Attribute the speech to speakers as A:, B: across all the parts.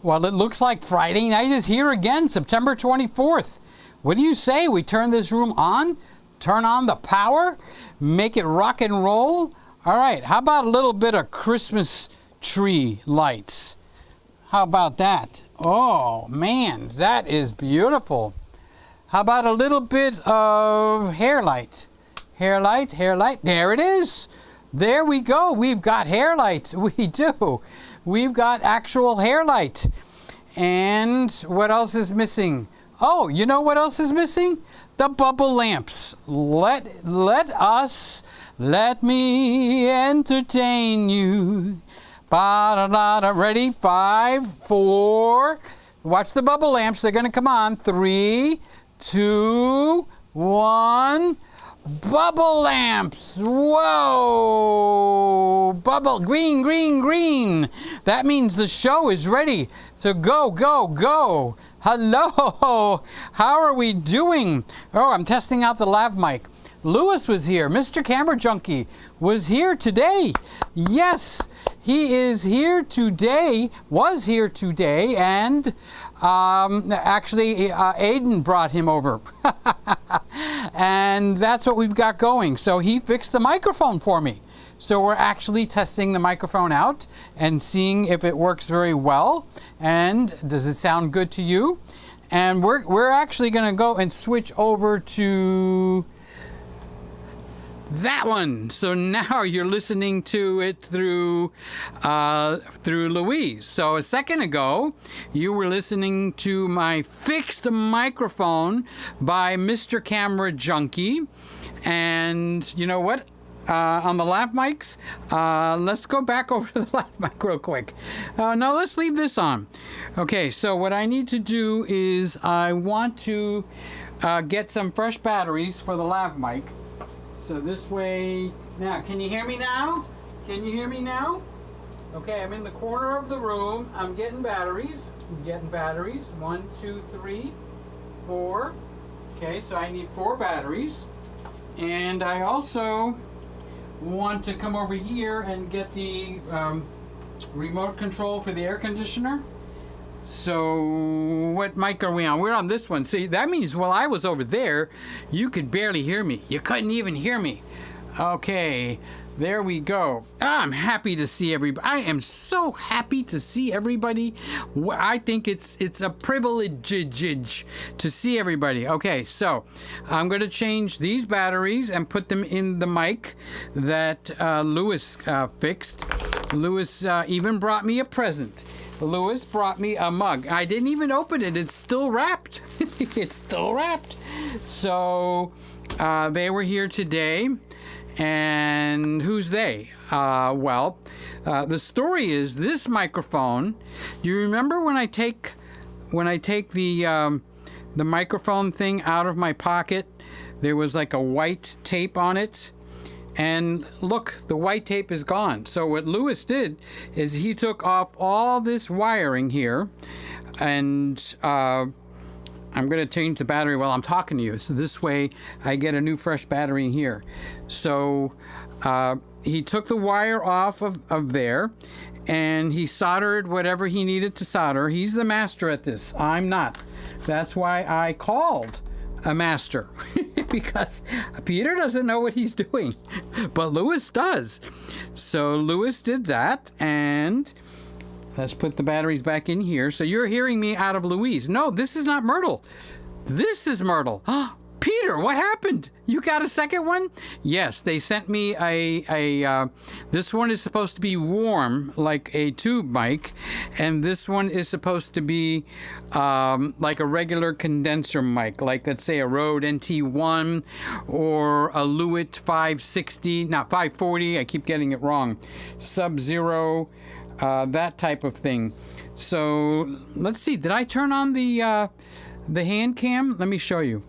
A: Well, it looks like Friday night is here again, September 24th. What do you say? We turn this room on, turn on the power, make it rock and roll? All right, how about a little bit of Christmas tree lights? How about that? Oh, man, that is beautiful. How about a little bit of hair light? Hair light, hair light. There it is. There we go. We've got hair lights. We do. We've got actual hair light. And what else is missing? Oh, you know what else is missing? The bubble lamps. Let me entertain you. Ba-da-da-da. Ready? 5, 4. Watch the bubble lamps. They're going to come on. 3, 2, 1. Bubble lamps. Whoa. Bubble. Green, green, green. That means the show is ready. So go, go, go. Hello. How are we doing? Oh, I'm testing out the lav mic. Lewis was here. Mr. Camera Junkie was here today. Yes, he is here today. Was here today. And actually, Aiden brought him over. And that's what we've got going. So he fixed the microphone for me. So we're actually testing the microphone out and seeing if it works very well. And does it sound good to you? And we're actually going to go and switch over to that one. So now you're listening to it through Louise. So a second ago, you were listening to my fixed microphone by Mr. Camera Junkie. And you know what? On the lav mics, let's go back over to the lav mic real quick. No, let's leave this on. Okay, so what I need to do is I want to get some fresh batteries for the lav mic. So this way, now, can you hear me now? Can you hear me now? Okay, I'm in the corner of the room. I'm getting batteries. 1, 2, 3, 4. Okay, so I need 4 batteries. And I also want to come over here and get the remote control for the air conditioner. So what mic are we on? We're on this one. See, that means while I was over there, you could barely hear me. You couldn't even hear me. Okay, there we go. I'm happy to see everybody. I am so happy to see everybody. I think it's a privilege to see everybody. Okay, so I'm going to change these batteries and put them in the mic that Lewis fixed. Lewis even brought me a present. Lewis brought me a mug. I didn't even open it. It's still wrapped. It's still wrapped. So they were here today. And who's they? Well, the story is this microphone. Do you remember when I take the microphone thing out of my pocket? There was like a white tape on it. And look, the white tape is gone. So what Lewis did is he took off all this wiring here, and I'm going to change the battery while I'm talking to you. So this way I get a new fresh battery in here. So he took the wire off of there, and he soldered whatever he needed to solder. He's the master at this. I'm not. That's why I called a master. Because Peter doesn't know what he's doing, but Lewis does. So Lewis did that, and let's put the batteries back in here. So you're hearing me out of Louise. No, this is not Myrtle. This is Myrtle. Peter, what happened? You got a second one? Yes, they sent me this one is supposed to be warm, like a tube mic, and this one is supposed to be like a regular condenser mic, like let's say a Rode NT1 or a Lewitt 560, not 540, I keep getting it wrong, Sub-Zero, that type of thing. So let's see, did I turn on the hand cam? Let me show you.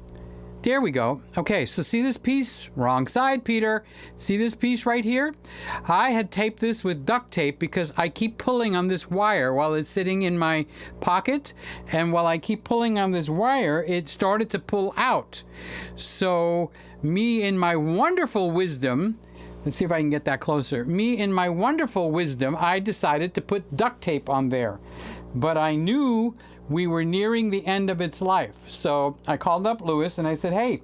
A: There we go. Okay, so see this piece? Wrong side, Peter. See this piece right here? I had taped this with duct tape because I keep pulling on this wire while it's sitting in my pocket. And while I keep pulling on this wire, it started to pull out. So me, in my wonderful wisdom, Let's see if I can get that closer. Me, in my wonderful wisdom, I decided to put duct tape on there. But I knew we were nearing the end of its life. So I called up Louis and I said, hey,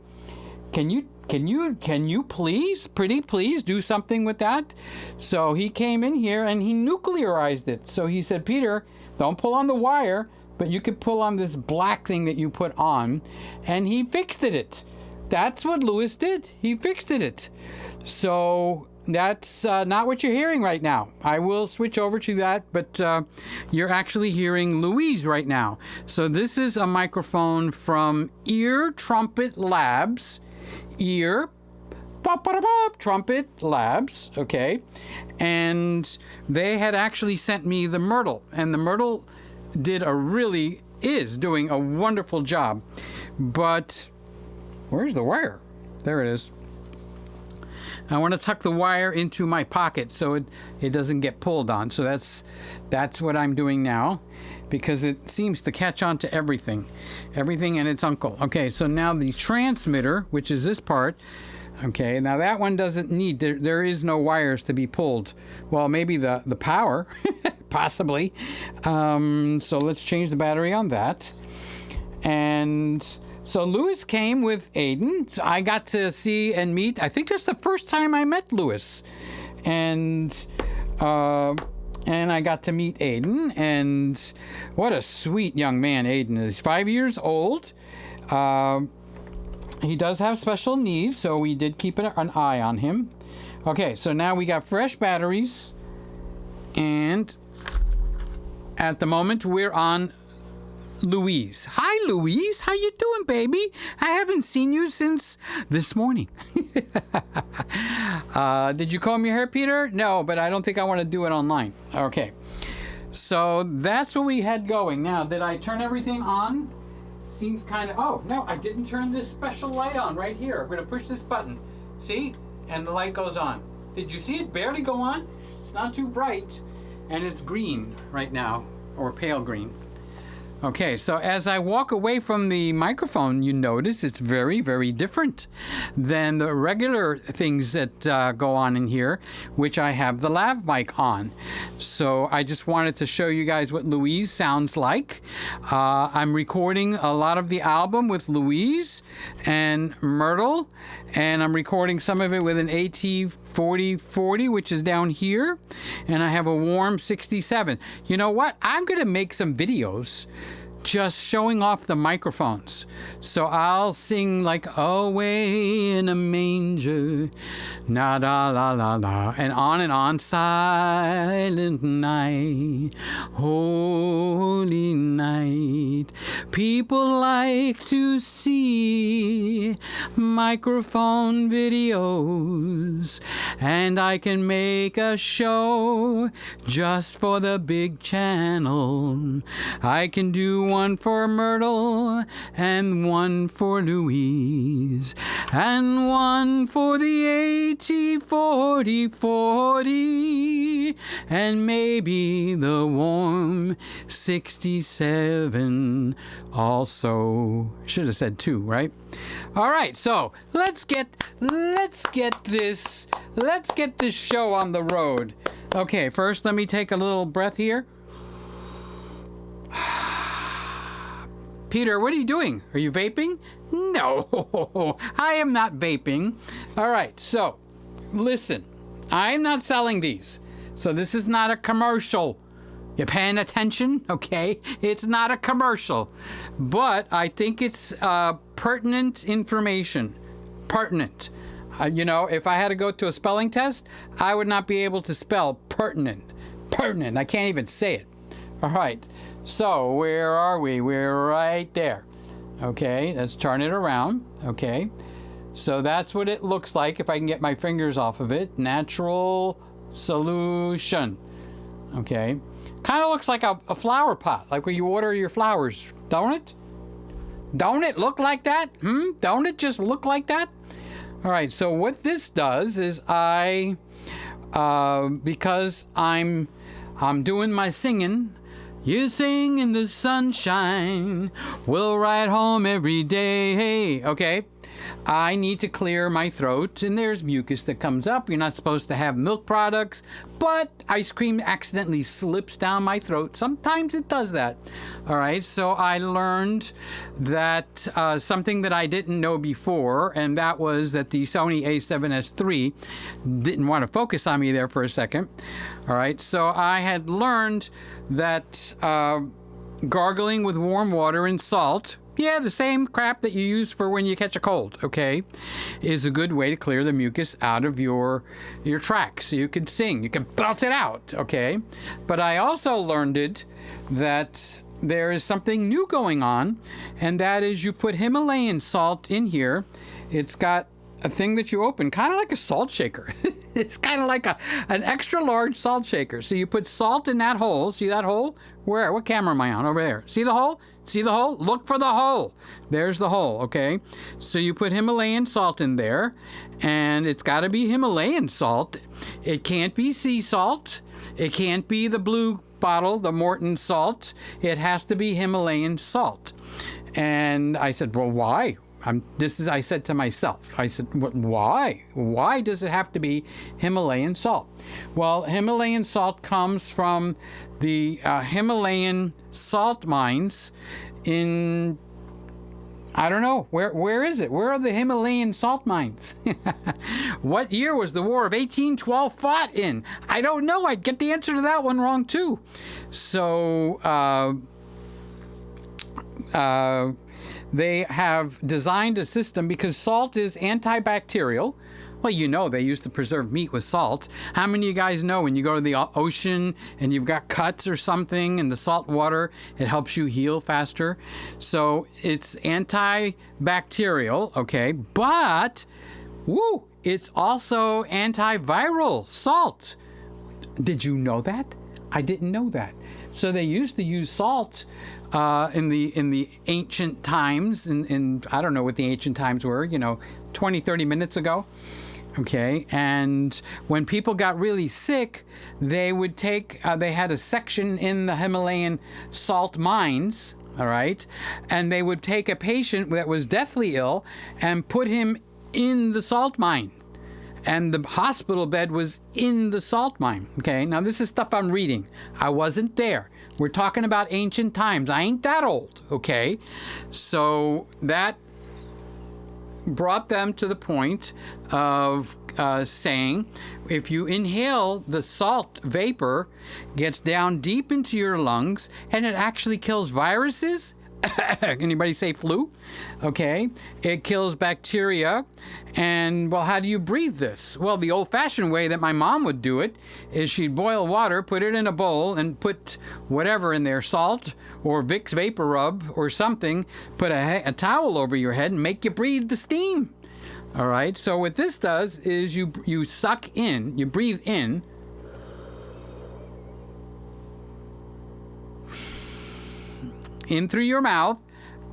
A: can you please, pretty please, do something with that? So he came in here and he nuclearized it. So he said, Peter, don't pull on the wire, but you could pull on this black thing that you put on. And he fixed it. That's what Louis did. He fixed it. So that's not what you're hearing right now. I will switch over to that, but you're actually hearing Louise right now. So this is a microphone from Ear Trumpet Labs. Ear Trumpet Labs, okay? And they had actually sent me the Myrtle, and the Myrtle is doing a wonderful job. But where's the wire? There it is. I want to tuck the wire into my pocket so it doesn't get pulled on. So that's what I'm doing now, because it seems to catch on to everything and its uncle. Okay, so now the transmitter, which is this part. Okay, now that one doesn't need, there is no wires to be pulled. Well, maybe the power, possibly. So let's change the battery on that. And so Louis came with Aiden. So I got to see and meet, I think that's the first time I met Louis. And I got to meet Aiden, and what a sweet young man Aiden is. 5 years old. He does have special needs, so we did keep an eye on him. Okay, so now we got fresh batteries, and at the moment we're on Louise. Hi, Louise. How you doing, baby? I haven't seen you since this morning. Did you comb your hair, Peter? No, but I don't think I want to do it online. Okay. So that's what we had going. Now, did I turn everything on? Seems kind of... Oh, no, I didn't turn this special light on right here. I'm going to push this button. See? And the light goes on. Did you see it barely go on? It's not too bright. And it's green right now, or pale green. Okay, so as I walk away from the microphone, you notice it's very, very different than the regular things that go on in here, which I have the lav mic on. So I just wanted to show you guys what Louise sounds like. I'm recording a lot of the album with Louise and Myrtle, and I'm recording some of it with an AT4040, which is down here, and I have a Warm 67. You know what? I'm going to make some videos just showing off the microphones. So I'll sing like away in a manger, na da la la la, and on, silent night, holy night. People like to see microphone videos, and I can make a show just for the big channel. I can do one for Myrtle, and one for Louise, and one for the AT4040, and maybe the Warm 67 also. Should have said 2, right? All right, so let's get this show on the road. Okay, first let me take a little breath here. Peter, what are you doing? Are you vaping? No, I am not vaping. All right, so listen, I'm not selling these. So this is not a commercial. You paying attention? Okay, it's not a commercial. But I think it's pertinent information. Pertinent. You know, if I had to go to a spelling test, I would not be able to spell pertinent. Pertinent. I can't even say it. All right. So where are we? We're right there. Okay, let's turn it around. Okay, so that's what it looks like if I can get my fingers off of it. Natural solution. Okay, kind of looks like a flower pot, like where you water your flowers, don't it? Don't it look like that? Don't it just look like that? All right, so what this does is because I'm doing my singing. You sing in the sunshine, we'll ride home every day. Okay, I need to clear my throat, and there's mucus that comes up. You're not supposed to have milk products, but ice cream accidentally slips down my throat. Sometimes it does that. All right, so I learned that something that I didn't know before, and that was that the Sony A7s3 didn't want to focus on me there for a second. All right, so I had learned that gargling with warm water and salt, yeah, the same crap that you use for when you catch a cold, okay, is a good way to clear the mucus out of your track so you can sing, you can belt it out, okay? But I also learned that there is something new going on, and that is you put Himalayan salt in here. It's got a thing that you open, kind of like a salt shaker. It's kind of like an extra large salt shaker. So you put salt in that hole. See that hole? Where? What camera am I on? Over there. See the hole? See the hole? Look for the hole. There's the hole, okay? So you put Himalayan salt in there, and it's got to be Himalayan salt. It can't be sea salt. It can't be the blue bottle, the Morton salt. It has to be Himalayan salt. And I said, well, why? I said to myself, I said, why? Why does it have to be Himalayan salt? Well, Himalayan salt comes from the Himalayan salt mines in, I don't know, where is it? Where are the Himalayan salt mines? What year was the War of 1812 fought in? I don't know. I'd get the answer to that one wrong too. So, they have designed a system because salt is antibacterial. Well, you know they used to preserve meat with salt. How many of you guys know when you go to the ocean and you've got cuts or something in the salt water, it helps you heal faster? So it's antibacterial, okay, but it's also antiviral salt. Did you know that? I didn't know that. So they used to use salt in the ancient times, in I don't know what the ancient times were, 20, 30 minutes ago. Okay, and when people got really sick, they would take, they had a section in the Himalayan salt mines, all right, and they would take a patient that was deathly ill and put him in the salt mine. And the hospital bed was in the salt mine. Okay, now this is stuff I'm reading. I wasn't there. We're talking about ancient times. I ain't that old, okay? So that brought them to the point of saying, if you inhale the salt vapor, gets down deep into your lungs, and it actually kills viruses. Anybody say flu? Okay. It kills bacteria. And, well, how do you breathe this? Well, the old-fashioned way that my mom would do it is she'd boil water, put it in a bowl, and put whatever in there, salt or Vicks Vapor Rub or something, put a towel over your head and make you breathe the steam. All right? So what this does is you suck in, you breathe in, in through your mouth,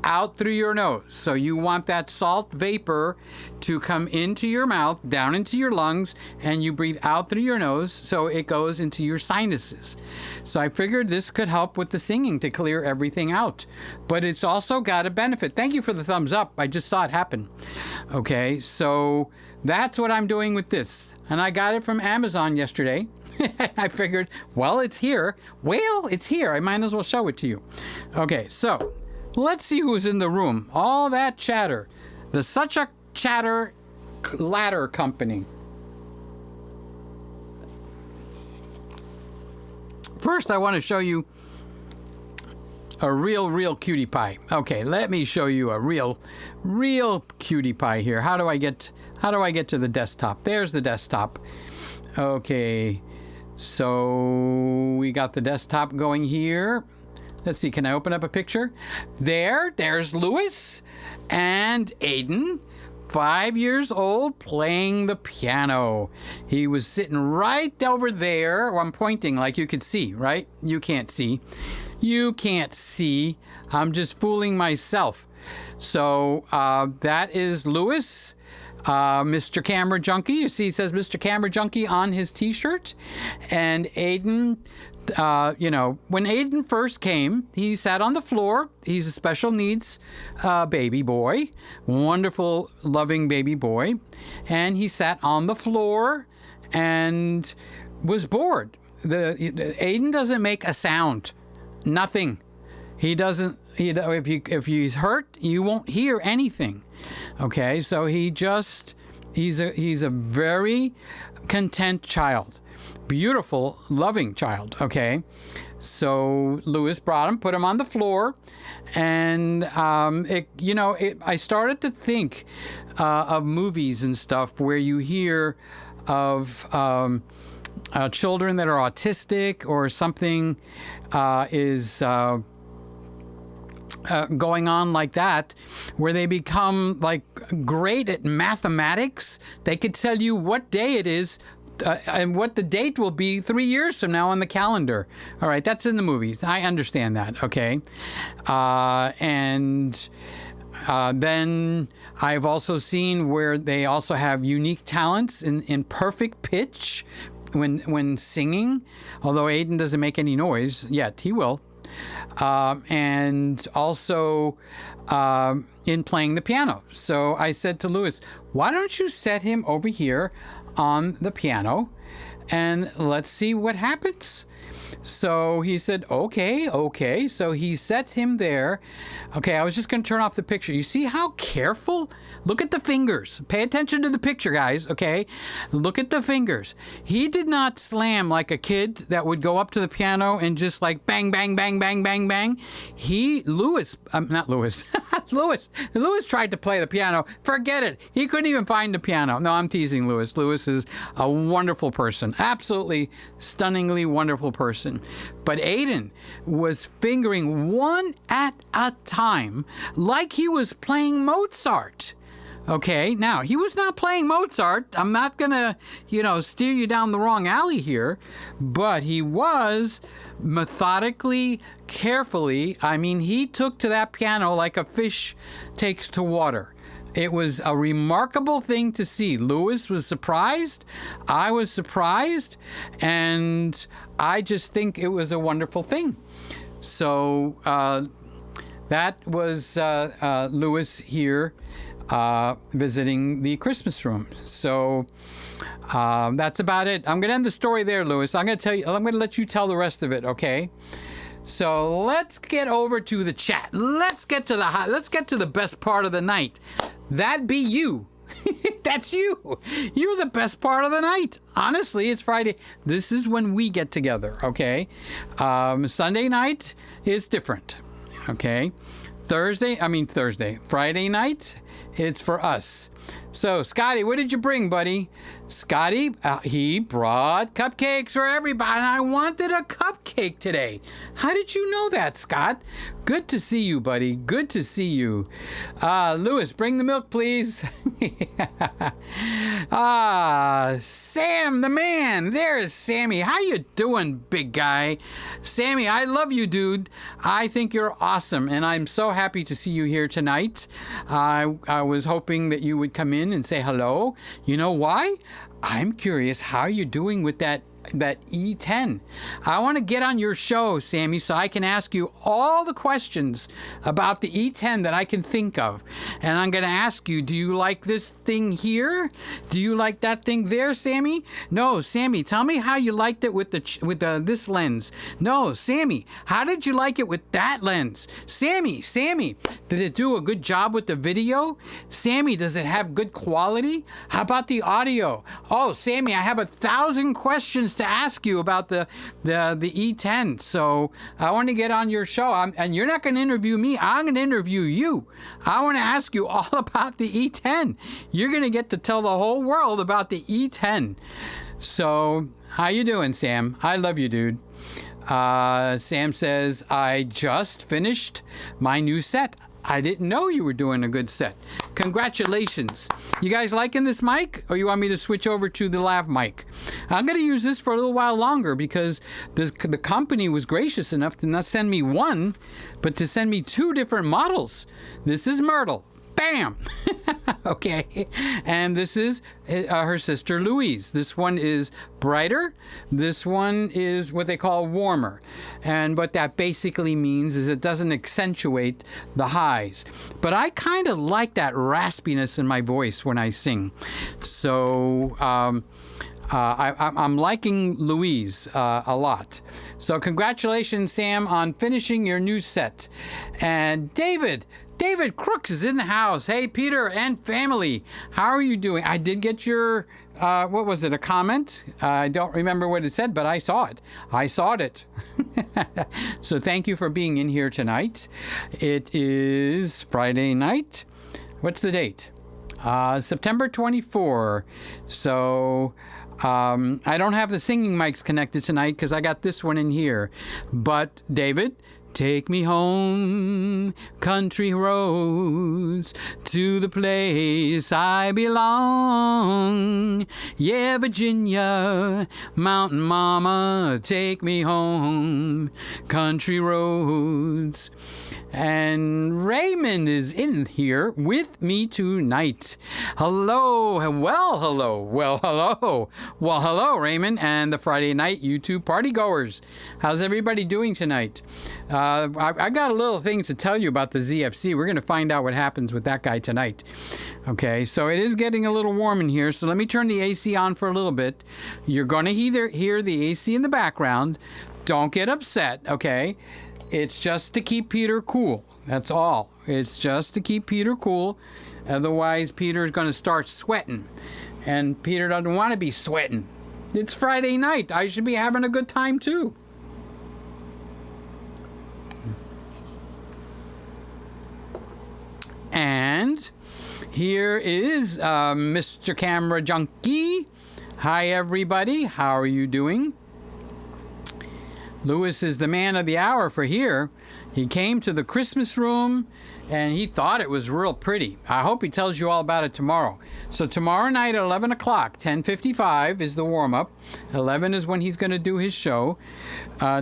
A: out through your nose. So you want that salt vapor to come into your mouth, down into your lungs, and you breathe out through your nose so it goes into your sinuses. So I figured this could help with the singing to clear everything out. But it's also got a benefit. Thank you for the thumbs up. I just saw it happen. Okay, so that's what I'm doing with this. And I got it from Amazon yesterday. I figured, well, it's here. Well, it's here. I might as well show it to you. Okay, so let's see who's in the room. All that chatter. The Such a Chatter Ladder Company. First, I want to show you a real cutie pie. Okay, let me show you a real cutie pie here. How do I get to the desktop? There's the desktop. Okay, so we got the desktop going here. Let's see, can I open up a picture? There's Lewis and Aiden, 5 years old, playing the piano. He was sitting right over there. Well, I'm pointing like you could see, right? You can't see. You can't see. I'm just fooling myself. So that is Lewis. Mr. Camera Junkie. You see, it says Mr. Camera Junkie on his T-shirt. And Aiden, you know, when Aiden first came, he sat on the floor. He's a special needs baby boy, wonderful, loving baby boy. And he sat on the floor and was bored. Aiden doesn't make a sound, nothing. He doesn't. If he's hurt, you won't hear anything. Okay, so he's a very content child, beautiful, loving child. Okay, so Lewis brought him, put him on the floor, and I started to think of movies and stuff where you hear of children that are autistic or something is going on like that, where they become like great at mathematics. They could tell you what day it is and what the date will be 3 years from now on the calendar. All right, that's in the movies. I understand that, okay? Then I've also seen where they also have unique talents in perfect pitch when singing, although Aiden doesn't make any noise yet. He will. And also in playing the piano. So I said to Lewis, why don't you set him over here on the piano and let's see what happens. So he said, okay. So he set him there. Okay, I was just going to turn off the picture. You see how careful? Look at the fingers. Pay attention to the picture, guys, okay? Look at the fingers. He did not slam like a kid that would go up to the piano and just like bang, bang, bang, bang, bang, bang. Lewis tried to play the piano. Forget it. He couldn't even find the piano. No, I'm teasing Lewis. Lewis is a wonderful person. Absolutely stunningly wonderful person. But Aiden was fingering one at a time like he was playing Mozart. Okay, now, he was not playing Mozart. I'm not going to, steer you down the wrong alley here. But he was methodically, carefully. I mean, he took to that piano like a fish takes to water. It was a remarkable thing to see. Lewis was surprised. I was surprised. And I just think it was a wonderful thing. So that was Lewis here visiting the Christmas room. So that's about it. I'm going to end the story there, Lewis. I'm going to let you tell the rest of it, okay? So let's get over to the chat. Let's get to the best part of the night. That be you. That's you. You're the best part of the night. Honestly, it's Friday. This is when we get together, okay? Sunday night is different, okay? Friday night, it's for us. So, Scotty, what did you bring, buddy? Scotty, he brought cupcakes for everybody. I wanted a cupcake today. How did you know that, Scott? Good to see you, buddy. Good to see you. Lewis, bring the milk, please. Sam, the man. There's Sammy. How you doing, big guy? Sammy, I love you, dude. I think you're awesome, and I'm so happy to see you here tonight. I was hoping that you would come in and say hello. You know why? I'm curious how you're doing with that E10. I want to get on your show, Sammy, so I can ask you all the questions about the E10 that I can think of. And I'm going to ask you, do you like this thing here? Do you like that thing there, Sammy? No, Sammy, tell me how you liked it with this lens. No, Sammy, how did you like it with that lens? Sammy, did it do a good job with the video? Sammy, does it have good quality? How about the audio? Oh, Sammy, I have 1,000 questions to ask you about the E10. So I want to get on your show. And you're not going to interview me. I'm going to interview you. I want to ask you all about the E10. You're going to get to tell the whole world about the E10. So how you doing, Sam? I love you, dude. Sam says, I just finished my new set. I didn't know you were doing a good set. Congratulations. You guys liking this mic? Or you want me to switch over to the lav mic? I'm going to use this for a little while longer because the company was gracious enough to not send me one, but to send me 2 different models. This is Myrtle. Bam! Okay, and this is her sister Louise. This one is brighter. This one is what they call warmer. And what that basically means is it doesn't accentuate the highs. But I kind of like that raspiness in my voice when I sing. So I'm liking Louise a lot. So congratulations, Sam, on finishing your new set. And David Crooks is in the house. Hey, Peter and family, how are you doing? I did get your, what was it, a comment? I don't remember what it said, but I saw it. I saw it. So thank you for being in here tonight. It is Friday night. What's the date? September 24. So I don't have the singing mics connected tonight because I got this one in here. But David, take me home, country roads, to the place I belong. Yeah, Virginia, mountain mama, take me home, country roads. And Raymond is in here with me tonight. Hello. Well, hello. Well, hello. Well, hello, Raymond and the Friday night YouTube party goers. How's everybody doing tonight? I got a little thing to tell you about the ZFC. We're going to find out what happens with that guy tonight. Okay, so it is getting a little warm in here, so let me turn the AC on for a little bit. You're going to hear the AC in the background. Don't get upset, okay? It's just to keep Peter cool. That's all. It's just to keep Peter cool. Otherwise, Peter's going to start sweating. And Peter doesn't want to be sweating. It's Friday night. I should be having a good time, too. And here is Mr. Camera Junkie. Hi, everybody. How are you doing? Lewis is the man of the hour for here. He came to the Christmas room and he thought it was real pretty. I hope he tells you all about it tomorrow. So tomorrow night at 11 o'clock, 10:55 is the warm-up. 11 is when he's going to do his show.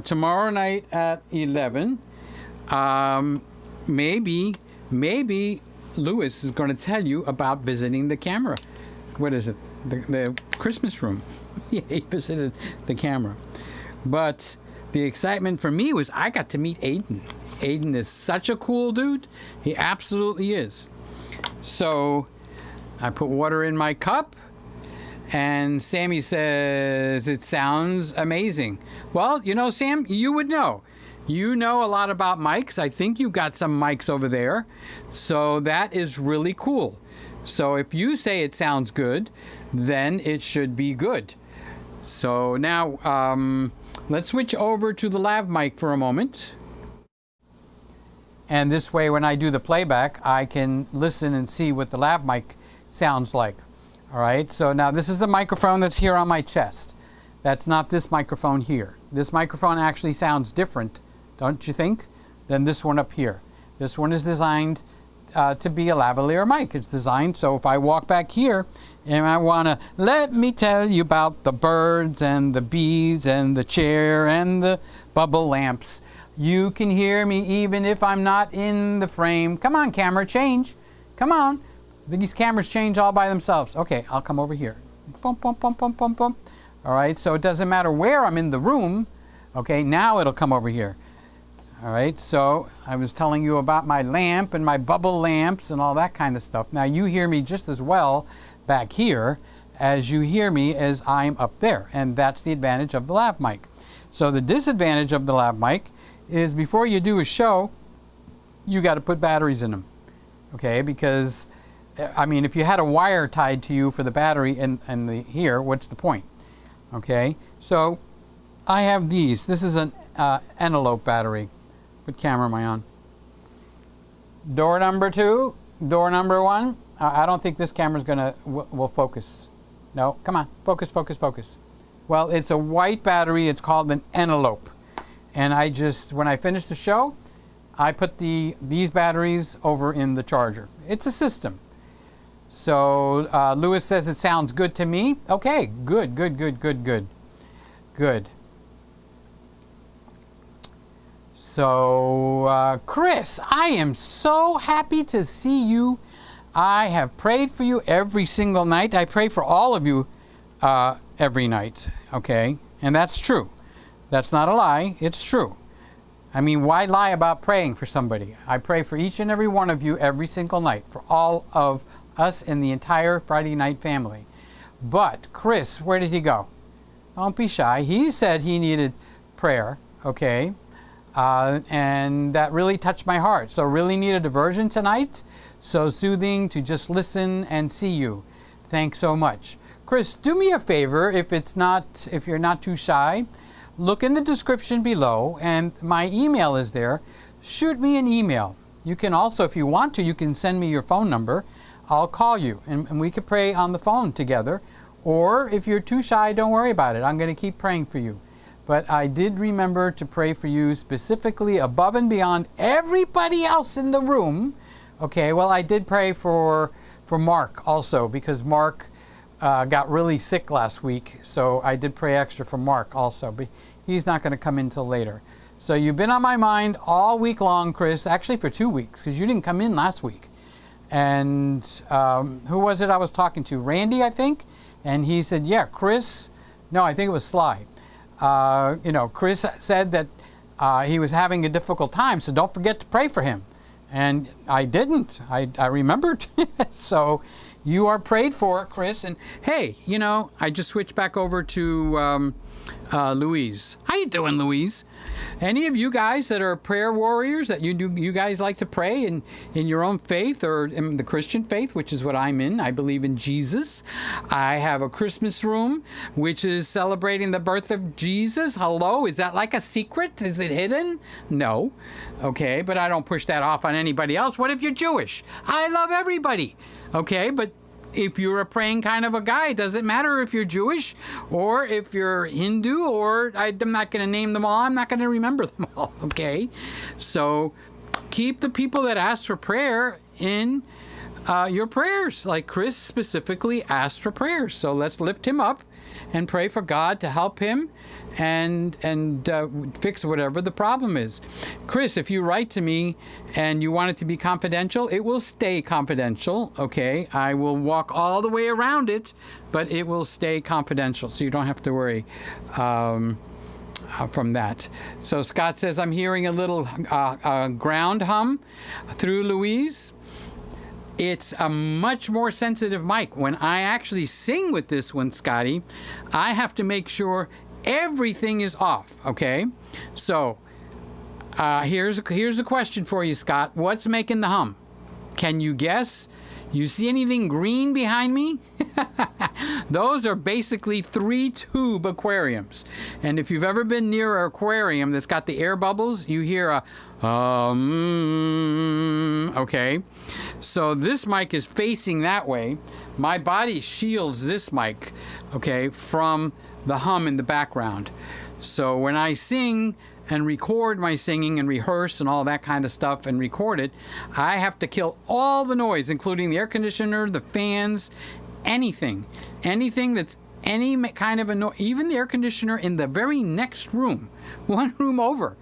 A: Tomorrow night at 11, maybe Lewis is going to tell you about visiting the camera. What is it? The Christmas room. Yeah, he visited the camera. But the excitement for me was I got to meet Aiden. Aiden is such a cool dude. He absolutely is. So I put water in my cup and Sammy says, it sounds amazing. Well, you know, Sam, you would know. You know a lot about mics. I think you got some mics over there. So that is really cool. So if you say it sounds good, then it should be good. So now, let's switch over to the lav mic for a moment. And this way, when I do the playback, I can listen and see what the lav mic sounds like. All right, so now this is the microphone that's here on my chest. That's not this microphone here. This microphone actually sounds different, don't you think, than this one up here. This one is designed to be a lavalier mic. It's designed so if I walk back here and I want to, let me tell you about the birds and the bees and the chair and the bubble lamps. You can hear me even if I'm not in the frame. Come on, camera, change. Come on. These cameras change all by themselves. Okay, I'll come over here. Bump, bump, bump, bump, bump, bump. All right, so it doesn't matter where I'm in the room. Okay, now it'll come over here. All right, so I was telling you about my lamp and my bubble lamps and all that kind of stuff. Now you hear me just as well back here as you hear me as I'm up there, and that's the advantage of the lav mic. So the disadvantage of the lav mic is before you do a show, you got to put batteries in them, okay? Because I mean, if you had a wire tied to you for the battery and the here, what's the point? Okay, so I have these. This is an envelope battery. What camera am I on? Door number 2, door number 1. I don't think this camera's gonna will focus. No, come on, focus, focus, focus. Well, it's a white battery. It's called an envelope. And I just, when I finish the show, I put these batteries over in the charger. It's a system. So Lewis says it sounds good to me. Okay, good, good, good, good, good, good. So Chris, I am so happy to see you. I have prayed for you every single night. I pray for all of you every night, okay? And that's true. That's not a lie. It's true. I mean, why lie about praying for somebody? I pray for each and every one of you every single night, for all of us in the entire Friday night family. But Chris, where did he go? Don't be shy. He said he needed prayer, okay? And that really touched my heart. So really need a diversion tonight. So soothing to just listen and see you. Thanks so much. Chris, do me a favor if you're not too shy. Look in the description below, and my email is there. Shoot me an email. You can also, if you want to, you can send me your phone number. I'll call you, and we can pray on the phone together. Or if you're too shy, don't worry about it. I'm going to keep praying for you. But I did remember to pray for you specifically above and beyond everybody else in the room. Okay, well, I did pray for Mark also, because Mark got really sick last week, so I did pray extra for Mark also, but he's not going to come in till later. So you've been on my mind all week long, Chris, actually for 2 weeks, because you didn't come in last week. And who was it I was talking to? Randy, I think? And he said, yeah, Chris, no, I think it was Sly. Chris said that he was having a difficult time, so don't forget to pray for him. And I didn't. I remembered. So you are prayed for, Chris. And hey, I just switched back over to Louise. How you doing, Louise? Any of you guys that are prayer warriors, that you guys like to pray in your own faith or in the Christian faith, which is what I'm in. I believe in Jesus. I have a Christmas room, which is celebrating the birth of Jesus. Hello, is that like a secret? Is it hidden? No. Okay, but I don't push that off on anybody else. What if you're Jewish? I love everybody. Okay, but if you're a praying kind of a guy, it doesn't matter if you're Jewish or if you're Hindu, or I'm not going to name them all. I'm not going to remember them all, okay? So keep the people that ask for prayer in your prayers. Like Chris specifically asked for prayers. So let's lift him up and pray for God to help him and fix whatever the problem is. Chris, if you write to me and you want it to be confidential, it will stay confidential, okay? I will walk all the way around it, but it will stay confidential, so you don't have to worry from that. So Scott says, I'm hearing a little ground hum through Louise. It's a much more sensitive mic. When I actually sing with this one, Scotty, I have to make sure everything is off, okay? So here's a question for you, Scott. What's making the hum? Can you guess? You see anything green behind me? Those are basically 3-tube aquariums. And if you've ever been near an aquarium that's got the air bubbles, you hear a okay? So this mic is facing that way. My body shields this mic, okay, from the hum in the background. So when I sing and record my singing and rehearse and all that kind of stuff and record it, I have to kill all the noise, including the air conditioner, the fans, anything that's any kind of a noise, even the air conditioner in the very next room, one room over.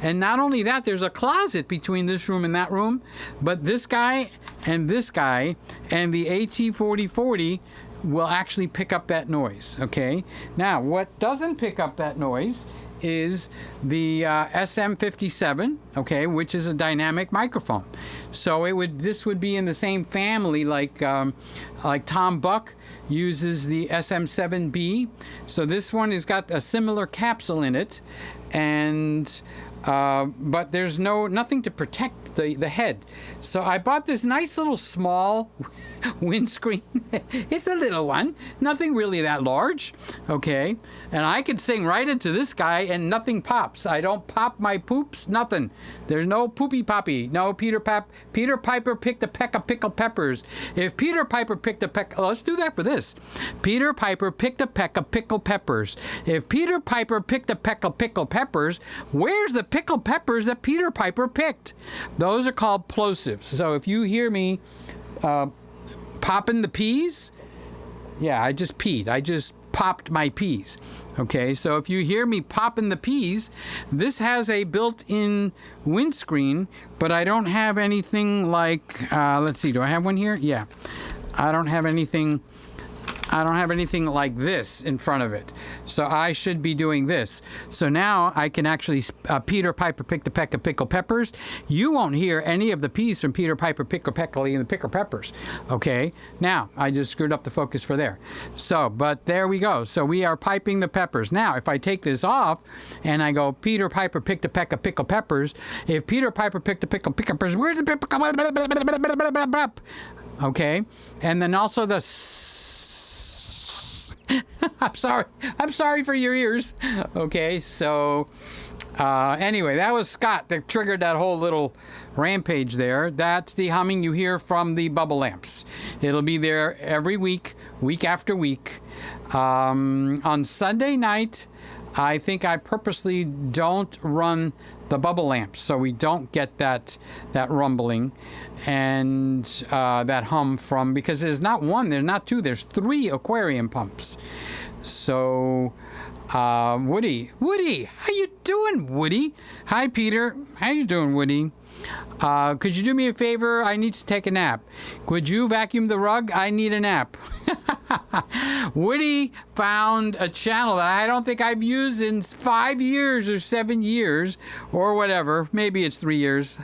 A: And not only that, there's a closet between this room and that room, but this guy and the AT4040 will actually pick up that noise, okay? Now, what doesn't pick up that noise is the SM57, okay, which is a dynamic microphone. So this would be in the same family like Tom Buck uses the SM7B. So this one has got a similar capsule in it, and but there's nothing to protect the head. So I bought this nice little small windscreen. It's a little one, nothing really that large, okay? And I could sing right into this guy and nothing pops. I don't pop my poops, nothing. There's no poopy poppy. No, Peter Piper picked a peck of pickled peppers. If Peter Piper picked a peck, let's do that for this. Peter Piper picked a peck of pickled peppers. If Peter Piper picked a peck of pickled peppers, where's the pickled peppers that Peter Piper picked? Those are called plosives. So if you hear me popping the peas, yeah, I just peed. I just popped my peas. Okay, so if you hear me popping the peas, this has a built-in windscreen, but I don't have anything like, let's see, do I have one here? Yeah, I don't have anything like this in front of it. So I should be doing this. So now I can actually, Peter Piper picked a peck of pickled peppers. You won't hear any of the peas from Peter Piper pickle peckly and the pickle peppers. Okay, now I just screwed up the focus for there. So, but there we go. So we are piping the peppers. Now, if I take this off and I go, Peter Piper picked a peck of pickled peppers, if Peter Piper picked a pickled peppers, where's the pepper? Okay, and then also the I'm sorry for your ears. Okay, so anyway, that was Scott that triggered that whole little rampage there. That's the humming you hear from the bubble lamps. It'll be there every week, week after week. On Sunday night, I think I purposely don't run the bubble lamps so we don't get that rumbling and that hum from, because there's not one, there's not two, there's 3 aquarium pumps. So Woody, how you doing, Woody? Hi, Peter. How you doing, Woody? Could you do me a favor? I need to take a nap. Could you vacuum the rug? I need a nap. Woody found a channel that I don't think I've used in 5 years or 7 years or whatever. Maybe it's 3 years.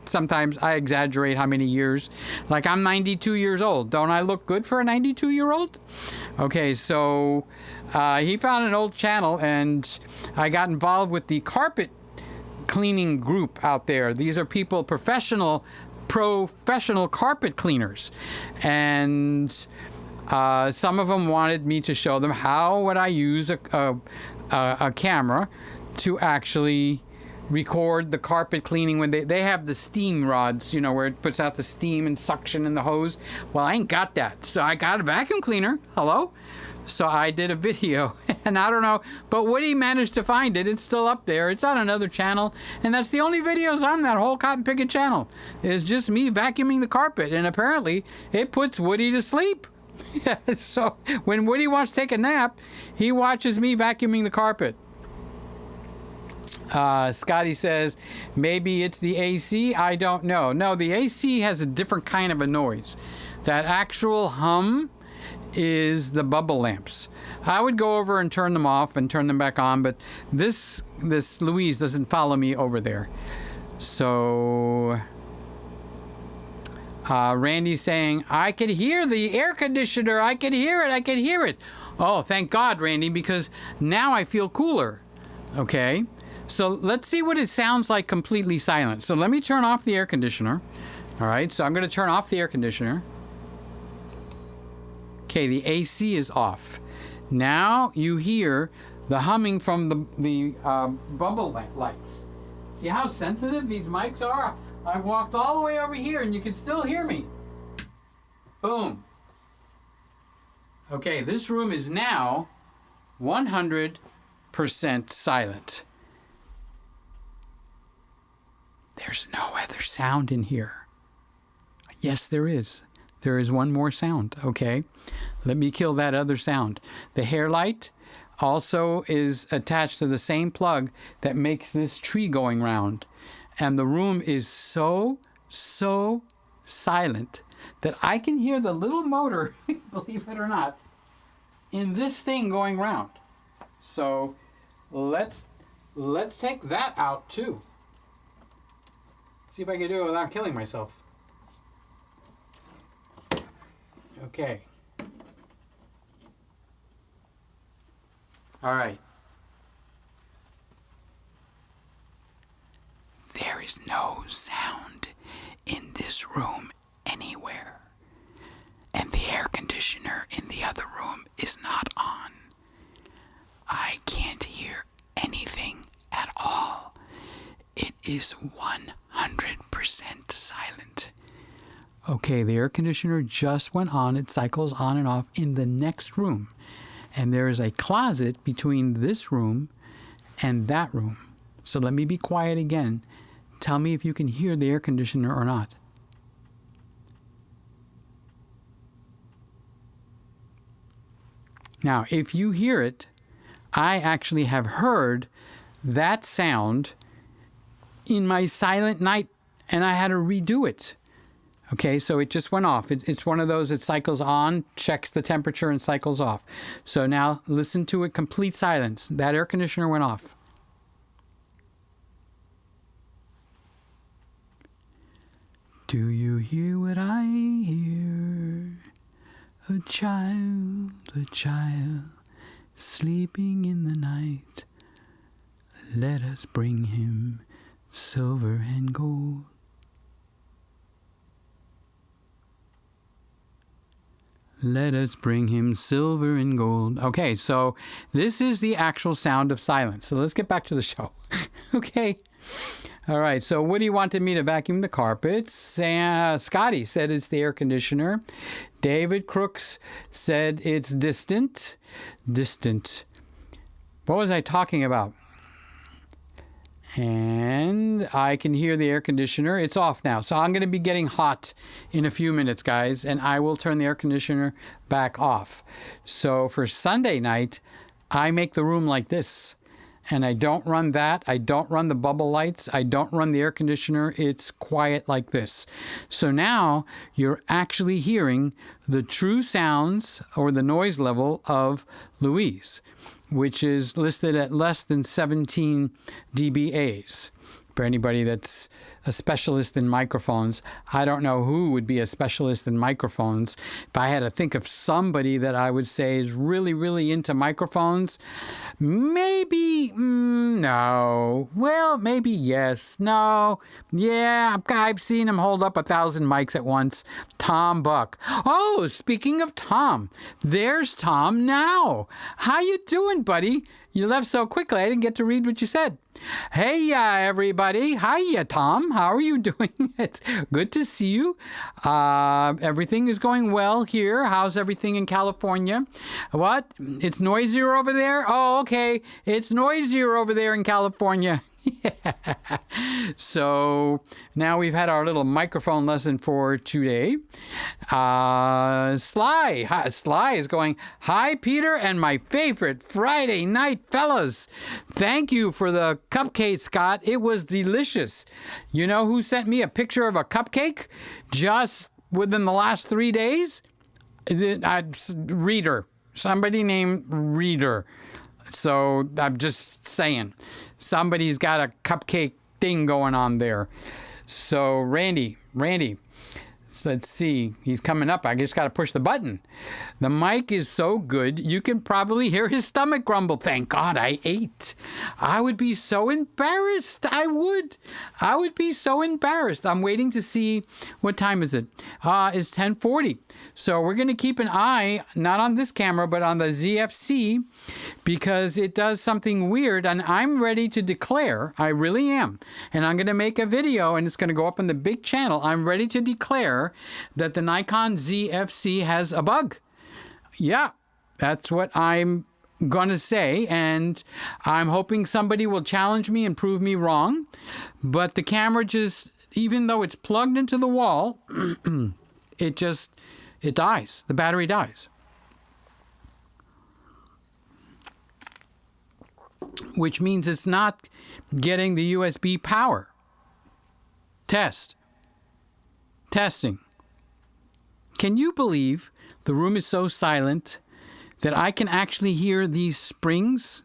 A: Sometimes I exaggerate how many years. Like, I'm 92 years old. Don't I look good for a 92-year-old? Okay, so he found an old channel, and I got involved with the carpet cleaning group out there. These are people, professional carpet cleaners, and some of them wanted me to show them how would I use a camera to actually record the carpet cleaning when they have the steam rods, you know, where it puts out the steam and suction in the hose. Well, I ain't got that, so I got a vacuum cleaner. Hello? So I did a video, and I don't know, but Woody managed to find it. It's still up there. It's on another channel, and that's the only videos on that whole Cotton Picket channel. It's just me vacuuming the carpet, and apparently it puts Woody to sleep. So when Woody wants to take a nap, he watches me vacuuming the carpet. Scotty says, maybe it's the AC. I don't know. No, the AC has a different kind of a noise. That actual hum is the bubble lamps. I would go over and turn them off and turn them back on, but this Louise doesn't follow me over there. So Randy's saying, I could hear the air conditioner. I could hear it. Oh, thank God, Randy, because now I feel cooler. Okay, so let's see what it sounds like completely silent. So let me turn off the air conditioner. All right, so I'm going to turn off the air conditioner. Okay, the AC is off. Now you hear the humming from the bubble lights. See how sensitive these mics are? I walked all the way over here and you can still hear me. Boom. Okay, this room is now 100% silent. There's no other sound in here. Yes, there is. There is one more sound, okay? Let me kill that other sound. The hair light also is attached to the same plug that makes this tree going round. And the room is so silent that I can hear the little motor, believe it or not, in this thing going round. So let's take that out too. See if I can do it without killing myself. Okay. All right. There is no sound in this room anywhere. And the air conditioner in the other room is not on. I can't hear anything at all. It is 100% silent. Okay, the air conditioner just went on. It cycles on and off in the next room. And there is a closet between this room and that room. So let me be quiet again. Tell me if you can hear the air conditioner or not. Now, if you hear it, I actually have heard that sound in my silent night, and I had to redo it. Okay, so it just went off. It's one of those, it cycles on, checks the temperature, and cycles off. So now listen to it, complete silence. That air conditioner went off. Do you hear what I hear? A child, sleeping in the night. Let us bring him silver and gold. Let us bring him silver and gold. Okay, so this is the actual sound of silence. So let's get back to the show. Okay. All right, so Woody wanted me to vacuum the carpets. Scotty said it's the air conditioner. David Crooks said it's distant. Distant. What was I talking about? And I can hear the air conditioner. It's off now. So I'm going to be getting hot in a few minutes, guys, and I will turn the air conditioner back off. So for Sunday night, I make the room like this. And I don't run that. I don't run the bubble lights. I don't run the air conditioner. It's quiet like this. So now you're actually hearing the true sounds or the noise level of Louise, which is listed at less than 17 dBAs. For anybody that's a specialist in microphones, I don't know who would be a specialist in microphones. If I had to think of somebody that I would say is really, really into microphones, maybe, no. Well, maybe yes. No. Yeah, I've seen him hold up 1,000 mics at once. Tom Buck. Oh, speaking of Tom, there's Tom now. How you doing, buddy? You left so quickly, I didn't get to read what you said. Hey, everybody. Hiya, Tom. How are you doing? It's good to see you. Everything is going well here. How's everything in California? What? It's noisier over there? Oh, okay. It's noisier over there in California. So now we've had our little microphone lesson for today. Sly is going, hi, Peter, and my favorite Friday night fellas. Thank you for the cupcake, Scott. It was delicious. You know who sent me a picture of a cupcake just within the last 3 days? Reader. Somebody named Reader. So I'm just saying, somebody's got a cupcake thing going on there. So Randy, so let's see, he's coming up. I just got to push the button. The mic is so good, you can probably hear his stomach grumble. Thank God I ate. I would be so embarrassed. I would be so embarrassed. I'm waiting to see, what time is it? It's 10:40. So we're going to keep an eye, not on this camera, but on the ZFC, because it does something weird, and I'm ready to declare, I really am, and I'm going to make a video, and it's going to go up on the big channel. I'm ready to declare that the Nikon ZFC has a bug. Yeah, that's what I'm going to say, and I'm hoping somebody will challenge me and prove me wrong, but the camera just, even though it's plugged into the wall, it dies. The battery dies. Which means it's not getting the USB power. Testing. Can you believe the room is so silent that I can actually hear these springs?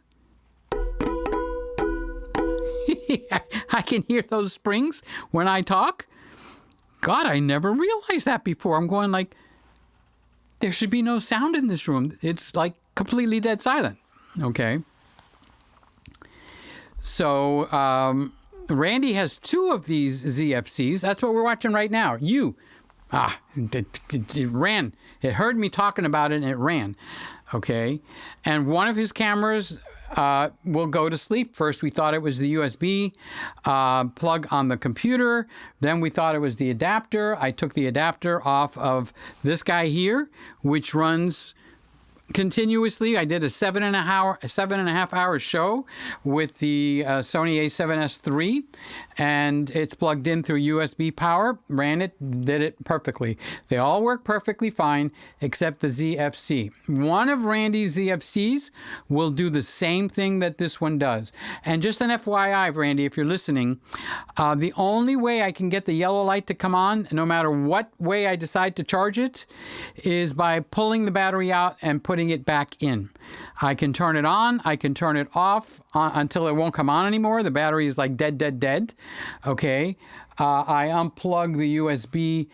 A: I can hear those springs when I talk. God, I never realized that before. I'm going like, there should be no sound in this room. It's like completely dead silent. Okay. So Randy has 2 of these ZFCs. That's what we're watching right now. It ran. It heard me talking about it and it ran. Okay. And one of his cameras will go to sleep. First, we thought it was the USB plug on the computer. Then we thought it was the adapter. I took the adapter off of this guy here, which runs continuously. I did a 7.5 hour show with the Sony A7s3, and it's plugged in through USB power. Ran it, did it perfectly. They all work perfectly fine except the ZFC. One of Randy's ZFCs will do the same thing that this one does. And just an FYI, Randy, if you're listening, the only way I can get the yellow light to come on, no matter what way I decide to charge it, is by pulling the battery out and putting it back in. I can turn it on, I can turn it off until it won't come on anymore. The battery is like dead. Okay. I unplug the USB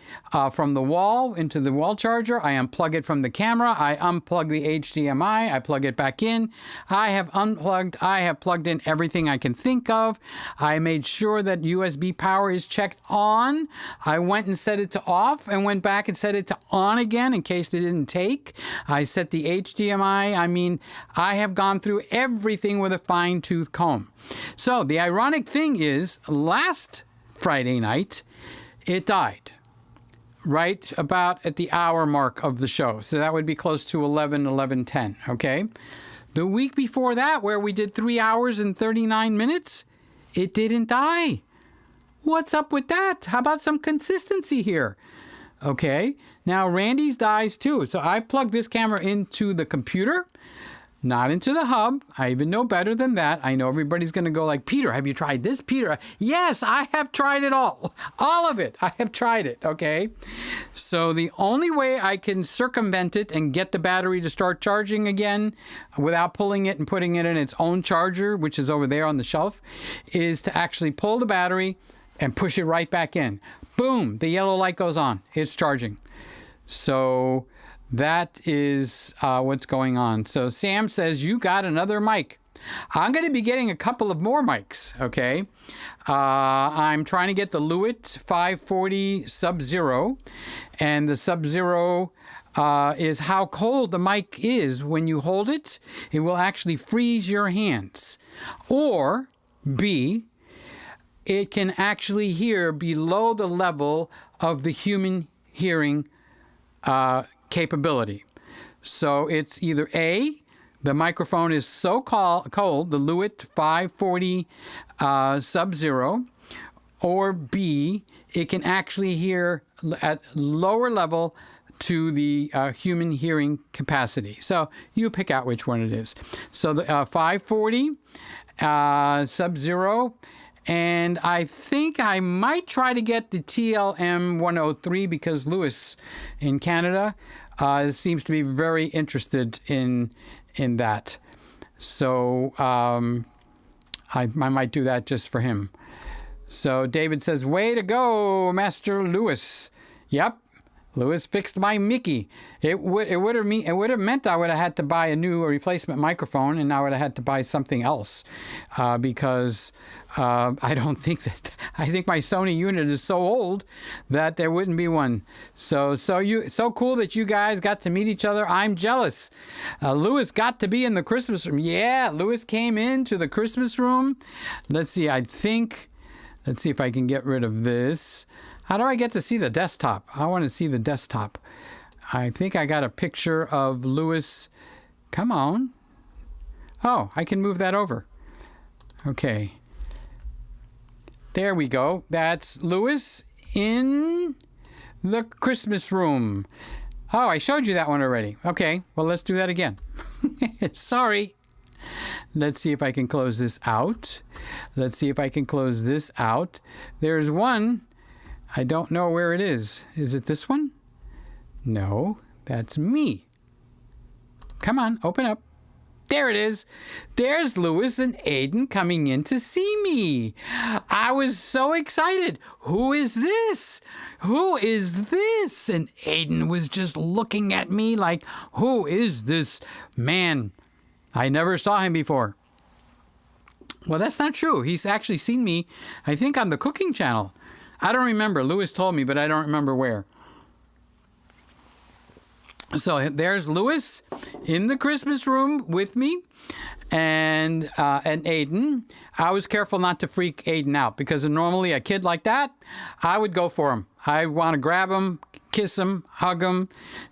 A: from the wall into the wall charger. I unplug it from the camera. I unplug the HDMI. I plug it back in. I have plugged in everything I can think of. I made sure that USB power is checked on. I went and set it to off and went back and set it to on again in case they didn't take. I set the HDMI. I mean, I have gone through everything with a fine-tooth comb. So the ironic thing is, last Friday night, it died right about at the hour mark of the show. So that would be close to 11:10, okay? The week before that, where we did 3 hours and 39 minutes, it didn't die. What's up with that? How about some consistency here? Okay, now Randy's dies too. So I plugged this camera into the computer, not into the hub. I even know better than that. I know everybody's going to go like, Peter, have you tried this? Peter, yes, I have tried it all. All of it. I have tried it, okay? So the only way I can circumvent it and get the battery to start charging again without pulling it and putting it in its own charger, which is over there on the shelf, is to actually pull the battery and push it right back in. Boom, the yellow light goes on. It's charging. So that is what's going on. So Sam says, you got another mic. I'm going to be getting a couple of more mics, okay? I'm trying to get the Lewitt 540 Sub-Zero. And the Sub-Zero is how cold the mic is. When you hold it, it will actually freeze your hands. Or, B, it can actually hear below the level of the human hearing capability. So it's either A, the microphone is so cold, the Lewitt 540 Sub-Zero, or B, it can actually hear at lower level to the human hearing capacity. So you pick out which one it is. So the 540 Sub-Zero, and I think I might try to get the TLM 103 because Lewis in Canada seems to be very interested in that. So I might do that just for him. So David says, way to go, Master Lewis. Yep. Lewis fixed my Mickey. It would have meant I would have had to buy a new replacement microphone, and I would have had to buy something else because I don't think that. I think my Sony unit is so old that there wouldn't be one. So cool that you guys got to meet each other. I'm jealous. Lewis got to be in the Christmas room. Yeah, Lewis came into the Christmas room. Let's see. Let's see if I can get rid of this. How do I get to see the desktop? I want to see the desktop. I think I got a picture of Lewis. Come on. Oh, I can move that over. Okay. There we go. That's Lewis in the Christmas room. Oh, I showed you that one already. Okay, well, let's do that again. Sorry. Let's see if I can close this out. Let's see if I can close this out. There's one. I don't know where it is. Is it this one? No, that's me. Come on, open up. There it is. There's Lewis and Aiden coming in to see me. I was so excited. Who is this? Who is this? And Aiden was just looking at me like, who is this man? I never saw him before. Well, that's not true. He's actually seen me, I think, on the cooking channel. I don't remember. Lewis told me, but I don't remember where. So there's Lewis in the Christmas room with me and Aiden. I was careful not to freak Aiden out because normally a kid like that, I would go for him. I want to grab him, kiss him, hug him,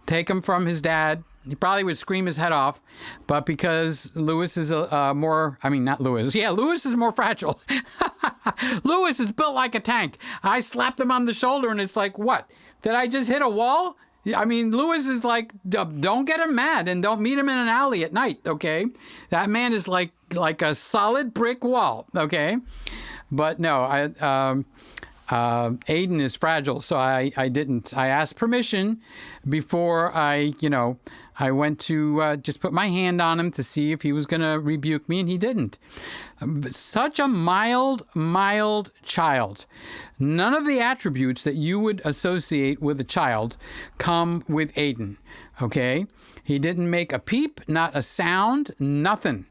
A: take him from his dad, He probably would scream his head off, but because Lewis is Lewis is more fragile. Lewis is built like a tank. I slapped him on the shoulder and it's like, what? Did I just hit a wall? I mean, Lewis is like, don't get him mad and don't meet him in an alley at night, okay? That man is like a solid brick wall, okay? But no, Aiden is fragile, so I didn't. I asked permission before I went to just put my hand on him to see if he was going to rebuke me, and he didn't. Such a mild child. None of the attributes that you would associate with a child come with Aiden, okay? He didn't make a peep, not a sound, nothing.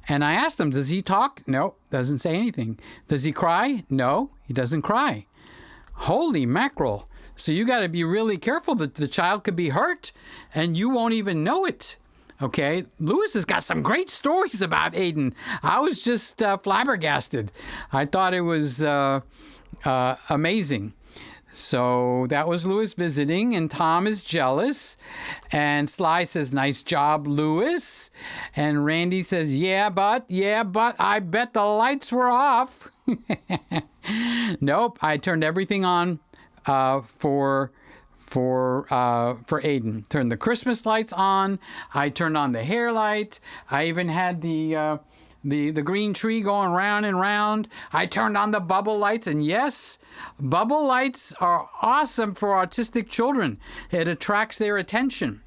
A: And I asked him, does he talk? No, doesn't say anything. Does he cry? No, he doesn't cry. Holy mackerel. So you got to be really careful that the child could be hurt and you won't even know it. Okay, Lewis has got some great stories about Aiden. I was just flabbergasted. I thought it was amazing. So that was Lewis visiting, and Tom is jealous. And Sly says, nice job, Lewis. And Randy says, yeah, but I bet the lights were off. Nope, I turned everything on for Aiden. Turned the Christmas lights on. I turned on the hair light. I even had the green tree going round and round. I turned on the bubble lights, and yes, bubble lights are awesome for autistic children. It attracts their attention.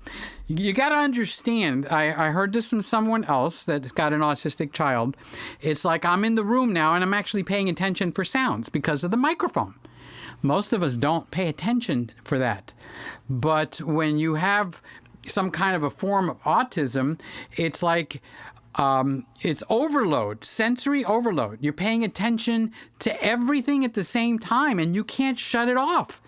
A: You got to understand, I heard this from someone else that's got an autistic child. It's like I'm in the room now and I'm actually paying attention for sounds because of the microphone. Most of us don't pay attention for that. But when you have some kind of a form of autism, it's like it's overload, sensory overload. You're paying attention to everything at the same time and you can't shut it off.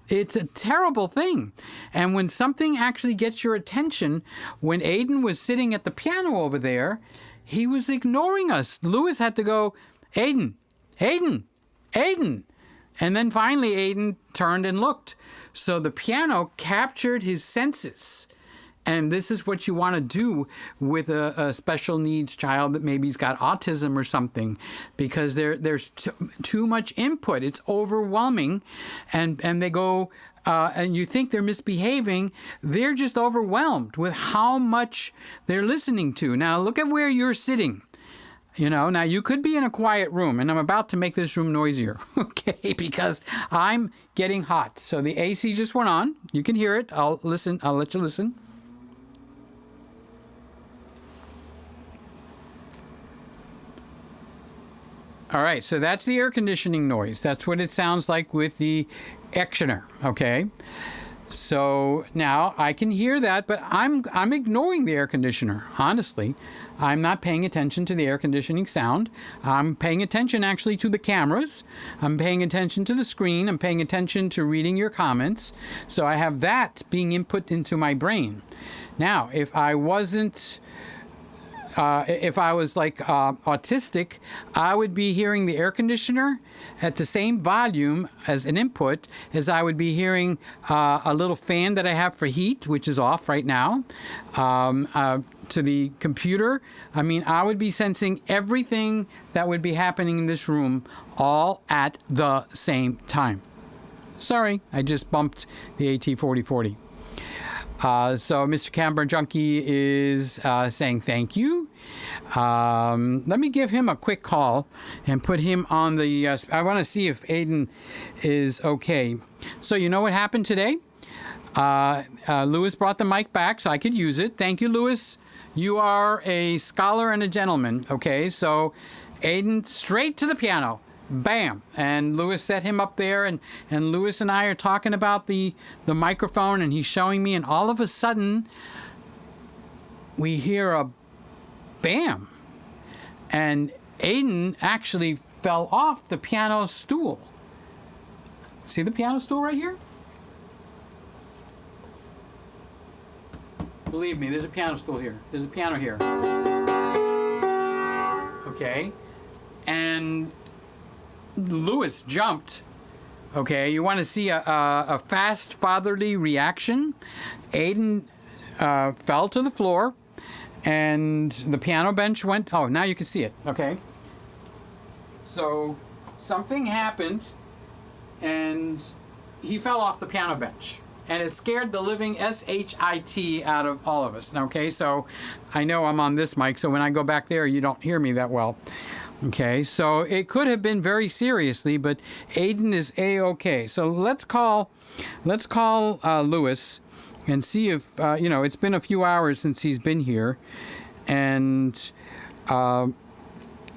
A: It's a terrible thing. And when something actually gets your attention, when Aiden was sitting at the piano over there, he was ignoring us. Lewis had to go, Aiden, Aiden, Aiden. And then finally Aiden turned and looked. So the piano captured his senses. And this is what you want to do with a special needs child that maybe's got autism or something, because there's too much input. It's overwhelming, and they go, and you think they're misbehaving. They're just overwhelmed with how much they're listening to. Now, look at where you're sitting. Now you could be in a quiet room, and I'm about to make this room noisier, okay, because I'm getting hot. So the AC just went on. You can hear it. I'll listen. I'll let you listen. All right, so that's the air conditioning noise. That's what it sounds like with the Actioner, okay? So now I can hear that, but I'm ignoring the air conditioner, honestly. I'm not paying attention to the air conditioning sound. I'm paying attention actually to the cameras. I'm paying attention to the screen. I'm paying attention to reading your comments. So I have that being input into my brain. Now, if I wasn't... if I was like autistic, I would be hearing the air conditioner at the same volume as an input as I would be hearing a little fan that I have for heat, which is off right now, to the computer. I mean, I would be sensing everything that would be happening in this room all at the same time. Sorry, I just bumped the AT4040. So Mr. Camera Junkie is saying thank you. Let me give him a quick call and put him on the... I want to see if Aiden is okay. So you know what happened today? Lewis brought the mic back so I could use it. Thank you, Lewis. You are a scholar and a gentleman. Okay, so Aiden straight to the piano. Bam! And Lewis set him up there, and Lewis and I are talking about the microphone, and he's showing me, and all of a sudden, we hear a bam! And Aiden actually fell off the piano stool. See the piano stool right here? Believe me, there's a piano stool here. There's a piano here. Okay? And... Lewis jumped. Okay, you want to see a fast fatherly reaction? Aiden fell to the floor, and the piano bench went. Oh, now you can see it. Okay. So something happened, and he fell off the piano bench, and it scared the living shit out of all of us. Okay, so I know I'm on this mic, so when I go back there, you don't hear me that well. Okay, so it could have been very seriously, but Aiden is A-okay. So let's call Lewis and see if it's been a few hours since he's been here, and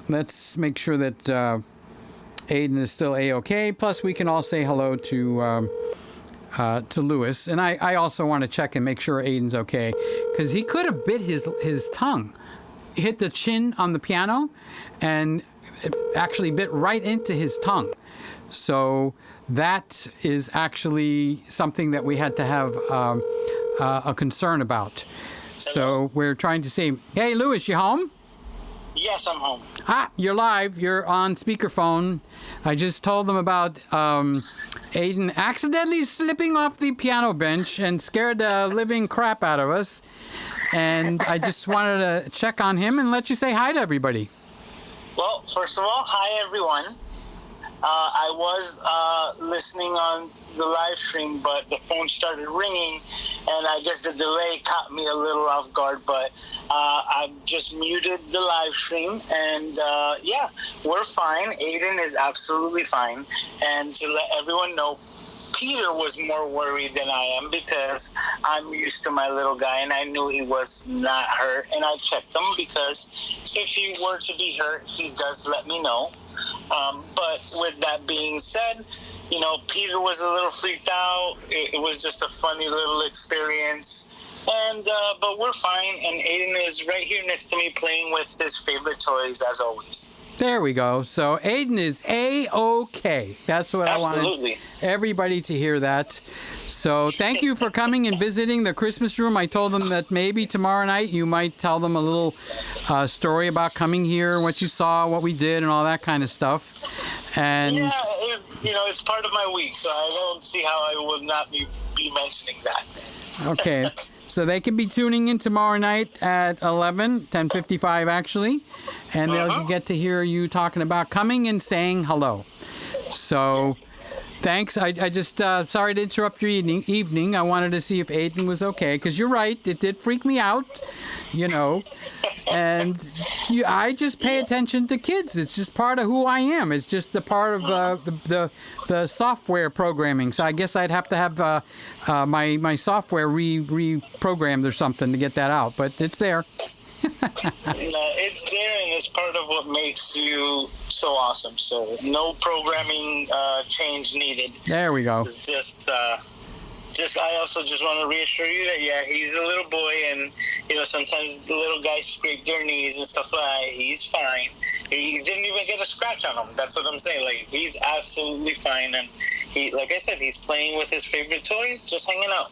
A: let's make sure that Aiden is still A-okay. Plus, we can all say hello to Lewis. And I also want to check and make sure Aiden's okay, because he could have bit his tongue, hit the chin on the piano, and it actually bit right into his tongue. So that is actually something that we had to have a concern about. So we're trying to say, hey, Lewis, you home?
B: Yes, I'm home.
A: You're live. You're on speakerphone. I just told them about Aiden accidentally slipping off the piano bench and scared the living crap out of us. And I just wanted to check on him and let you say hi to everybody.
B: Well, first of all, hi, everyone. I was listening on the live stream, but the phone started ringing, and I guess the delay caught me a little off guard, but I just muted the live stream, and yeah, we're fine. Aiden is absolutely fine, and to let everyone know, Peter was more worried than I am, because I'm used to my little guy, and I knew he was not hurt, and I checked him, because if he were to be hurt, he does let me know. But with that being said, Peter was a little freaked out. It was just a funny little experience. And but we're fine, and Aiden is right here next to me playing with his favorite toys, as always.
A: There we go. So Aiden is A-okay. That's what
B: Absolutely.
A: I wanted everybody to hear that. So thank you for coming and visiting the Christmas room. I told them that maybe tomorrow night you might tell them a little story about coming here, what you saw, what we did, and all that kind of stuff. And
B: yeah, it's part of my week, so I don't see how I would not be mentioning that.
A: Okay. So they can be tuning in tomorrow night at 10:55 actually, and they'll get to hear you talking about coming and saying hello. So thanks. I just, sorry to interrupt your evening. I wanted to see if Aiden was okay, because you're right, it did freak me out, and I just pay attention to kids. It's just part of who I am. It's just the part of the software programming. So I guess I'd have to have my software reprogrammed or something to get that out, but it's there.
B: It's there, and it's part of what makes you so awesome. So no programming change needed.
A: There we go.
B: It's just I also just want to reassure you that, yeah, he's a little boy, and sometimes the little guys scrape their knees and stuff like that. He's fine. He didn't even get a scratch on him. That's what I'm saying. Like, he's absolutely fine, and he, like I said, he's playing with his favorite toys, just hanging out.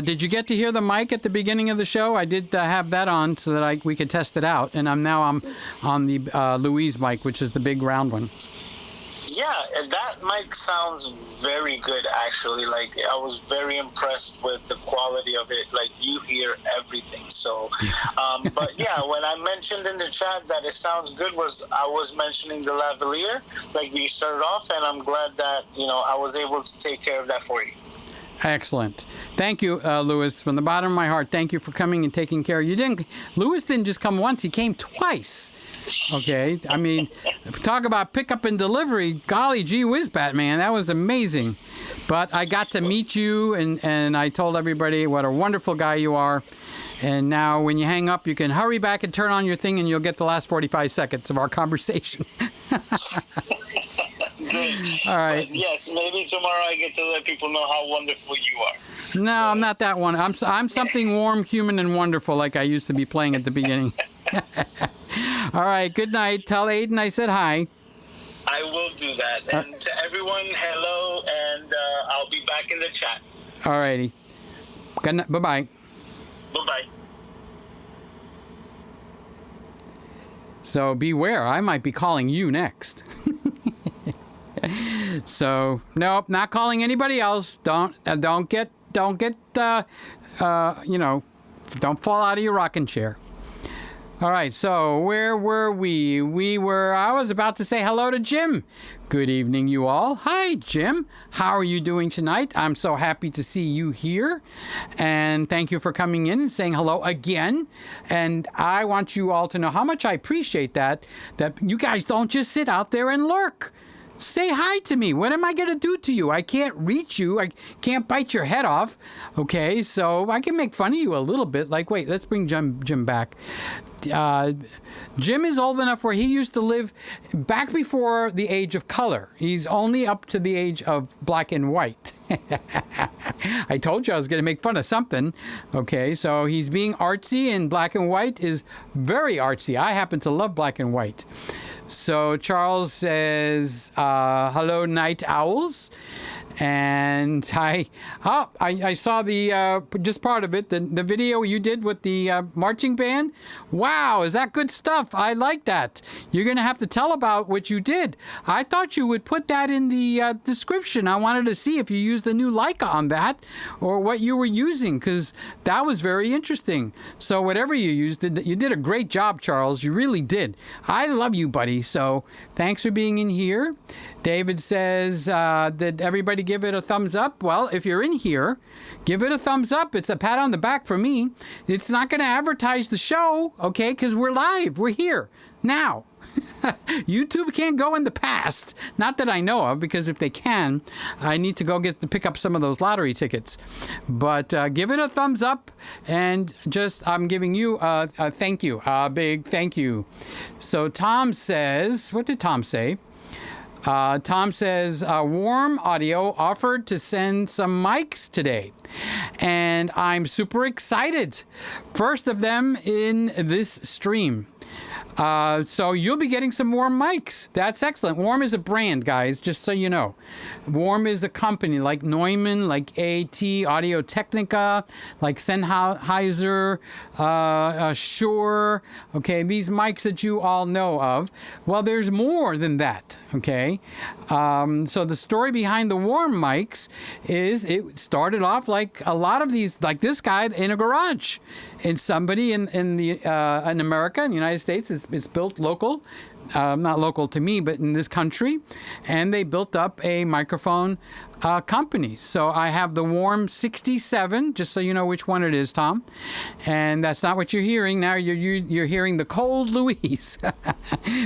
A: Did you get to hear the mic at the beginning of the show? I did have that on so that we could test it out, and I'm on the Louise mic, which is the big round one.
B: Yeah, that mic sounds very good, actually. Like, I was very impressed with the quality of it. Like, you hear everything. So, but yeah, when I mentioned in the chat that it sounds good, I was mentioning the lavalier, like we started off, and I'm glad that, I was able to take care of that for you.
A: Excellent. Thank you, Lewis. From the bottom of my heart, thank you for coming and taking care. Lewis didn't just come once, he came twice. Okay, I mean, talk about pickup and delivery. Golly gee whiz, Batman, that was amazing. But I got to meet you, and I told everybody what a wonderful guy you are. And now when you hang up, you can hurry back and turn on your thing, and you'll get the last 45 seconds of our conversation. All right.
B: But yes, maybe tomorrow I get to let people know how wonderful you are.
A: No, I'm not that one. I'm something warm, human, and wonderful like I used to be playing at the beginning. All right, good night. Tell Aiden I said hi.
B: I will do that. And to everyone, hello, and I'll be back in the chat.
A: All righty. Good night. Bye-bye.
B: Bye-bye.
A: So beware, I might be calling you next. So, nope, not calling anybody else. Don't get Don't fall out of your rocking chair. All right, so where were we? I was about to say hello to Jim. Good evening, you all. Hi, Jim. How are you doing tonight? I'm so happy to see you here. And thank you for coming in and saying hello again. And I want you all to know how much I appreciate that you guys don't just sit out there and lurk. Say hi to me. What am I going to do to you? I can't reach you. I can't bite your head off. Okay, so I can make fun of you a little bit. Like, wait, let's bring Jim back. Jim is old enough where he used to live back before the age of color. He's only up to the age of black and white. I told you I was going to make fun of something. Okay, so he's being artsy, and black and white is very artsy. I happen to love black and white. So Charles says, hello, night owls. And I saw the just part of it, the video you did with the marching band. Wow, is that good stuff? I like that. You're going to have to tell about what you did. I thought you would put that in the description. I wanted to see if you used the new Leica on that or what you were using, because that was very interesting. So whatever you used, you did a great job, Charles. You really did. I love you, buddy. So thanks for being in here. David says, did everybody give it a thumbs up? Well, if you're in here, give it a thumbs up. It's a pat on the back for me. It's not going to advertise the show, okay, because we're live. We're here now. YouTube can't go in the past. Not that I know of, because if they can, I need to go pick up some of those lottery tickets. But give it a thumbs up, and just I'm giving you a thank you, a big thank you. So Tom says, what did Tom say? Tom says, Warm Audio offered to send some mics today, and I'm super excited. First of them in this stream. So you'll be getting some Warm mics. That's excellent. Warm is a brand, guys, just so you know. Warm is a company like Neumann, like AT, Audio Technica, like Sennheiser, Shure. Okay, these mics that you all know of. Well, there's more than that, okay? So the story behind the Warm mics is it started off like a lot of these, like this guy in a garage. And somebody in America, in the United States, it's built local, not local to me, but in this country, and they built up a microphone company. So I have the Warm 67, just so you know which one it is, Tom. And that's not what you're hearing. Now you're hearing the cold Louise.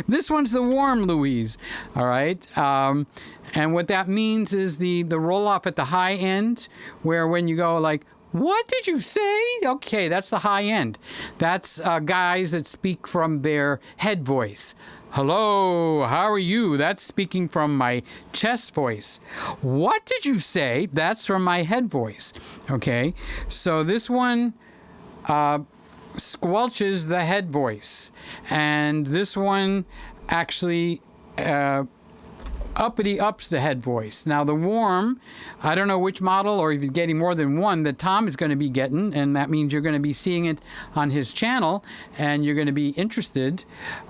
A: This one's the Warm Louise. All right. And what that means is the roll off at the high end, where when you go like, what did you say? Okay, that's the high end. That's guys that speak from their head voice. Hello, how are you? That's speaking from my chest voice. What did you say? That's from my head voice. Okay, so this one squelches the head voice. And this one actually uppity ups the head voice. Now the Warm, I don't know which model, or if he's getting more than one, that Tom is going to be getting, and that means you're going to be seeing it on his channel, and you're going to be interested,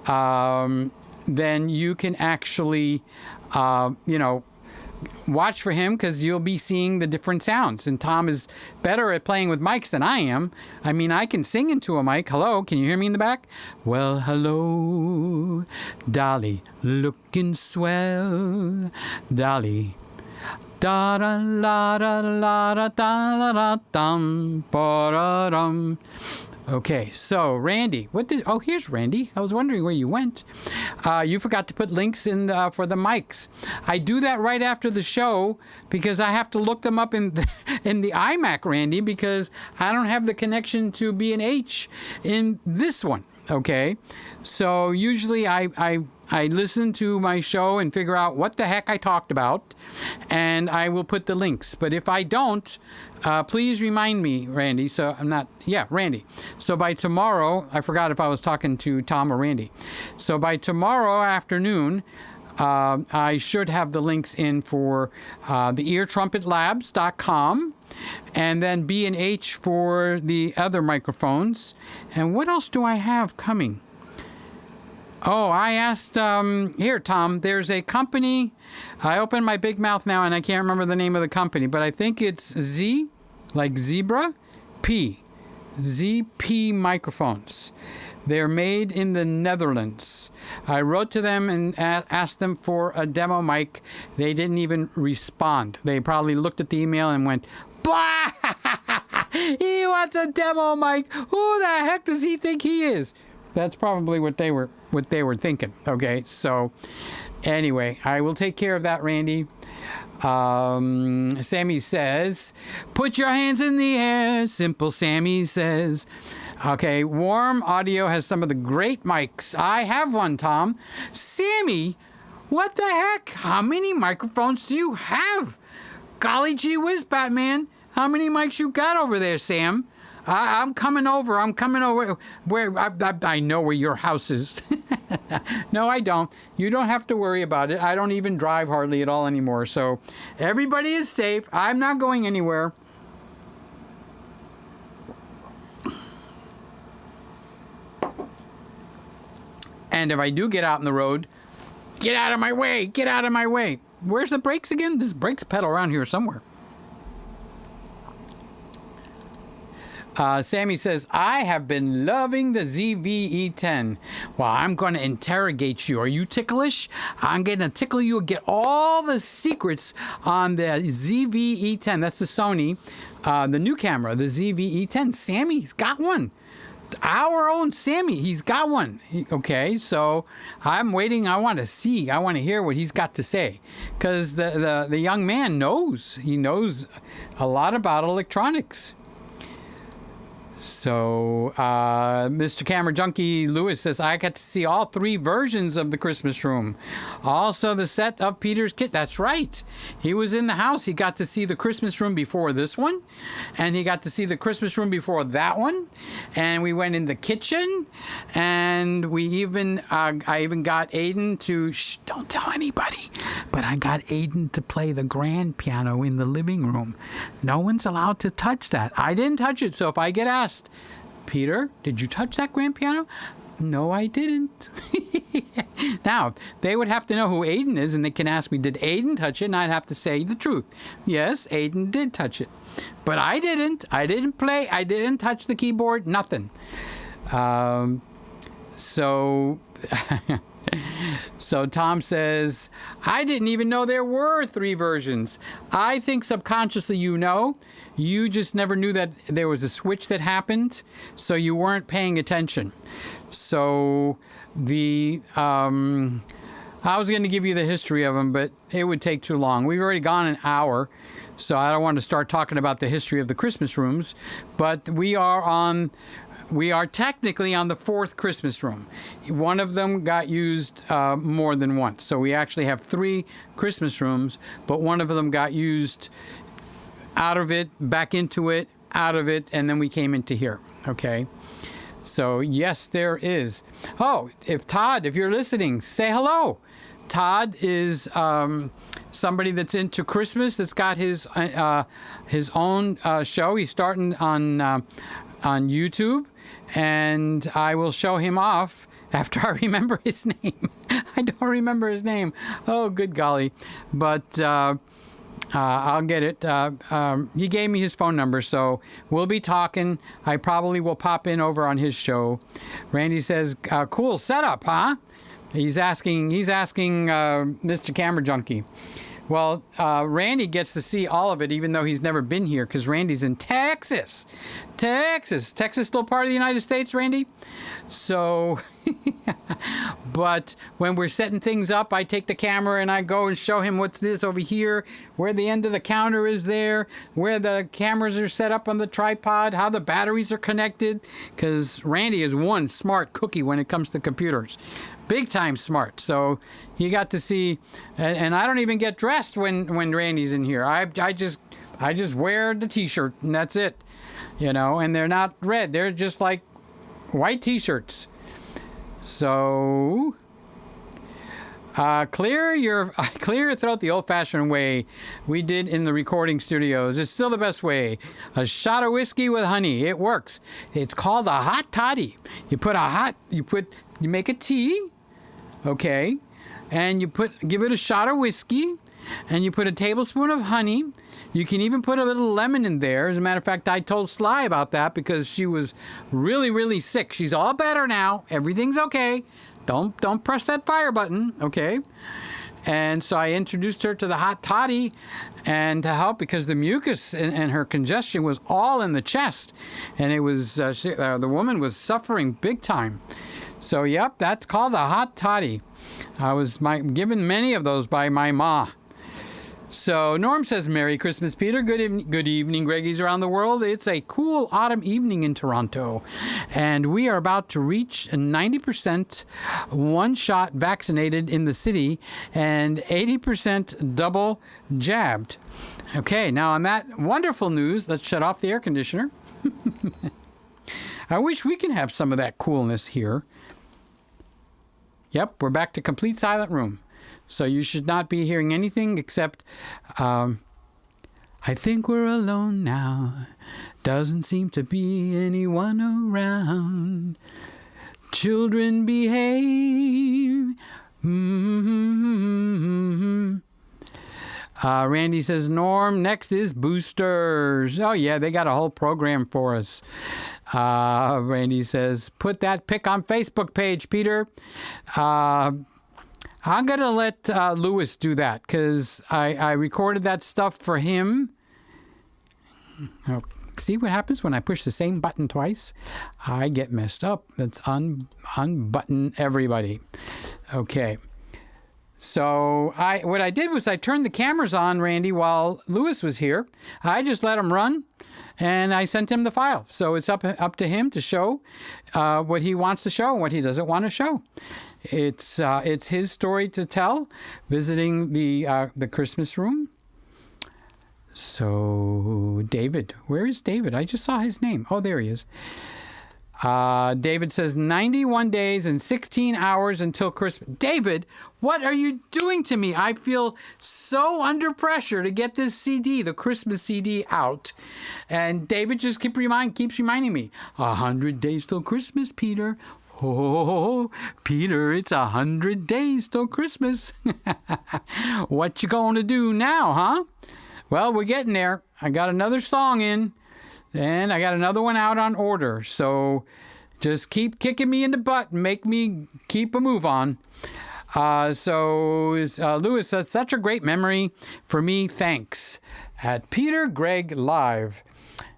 A: then you can actually, watch for him, because you'll be seeing the different sounds. And Tom is better at playing with mics than I am. I mean, I can sing into a mic. Hello, can you hear me in the back? Well, hello, Dolly, looking swell, Dolly. Da da la da la da da da dum ba da dum. Okay, so Randy, here's Randy. I was wondering where you went. You forgot to put links in for the mics. I do that right after the show because I have to look them up in the iMac, Randy, because I don't have the connection to B&H in this one. Okay, so usually I listen to my show and figure out what the heck I talked about, and I will put the links. But if I don't, please remind me, Randy. Randy. So by tomorrow, I forgot if I was talking to Tom or Randy. So by tomorrow afternoon, I should have the links in for the eartrumpetlabs.com, and then B&H for the other microphones. And what else do I have coming? Oh, I asked, here, Tom, there's a company. I opened my big mouth now, and I can't remember the name of the company, but I think it's Z, like zebra, P. ZP microphones. They're made in the Netherlands. I wrote to them and asked them for a demo mic. They didn't even respond. They probably looked at the email and went, "Bah! He wants a demo mic. Who the heck does he think he is?" That's probably what they were thinking. Okay, so anyway, I will take care of that, Randy. Sammy says, "Put your hands in the air," Simple Sammy says. Okay, Warm Audio has some of the great mics. I have one, Tom. Sammy, what the heck? How many microphones do you have? Golly gee whiz, Batman. How many mics you got over there, Sam? I'm coming over. Where I know where your house is. No, I don't. You don't have to worry about it. I don't even drive hardly at all anymore. So everybody is safe. I'm not going anywhere. And if I do get out on the road, get out of my way. Get out of my way. Where's the brakes again? There's brakes pedal around here somewhere. Sammy says, "I have been loving the ZV-E10. Well, I'm going to interrogate you. Are you ticklish? I'm going to tickle you and get all the secrets on the ZV-E10. That's the Sony, the new camera, the ZV-E10. Sammy's got one. Our own Sammy, he's got one. Okay, so I'm waiting. I want to hear what he's got to say. Because the young man knows. He knows a lot about electronics. So, Mr. Camera Junkie Lewis says, "I got to see all 3 versions of the Christmas room. Also the set of Peter's kit." That's right. He was in the house. He got to see the Christmas room before this one. And he got to see the Christmas room before that one. And we went in the kitchen. And we even, I even got Aiden to, shh, don't tell anybody. But I got Aiden to play the grand piano in the living room. No one's allowed to touch that. I didn't touch it. So if I get asked, "Peter, did you touch that grand piano?" No, I didn't. Now, they would have to know who Aiden is, and they can ask me, "Did Aiden touch it?" And I'd have to say the truth. Yes, Aiden did touch it. But I didn't. I didn't play. I didn't touch the keyboard. Nothing. So Tom says, "I didn't even know there were 3 versions. I think subconsciously you know. You just never knew that there was a switch that happened, so you weren't paying attention." So I was going to give you the history of them, but it would take too long. We've already gone an hour, so I don't want to start talking about the history of the Christmas rooms. But we are technically on the 4th Christmas room. One of them got used more than once. So we actually have 3 Christmas rooms, but one of them got used out of it, back into it, out of it, and then we came into here. Okay? So, yes, there is. Oh, if you're listening, say hello. Todd is somebody that's into Christmas, that's got his own show. He's starting on YouTube. And I will show him off after I remember his name. I don't remember his name. Oh, good golly. But I'll get it. He gave me his phone number, so we'll be talking. I probably will pop in over on his show. Randy says, "Cool setup, huh?" He's asking Mr. Camera Junkie. Well, Randy gets to see all of it, even though he's never been here, because Randy's in Texas. Texas still part of the United States, Randy? So, but when we're setting things up, I take the camera and I go and show him what's this over here, where the end of the counter is there, where the cameras are set up on the tripod, how the batteries are connected, because Randy is one smart cookie when it comes to computers. Big time smart. So you got to see, and I don't even get dressed when Randy's in here. I just wear the t-shirt and that's it, and they're not red. They're just like white t-shirts. So clear your throat the old-fashioned way we did in the recording studios. It's still the best way. A shot of whiskey with honey. It works. It's called a hot toddy. You make a tea. Okay, and give it a shot of whiskey, and you put a tablespoon of honey. You can even put a little lemon in there. As a matter of fact, I told Sly about that because she was really, really sick. She's all better now. Everything's okay. Don't press that fire button, okay? And so I introduced her to the hot toddy and to help because the mucus and her congestion was all in the chest. And it was, the woman was suffering big time. So, yep, that's called a hot toddy. I was given many of those by my ma. So Norm says, Merry Christmas, Peter. Good evening, Greggies around the world. It's a cool autumn evening in Toronto, and we are about to reach 90% one-shot vaccinated in the city and 80% double jabbed. Okay, now on that wonderful news, let's shut off the air conditioner. I wish we could have some of that coolness here. Yep, we're back to complete silent room. So you should not be hearing anything except, I think we're alone now. Doesn't seem to be anyone around. Children behave. Randy says, Norm, next is boosters. Oh, yeah, they got a whole program for us. Randy says, put that pic on Facebook page, Peter. I'm going to let Lewis do that because I recorded that stuff for him. Oh, see what happens when I push the same button twice? I get messed up. Let's unbutton everybody. Okay. So what I did was I turned the cameras on, Randy, while Lewis was here. I just let him run, and I sent him the file. So it's up to him to show what he wants to show and what he doesn't want to show. It's his story to tell, visiting the Christmas room. So David, where is David? I just saw his name. Oh, there he is. David says 91 days and 16 hours until Christmas. David, what are you doing to me? I feel so under pressure to get this CD, the Christmas CD, out. And David just keeps reminding me, 100 days till Christmas, Peter. Oh, Peter, it's 100 days till Christmas. What you gonna do now, huh? Well, we're getting there. I got another song in, and I got another one out on order. So just keep kicking me in the butt and make me keep a move on. Lewis says, such a great memory for me. Thanks. At Peter Gregg Live.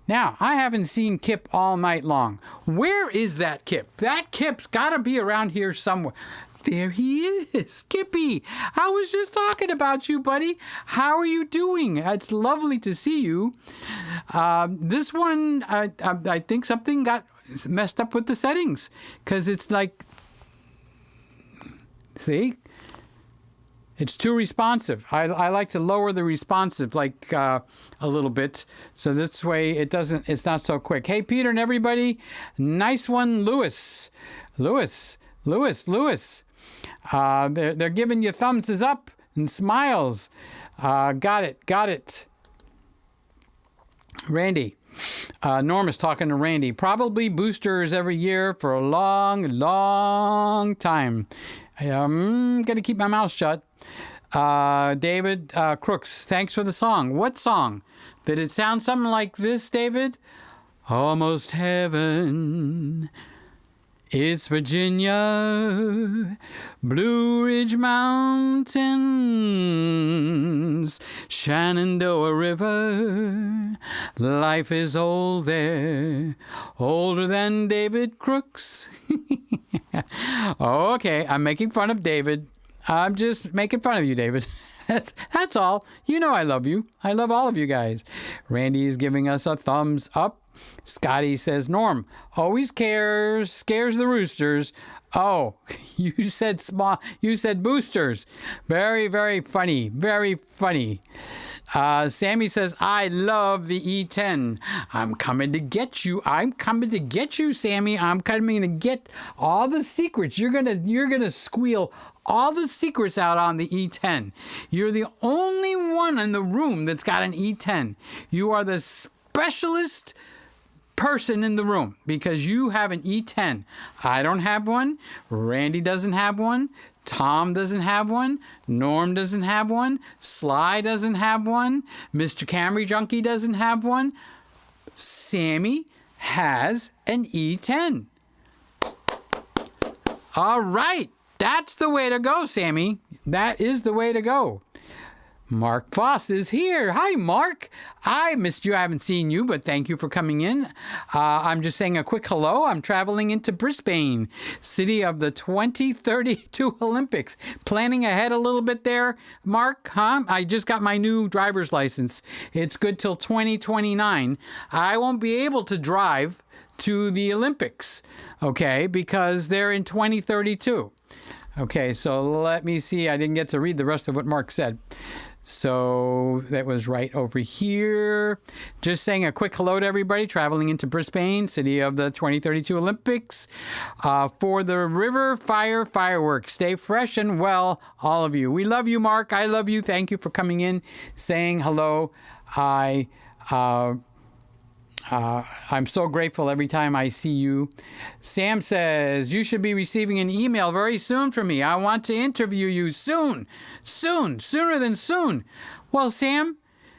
A: Now, I haven't seen Kip all night long. Where is that Kip? That Kip's got to be around here somewhere. There he is. Kippy, I was just talking about you, buddy. How are you doing? It's lovely to see you. This one, I think something got messed up with the settings because it's like, see? It's too responsive. I like to lower the responsive like a little bit, so this way it's not so quick. Hey, Peter and everybody, nice one, Lewis. They're giving you thumbs up and smiles. Got it. Randy. Norm is talking to Randy. Probably boosters every year for a long time. I'm going to keep my mouth shut. David Crooks, thanks for the song. What song? Did it sound something like this, David? Almost heaven. It's Virginia, Blue Ridge Mountains, Shenandoah River. Life is old there, older than David Crooks. Okay, I'm making fun of David. I'm just making fun of you, David. That's all. You know I love you. I love all of you guys. Randy is giving us a thumbs up. Scotty says, Norm always scares the roosters. Oh, you said boosters. Very, very funny. Very funny. Sammy says, I love the E10. I'm coming to get you. Sammy. I'm coming to get all the secrets. You're gonna squeal all the secrets out on the E10. You're the only one in the room that's got an E10. You are the specialist person in the room because you have an E10. I don't have one. Randy doesn't have one. Tom doesn't have one. Norm doesn't have one. Sly doesn't have one. Mr. Camry Junkie doesn't have one. Sammy has an E10. All right. That's the way to go, Sammy. That is the way to go. Mark Voss is here. Hi, Mark. I missed you. I haven't seen you, but thank you for coming in. I'm just saying a quick hello. I'm traveling into Brisbane, city of the 2032 Olympics. Planning ahead a little bit there, Mark, huh? I just got my new driver's license. It's good till 2029. I won't be able to drive to the Olympics, okay, because they're in 2032. Okay, so let me see. I didn't get to read the rest of what Mark said. So that was right over here. Just saying a quick hello to everybody traveling into Brisbane, city of the 2032 Olympics, for the River Fire Fireworks. Stay fresh and well, all of you. We love you, Mark. I love you. Thank you for coming in, saying hello. I'm so grateful every time I see you. Sam says, you should be receiving an email very soon from me. I want to interview you soon, sooner than soon. Well, Sam,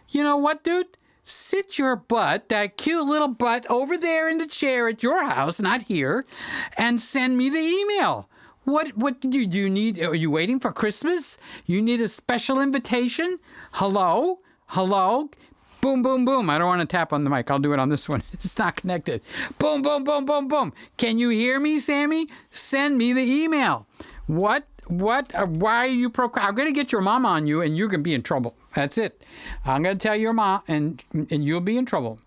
A: you know what, dude? Sit your butt, that cute little butt, over there in the chair at your house, not here, and send me the email. What do you need? Are you waiting for Christmas? You need a special invitation? Hello? Boom, boom, boom. I don't want to tap on the mic. I'll do it on this one. It's not connected. Boom, boom, boom, boom, boom. Can you hear me, Sammy? Send me the email. What? Why are you I'm going to get your mom on you, and you're going to be in trouble. That's it. I'm going to tell your mom, and you'll be in trouble.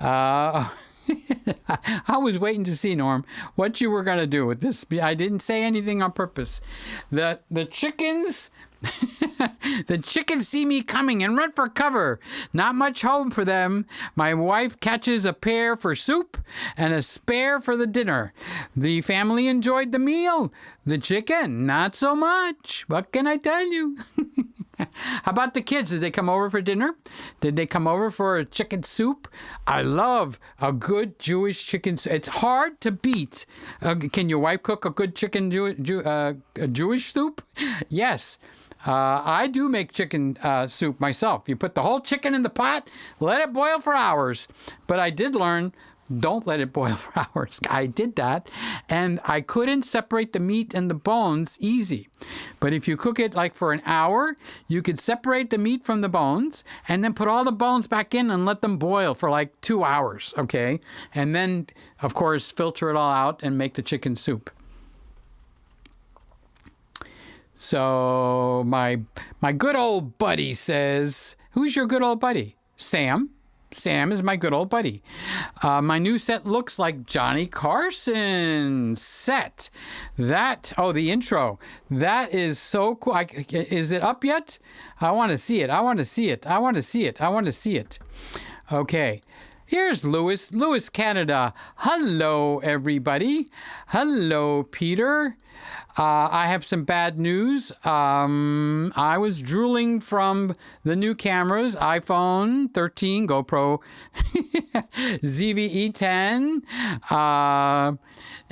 A: I was waiting to see, Norm, what you were going to do with this. I didn't say anything on purpose. The chickens... The chickens see me coming and run for cover. Not much home for them. My wife catches a pair for soup and a spare for the dinner. The family enjoyed the meal. The chicken, not so much. What can I tell you? How about the kids? Did they come over for dinner? Did they come over for a chicken soup? I love a good Jewish chicken soup. It's hard to beat. Can your wife cook a good chicken Jewish soup? Yes. I do make chicken soup myself. You put the whole chicken in the pot, let it boil for hours. But I did learn, don't let it boil for hours. I did that, and I couldn't separate the meat and the bones easy. But if you cook it like for an hour, you could separate the meat from the bones and then put all the bones back in and let them boil for like 2 hours, okay? And then, of course, filter it all out and make the chicken soup. So my good old buddy says, who's your good old buddy? Sam. Sam is my good old buddy. My new set looks like Johnny Carson's set. The intro. That is so cool. Is it up yet? I want to see it. Okay. Here's Lewis, Canada. Hello, everybody. Hello, Peter. I have some bad news. I was drooling from the new cameras, iPhone 13, GoPro, ZV-E10,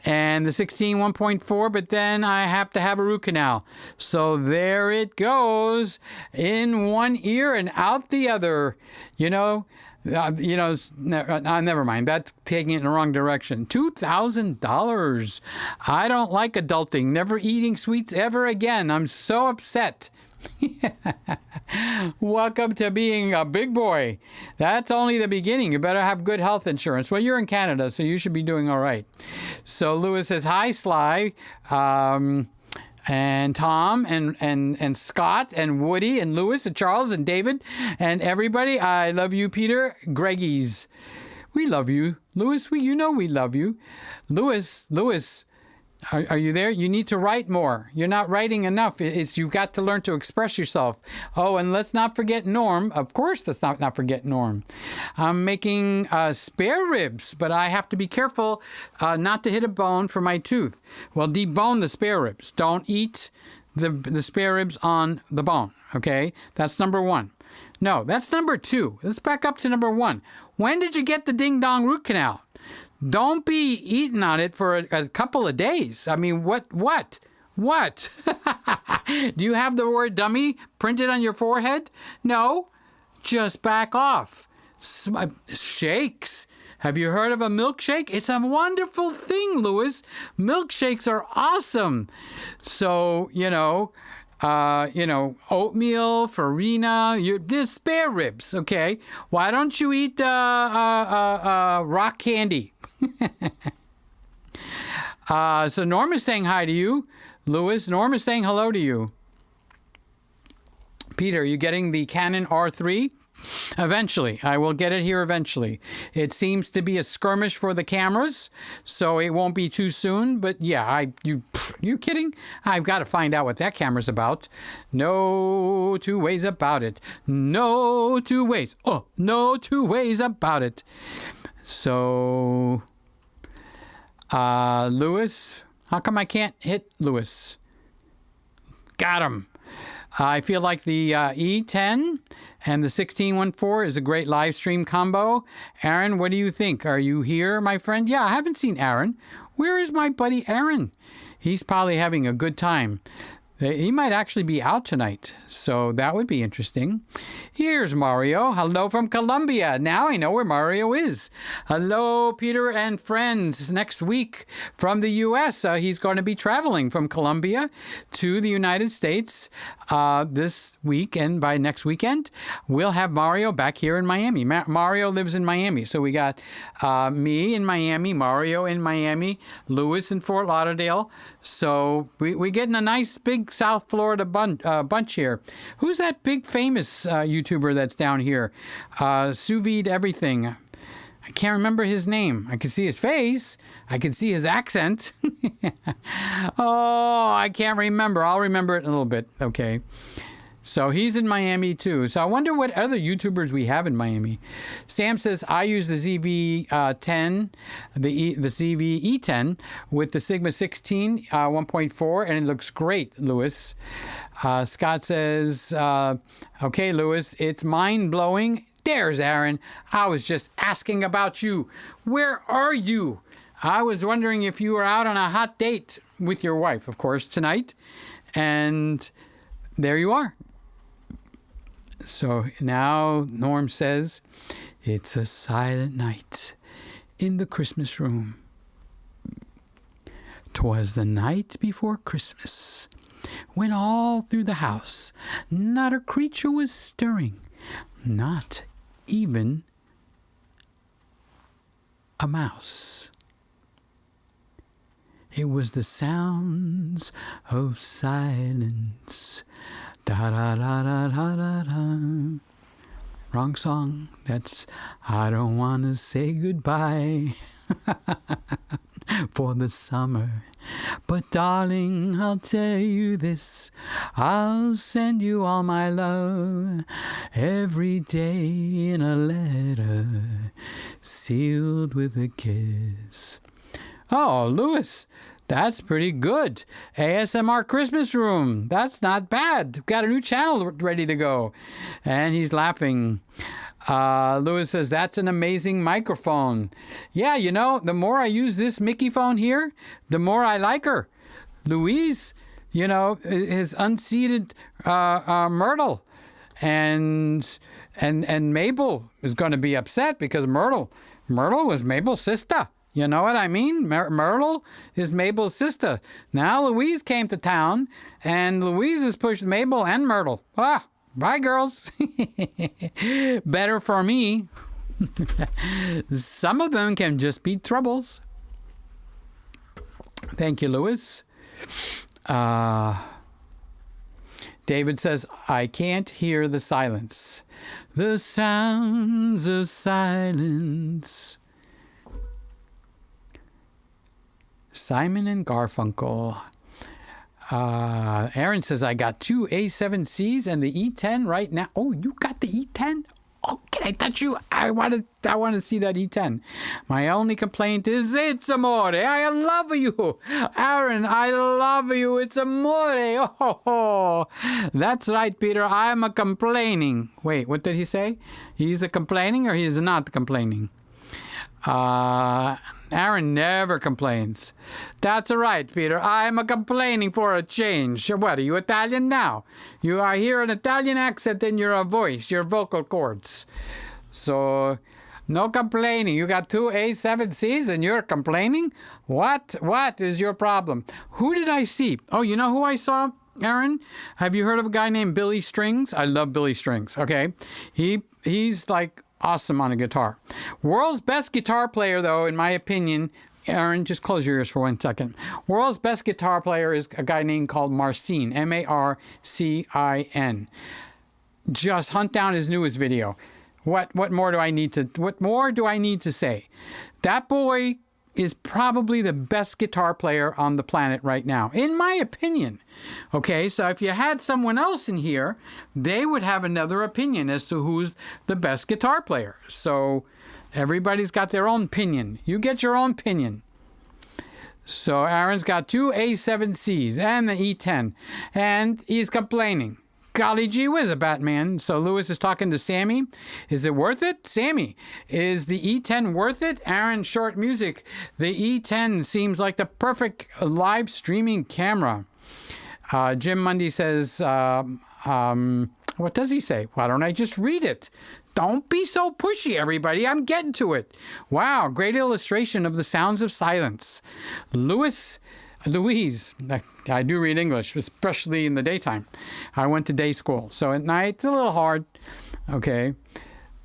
A: and the 16 1.4, but then I have to have a root canal. So there it goes, in one ear and out the other, never mind. That's taking it in the wrong direction. $2,000. I don't like adulting. Never eating sweets ever again. I'm so upset. Welcome to being a big boy. That's only the beginning. You better have good health insurance. Well, you're in Canada, so you should be doing all right. So Lewis says, hi, Sly. And Tom and Scott and Woody and Lewis and Charles and David and everybody. I love you, Peter. Greggies. We love you. Lewis, we love you. Lewis, are you there? You need to write more. You're not writing enough. You've got to learn to express yourself. Oh, and let's not forget Norm. Of course, let's not forget Norm. I'm making spare ribs, but I have to be careful not to hit a bone for my tooth. Well, debone the spare ribs. Don't eat the spare ribs on the bone, okay? That's number one. No, that's number two. Let's back up to number one. When did you get the ding-dong root canal? Don't be eating on it for a couple of days. I mean, what? What? Do you have the word dummy printed on your forehead? No. Just back off. Shakes. Have you heard of a milkshake? It's a wonderful thing, Louis. Milkshakes are awesome. So, oatmeal, farina, spare ribs, okay? Why don't you eat rock candy? So Norma's saying hi to you, Louis. Norma's saying hello to you. Peter, you getting the Canon R3? Eventually. I will get it here eventually. It seems to be a skirmish for the cameras, so it won't be too soon. But yeah, you kidding? I've got to find out what that camera's about. No two ways about it. No two ways. Oh, no two ways about it. So, Louis, how come I can't hit Louis? Got him. I feel like the E10 and the 1614 is a great live stream combo. Aaron, what do you think? Are you here, my friend? Yeah, I haven't seen Aaron. Where is my buddy Aaron? He's probably having a good time. He might actually be out tonight, so that would be interesting. Here's Mario. Hello from Colombia. Now I know where Mario is. Hello, Peter and friends. Next week from the U.S., he's going to be traveling from Colombia to the United States this week, and by next weekend, we'll have Mario back here in Miami. Mario lives in Miami, so we got me in Miami, Mario in Miami, Louis in Fort Lauderdale. So we're getting a nice big South Florida bunch here. Who's that big famous YouTuber that's down here? Sous vide everything. I can't remember his name. I can see his face. I can see his accent. Oh, I can't remember. I'll remember it in a little bit. Okay. So he's in Miami too. So I wonder what other YouTubers we have in Miami. Sam says, I use the ZV10, the ZV-E10 with the Sigma 16 1.4, and it looks great, Louis. Scott says, okay, Louis, it's mind-blowing. There's Aaron. I was just asking about you. Where are you? I was wondering if you were out on a hot date with your wife, of course, tonight. And there you are. So now Norm says, it's a silent night in the Christmas room. 'Twas the night before Christmas, when all through the house not a creature was stirring, not even a mouse. It was the sounds of silence. Da-da-da-da-da-da-da. Wrong song. That's I Don't Want to Say Goodbye for the summer. But darling, I'll tell you this. I'll send you all my love every day in a letter sealed with a kiss. Oh, Louis, that's pretty good. ASMR Christmas Room. That's not bad. Got a new channel ready to go. And he's laughing. Louis says, that's an amazing microphone. Yeah, the more I use this Mickey phone here, the more I like her. Louise, his unseated Myrtle. And Mabel is going to be upset because Myrtle was Mabel's sister. You know what I mean? Myrtle is Mabel's sister. Now Louise came to town, and Louise has pushed Mabel and Myrtle. Ah, bye, girls. Better for me. Some of them can just be troubles. Thank you, Louis. David says, I can't hear the silence. The sounds of silence. Simon and Garfunkel. Aaron says, I got 2 A7Cs and the E10 right now. Oh, you got the E10? Oh, can I touch you? I want to see that E10. My only complaint is, it's amore. I love you. Aaron, I love you. It's amore. Oh, that's right, Peter. I'm a complaining. Wait, what did he say? He's a complaining or he's not complaining? Aaron never complains. That's all right, Peter. I'm a complaining for a change. What, are you Italian now? I hear an Italian accent in your voice, your vocal cords. So, no complaining. You got 2 A7Cs and you're complaining? What is your problem? Who did I see? Oh, you know who I saw, Aaron? Have you heard of a guy named Billy Strings? I love Billy Strings, okay? He's like awesome on a guitar. World's best guitar player, though, in my opinion. Aaron, just close your ears for 1 second. World's best guitar player is a guy named called Marcin, M-A-R-C-I-N. Just hunt down his newest video. What more do I need to say? That boy is probably the best guitar player on the planet right now, in my opinion. Okay, so if you had someone else in here, they would have another opinion as to who's the best guitar player. So everybody's got their own opinion. You get your own opinion. So Aaron's got 2 A7Cs and the E10, and he's complaining. Golly gee whiz, a Batman. So Lewis is talking to Sammy. Is it worth it? Sammy, is the E10 worth it? Aaron, short music. The E10 seems like the perfect live streaming camera. Jim Mundy says, what does he say? Why don't I just read it? Don't be so pushy, everybody. I'm getting to it. Wow, great illustration of the sounds of silence. Louise, I do read English, especially in the daytime. I went to day school, so at night it's a little hard. Okay,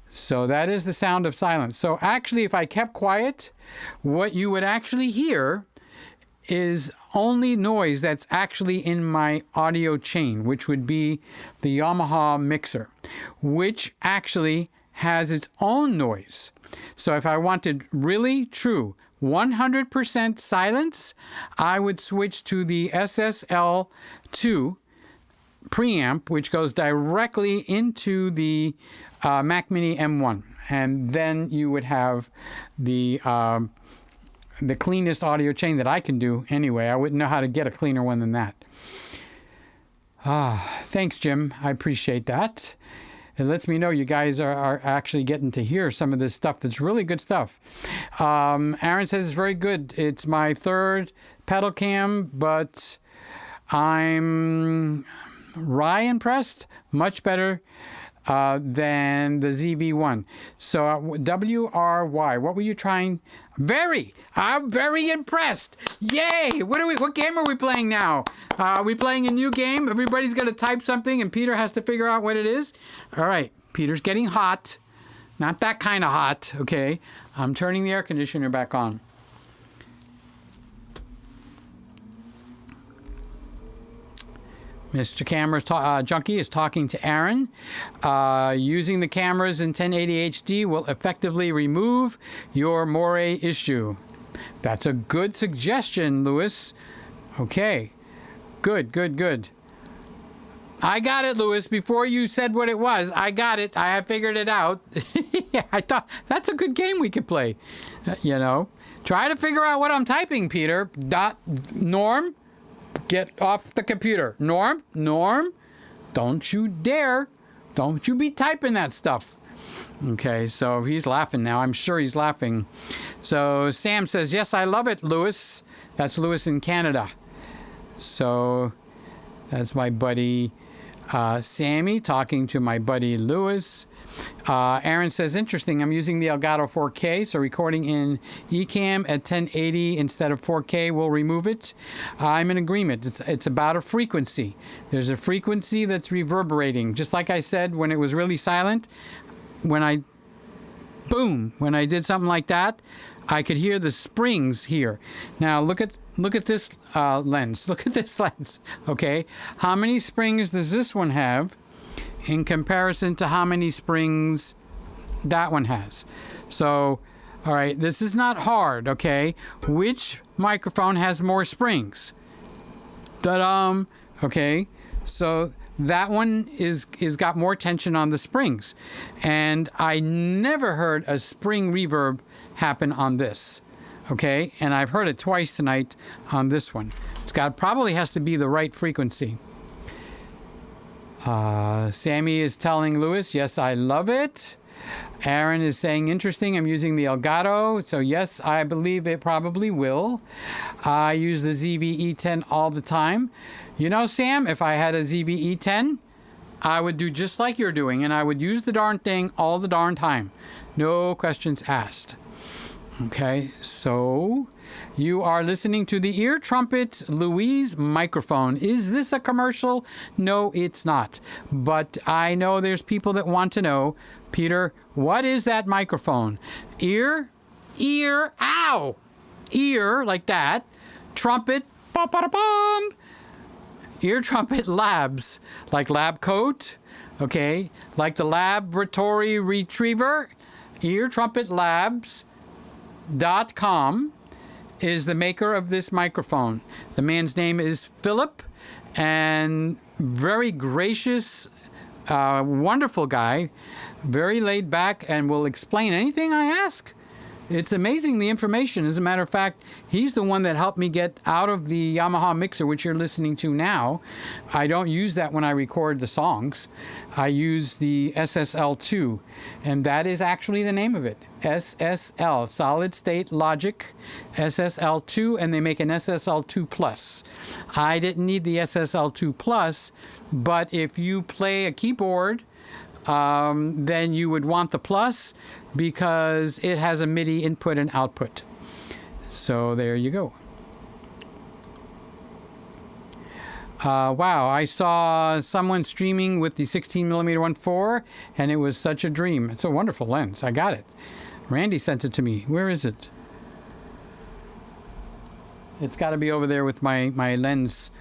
A: so that is the sound of silence. So actually, if I kept quiet, what you would actually hear is only noise that's actually in my audio chain, which would be the Yamaha mixer, which actually has its own noise. So if I wanted really true 100% silence, I would switch to the SSL2 preamp, which goes directly into the Mac Mini M1. And then you would have the cleanest audio chain that I can do anyway. I wouldn't know how to get a cleaner one than that. Thanks, Jim. I appreciate that. It lets me know you guys are actually getting to hear some of this stuff that's really good stuff. Aaron says it's very good. It's my 3rd pedal cam, but I'm impressed. Much better than the ZV1. So WRY, what were you trying? I'm very impressed. Yay! What game are we playing now? Are we playing a new game? Everybody's got to type something and Peter has to figure out what it is. All right, Peter's getting hot. Not that kind of hot, okay? I'm turning the air conditioner back on. Mr. Camera Junkie is talking to Aaron. Using the cameras in 1080 HD will effectively remove your moire issue. That's a good suggestion, Lewis. Okay. Good. I got it, Lewis. Before you said what it was, I got it. I have figured it out. Yeah, I thought that's a good game we could play. Try to figure out what I'm typing, Peter. Norm. Get off the computer. Norm, don't you dare. Don't you be typing that stuff. Okay, so he's laughing now. I'm sure he's laughing. So Sam says, yes, I love it, Lewis. That's Lewis in Canada. So that's my buddy Sammy talking to my buddy Lewis. Aaron says, interesting, I'm using the Elgato 4K, so recording in Ecamm at 1080 instead of 4K will remove it. I'm in agreement. It's about a frequency. There's a frequency that's reverberating. Just like I said, when it was really silent, when I did something like that, I could hear the springs here. Now look at this lens. Look at this lens, okay? How many springs does this one have in comparison to how many springs that one has? So, all right, this is not hard, okay? Which microphone has more springs? Ta-dam! Okay, so that one is got more tension on the springs. And I never heard a spring reverb happen on this, okay? And I've heard it twice tonight on this one. Probably has to be the right frequency. Sammy is telling Lewis, yes, I love it. Aaron is saying, interesting, I'm using the Elgato. So yes, I believe it probably will. I use the ZV-E10 all the time. You know, Sam, if I had a ZV-E10, I would do just like you're doing, and I would use the darn thing all the darn time. No questions asked. Okay, so you are listening to the Ear Trumpet Louise microphone. Is this a commercial? No, it's not. But I know there's people that want to know, Peter, what is that microphone? Ear, ow! Ear, like that. Trumpet, ba-ba-da-bum. Ear Trumpet Labs, like lab coat, okay? Like the laboratory retriever. EarTrumpetLabs.com is the maker of this microphone. The man's name is Philip, and very gracious, wonderful guy, very laid back, and will explain anything I ask. It's amazing, the information. As a matter of fact, he's the one that helped me get out of the Yamaha mixer, which you're listening to now. I don't use that when I record the songs. I use the SSL2, and that is actually the name of it. SSL, Solid State Logic, SSL2, and they make an SSL2 Plus. I didn't need the SSL2 Plus, but if you play a keyboard, then you would want the Plus because it has a MIDI input and output. So there you go. Wow, I saw someone streaming with the 16mm 1.4, and it was such a dream. It's a wonderful lens. I got it. Randy sent it to me. Where is it? It's got to be over there with my lens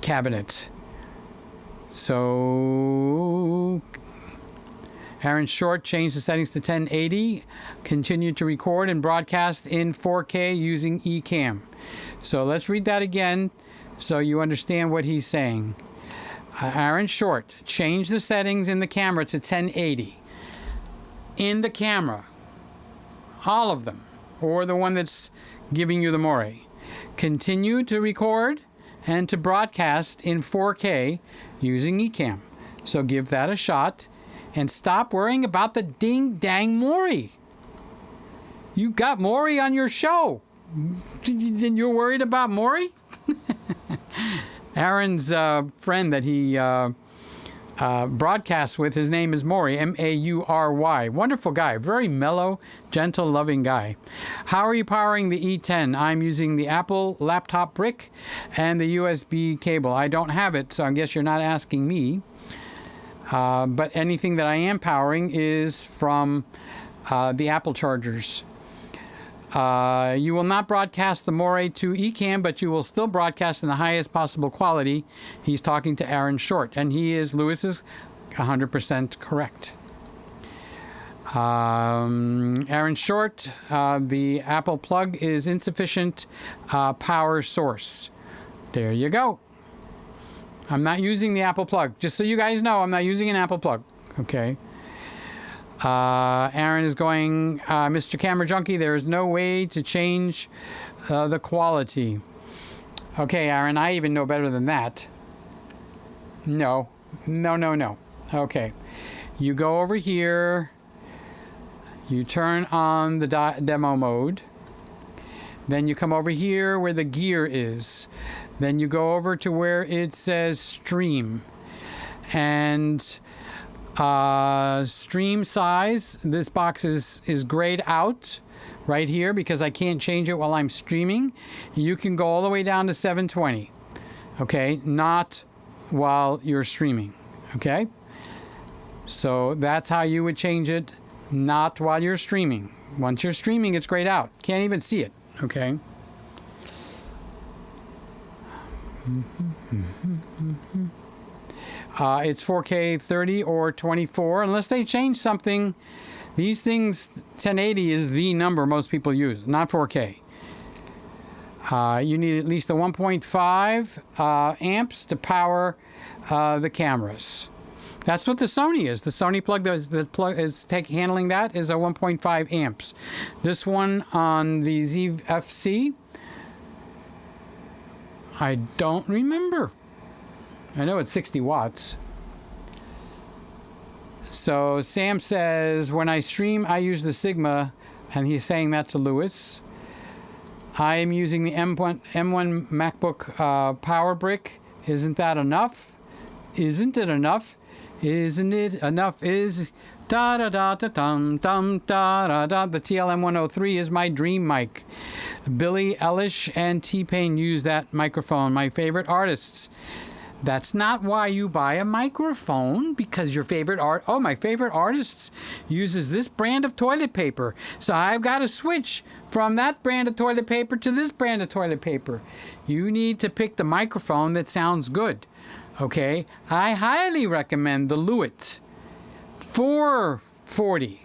A: cabinet. So Aaron Short changed the settings to 1080, continued to record and broadcast in 4K using Ecamm. So let's read that again so you understand what he's saying. Aaron Short changed the settings in the camera to 1080. In the camera, all of them, or the one that's giving you the more. Continue to record and to broadcast in 4K using Ecamm. So give that a shot. And stop worrying about the ding-dang Maury. You got Maury on your show. And you're worried about Maury? Aaron's friend that he broadcasts with, his name is Maury, M-A-U-R-Y. Wonderful guy. Very mellow, gentle, loving guy. How are you powering the E10? I'm using the Apple laptop brick and the USB cable. I don't have it, so I guess you're not asking me. But anything that I am powering is from the Apple chargers. You will not broadcast the Moray to Ecamm, but you will still broadcast in the highest possible quality. He's talking to Aaron Short, and Lewis is 100% correct. Aaron Short, the Apple plug is insufficient power source. There you go. I'm not using the Apple plug. Just so you guys know, I'm not using an Apple plug. Okay. Aaron is going, Mr. Camera Junkie, there is no way to change the quality. Okay, Aaron, I even know better than that. No. Okay. You go over here. You turn on the demo mode. Then you come over here where the gear is. Then you go over to where it says stream. And stream size, this box is grayed out right here because I can't change it while I'm streaming. You can go all the way down to 720. Okay, not while you're streaming. Okay? So that's how you would change it, not while you're streaming. Once you're streaming, it's grayed out. Can't even see it. Okay? It's 4K 30 or 24, unless they change something. These things, 1080 is the number most people use, not 4K. You need at least a 1.5 amps to power the cameras. That's what the Sony is. The Sony plug that plug is handling that is a 1.5 amps. This one on the Zfc, I don't remember. I know it's 60 watts. So Sam says, when I stream, I use the Sigma, and he's saying that to Lewis. I am using the M1 MacBook Power Brick. Isn't that enough? Isn't it enough? Isn't it enough? Is da da da da dum dum da da da. The TLM103 is my dream mic. Billie Eilish and T-Pain use that microphone. My favorite artists. That's not why you buy a microphone, because your favorite my favorite artist uses this brand of toilet paper. So I've got to switch from that brand of toilet paper to this brand of toilet paper. You need to pick the microphone that sounds good. Okay? I highly recommend the Lewitt 440.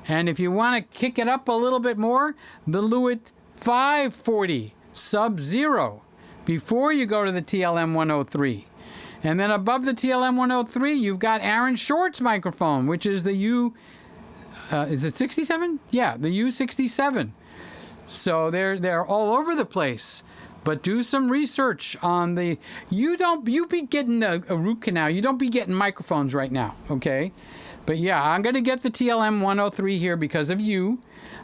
A: And if you want to kick it up a little bit more, the Lewitt 540 Sub-Zero before you go to the TLM103. And then above the TLM103, you've got Aaron Short's microphone, which is the is it 67? Yeah, the U67. So they're all over the place. But do some research on the... You be getting a root canal. You don't be getting microphones right now, okay? But yeah, I'm going to get the TLM103 here because of you.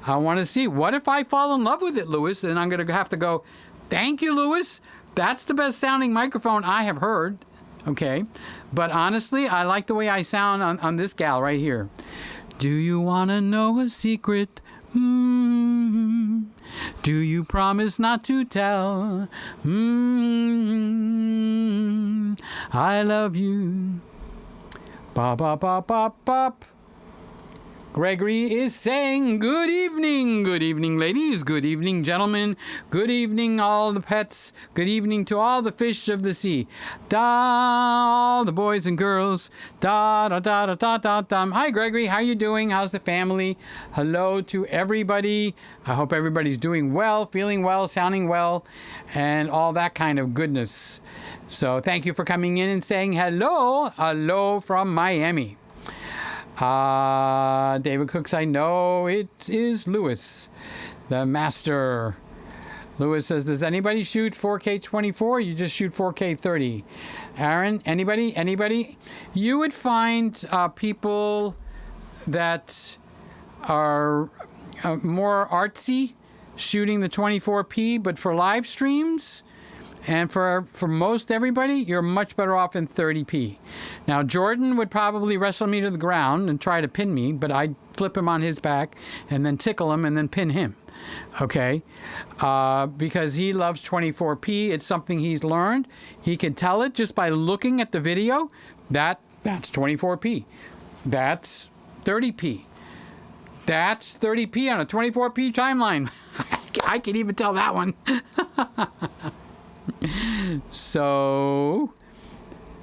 A: I want to see, what if I fall in love with it, Lewis? And I'm going to have to go, thank you, Lewis. That's the best sounding microphone I have heard. Okay, but honestly, I like the way I sound on this gal right here. Do you want to know a secret? Do you promise not to tell? I love you. Bop, bop, bop, bop, bop. Gregory is saying good evening. Good evening, ladies. Good evening, gentlemen. Good evening, all the pets. Good evening to all the fish of the sea. Da, all the boys and girls. Da, da, da, da, da, da, da. Hi, Gregory. How you doing? How's the family? Hello to everybody. I hope everybody's doing well, feeling well, sounding well, and all that kind of goodness. So thank you for coming in and saying hello. Hello from Miami. David Cooks, I know it is Lewis, the master. Lewis says, does anybody shoot 4K 24? You just shoot 4K 30. Aaron, anybody? You would find people that are more artsy shooting the 24p, but for live streams, and for most everybody, you're much better off in 30p. Now, Jordan would probably wrestle me to the ground and try to pin me, but I'd flip him on his back and then tickle him and then pin him. Okay? Because he loves 24p. It's something he's learned. He can tell it just by looking at the video. That's 24p. That's 30p. That's 30p on a 24p timeline. I can even tell that one. So,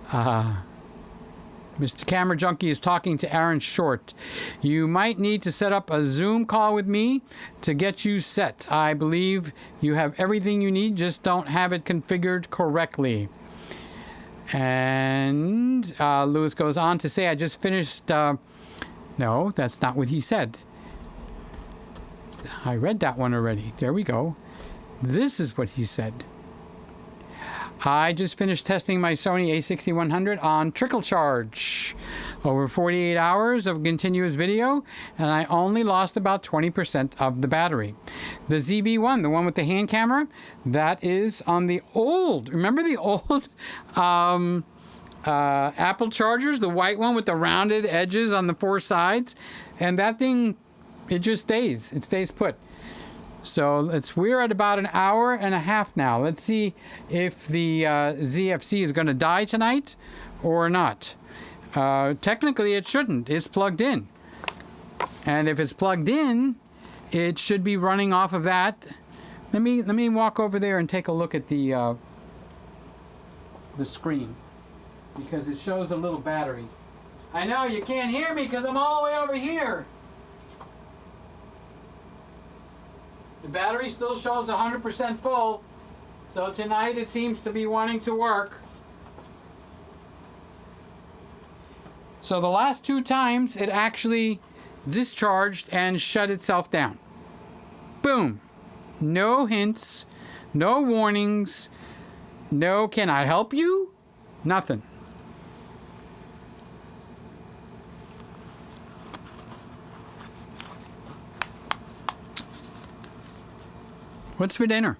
A: Mr. Camera Junkie is talking to Aaron Short. You might need to set up a Zoom call with me to get you set. I believe you have everything you need, just don't have it configured correctly. And Lewis goes on to say, I just finished... no, that's not what he said. I read that one already. There we go. This is what he said. I just finished testing my Sony A6100 on trickle charge. Over 48 hours of continuous video, and I only lost about 20% of the battery. The ZV1, the one with the hand camera, that is on the old, remember the old Apple chargers, the white one with the rounded edges on the four sides? And that thing, it just stays. It stays put. So we're at about an hour and a half now. Let's see if the ZFC is going to die tonight or not. Technically, it shouldn't. It's plugged in. And if it's plugged in, it should be running off of that. Let me walk over there and take a look at the screen, because it shows a little battery. I know you can't hear me because I'm all the way over here. The battery still shows 100% full, so tonight it seems to be wanting to work. So the last two times it actually discharged and shut itself down. Boom. No hints, no warnings, no can I help you? Nothing. What's for dinner?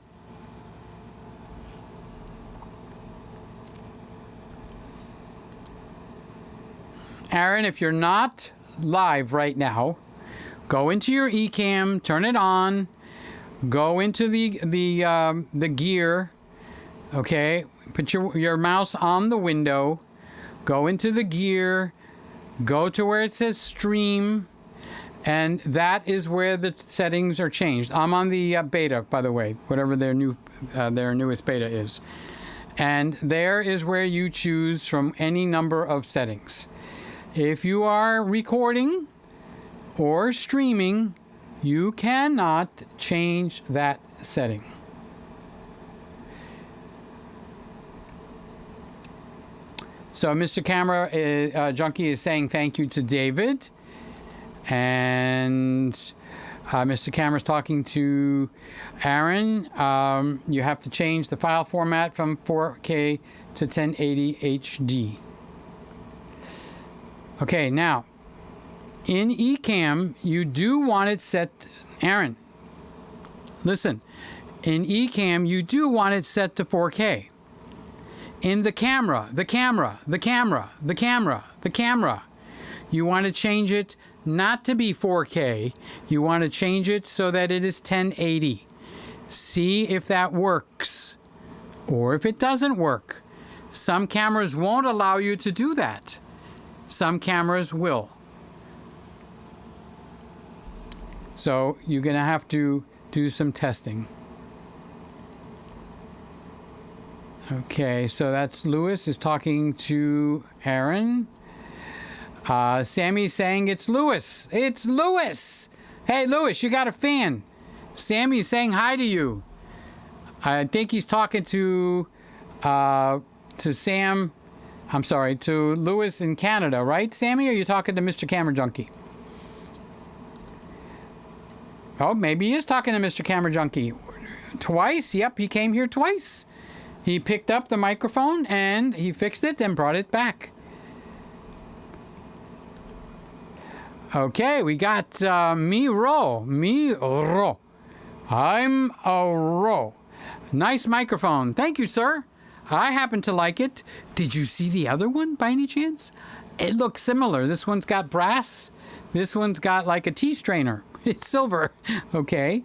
A: Aaron, if you're not live right now, go into your eCam, turn it on, go into the gear, okay? Put your mouse on the window, go into the gear, go to where it says stream, and that is where the settings are changed. I'm on the beta, by the way, whatever their newest beta is. And there is where you choose from any number of settings. If you are recording or streaming, you cannot change that setting. So Mr. Camera Junkie is saying thank you to David. And Mr. Camera's talking to Aaron. You have to change the file format from 4K to 1080 HD. Okay, now, in eCam, you do want it set... Aaron, listen. In eCam, you do want it set to 4K. In the camera, you want to change it not to be 4K. You want to change it so that it is 1080. See if that works. Or if it doesn't work. Some cameras won't allow you to do that. Some cameras will. So you're going to have to do some testing. Okay, so that's Lewis is talking to Aaron. Sammy's saying it's Lewis. It's Lewis. Hey, Lewis, you got a fan. Sammy's saying hi to you. I think he's talking to Sam. I'm sorry, to Lewis in Canada, right, Sammy? Or are you talking to Mr. Camera Junkie? Oh, maybe he is talking to Mr. Camera Junkie. Twice? Yep, he came here twice. He picked up the microphone and he fixed it and brought it back. Okay, we got Miro. I'm a Ro. Nice microphone. Thank you, sir. I happen to like it. Did you see the other one by any chance? It looks similar. This one's got brass. This one's got like a T-strainer. It's silver. Okay.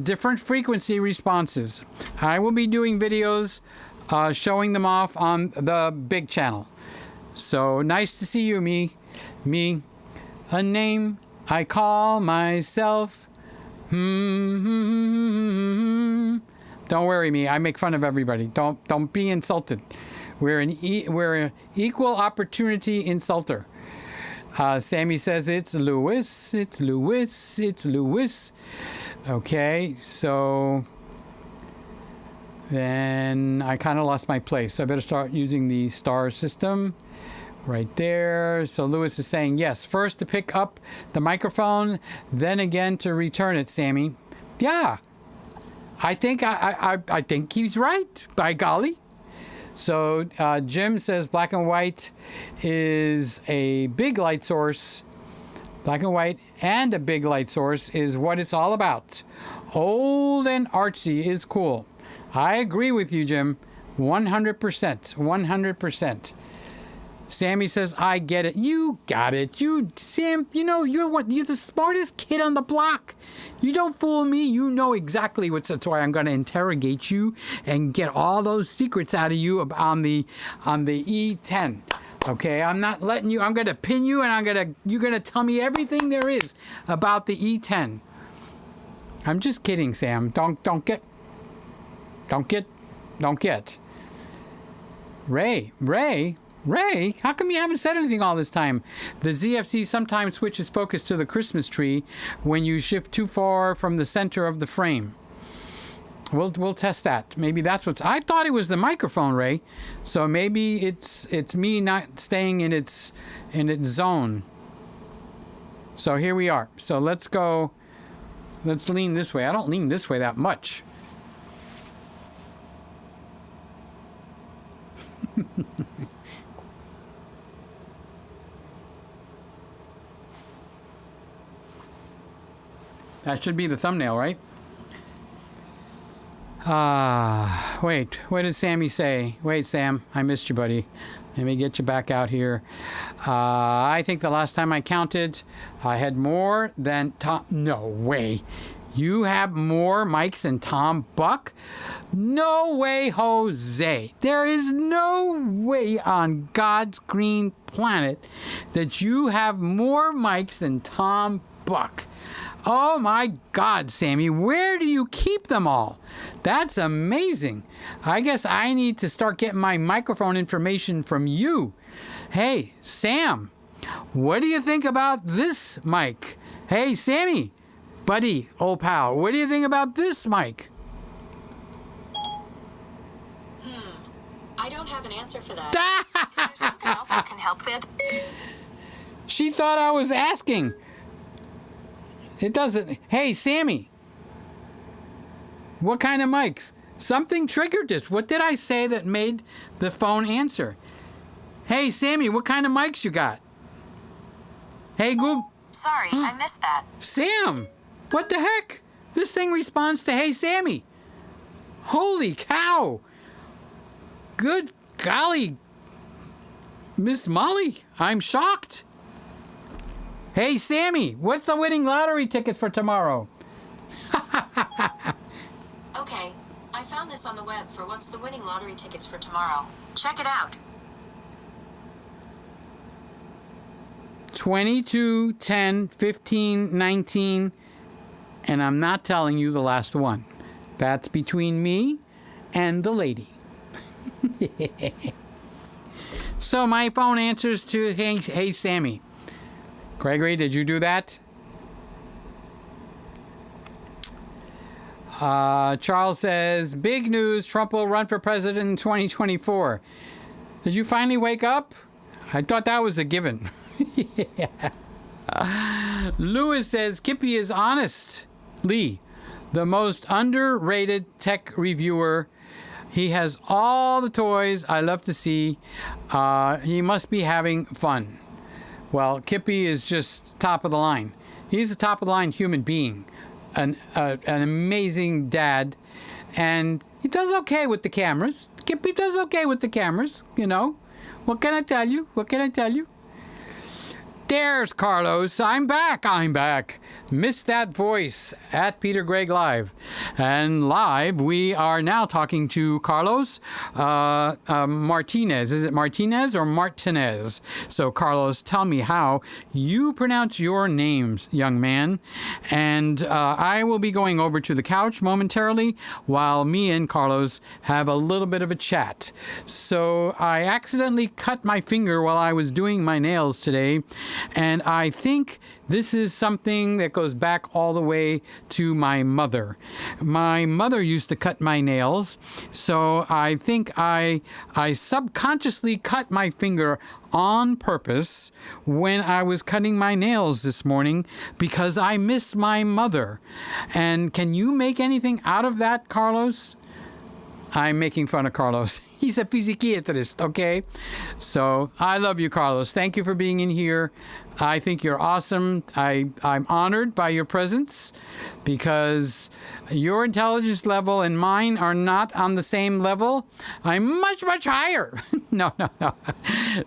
A: Different frequency responses. I will be doing videos showing them off on the big channel. So nice to see you, me. A name I call myself. Don't worry, me. I make fun of everybody. Don't be insulted. We're an equal opportunity insulter. Sammy says it's Lewis. It's Lewis. It's Lewis. Okay, so then I kind of lost my place. So I better start using the star system right there. So Lewis is saying yes. First to pick up the microphone, then again to return it, Sammy. Yeah. I think I think he's right, by golly. So Jim says black and white is a big light source. Black and white and a big light source is what it's all about. Old and artsy is cool. I agree with you, Jim. 100%. 100%. Sammy says, I get it. You got it. Sam, you're the smartest kid on the block. You don't fool me. You know exactly that's why I'm going to interrogate you and get all those secrets out of you on the E10. Okay, I'm not letting you. I'm going to pin you and you're going to tell me everything there is about the E10. I'm just kidding, Sam. Don't get. Ray, how come you haven't said anything all this time? The ZFC sometimes switches focus to the Christmas tree when you shift too far from the center of the frame. We'll test that. Maybe that's I thought it was the microphone, Ray. So maybe it's me not staying in its zone. So here we are. So let's go. Let's lean this way. I don't lean this way that much. That should be the thumbnail, right? Wait, what did Sammy say? Wait, Sam, I missed you, buddy. Let me get you back out here. I think the last time I counted, I had more than Tom. No way. You have more mics than Tom Buck? No way, Jose. There is no way on God's green planet that you have more mics than Tom Buck. Oh my God, Sammy, where do you keep them all? That's amazing. I guess I need to start getting my microphone information from you. Hey, Sam, what do you think about this mic? Hey, Sammy, buddy, old pal, what do you think about this mic?
C: I don't have an answer for that. Is there something else I can help with?
A: She thought I was asking. It doesn't. Hey, Sammy. What kind of mics? Something triggered this. What did I say that made the phone answer? Hey, Sammy, what kind of mics you got? Hey, Google.
C: Sorry, I missed that.
A: Sam, what the heck? This thing responds to Hey, Sammy. Holy cow. Good golly. Miss Molly, I'm shocked. Hey, Sammy, what's the winning lottery tickets for tomorrow?
C: Okay, I found this on the web for what's the winning lottery tickets for tomorrow. Check it out.
A: 22, 10, 15, 19, and I'm not telling you the last one. That's between me and the lady. So my phone answers to Hey, Sammy. Gregory, did you do that? Charles says, big news, Trump will run for president in 2024. Did you finally wake up? I thought that was a given. Yeah. Lewis says, Kippy is honestly the most underrated tech reviewer. He has all the toys I love to see. He must be having fun. Well, Kippy is just top of the line. He's a top of the line human being, an amazing dad, and he does okay with the cameras. Kippy does okay with the cameras, you know. What can I tell you? What can I tell you? There's Carlos. I'm back. Missed that voice at Peter Gregg Live. And live, we are now talking to Carlos Martinez. Is it Martinez or Martinez? So, Carlos, tell me how you pronounce your names, young man. And I will be going over to the couch momentarily while me and Carlos have a little bit of a chat. So, I accidentally cut my finger while I was doing my nails today. And I think this is something that goes back all the way to my mother. My mother used to cut my nails, so I think I subconsciously cut my finger on purpose when I was cutting my nails this morning because I miss my mother. And can you make anything out of that, Carlos? I'm making fun of Carlos. He's a psychiatrist, okay? So I love you, Carlos. Thank you for being in here. I think you're awesome. I'm honored by your presence because your intelligence level and mine are not on the same level. I'm much, much higher. No.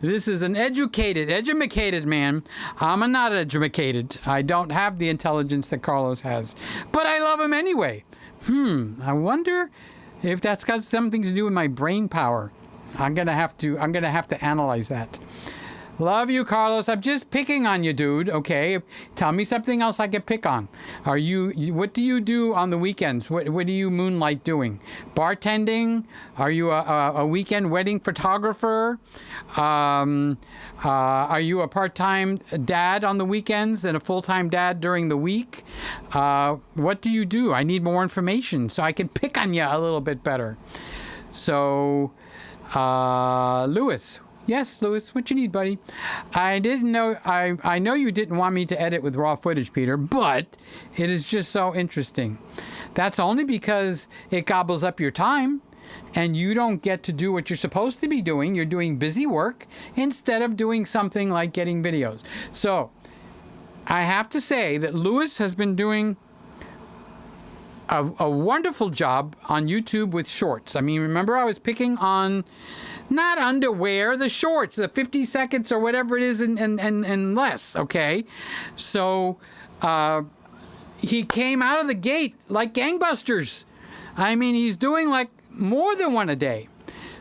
A: This is an educated man. I'm not educated. I don't have the intelligence that Carlos has, but I love him anyway. I wonder if that's got something to do with my brain power. I'm gonna have to analyze that. Love you, Carlos. I'm just picking on you, dude. Okay, tell me something else I can pick on. Are you what do you do on the weekends? What do you moonlight doing? Bartending? Are you a weekend wedding photographer? Are you a part-time dad on the weekends and a full-time dad during the week? What do you do? I need more information so I can pick on you a little bit better. So, Lewis. Yes, Lewis, what you need, buddy? I didn't know, I know you didn't want me to edit with raw footage, Peter, but it is just so interesting. That's only because it gobbles up your time and you don't get to do what you're supposed to be doing. You're doing busy work instead of doing something like getting videos. So I have to say that Lewis has been doing a wonderful job on YouTube with shorts. I mean, remember I was picking on not underwear, the shorts, the 50 seconds or whatever it is and less, okay? So he came out of the gate like gangbusters. I mean, he's doing like more than one a day.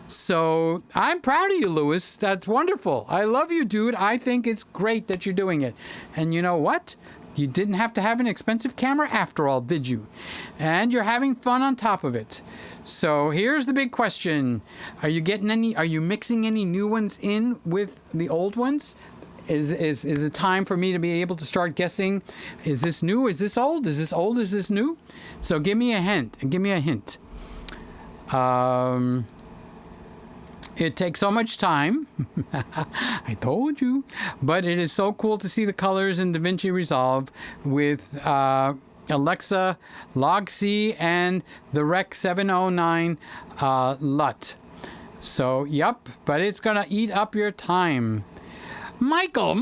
A: So I'm proud of you, Louis. That's wonderful. I love you, dude. I think it's great that you're doing it. And you know what? You didn't have to have an expensive camera after all, did you? And you're having fun on top of it. So here's the big question. Are you mixing any new ones in with the old ones? Is it time for me to be able to start guessing, is this new? Is this old? Is this old? Is this new? So give me a hint. It takes so much time. I told you. But it is so cool to see the colors in DaVinci Resolve with Alexa, Log C, and the Rec 709 LUT. So, yep. But it's going to eat up your time. Michael,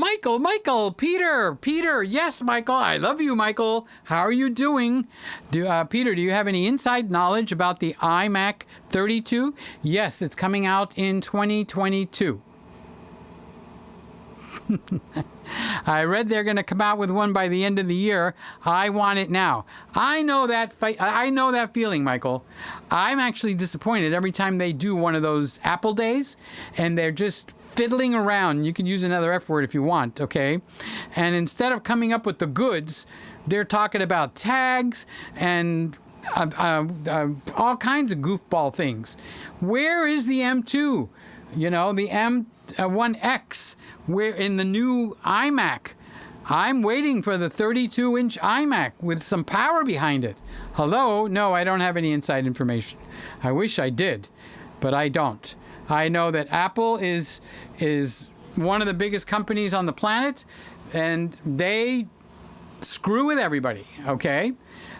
A: Peter. Yes, Michael. I love you, Michael. How are you doing? Peter, do you have any inside knowledge about the iMac 32? Yes, it's coming out in 2022. I read they're going to come out with one by the end of the year. I want it now. I know that feeling, Michael. I'm actually disappointed every time they do one of those Apple days, and they're just fiddling around. You can use another F word if you want, okay? And instead of coming up with the goods, they're talking about tags and all kinds of goofball things. Where is the M2? You know, the M1X, where in the new iMac. I'm waiting for the 32-inch iMac with some power behind it. Hello? No, I don't have any inside information. I wish I did, but I don't. I know that Apple is one of the biggest companies on the planet, and they screw with everybody, okay?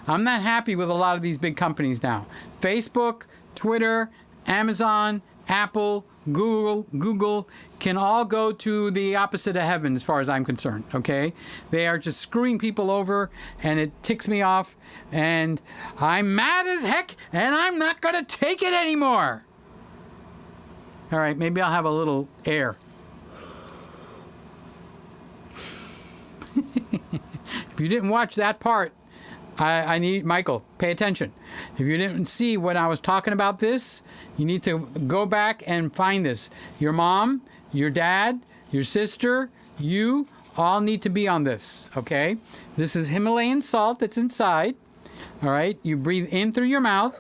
A: I'm not happy with a lot of these big companies now. Facebook, Twitter, Amazon, Apple, Google can all go to the opposite of heaven as far as I'm concerned, okay? They are just screwing people over, and it ticks me off, and I'm mad as heck, and I'm not going to take it anymore. All right, maybe I'll have a little air. If you didn't watch that part, I need, Michael, pay attention. If you didn't see when I was talking about this, you need to go back and find this. Your mom, your dad, your sister, you all need to be on this, okay? This is Himalayan salt that's inside, all right? You breathe in through your mouth,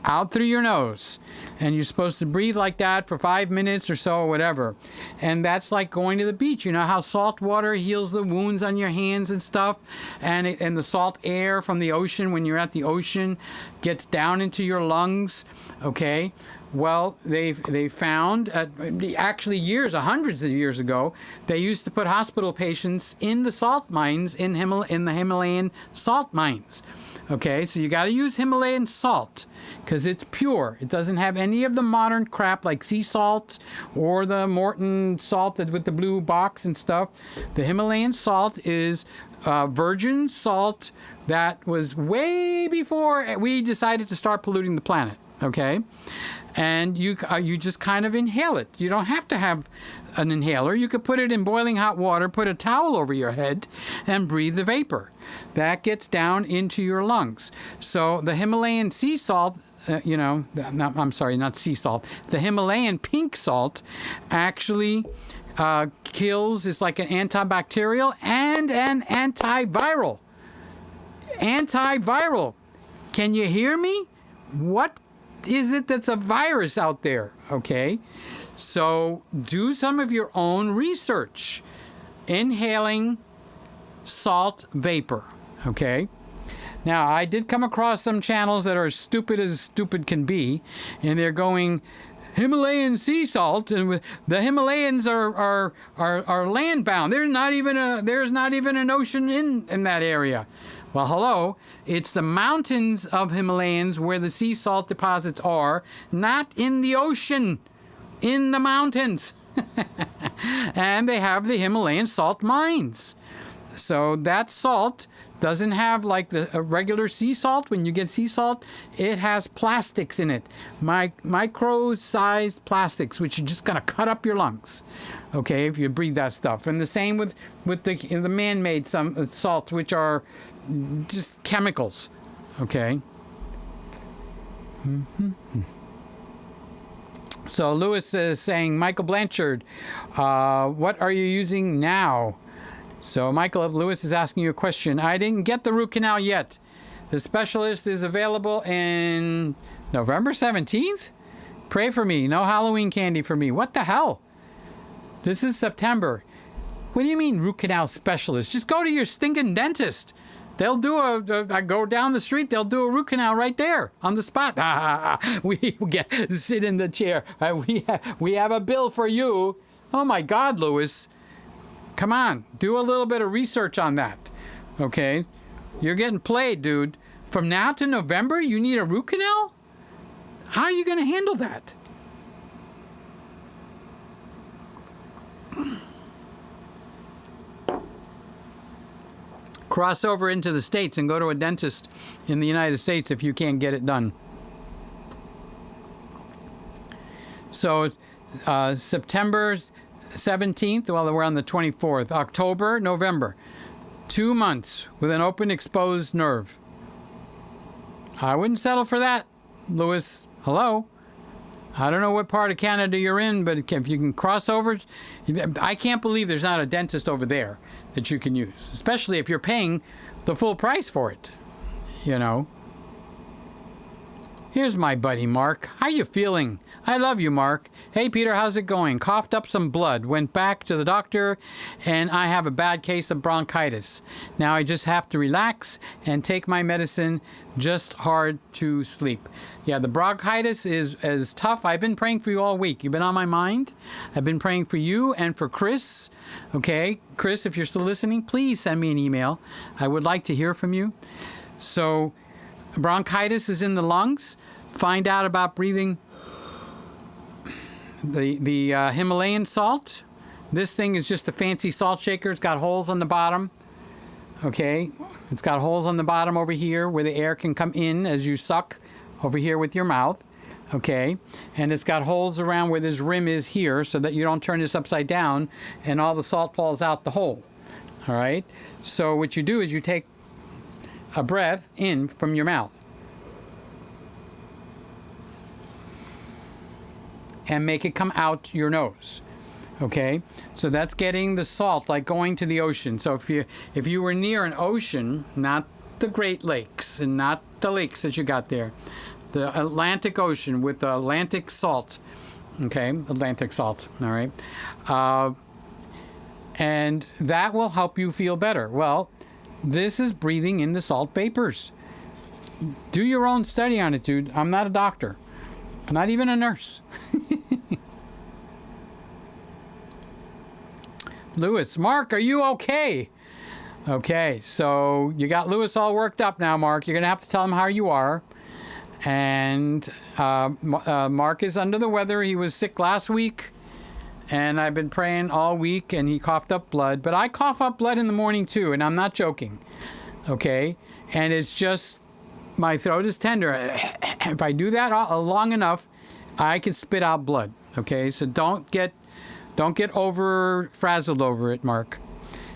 A: out through your nose. And you're supposed to breathe like that for 5 minutes or so or whatever. And that's like going to the beach. You know how salt water heals the wounds on your hands and stuff? And the salt air from the ocean when you're at the ocean gets down into your lungs, okay? Well, they found, actually hundreds of years ago, they used to put hospital patients in the salt mines, in the Himalayan salt mines. Okay, so you got to use Himalayan salt because it's pure. It doesn't have any of the modern crap like sea salt or the Morton salt with the blue box and stuff. The Himalayan salt is virgin salt that was way before we decided to start polluting the planet. Okay, and you just kind of inhale it. You don't have to have an inhaler. You could put it in boiling hot water, put a towel over your head, and breathe the vapor. That gets down into your lungs. So the Himalayan sea salt, not sea salt. The Himalayan pink salt actually kills. It's like an antibacterial and an antiviral. Antiviral. Can you hear me? What is it that's a virus out there? Okay, so do some of your own research. Inhaling salt vapor. Okay, now I did come across some channels that are as stupid can be, and they're going Himalayan sea salt, and the Himalayas are land bound. There's not even an ocean in that area. Well, hello, it's the mountains of Himalayas where the sea salt deposits are, not in the ocean, in the mountains. And they have the Himalayan salt mines. So that salt doesn't have like a regular sea salt. When you get sea salt, it has plastics in it, micro-sized plastics, which are just gonna cut up your lungs, okay, if you breathe that stuff. And the same with the man-made salt, which are just chemicals, okay. So Lewis is saying, Michael Blanchard, what are you using now? So Lewis is asking you a question. I didn't get the root canal yet. The specialist is available in November 17th? Pray for me. No Halloween candy for me. What the hell? This is September. What do you mean root canal specialist? Just go to your stinking dentist. They'll do I go down the street, they'll do a root canal right there on the spot. Sit in the chair. We have a bill for you. Oh my God, Lewis. Come on, do a little bit of research on that. Okay? You're getting played, dude. From now to November, you need a root canal? How are you going to handle that? Cross over into the States and go to a dentist in the United States if you can't get it done. So September 17th, well, we're on the 24th. October, November. 2 months with an open exposed nerve. I wouldn't settle for that, Lewis. Hello? I don't know what part of Canada you're in, but if you can cross over, I can't believe there's not a dentist over there that you can use, especially if you're paying the full price for it, you know. Here's my buddy Mark. How you feeling? I love you, Mark. Hey, Peter, how's it going? Coughed up some blood, went back to the doctor, and I have a bad case of bronchitis. Now I just have to relax and take my medicine, just hard to sleep. Yeah, the bronchitis is tough. I've been praying for you all week. You've been on my mind. I've been praying for you and for Chris. Okay, Chris, if you're still listening, please send me an email. I would like to hear from you. So, bronchitis is in the lungs. Find out about breathing the Himalayan salt. This thing is just a fancy salt shaker. It's got holes on the bottom. Okay, it's got holes on the bottom over here where the air can come in as you suck over here with your mouth. Okay, and it's got holes around where this rim is here so that you don't turn this upside down and all the salt falls out the hole. All right, so what you do is you take a breath in from your mouth and make it come out your nose. Okay, so that's getting the salt, like going to the ocean. So if you were near an ocean, not the Great Lakes and not the lakes that you got there, the Atlantic Ocean with the Atlantic salt. Okay, Atlantic salt. All right, and that will help you feel better. Well, this is breathing in the salt vapors. Do your own study on it, dude. I'm not a doctor, not even a nurse. Lewis, Mark, are you okay? Okay, so you got Lewis all worked up now, Mark. You're going to have to tell him how you are. And Mark is under the weather. He was sick last week. And I've been praying all week, and he coughed up blood. But I cough up blood in the morning, too, and I'm not joking. Okay? And it's just, my throat is tender. If I do that long enough, I can spit out blood. Okay? So don't get frazzled over it, Mark.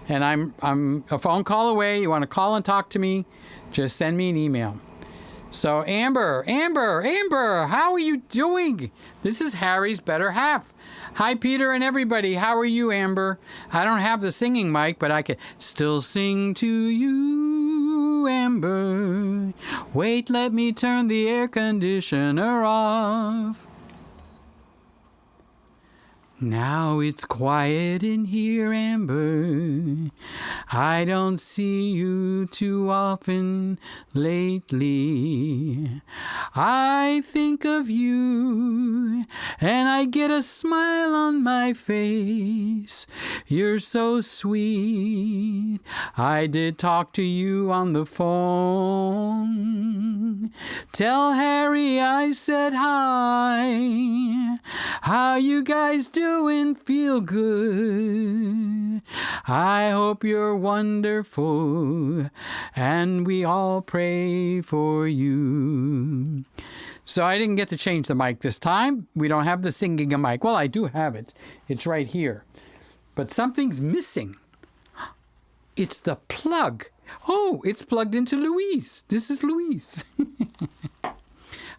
A: And I'm a phone call away. You want to call and talk to me, just send me an email. So Amber, how are you doing? This is Harry's better half. Hi, Peter and everybody. How are you, Amber? I don't have the singing mic, but I can still sing to you, Amber. Wait, let me turn the air conditioner off. Now it's quiet in here, Amber. I don't see you too often lately. I think of you and I get a smile on my face. You're so sweet. I did talk to you on the phone. Tell Harry I said hi. How you guys doing? Feel good. I hope you're wonderful, and we all pray for you. So I didn't get to change the mic this time. We don't have the singing mic. Well, I do have it. It's right here. But something's missing. It's the plug. Oh, it's plugged into Louise. This is Louise.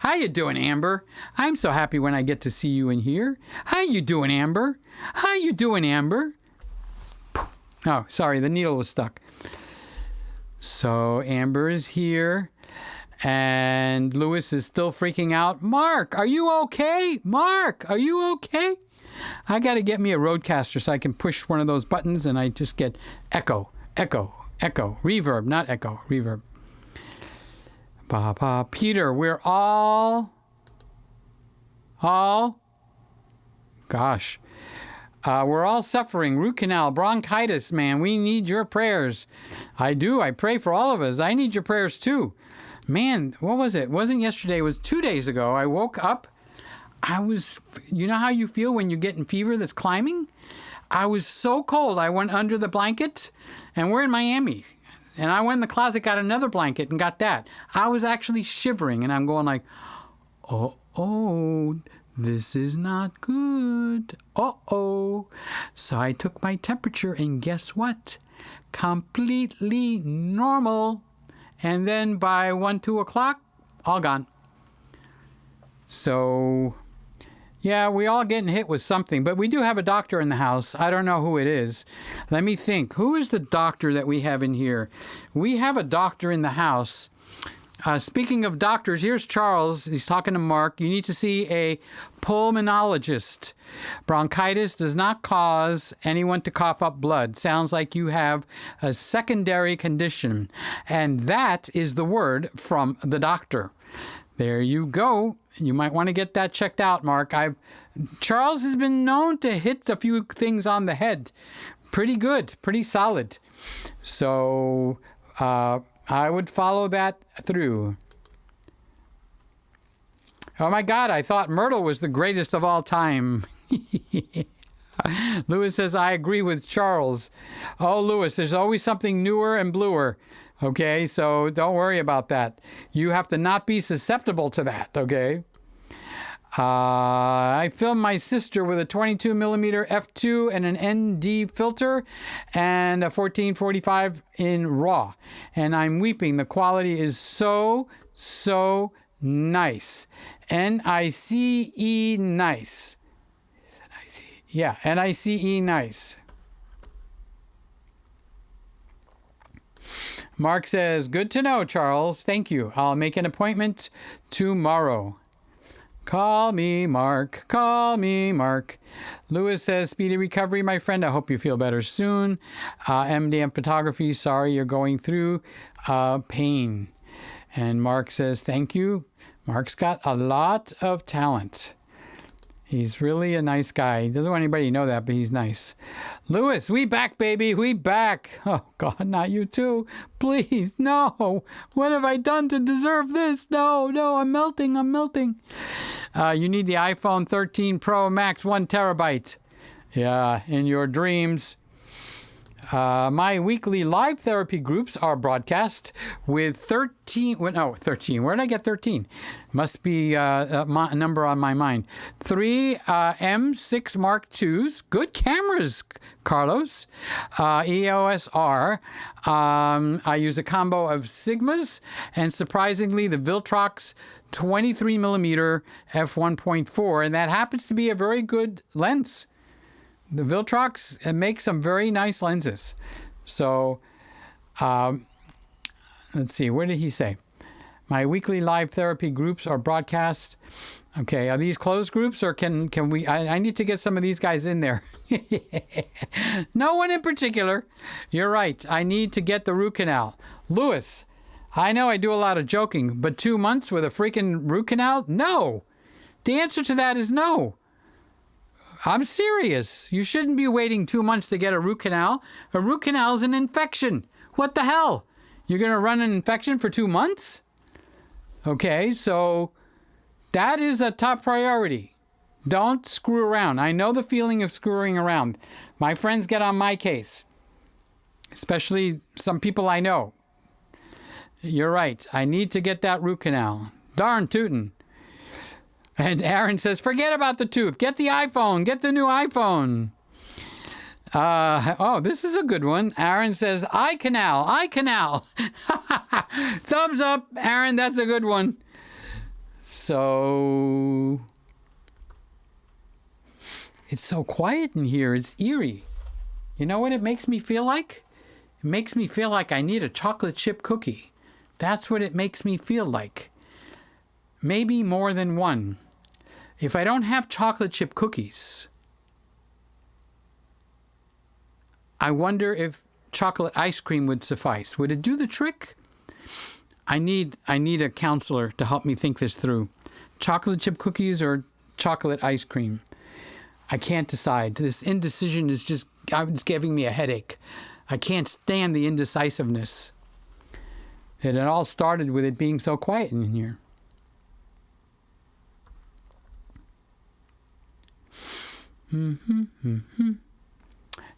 A: How you doing, Amber? I'm so happy when I get to see you in here. How you doing, Amber? How you doing, Amber? Oh, sorry, the needle was stuck. So Amber is here, and Louis is still freaking out. Mark, are you okay? Mark, are you okay? I got to get me a Rodecaster so I can push one of those buttons and I just get echo, echo, echo, reverb, not echo, reverb. Papa, Peter, we're all, gosh, we're all suffering. Root canal, bronchitis, man. We need your prayers. I do. I pray for all of us. I need your prayers too. Man, what was it? It wasn't yesterday. It was 2 days ago. I woke up. You know how you feel when you're getting fever that's climbing? I was so cold. I went under the blanket, and we're in Miami. And I went in the closet, got another blanket, and got that. I was actually shivering, and I'm going like, oh, this is not good. Uh-oh. So I took my temperature, and guess what? Completely normal. And then by 1, 2 o'clock, all gone. So, yeah, we all getting hit with something. But we do have a doctor in the house. I don't know who it is. Let me think. Who is the doctor that we have in here? We have a doctor in the house. Speaking of doctors, here's Charles. He's talking to Mark. You need to see a pulmonologist. Bronchitis does not cause anyone to cough up blood. Sounds like you have a secondary condition. And that is the word from the doctor. There you go. You might want to get that checked out, Mark. Charles has been known to hit a few things on the head. Pretty good, pretty solid. So I would follow that through. Oh my God, I thought Myrtle was the greatest of all time. Lewis says, I agree with Charles. Oh, Lewis, there's always something newer and bluer. Okay, so don't worry about that. You have to not be susceptible to that, okay? I filmed my sister with a 22mm f2 and an ND filter and a 1445 in RAW. And I'm weeping. The quality is so nice. N-I-C-E nice. Yeah, N-I-C-E nice. Mark says, good to know, Charles. Thank you. I'll make an appointment tomorrow. Call me, Mark. Call me, Mark. Lewis says, speedy recovery, my friend. I hope you feel better soon. MDM Photography, sorry you're going through pain. And Mark says, thank you. Mark's got a lot of talent. He's really a nice guy. He doesn't want anybody to know that, but he's nice. Lewis, we back, baby. We back. Oh, God, not you too. Please, no. What have I done to deserve this? No, I'm melting. You need the iPhone 13 Pro Max 1 terabyte. Yeah, in your dreams. My weekly live therapy groups are broadcast with 13. Where did I get 13? Must be a number on my mind. 3 M6 Mark IIs. Good cameras, Carlos. EOS R. I use a combo of Sigmas and surprisingly the Viltrox 23mm f1.4, and that happens to be a very good lens. The Viltrox makes some very nice lenses. So, let's see. What did he say? My weekly live therapy groups are broadcast. Okay, are these closed groups or can we? I need to get some of these guys in there. No one in particular. You're right. I need to get the root canal. Lewis, I know I do a lot of joking, but 2 months with a freaking root canal? No. The answer to that is no. I'm serious. You shouldn't be waiting 2 months to get a root canal. A root canal is an infection. What the hell? You're going to run an infection for 2 months? Okay, so that is a top priority. Don't screw around. I know the feeling of screwing around. My friends get on my case, especially some people I know. You're right. I need to get that root canal. Darn tootin'. And Aaron says, forget about the tooth. Get the iPhone. Get the new iPhone. Oh, this is a good one. Aaron says, eye canal. Thumbs up, Aaron. That's a good one. So, it's so quiet in here. It's eerie. You know what it makes me feel like? It makes me feel like I need a chocolate chip cookie. That's what it makes me feel like. Maybe more than one. If I don't have chocolate chip cookies, I wonder if chocolate ice cream would suffice. Would it do the trick? I need a counselor to help me think this through. Chocolate chip cookies or chocolate ice cream? I can't decide. This indecision is just it's giving me a headache. I can't stand the indecisiveness. And it all started with it being so quiet in here.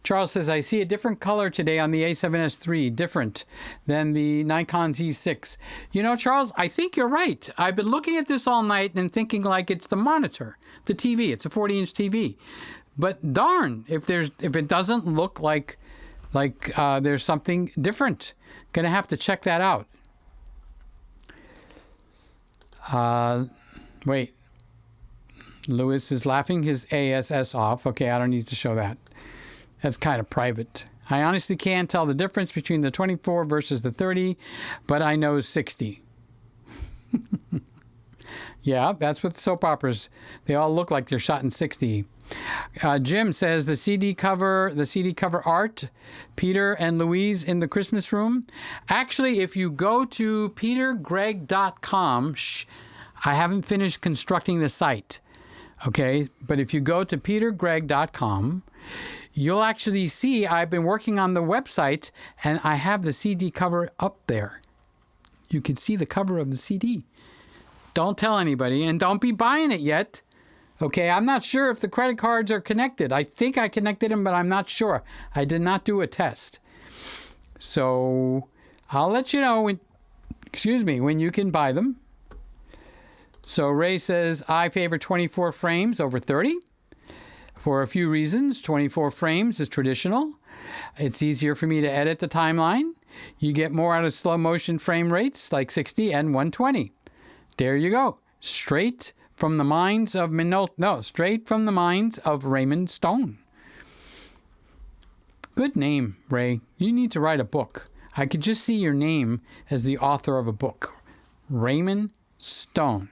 A: Charles says, I see a different color today on the A7S3, different than the Nikon Z6. You know, Charles, I think you're right. I've been looking at this all night and thinking like it's the monitor, the TV. It's a 40-inch TV. But darn, if it doesn't look like there's something different. Gonna have to check that out. Wait. Lewis is laughing his ASS off. Okay, I don't need to show that. That's kind of private. I honestly can't tell the difference between the 24 versus the 30, but I know 60. Yeah, that's what the soap operas, they all look like they're shot in 60. Jim says the CD cover art, Peter and Louise in the Christmas room. Actually, if you go to petergregg.com, I haven't finished constructing the site. Okay, but if you go to petergregg.com, you'll actually see I've been working on the website and I have the CD cover up there. You can see the cover of the CD. Don't tell anybody and don't be buying it yet. Okay, I'm not sure if the credit cards are connected. I think I connected them, but I'm not sure. I did not do a test. So I'll let you know when you can buy them. So Ray says, I favor 24 frames over 30 for a few reasons. 24 frames is traditional. It's easier for me to edit the timeline. You get more out of slow motion frame rates like 60 and 120. There you go. Straight from the minds of Raymond Stone. Good name, Ray. You need to write a book. I could just see your name as the author of a book. Raymond Stone.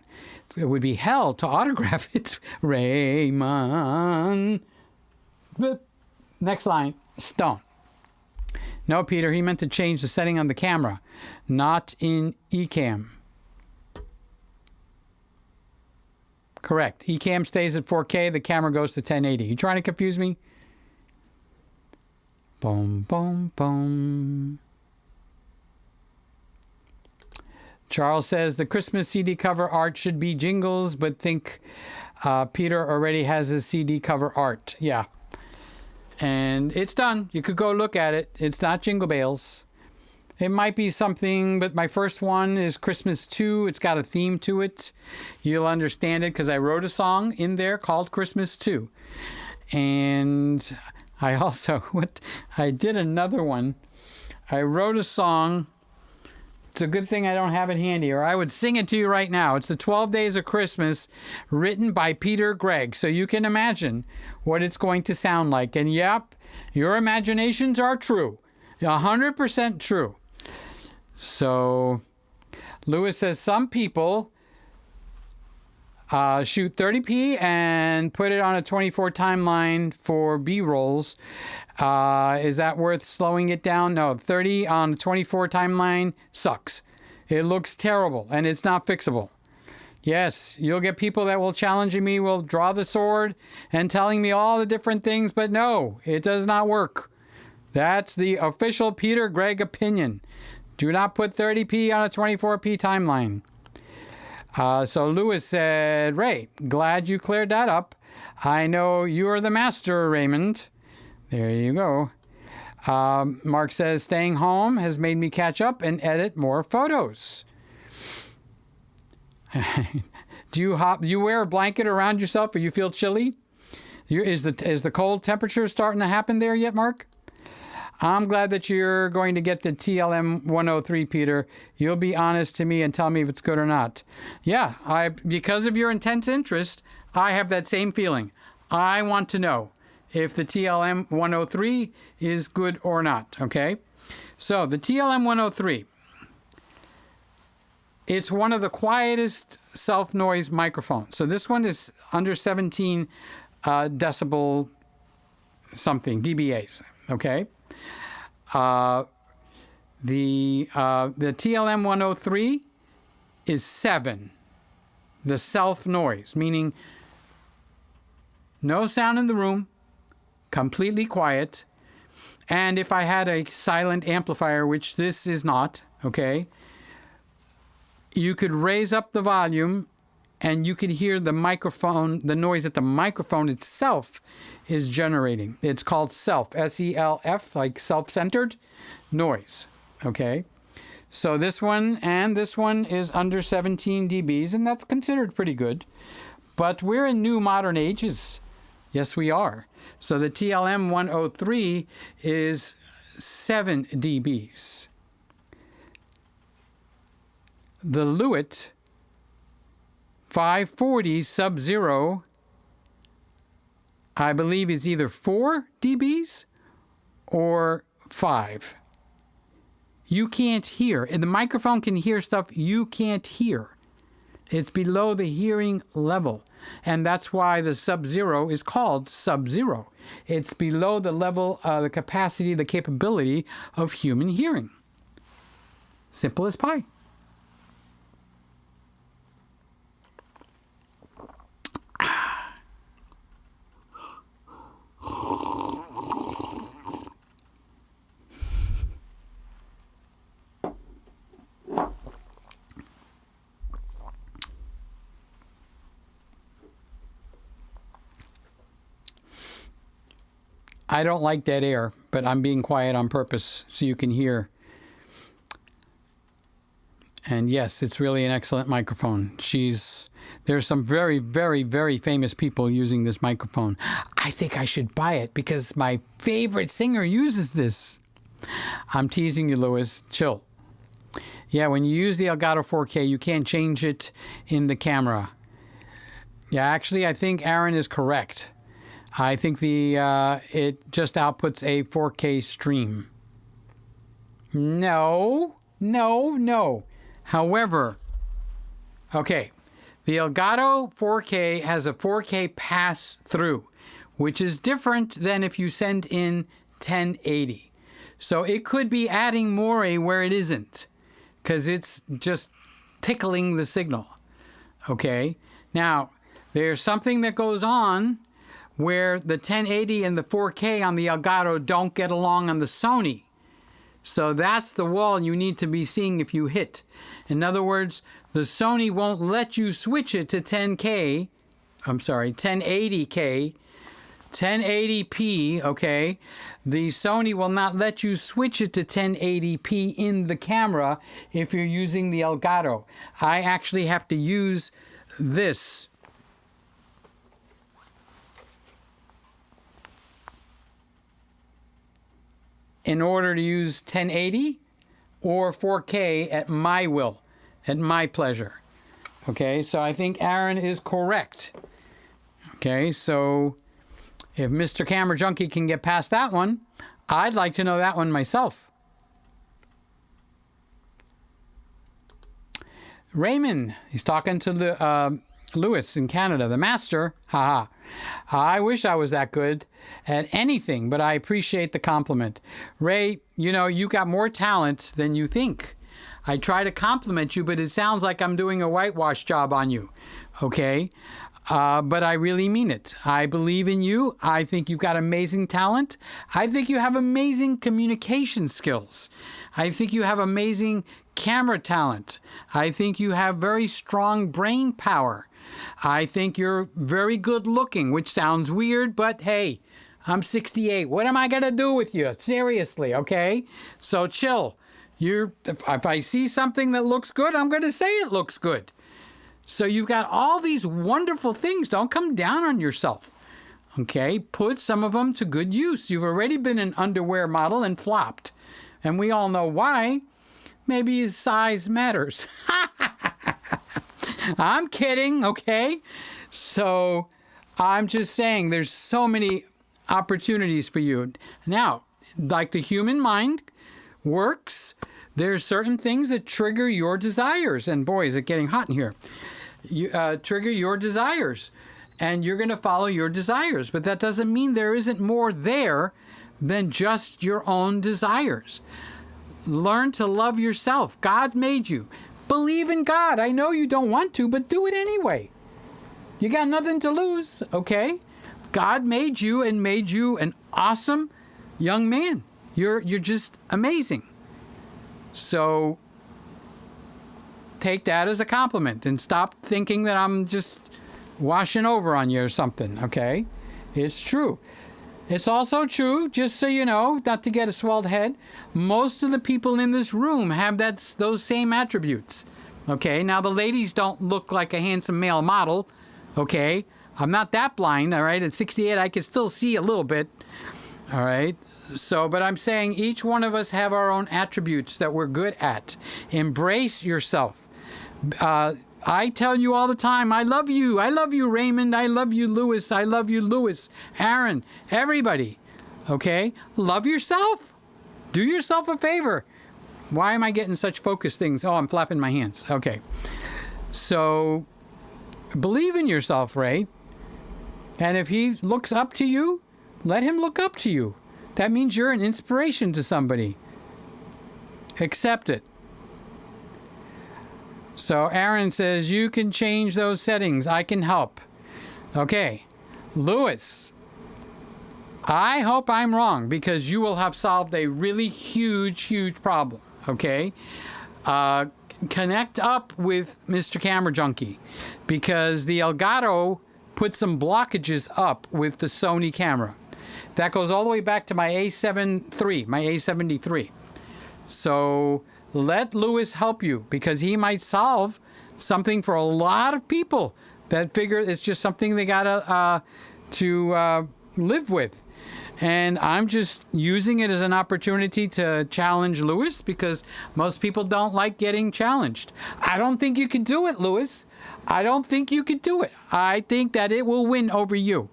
A: It would be hell to autograph it. Raymond. Next line. Stone. No, Peter, he meant to change the setting on the camera, not in Ecamm. Correct. Ecamm stays at 4K. The camera goes to 1080. You trying to confuse me? Boom, boom, boom. Charles says the Christmas CD cover art should be jingles, but think Peter already has his CD cover art. Yeah. And it's done. You could go look at it. It's not Jingle Bells. It might be something, but my first one is Christmas 2. It's got a theme to it. You'll understand it because I wrote a song in there called Christmas 2. And I also, I did another one. I wrote a song. It's a good thing I don't have it handy, or I would sing it to you right now. It's the 12 Days of Christmas, written by Peter Gregg. So you can imagine what it's going to sound like. And yep, your imaginations are true. 100% true. So Lewis says some people shoot 30p and put it on a 24 timeline for B-rolls. Is that worth slowing it down? No, 30 on a 24 timeline sucks. It looks terrible and it's not fixable. Yes, you'll get people that will challenge me, will draw the sword and telling me all the different things, but no, it does not work. That's the official Peter Gregg opinion. Do not put 30p on a 24p timeline. So Lewis said, Ray, glad you cleared that up. I know you're the master, Raymond. There you go. Mark says, staying home has made me catch up and edit more photos. Do you wear a blanket around yourself or you feel chilly? Is the cold temperature starting to happen there yet, Mark? I'm glad that you're going to get the TLM 103, Peter. You'll be honest to me and tell me if it's good or not. Yeah, because of your intense interest, I have that same feeling. I want to know if the TLM 103 is good or not, okay? So the TLM 103, it's one of the quietest self-noise microphones. So this one is under 17 decibel something, dBAs, okay? The TLM 103 is 7, the self-noise, meaning no sound in the room, completely quiet, and if I had a silent amplifier, which this is not, okay, you could raise up the volume and you could hear the microphone, the noise that the microphone itself is generating. It's called self, S-E-L-F, like self-centered noise, okay? So this one and this one is under 17 dBs, and that's considered pretty good. But we're in new modern ages. Yes, we are. So the TLM 103 is 7 dBs. The Lewitt 540 Sub-Zero, I believe, is either 4 dBs or 5. You can't hear. And the microphone can hear stuff you can't hear. It's below the hearing level. And that's why the Sub-Zero is called Sub-Zero. It's below the level, the capacity, the capability of human hearing. Simple as pie. I don't like dead air, but I'm being quiet on purpose so you can hear. And yes, it's really an excellent microphone. There's some very, very, very famous people using this microphone. I think I should buy it because my favorite singer uses this. I'm teasing you, Louis. Chill. Yeah, when you use the Elgato 4K, you can't change it in the camera. Yeah, actually, I think Aaron is correct. I think it just outputs a 4K stream. No. However, okay, the Elgato 4K has a 4K pass-through, which is different than if you send in 1080. So it could be adding more where it isn't, because it's just tickling the signal. Okay? Now, there's something that goes on where the 1080 and the 4K on the Elgato don't get along on the Sony. So that's the wall you need to be seeing if you hit. In other words, the Sony won't let you switch it to 1080K, 1080p, okay? The Sony will not let you switch it to 1080p in the camera if you're using the Elgato. I actually have to use this. In order to use 1080 or 4K at my will, at my pleasure. Okay, so I think Aaron is correct. Okay, so if Mr. Camera Junkie can get past that one, I'd like to know that one myself. Raymond, he's talking to Louis in Canada, the master. Haha. I wish I was that good at anything, but I appreciate the compliment. Ray, you got more talent than you think. I try to compliment you, but it sounds like I'm doing a whitewash job on you. Okay? But I really mean it. I believe in you. I think you've got amazing talent. I think you have amazing communication skills. I think you have amazing camera talent. I think you have very strong brain power. I think you're very good looking, which sounds weird, but hey, I'm 68. What am I going to do with you? Seriously, okay? So chill. If I see something that looks good, I'm going to say it looks good. So you've got all these wonderful things. Don't come down on yourself. Okay? Put some of them to good use. You've already been an underwear model and flopped. And we all know why. Maybe his size matters. I'm kidding, okay? So I'm just saying there's so many opportunities for you. Now, like the human mind works, there's certain things that trigger your desires. And boy, is it getting hot in here. You trigger your desires. And you're going to follow your desires. But that doesn't mean there isn't more there than just your own desires. Learn to love yourself. God made you. Believe in God. I know you don't want to, but do it anyway. You got nothing to lose, okay? God made you and made you an awesome young man. You're just amazing. So take that as a compliment and stop thinking that I'm just washing over on you or something, okay? It's true. It's also true, just so you know, not to get a swelled head, most of the people in this room have those same attributes. Okay, now the ladies don't look like a handsome male model. Okay, I'm not that blind, all right? At 68, I can still see a little bit, all right? So, but I'm saying each one of us have our own attributes that we're good at. Embrace yourself. I tell you all the time, I love you. I love you, Raymond. I love you, Louis. I love you, Louis, Aaron, everybody. Okay? Love yourself. Do yourself a favor. Why am I getting such focused things? Oh, I'm flapping my hands. Okay. So, believe in yourself, Ray. And if he looks up to you, let him look up to you. That means you're an inspiration to somebody. Accept it. So Aaron says, you can change those settings. I can help. Okay. Louis, I hope I'm wrong because you will have solved a really huge, huge problem. Okay. Connect up with Mr. Camera Junkie because the Elgato put some blockages up with the Sony camera. That goes all the way back to my A7 III, my A73. So let Louis help you because he might solve something for a lot of people that figure it's just something they gotta live with. And I'm just using it as an opportunity to challenge Louis because most people don't like getting challenged. I don't think you can do it, Louis. I don't think you could do it. I think that it will win over you.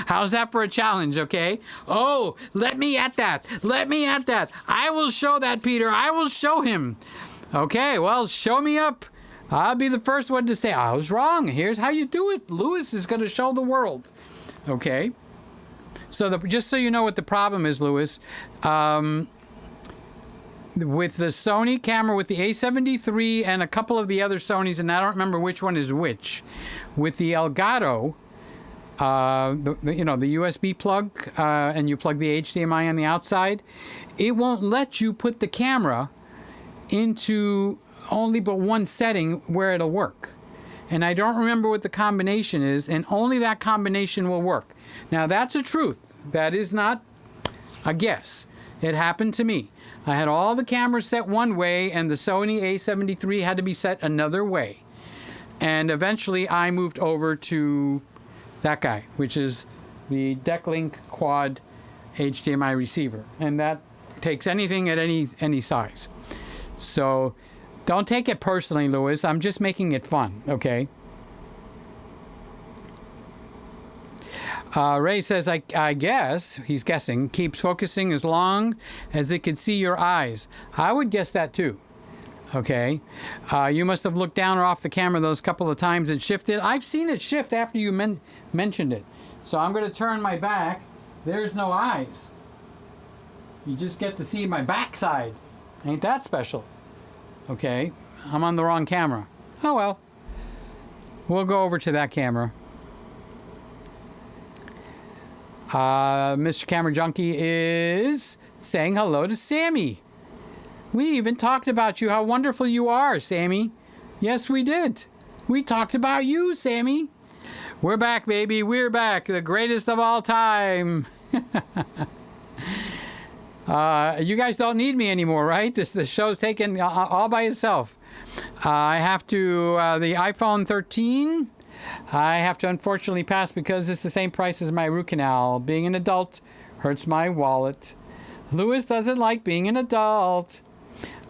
A: How's that for a challenge, okay? Oh, let me at that. Let me at that. I will show that, Peter. I will show him. Okay, well, show me up. I'll be the first one to say, I was wrong. Here's how you do it. Louis is going to show the world. Okay? So just so you know what the problem is, Louis, with the Sony camera, with the A7 III and a couple of the other Sonys, and I don't remember which one is which, with the Elgato, the USB plug, and you plug the HDMI on the outside, it won't let you put the camera into only but one setting where it'll work. And I don't remember what the combination is, and only that combination will work. Now, that's a truth. That is not a guess. It happened to me. I had all the cameras set one way, and the Sony A7 III had to be set another way. And eventually, I moved over to that guy, which is the Decklink Quad HDMI receiver. And that takes anything at any size. So don't take it personally, Louis. I'm just making it fun, okay? Ray says, I guess, he's guessing, keeps focusing as long as it can see your eyes. I would guess that too. Okay. You must have looked down or off the camera those couple of times and shifted. I've seen it shift after you mentioned it. So I'm going to turn my back. There's no eyes. You just get to see my backside. Ain't that special? Okay. I'm on the wrong camera. Oh well. We'll go over to that camera. Mr. Camera Junkie is saying hello to Sammy. We even talked about you, how wonderful you are, Sammy. Yes, we did. We talked about you, Sammy. We're back, baby. We're back. The greatest of all time. You guys don't need me anymore, right? The show's taken all by itself. I have to, the iPhone 13, I have to unfortunately pass because it's the same price as my root canal. Being an adult hurts my wallet. Lewis doesn't like being an adult.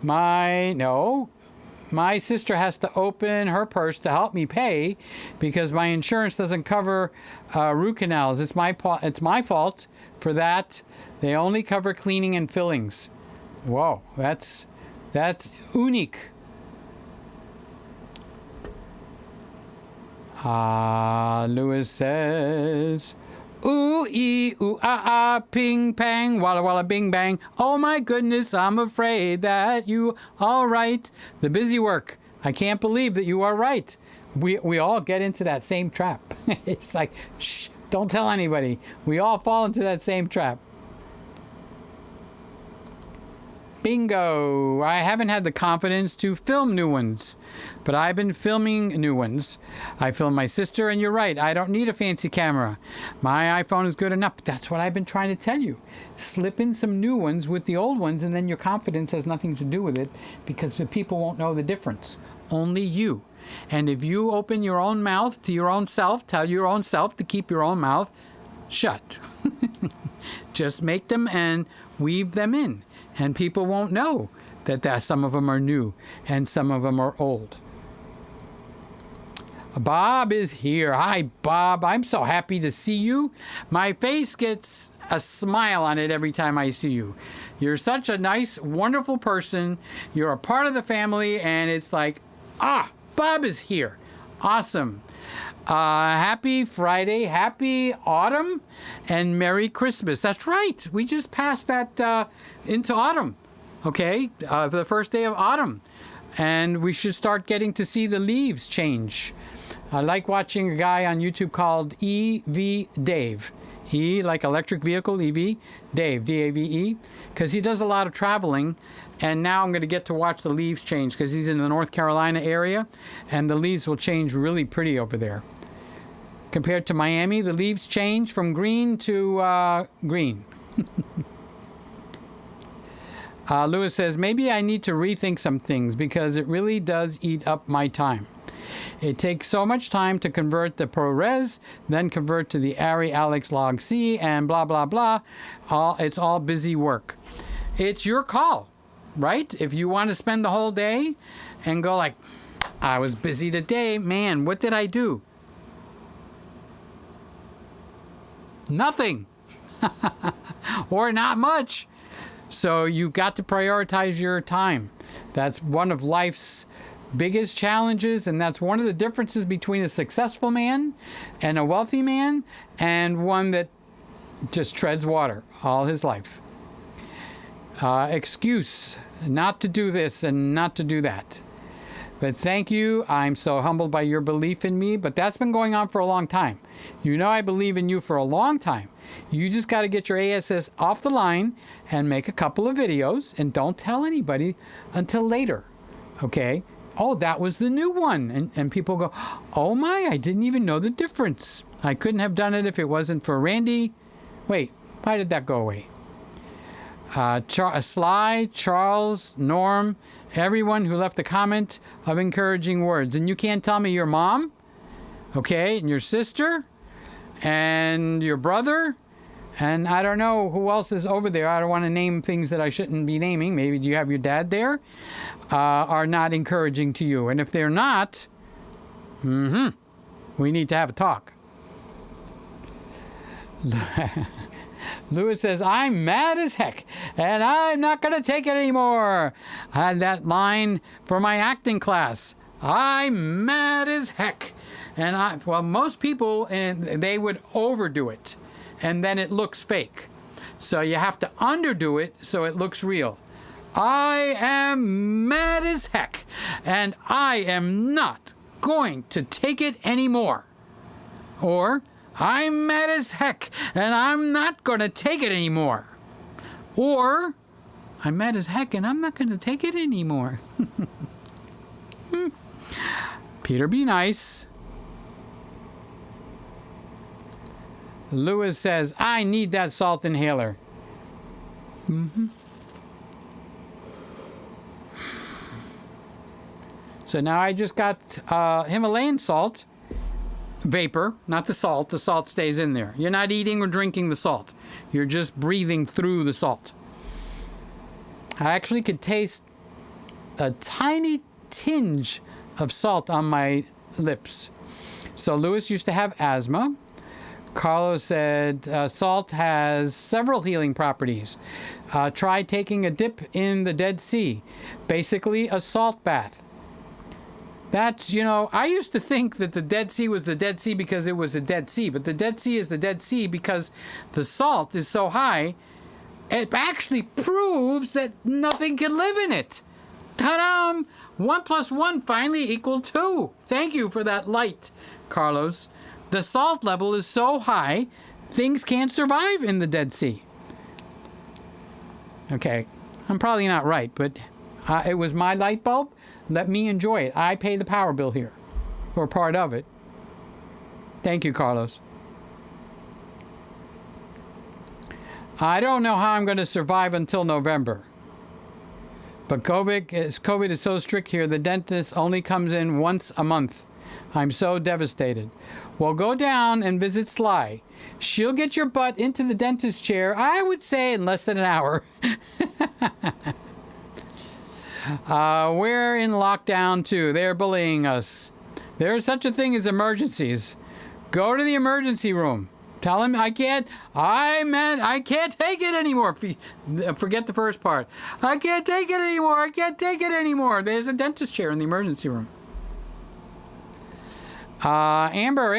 A: My sister has to open her purse to help me pay because my insurance doesn't cover root canals. It's my fault for that. They only cover cleaning and fillings. Whoa, that's unique. Lewis says, ooh, ee, ooh, ah, ah, ping, pang, walla, walla, bing, bang. Oh, my goodness, I'm afraid that you all right. The busy work. I can't believe that you are right. We all get into that same trap. It's like, shh, don't tell anybody. We all fall into that same trap. Bingo. I haven't had the confidence to film new ones, but I've been filming new ones. I filmed my sister, and you're right. I don't need a fancy camera. My iPhone is good enough. That's what I've been trying to tell you. Slip in some new ones with the old ones, and then your confidence has nothing to do with it because the people won't know the difference. Only you. And if you open your own mouth to your own self, tell your own self to keep your own mouth shut. Just make them and weave them in. And people won't know that some of them are new and some of them are old. Bob is here. Hi, Bob. I'm so happy to see you. My face gets a smile on it every time I see you. You're such a nice, wonderful person. You're a part of the family, and it's like, Bob is here. Awesome. Happy Friday, happy autumn, and Merry Christmas. That's right. We just passed that into autumn, okay? The first day of autumn. And we should start getting to see the leaves change. I like watching a guy on YouTube called EV Dave. E like electric vehicle, EV, Dave, D-A-V-E, because he does a lot of traveling. And now I'm going to get to watch the leaves change because he's in the North Carolina area, and the leaves will change really pretty over there. Compared to Miami, the leaves change from green to green. Lewis says, maybe I need to rethink some things because it really does eat up my time. It takes so much time to convert the ProRes, then convert to the Arri Alex Log C, and blah, blah, blah. It's all busy work. It's your call, right? If you want to spend the whole day and go like, I was busy today, man, what did I do? Nothing. Or not much. So you've got to prioritize your time. That's one of life's biggest challenges, and that's one of the differences between a successful man and a wealthy man and one that just treads water all his life. Excuse not to do this and not to do that. But thank you. I'm so humbled by your belief in me, but that's been going on for a long time. You know I believe in you for a long time. You just got to get your ASS off the line and make a couple of videos, and don't tell anybody until later, okay? Oh, that was the new one. And people go, oh my, I didn't even know the difference. I couldn't have done it if it wasn't for Randy. Wait, why did that go away? Sly, Charles, Norm, everyone who left a comment of encouraging words. And you can't tell me your mom, okay, and your sister, and your brother, and I don't know who else is over there. I don't want to name things that I shouldn't be naming. Maybe you have your dad there, are not encouraging to you. And if they're not, we need to have a talk. Lewis says, I'm mad as heck, and I'm not going to take it anymore. I had that line for my acting class. I'm mad as heck. And most people, they would overdo it, and then it looks fake. So you have to underdo it so it looks real. I am mad as heck, and I am not going to take it anymore. Or, I'm mad as heck, and I'm not going to take it anymore. Or, I'm mad as heck, and I'm not going to take it anymore. Peter, be nice. Lewis says, I need that salt inhaler. So now I just got Himalayan salt, vapor, not the salt. The salt stays in there. You're not eating or drinking the salt. You're just breathing through the salt. I actually could taste a tiny tinge of salt on my lips. So Lewis used to have asthma. Carlos said salt has several healing properties. Try taking a dip in the Dead Sea. Basically a salt bath. That's, you know, I used to think that the Dead Sea was the Dead Sea because it was a Dead Sea. But the Dead Sea is the Dead Sea because the salt is so high, it actually proves that nothing can live in it. Ta-da! 1 + 1 finally equaled 2. Thank you for that light, Carlos. The salt level is so high, things can't survive in the Dead Sea. Okay, I'm probably not right, but it was my light bulb. Let me enjoy it. I pay the power bill here, or part of it. Thank you, Carlos. I don't know how I'm going to survive until November. But COVID is so strict here, the dentist only comes in once a month. I'm so devastated. Well, go down and visit Sly. She'll get your butt into the dentist chair, I would say, in less than an hour. We're in lockdown too. They're bullying us. There's such a thing as emergencies. Go to the emergency room. Tell him I can't take it anymore. Forget the first part. I can't take it anymore. I can't take it anymore. There's a dentist chair in the emergency room. Amber,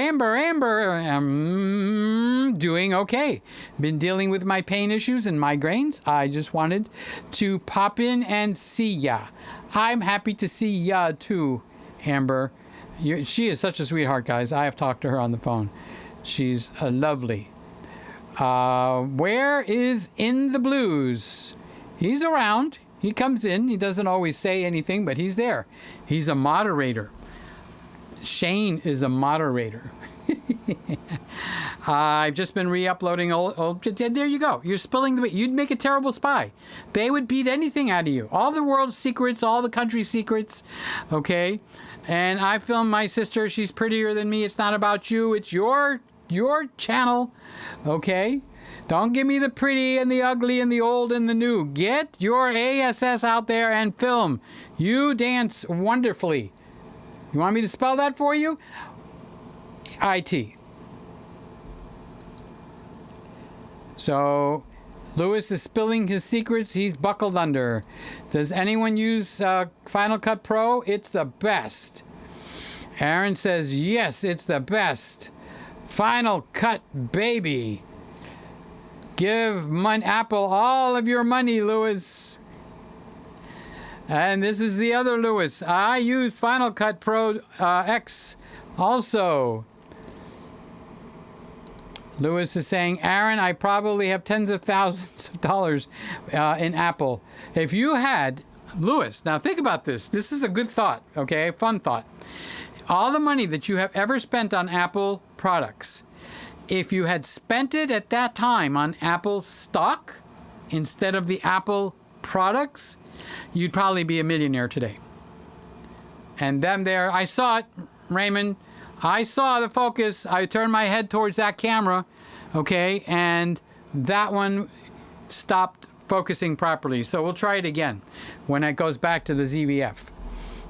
A: doing okay. Been dealing with my pain issues and migraines. I just wanted to pop in and see ya. I'm happy to see ya too, Amber. She is such a sweetheart, guys. I have talked to her on the phone. She's lovely. Where is In the Blues? He's around. He comes in. He doesn't always say anything, but he's there. He's a moderator. Shane is a moderator. I've just been re-uploading old. There you go. You're spilling the. You'd make a terrible spy. They would beat anything out of you. All the world's secrets, all the country's secrets. Okay, and I filmed my sister. She's prettier than me. It's not about you. It's your channel. Okay. Don't give me the pretty and the ugly and the old and the new. Get your ASS out there and film. You dance wonderfully. You want me to spell that for you? IT. So, Lewis is spilling his secrets. He's buckled under. Does anyone use Final Cut Pro? It's the best. Aaron says, yes, it's the best. Final Cut, baby. Give Apple all of your money, Lewis. And this is the other Lewis. I use Final Cut Pro X also. Lewis is saying, Aaron, I probably have tens of thousands of dollars in Apple. If you had, Lewis, now think about this. This is a good thought, okay? Fun thought. All the money that you have ever spent on Apple products, if you had spent it at that time on Apple stock instead of the Apple products, you'd probably be a millionaire today. And them there, I saw it, Raymond. I saw the focus. I turned my head towards that camera, okay, and that one stopped focusing properly. So we'll try it again when it goes back to the ZVF.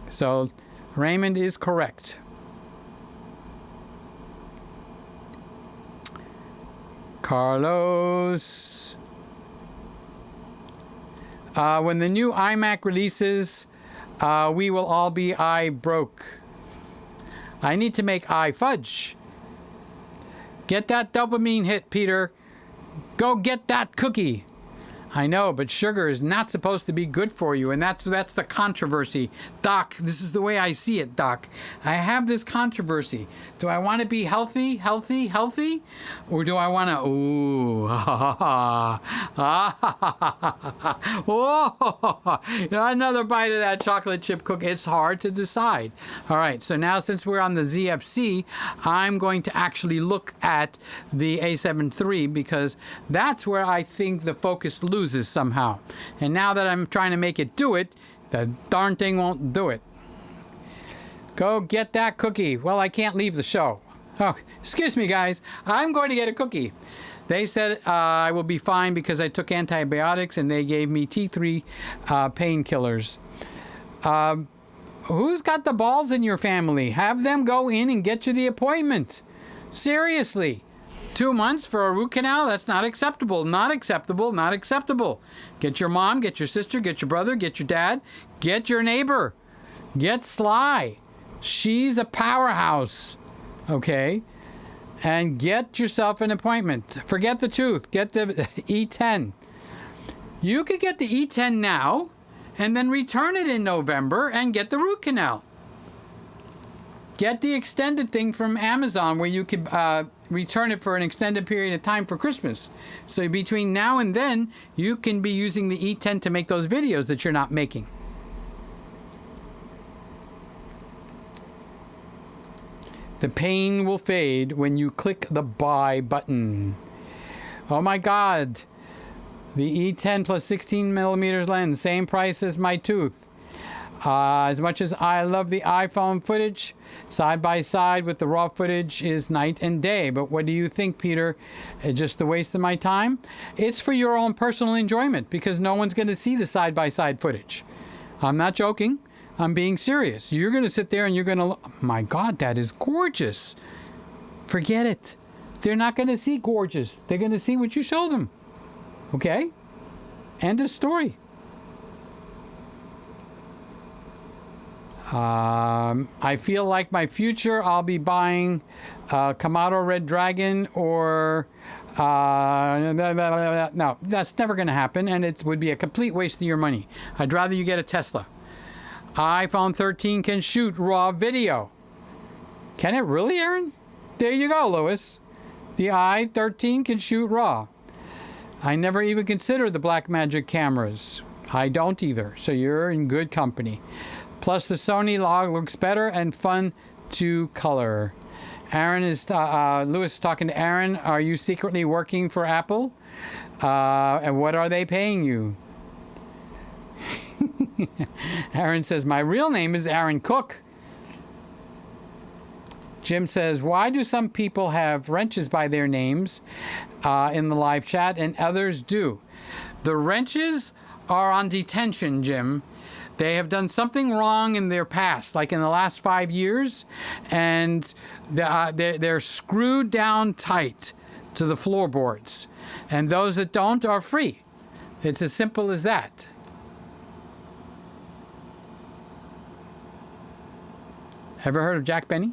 A: So Raymond is correct. Carlos. When the new iMac releases, we will all be broke. I need to make fudge. Get that dopamine hit, Peter. Go get that cookie. I know, but sugar is not supposed to be good for you, and that's the controversy. Doc, this is the way I see it, Doc. I have this controversy. Do I want to be healthy, or do I want to, ooh, another bite of that chocolate chip cookie? It's hard to decide. All right, so now since we're on the ZFC, I'm going to actually look at the A7 III because that's where I think the focus loses somehow. And now that I'm trying to make it do it, the darn thing won't do it. Go get that cookie. Well, I can't leave the show. Oh, excuse me, guys. I'm going to get a cookie. They said I will be fine because I took antibiotics and they gave me T3 painkillers. Who's got the balls in your family? Have them go in and get you the appointment. Seriously. 2 months for a root canal? That's not acceptable. Not acceptable. Not acceptable. Get your mom, get your sister, get your brother, get your dad, get your neighbor. Get Sly. She's a powerhouse. Okay? And get yourself an appointment. Forget the tooth. Get the E10. You could get the E10 now and then return it in November and get the root canal. Get the extended thing from Amazon where you could return it for an extended period of time for Christmas. So between now and then, you can be using the E10 to make those videos that you're not making. The pain will fade when you click the buy button. Oh my God. The E10 plus 16 millimeters lens, same price as my tooth. As much as I love the iPhone footage, side by side with the raw footage is night and day. But what do you think, Peter? Just a waste of my time? It's for your own personal enjoyment because no one's going to see the side by side footage. I'm not joking. I'm being serious. You're going to sit there and you're going to, my God, that is gorgeous. Forget it. They're not going to see gorgeous. They're going to see what you show them. Okay? End of story. I feel like my future, I'll be buying Kamado Red Dragon or... no, that's never going to happen, and it would be a complete waste of your money. I'd rather you get a Tesla. iPhone 13 can shoot raw video. Can it really, Aaron? There you go, Lewis. The i13 can shoot raw. I never even considered the Blackmagic cameras. I don't either, so you're in good company. Plus, the Sony log looks better and fun to color. Aaron is, Lewis is talking to Aaron. Are you secretly working for Apple? And what are they paying you? Aaron says, my real name is Aaron Cook. Jim says, why do some people have wrenches by their names in the live chat and others do? The wrenches are on detention, Jim. They have done something wrong in their past, like in the last 5 years, and they're screwed down tight to the floorboards. And those that don't are free. It's as simple as that. Ever heard of Jack Benny?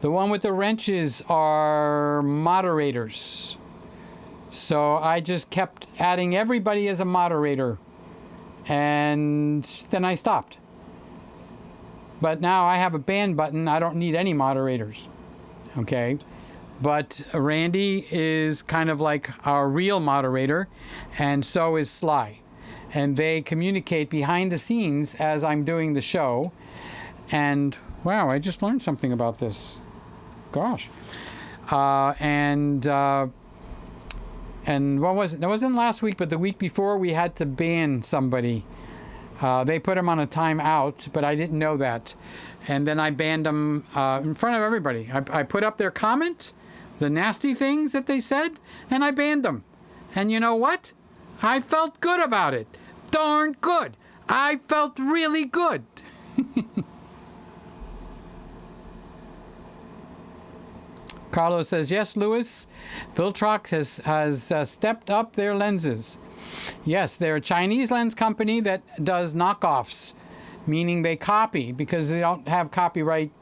A: The one with the wrenches are moderators. So I just kept adding everybody as a moderator. And then I stopped. But now I have a ban button. I don't need any moderators. Okay? But Randy is kind of like our real moderator. And so is Sly. And they communicate behind the scenes as I'm doing the show. And wow, I just learned something about this. Gosh. And what was it? It wasn't last week, but the week before we had to ban somebody. They put him on a timeout, but I didn't know that. And then I banned them in front of everybody. I put up their comment, the nasty things that they said, and I banned them. And you know what? I felt good about it. Darn good. I felt really good. Carlos says, yes, Lewis, Viltrox has stepped up their lenses. Yes, they're a Chinese lens company that does knockoffs, meaning they copy because they don't have copyright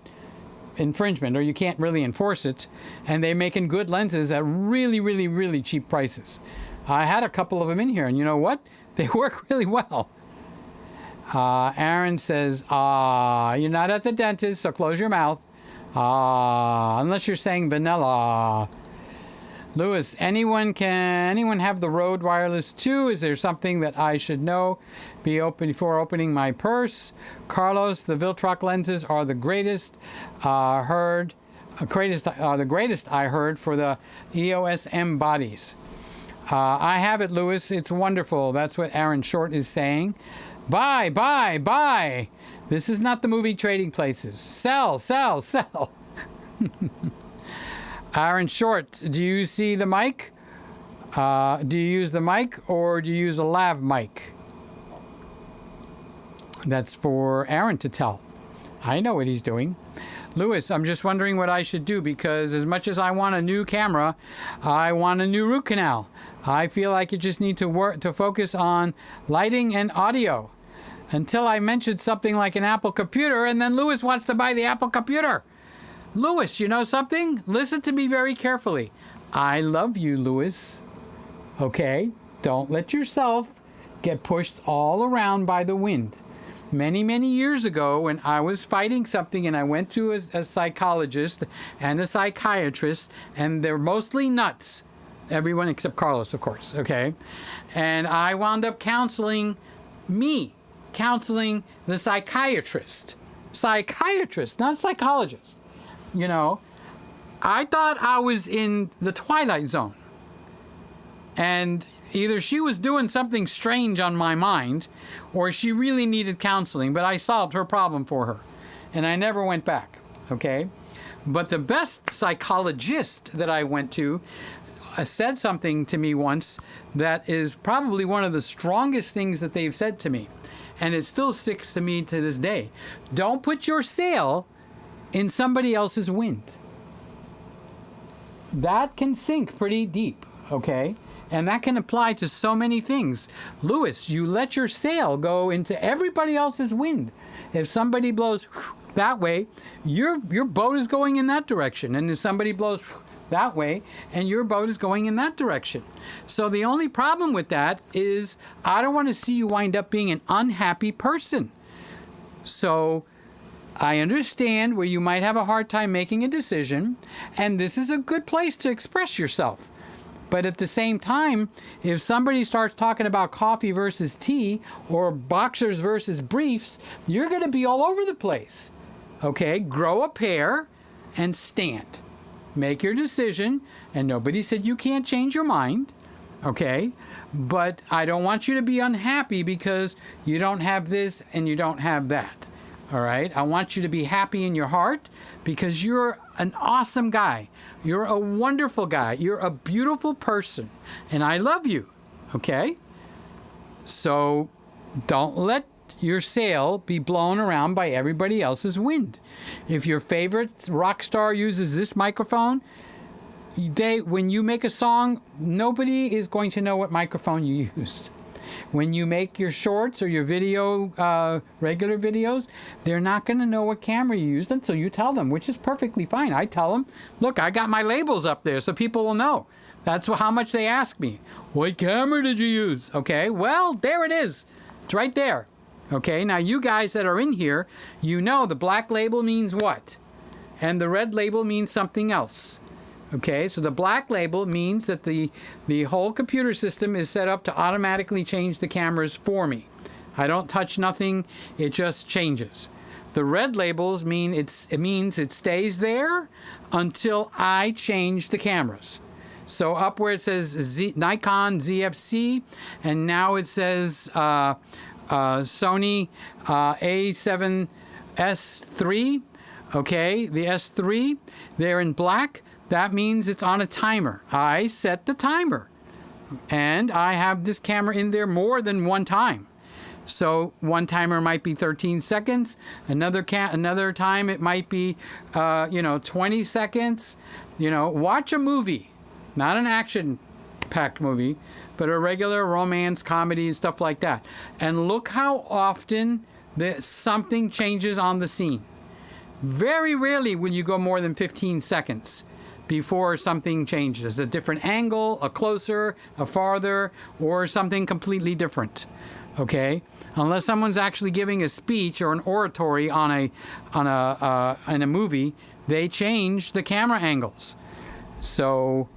A: infringement, or you can't really enforce it, and they're making good lenses at really, really, really cheap prices. I had a couple of them in here, and you know what? They work really well. Aaron says, you're not at the dentist, so close your mouth. Unless you're saying vanilla. Lewis, anyone have the Rode Wireless 2? Is there something that I should know before opening my purse? Carlos, the Viltrock lenses are the greatest. The greatest I heard for the EOS M bodies. I have it, Lewis. It's wonderful. That's what Aaron Short is saying. Buy, buy, buy. This is not the movie Trading Places. Sell, sell, sell. Aaron Short, do you see the mic? Do you use the mic or do you use a lav mic? That's for Aaron to tell. I know what he's doing. Lewis, I'm just wondering what I should do, because as much as I want a new camera, I want a new root canal. I feel like you just need to focus on lighting and audio. Until I mentioned something like an Apple computer, and then Lewis wants to buy the Apple computer. Lewis, you know something? Listen to me very carefully. I love you, Lewis. Okay? Don't let yourself get pushed all around by the wind. Many, many years ago, when I was fighting something and I went to a psychologist and a psychiatrist, and they're mostly nuts. Everyone except Carlos, of course, okay? And I wound up counseling the psychiatrist. Psychiatrist, not psychologist. You know, I thought I was in the Twilight Zone. And either she was doing something strange on my mind, or she really needed counseling, but I solved her problem for her. And I never went back, okay? But the best psychologist that I went to said something to me once that is probably one of the strongest things that they've said to me. And it still sticks to me to this day. Don't put your sail in somebody else's wind. That can sink pretty deep, okay? And that can apply to so many things. Lewis, you let your sail go into everybody else's wind. If somebody blows that way, your boat is going in that direction. And if somebody blows that way, and your boat is going in that direction. So the only problem with that is I don't want to see you wind up being an unhappy person. So I understand where you might have a hard time making a decision, and this is a good place to express yourself. But at the same time, if somebody starts talking about coffee versus tea or boxers versus briefs, you're going to be all over the place. Okay? Grow a pair and stand. Make your decision, and nobody said you can't change your mind. Okay? But I don't want you to be unhappy because you don't have this and you don't have that. All right? I want you to be happy in your heart because you're an awesome guy. You're a wonderful guy. You're a beautiful person. And I love you. Okay? So don't let your sail be blown around by everybody else's wind. If your favorite rock star uses this microphone, when you make a song, nobody is going to know what microphone you used. When you make your shorts or your video, regular videos, they're not going to know what camera you used until you tell them, which is perfectly fine. I tell them, look, I got my labels up there so people will know. That's how much they ask me. What camera did you use? Okay, well, there it is. It's right there. Okay, now you guys that are in here, you know the black label means what? And the red label means something else. Okay, so the black label means that the whole computer system is set up to automatically change the cameras for me. I don't touch nothing, it just changes. The red labels mean it means it stays there until I change the cameras. So up where it says Nikon Zfc, and now it says Sony A7s3, okay, the S3, they're in black. That means it's on a timer. I set the timer. And I have this camera in there more than one time. So one timer might be 13 seconds. Another time it might be, 20 seconds. Watch a movie. Not an action-packed movie, but a regular romance, comedy, and stuff like that. And look how often something changes on the scene. Very rarely will you go more than 15 seconds before something changes. A different angle, a closer, a farther, or something completely different. Okay? Unless someone's actually giving a speech or an oratory in a movie, they change the camera angles. So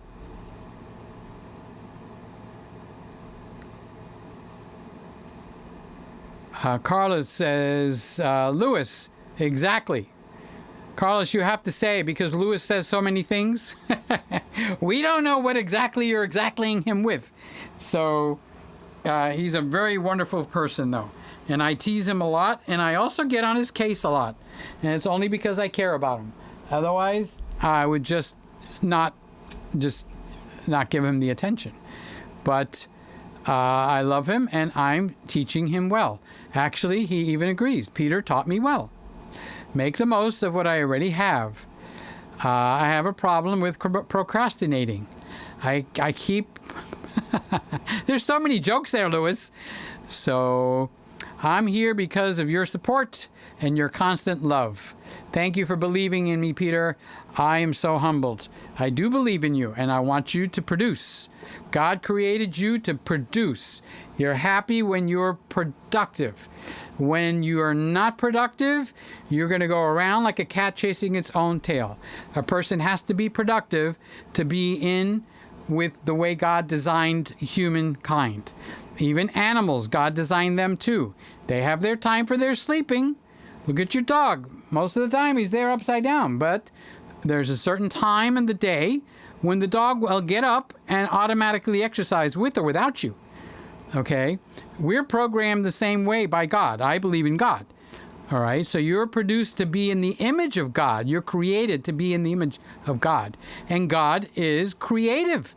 A: Carlos says, Lewis, exactly. Carlos, you have to say, because Lewis says so many things, we don't know what exactly you're exactlying him with. So he's a very wonderful person, though. And I tease him a lot, and I also get on his case a lot. And it's only because I care about him. Otherwise, I would just not give him the attention. But I love him, and I'm teaching him well. Actually, he even agrees. Peter taught me well. Make the most of what I already have. I have a problem with procrastinating. I keep... There's so many jokes there, Lewis. So I'm here because of your support and your constant love. Thank you for believing in me, Peter. I am so humbled. I do believe in you, and I want you to produce. God created you to produce. You're happy when you're productive. When you are not productive, you're going to go around like a cat chasing its own tail. A person has to be productive to be in with the way God designed humankind. Even animals, God designed them too. They have their time for their sleeping. Look at your dog. Most of the time he's there upside down, but there's a certain time in the day when the dog will get up and automatically exercise with or without you. Okay? We're programmed the same way by God. I believe in God. All right? So you're produced to be in the image of God. You're created to be in the image of God. And God is creative.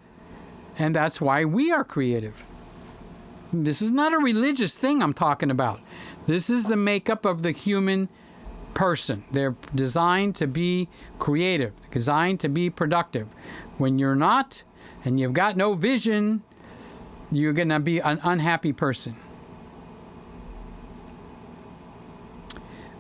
A: And that's why we are creative. This is not a religious thing I'm talking about. This is the makeup of the human person. They're designed to be creative, designed to be productive. When you're not, and you've got no vision, you're going to be an unhappy person.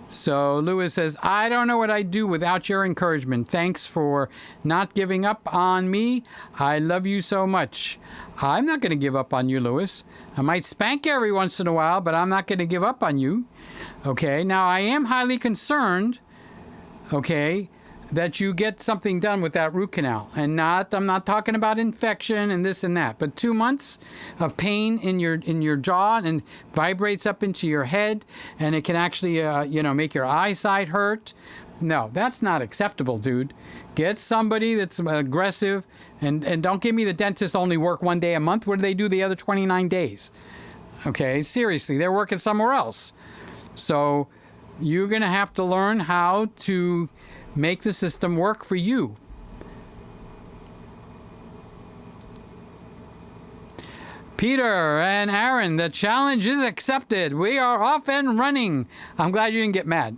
A: So Lewis says, I don't know what I'd do without your encouragement. Thanks for not giving up on me. I love you so much. I'm not going to give up on you, Lewis. I might spank you every once in a while, but I'm not going to give up on you. Okay, now I am highly concerned, okay, that you get something done with that root canal. And I'm not talking about infection and this and that, but 2 months of pain in your jaw and vibrates up into your head, and it can actually, make your eyesight hurt. No, that's not acceptable, dude. Get somebody that's aggressive, and don't give me the dentist only work 1 day a month. What do they do the other 29 days? Okay, seriously, they're working somewhere else. So you're going to have to learn how to make the system work for you. Peter and Aaron, the challenge is accepted. We are off and running. I'm glad you didn't get mad.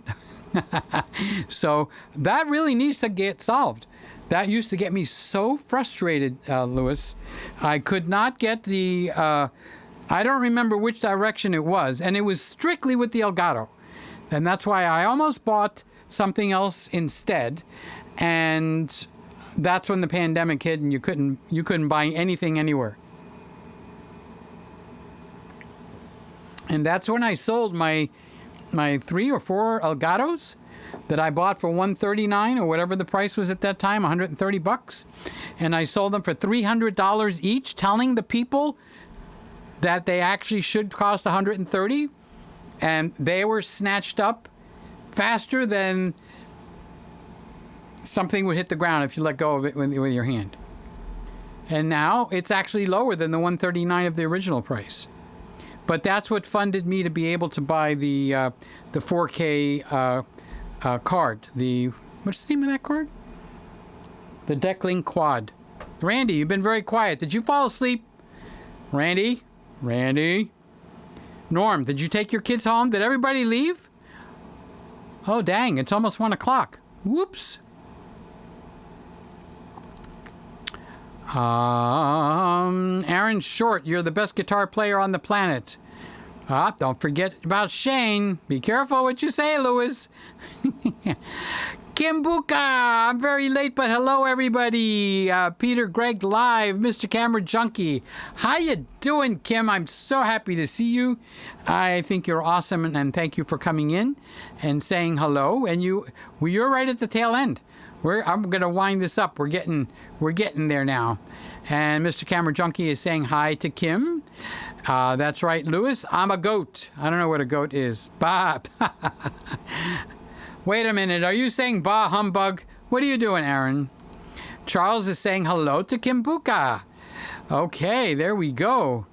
A: So that really needs to get solved. That used to get me so frustrated, Lewis. I could not get the... I don't remember which direction it was, and it was strictly with the Elgato. And that's why I almost bought something else instead, and that's when the pandemic hit and you couldn't buy anything anywhere. And that's when I sold my 3 or 4 Elgatos that I bought for $139 or whatever the price was at that time, $130, and I sold them for $300 each, telling the people that they actually should cost $130, and they were snatched up faster than something would hit the ground if you let go of it with your hand. And now it's actually lower than the $139 of the original price. But that's what funded me to be able to buy the 4K card. What's the name of that card? The Decklink Quad. Randy, you've been very quiet. Did you fall asleep? Randy? Norm, did you take your kids home? Did everybody leave? Oh, dang, it's almost 1 o'clock. Whoops. Aaron Short, you're the best guitar player on the planet. Don't forget about Shane. Be careful what you say, Louis. Kimbuka, I'm very late, but hello everybody. Peter, Gregg live, Mr. Camera Junkie. How you doing, Kim? I'm so happy to see you. I think you're awesome, and thank you for coming in and saying hello. And you're right at the tail end. I'm gonna wind this up. We're getting there now. And Mr. Camera Junkie is saying hi to Kim. That's right, Lewis. I'm a goat. I don't know what a goat is. Bob. Wait a minute, are you saying bah humbug? What are you doing, Aaron? Charles is saying hello to Kimbuka. Okay, there we go.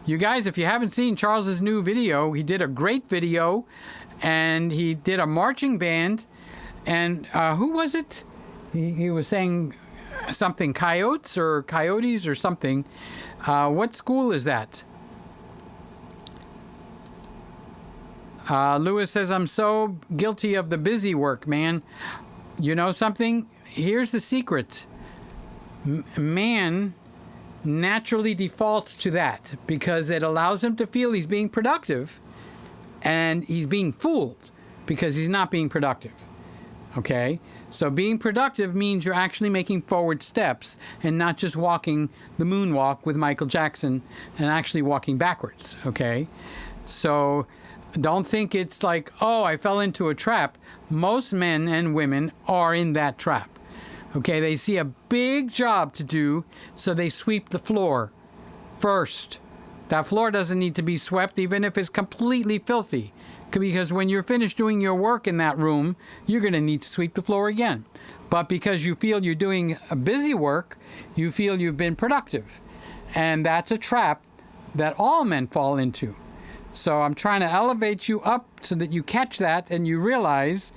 A: You guys, if you haven't seen Charles's new video, he did a great video, and he did a marching band, and who was it? He was saying something, coyotes or something. What school is that? Lewis says, I'm so guilty of the busy work, man. You know something? Here's the secret. Man naturally defaults to that because it allows him to feel he's being productive, and he's being fooled because he's not being productive. Okay? So being productive means you're actually making forward steps and not just walking the moonwalk with Michael Jackson and actually walking backwards. Okay? So don't think it's like, oh, I fell into a trap. Most men and women are in that trap. Okay, they see a big job to do, so they sweep the floor first. That floor doesn't need to be swept, even if it's completely filthy. Because when you're finished doing your work in that room, you're going to need to sweep the floor again. But because you feel you're doing a busy work, you feel you've been productive. And that's a trap that all men fall into. So I'm trying to elevate you up so that you catch that and you realize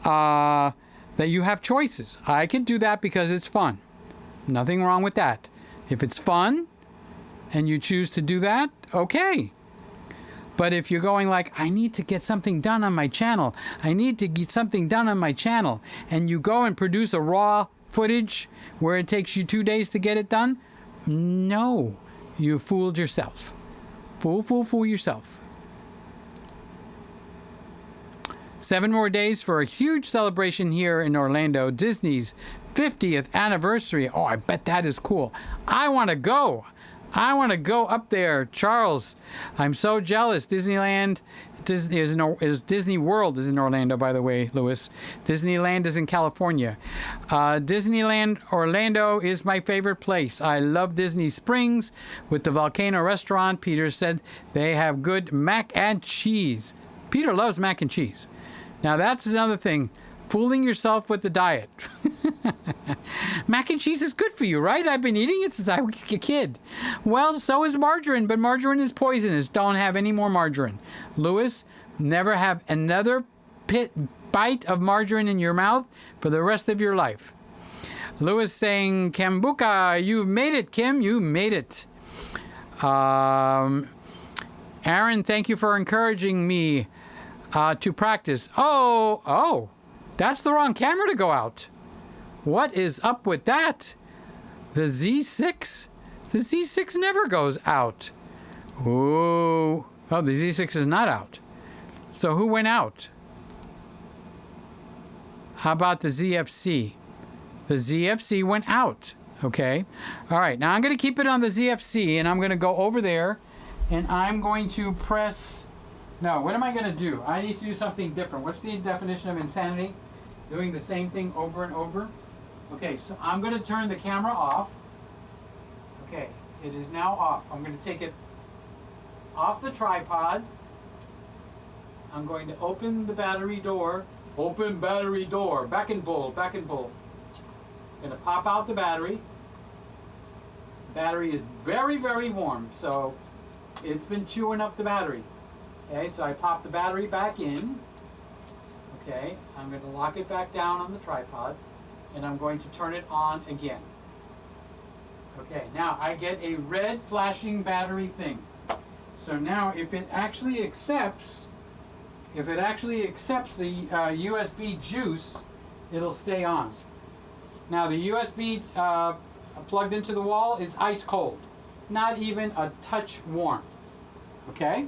A: that you have choices. I can do that because it's fun. Nothing wrong with that. If it's fun and you choose to do that, okay. But if you're going like, I need to get something done on my channel, and you go and produce a raw footage where it takes you 2 days to get it done, no, you fooled yourself. Fool yourself. 7 more days for a huge celebration here in Orlando. Disney's 50th anniversary. Oh, I bet that is cool. I want to go. Up there. Charles, I'm so jealous. Disneyland Disney World is in Orlando, by the way, Lewis. Disneyland is in California. Disneyland Orlando is my favorite place. I love Disney Springs with the Volcano Restaurant. Peter said they have good mac and cheese. Peter loves mac and cheese. Now that's another thing. Fooling yourself with the diet. Mac and cheese is good for you, right? I've been eating it since I was a kid. Well, so is margarine, but margarine is poisonous. Don't have any more margarine. Lewis, never have another bite of margarine in your mouth for the rest of your life. Lewis saying, Kimbuka, you've made it, Kim. You made it. Aaron, thank you for encouraging me to practice. Oh, that's the wrong camera to go out. What is up with that? The Z6? The Z6 never goes out. Ooh. Oh, the Z6 is not out. So who went out? How about the ZFC? The ZFC went out. Okay. All right. Now I'm going to keep it on the ZFC, and I'm going to go over there, and I'm going to press... No, what am I going to do? I need to do something different. What's the definition of insanity? Doing the same thing over and over? Okay, so I'm going to turn the camera off. Okay, it is now off. I'm going to take it off the tripod. I'm going to open the battery door. Open battery door. Back and bull, back and bull. I'm going to pop out the battery. Battery is very, very warm, so it's been chewing up the battery. Okay, so I pop the battery back in. Okay, I'm going to lock it back down on the tripod, and I'm going to turn it on again. Okay, now I get a red flashing battery thing. So now if it actually accepts the USB juice, it'll stay on. Now the USB plugged into the wall is ice cold, not even a touch warm. Okay?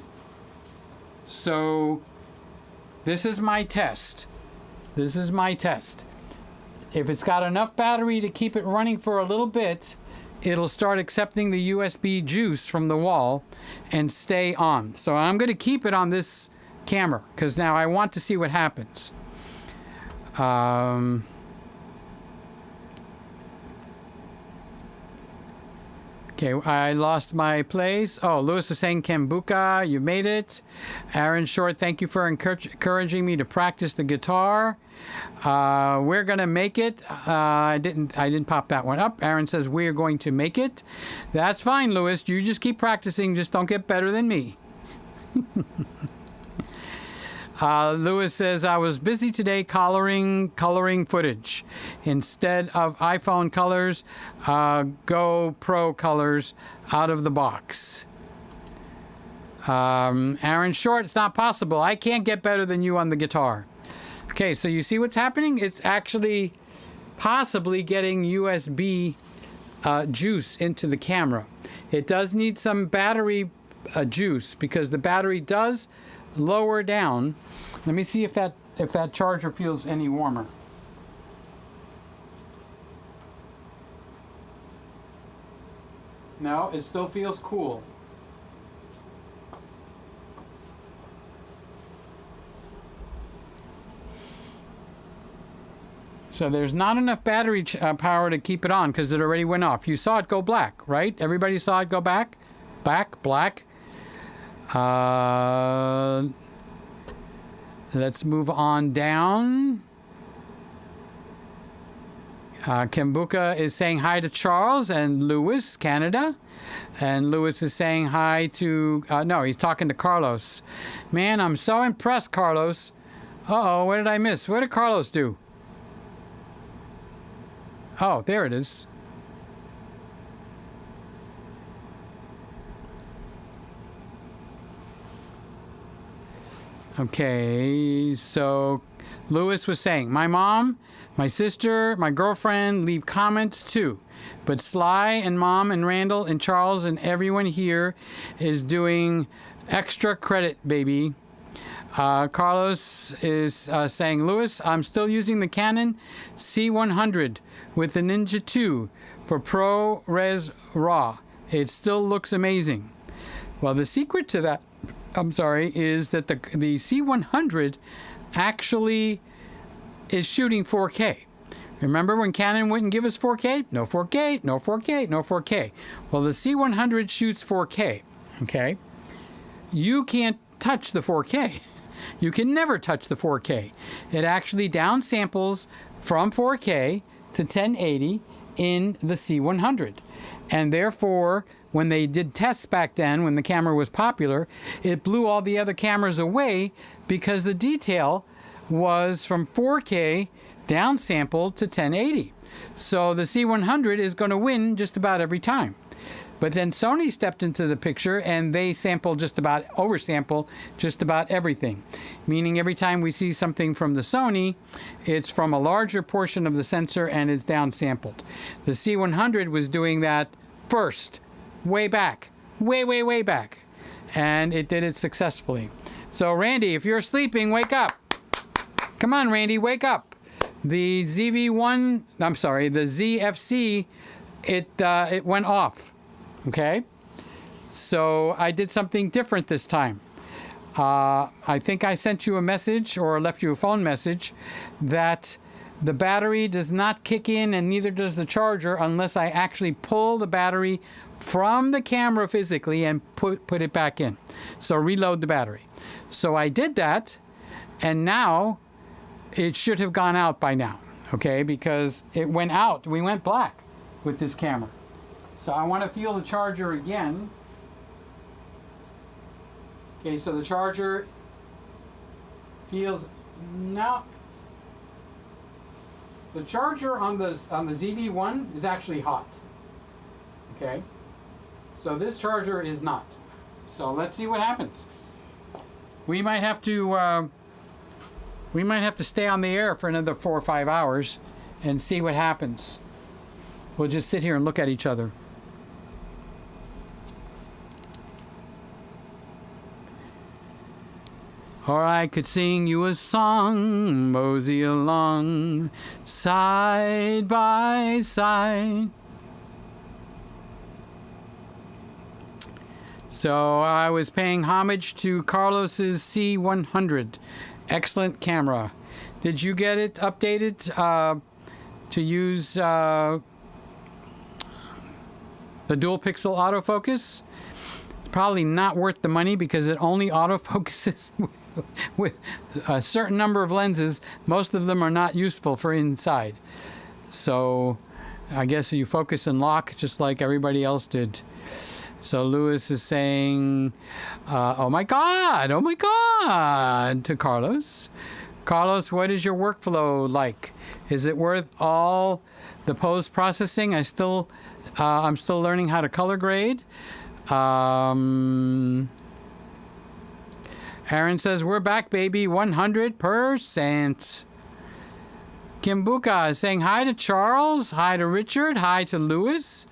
A: So this is my test. This is my test. If it's got enough battery to keep it running for a little bit, it'll start accepting the USB juice from the wall and stay on. So I'm going to keep it on this camera because now I want to see what happens. Okay, I lost my place. Oh, Lewis is saying Kambuka, you made it. Aaron Short, thank you for encouraging me to practice the guitar. We're gonna make it. I didn't pop that one up. Aaron says we're going to make it. That's fine, Lewis. You just keep practicing. Just don't get better than me. Lewis says, I was busy today coloring footage. Instead of iPhone colors, GoPro colors out of the box. Aaron Short, it's not possible. I can't get better than you on the guitar. Okay, so you see what's happening? It's actually possibly getting USB juice into the camera. It does need some battery juice because the battery does lower down. Let me see if that charger feels any warmer. No, it still feels cool. So there's not enough battery power to keep it on because it already went off. You saw it go black, right? Everybody saw it go black? Black. Let's move on down. Kambuka is saying hi to Charles and Lewis, Canada. And Lewis is saying hi to... no, he's talking to Carlos. Man, I'm so impressed, Carlos. Uh-oh, what did I miss? What did Carlos do? Oh, there it is. Okay, so Lewis was saying, my mom, my sister, my girlfriend leave comments too. But Sly and Mom and Randall and Charles and everyone here is doing extra credit, baby. Carlos is saying, Lewis, I'm still using the Canon C100 with the Ninja 2 for ProRes RAW. It still looks amazing. Well, the secret to that, is that the C100 actually is shooting 4K. Remember when Canon wouldn't give us 4K? No 4K, no 4K, no 4K. Well, the C100 shoots 4K, okay? You can't touch the 4K. You can never touch the 4K. It actually downsamples from 4K to 1080 in the C100. And therefore, when they did tests back then, when the camera was popular, it blew all the other cameras away because the detail was from 4K downsampled to 1080. So the C100 is going to win just about every time. But then Sony stepped into the picture and they oversample just about everything. Meaning every time we see something from the Sony, it's from a larger portion of the sensor and it's downsampled. The C100 was doing that first, way back, way back. And it did it successfully. So Randy, if you're sleeping, wake up. Come on, Randy, wake up. The ZV1, the ZFC, it went off. Okay, so I did something different this time. I think I sent you a message or left you a phone message that the battery does not kick in and neither does the charger unless I actually pull the battery from the camera physically and put it back in. So reload the battery. So I did that, and now it should have gone out by now, okay, because it went out. We went black with this camera. So I want to feel the charger again. Okay, so the charger feels now. The charger on the ZV1 is actually hot. Okay, so this charger is not. So let's see what happens. We might have to stay on the air for another 4 or 5 hours and see what happens. We'll just sit here and look at each other. or I could sing you a song, mosey along, side by side. So I was paying homage to Carlos's C100. Excellent camera. Did you get it updated to use the dual pixel autofocus? It's probably not worth the money because it only autofocuses with a certain number of lenses. Most of them are not useful for inside. So I guess you focus and lock just like everybody else did. So Lewis is saying, oh my God, to Carlos. Carlos, what is your workflow like? Is it worth all the post-processing? I'm still learning how to color grade. Aaron says, we're back, baby, 100%. Kimbuka is saying hi to Charles, hi to Richard, hi to Lewis.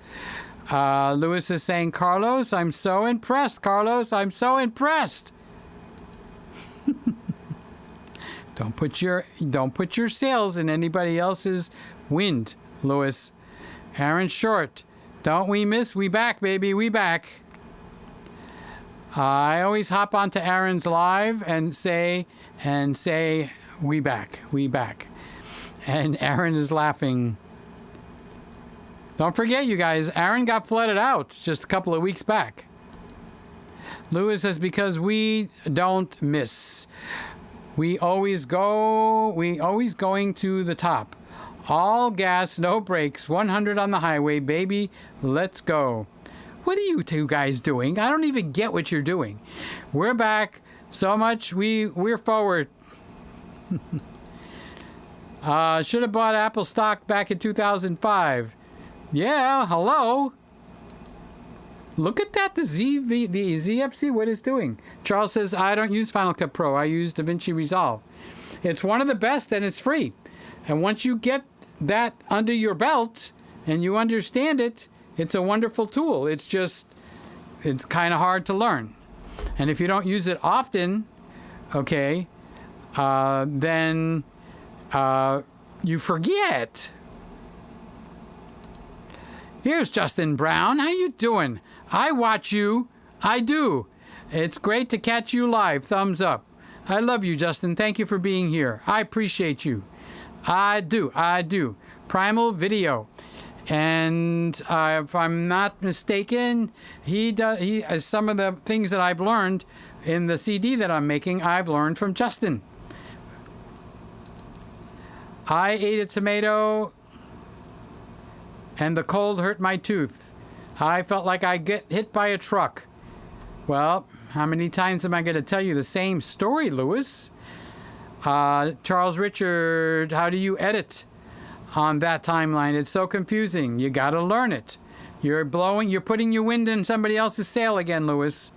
A: Lewis is saying, Carlos, I'm so impressed. Carlos, I'm so impressed. Don't put your sails in anybody else's wind, Lewis. Aaron Short, don't we miss? We back, baby, we back. I always hop onto Aaron's live and say, we back, we back. And Aaron is laughing. Don't forget, you guys, Aaron got flooded out just a couple of weeks back. Lewis says, because we don't miss. We always going to the top. All gas, no brakes, 100 on the highway, baby, let's go. What are you two guys doing? I don't even get what you're doing. We're back so much, we're forward. Should have bought Apple stock back in 2005. Yeah, hello. Look at that, the ZFC, what it's doing. Charles says, I don't use Final Cut Pro. I use DaVinci Resolve. It's one of the best and it's free. And once you get that under your belt and you understand it, it's a wonderful tool. It's kind of hard to learn. And if you don't use it often, okay, then you forget. Here's Justin Brown. How you doing? I watch you. I do. It's great to catch you live. Thumbs up. I love you, Justin. Thank you for being here. I appreciate you. I do. Primal Video. And if I'm not mistaken, he some of the things that I've learned in the CD that I'm making, I've learned from Justin. I ate a tomato and the cold hurt my tooth. I felt like I get hit by a truck. Well, how many times am I going to tell you the same story, Lewis? Charles Richard, how do you edit on that timeline? It's so confusing. You got to learn it. You're putting your wind in somebody else's sail again, Lewis.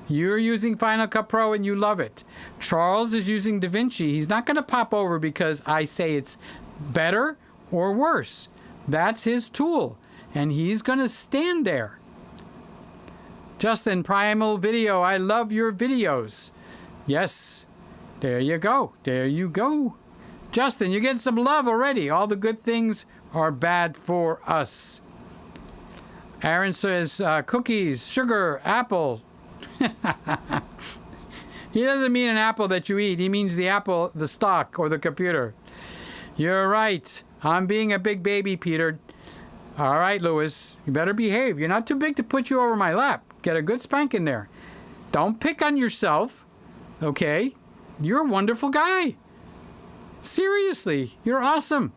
A: You're using Final Cut Pro and you love it. Charles is using DaVinci. He's not going to pop over because I say it's better or worse. That's his tool, and he's going to stand there. Justin, Primal Video, I love your videos. Yes, there you go. There you go. Justin, you're getting some love already. All the good things are bad for us. Aaron says, cookies, sugar, apple. He doesn't mean an apple that you eat. He means the apple, the stock, or the computer. You're right. I'm being a big baby, Peter. All right, Lewis, you better behave. You're not too big to put you over my lap. Get a good spank in there. Don't pick on yourself, okay? You're a wonderful guy. Seriously, you're awesome.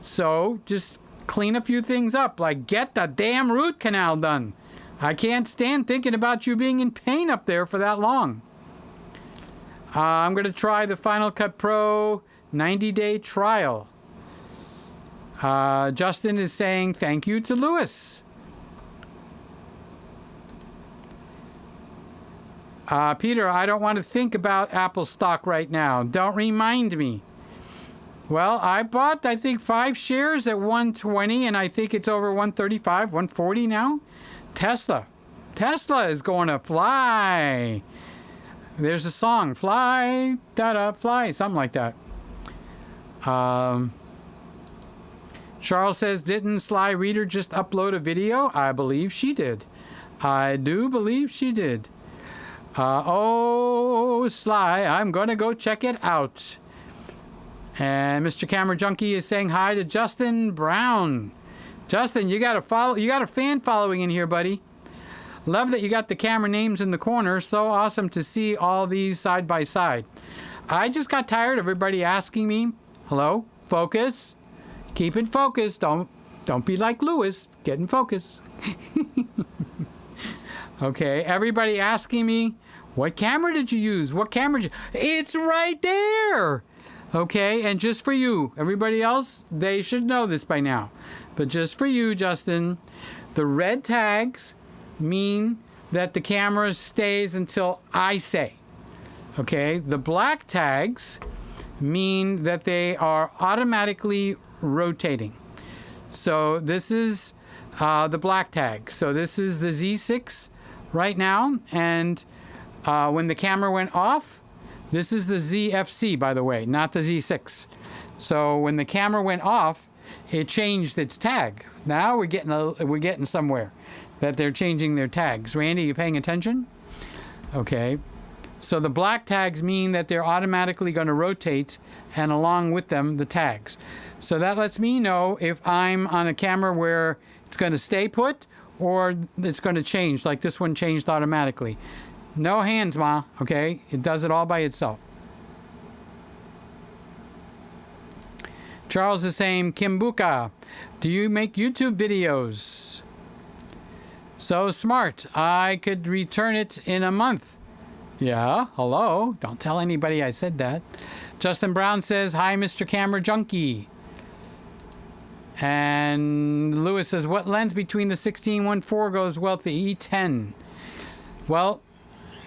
A: So just clean a few things up, like get the damn root canal done. I can't stand thinking about you being in pain up there for that long. I'm going to try the Final Cut Pro 90-day trial. Justin is saying thank you to Lewis. Peter, I don't want to think about Apple stock right now. Don't remind me. Well, I bought, I think, 5 shares at 120, and I think it's over 135, 140 now. Tesla is going to fly. There's a song, fly, da-da, fly, something like that. Charles says, didn't Sly Reader just upload a video? I believe she did. I do believe she did. Oh, Sly, I'm going to go check it out. And Mr. Camera Junkie is saying hi to Justin Brown. Justin, you got a fan following in here, buddy. Love that you got the camera names in the corner. So awesome to see all these side by side. I just got tired of everybody asking me, hello, focus. Keep it focused. Don't be like Lewis. Get in focus. Okay, everybody asking me, what camera did you use? What camera did you... It's right there. Okay, and just for you, everybody else, they should know this by now. But just for you, Justin, the red tags mean that the camera stays until I say. Okay, the black tags mean that they are automatically rotating. So this is the black tag. So this is the Z6 right now, and when the camera went off, this is the ZFC, by the way, not the Z6. So when the camera went off, it changed its tag. Now we're getting somewhere that they're changing their tags. Randy, you paying attention? Okay. So the black tags mean that they're automatically going to rotate, and along with them, the tags. So that lets me know if I'm on a camera where it's going to stay put or it's going to change, like this one changed automatically. No hands, Ma, okay? It does it all by itself. Charles is saying, Kimbuka, do you make YouTube videos? So smart. I could return it in a month. Yeah, hello. Don't tell anybody I said that. Justin Brown says, hi, Mr. Camera Junkie. And Lewis says, what lens between the 16-1.4 goes well with the E10? Well,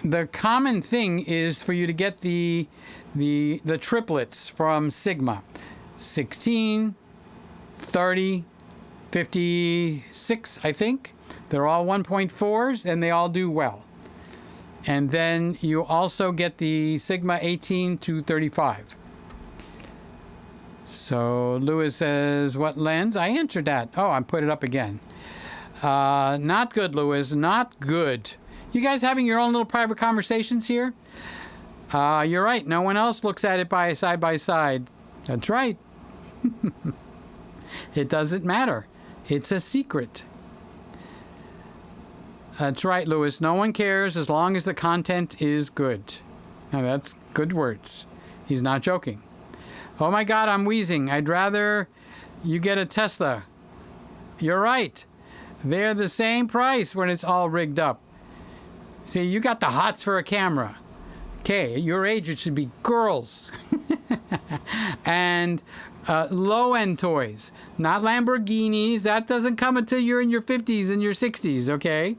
A: the common thing is for you to get the triplets from Sigma. 16, 30, 56, I think. They're all 1.4s, and they all do well. And then you also get the Sigma 18 to 35. So Lewis says, what lens? I answered that. Oh, I put it up again. Not good, Lewis. Not good. You guys having your own little private conversations here? You're right. No one else looks at it side by side. That's right. It doesn't matter. It's a secret. That's right, Lewis. No one cares as long as the content is good. Now, that's good words. He's not joking. Oh, my God, I'm wheezing. I'd rather you get a Tesla. You're right. They're the same price when it's all rigged up. See, you got the hots for a camera. Okay, at your age, it should be girls. And low-end toys, not Lamborghinis. That doesn't come until you're in your 50s and your 60s, okay?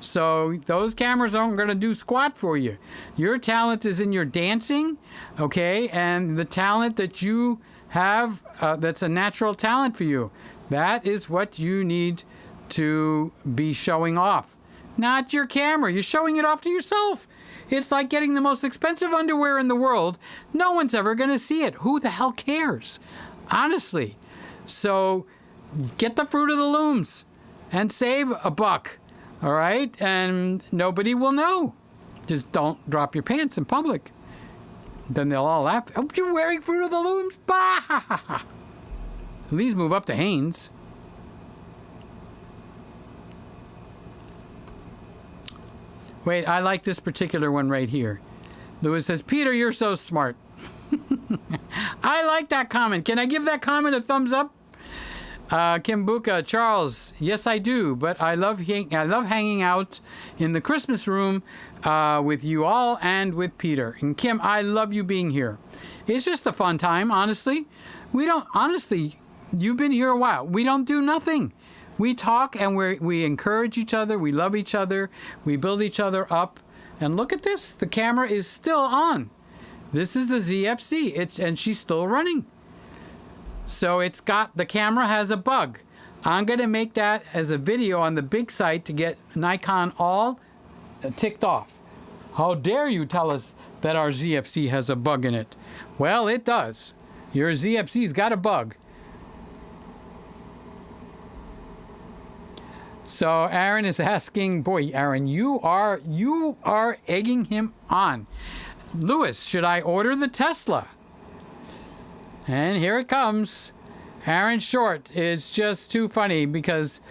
A: So those cameras aren't going to do squat for you. Your talent is in your dancing, okay? And the talent that you have, that's a natural talent for you. That is what you need to be showing off. Not your camera. You're showing it off to yourself. It's like getting the most expensive underwear in the world. No one's ever going to see it. Who the hell cares? Honestly. So get the fruit of the looms and save $1. All right? And nobody will know. Just don't drop your pants in public. Then they'll all laugh. Oh, you're wearing fruit of the looms? Bah! Please move up to Hanes. Wait, I like this particular one right here. Lewis says, Peter, you're so smart. I like that comment. Can I give that comment a thumbs up? Kimbuka, Charles, yes, I do. But I love hanging out in the Christmas room with you all and with Peter. And Kim, I love you being here. It's just a fun time, honestly. You've been here a while. We don't do nothing. We talk and we encourage each other. We love each other. We build each other up. And look at this. The camera is still on. This is the ZFC. And she's still running. So the camera has a bug. I'm going to make that as a video on the big site to get Nikon all ticked off. How dare you tell us that our ZFC has a bug in it? Well, it does. Your ZFC's got a bug. So Aaron is asking, boy, Aaron, you are egging him on. Lewis, should I order the Tesla? And here it comes. Aaron Short is just too funny because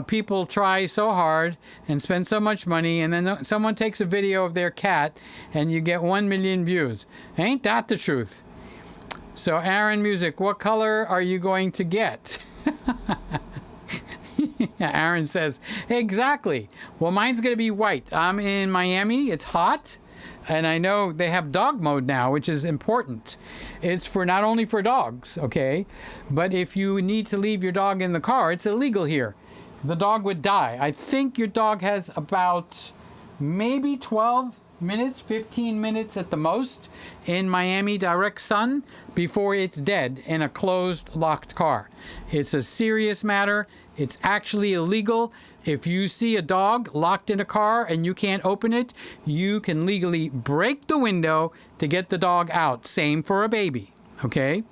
A: people try so hard and spend so much money, and then someone takes a video of their cat and you get 1 million views. Ain't that the truth? So Aaron Music, what color are you going to get? Aaron says, exactly. Well, mine's going to be white. I'm in Miami. It's hot. And I know they have dog mode now, which is important. It's for not only for dogs, okay? But if you need to leave your dog in the car, it's illegal here. The dog would die. I think your dog has about maybe 12 minutes, 15 minutes at the most in Miami direct sun before it's dead in a closed, locked car. It's a serious matter. It's actually illegal. If you see a dog locked in a car and you can't open it, you can legally break the window to get the dog out. Same for a baby, okay?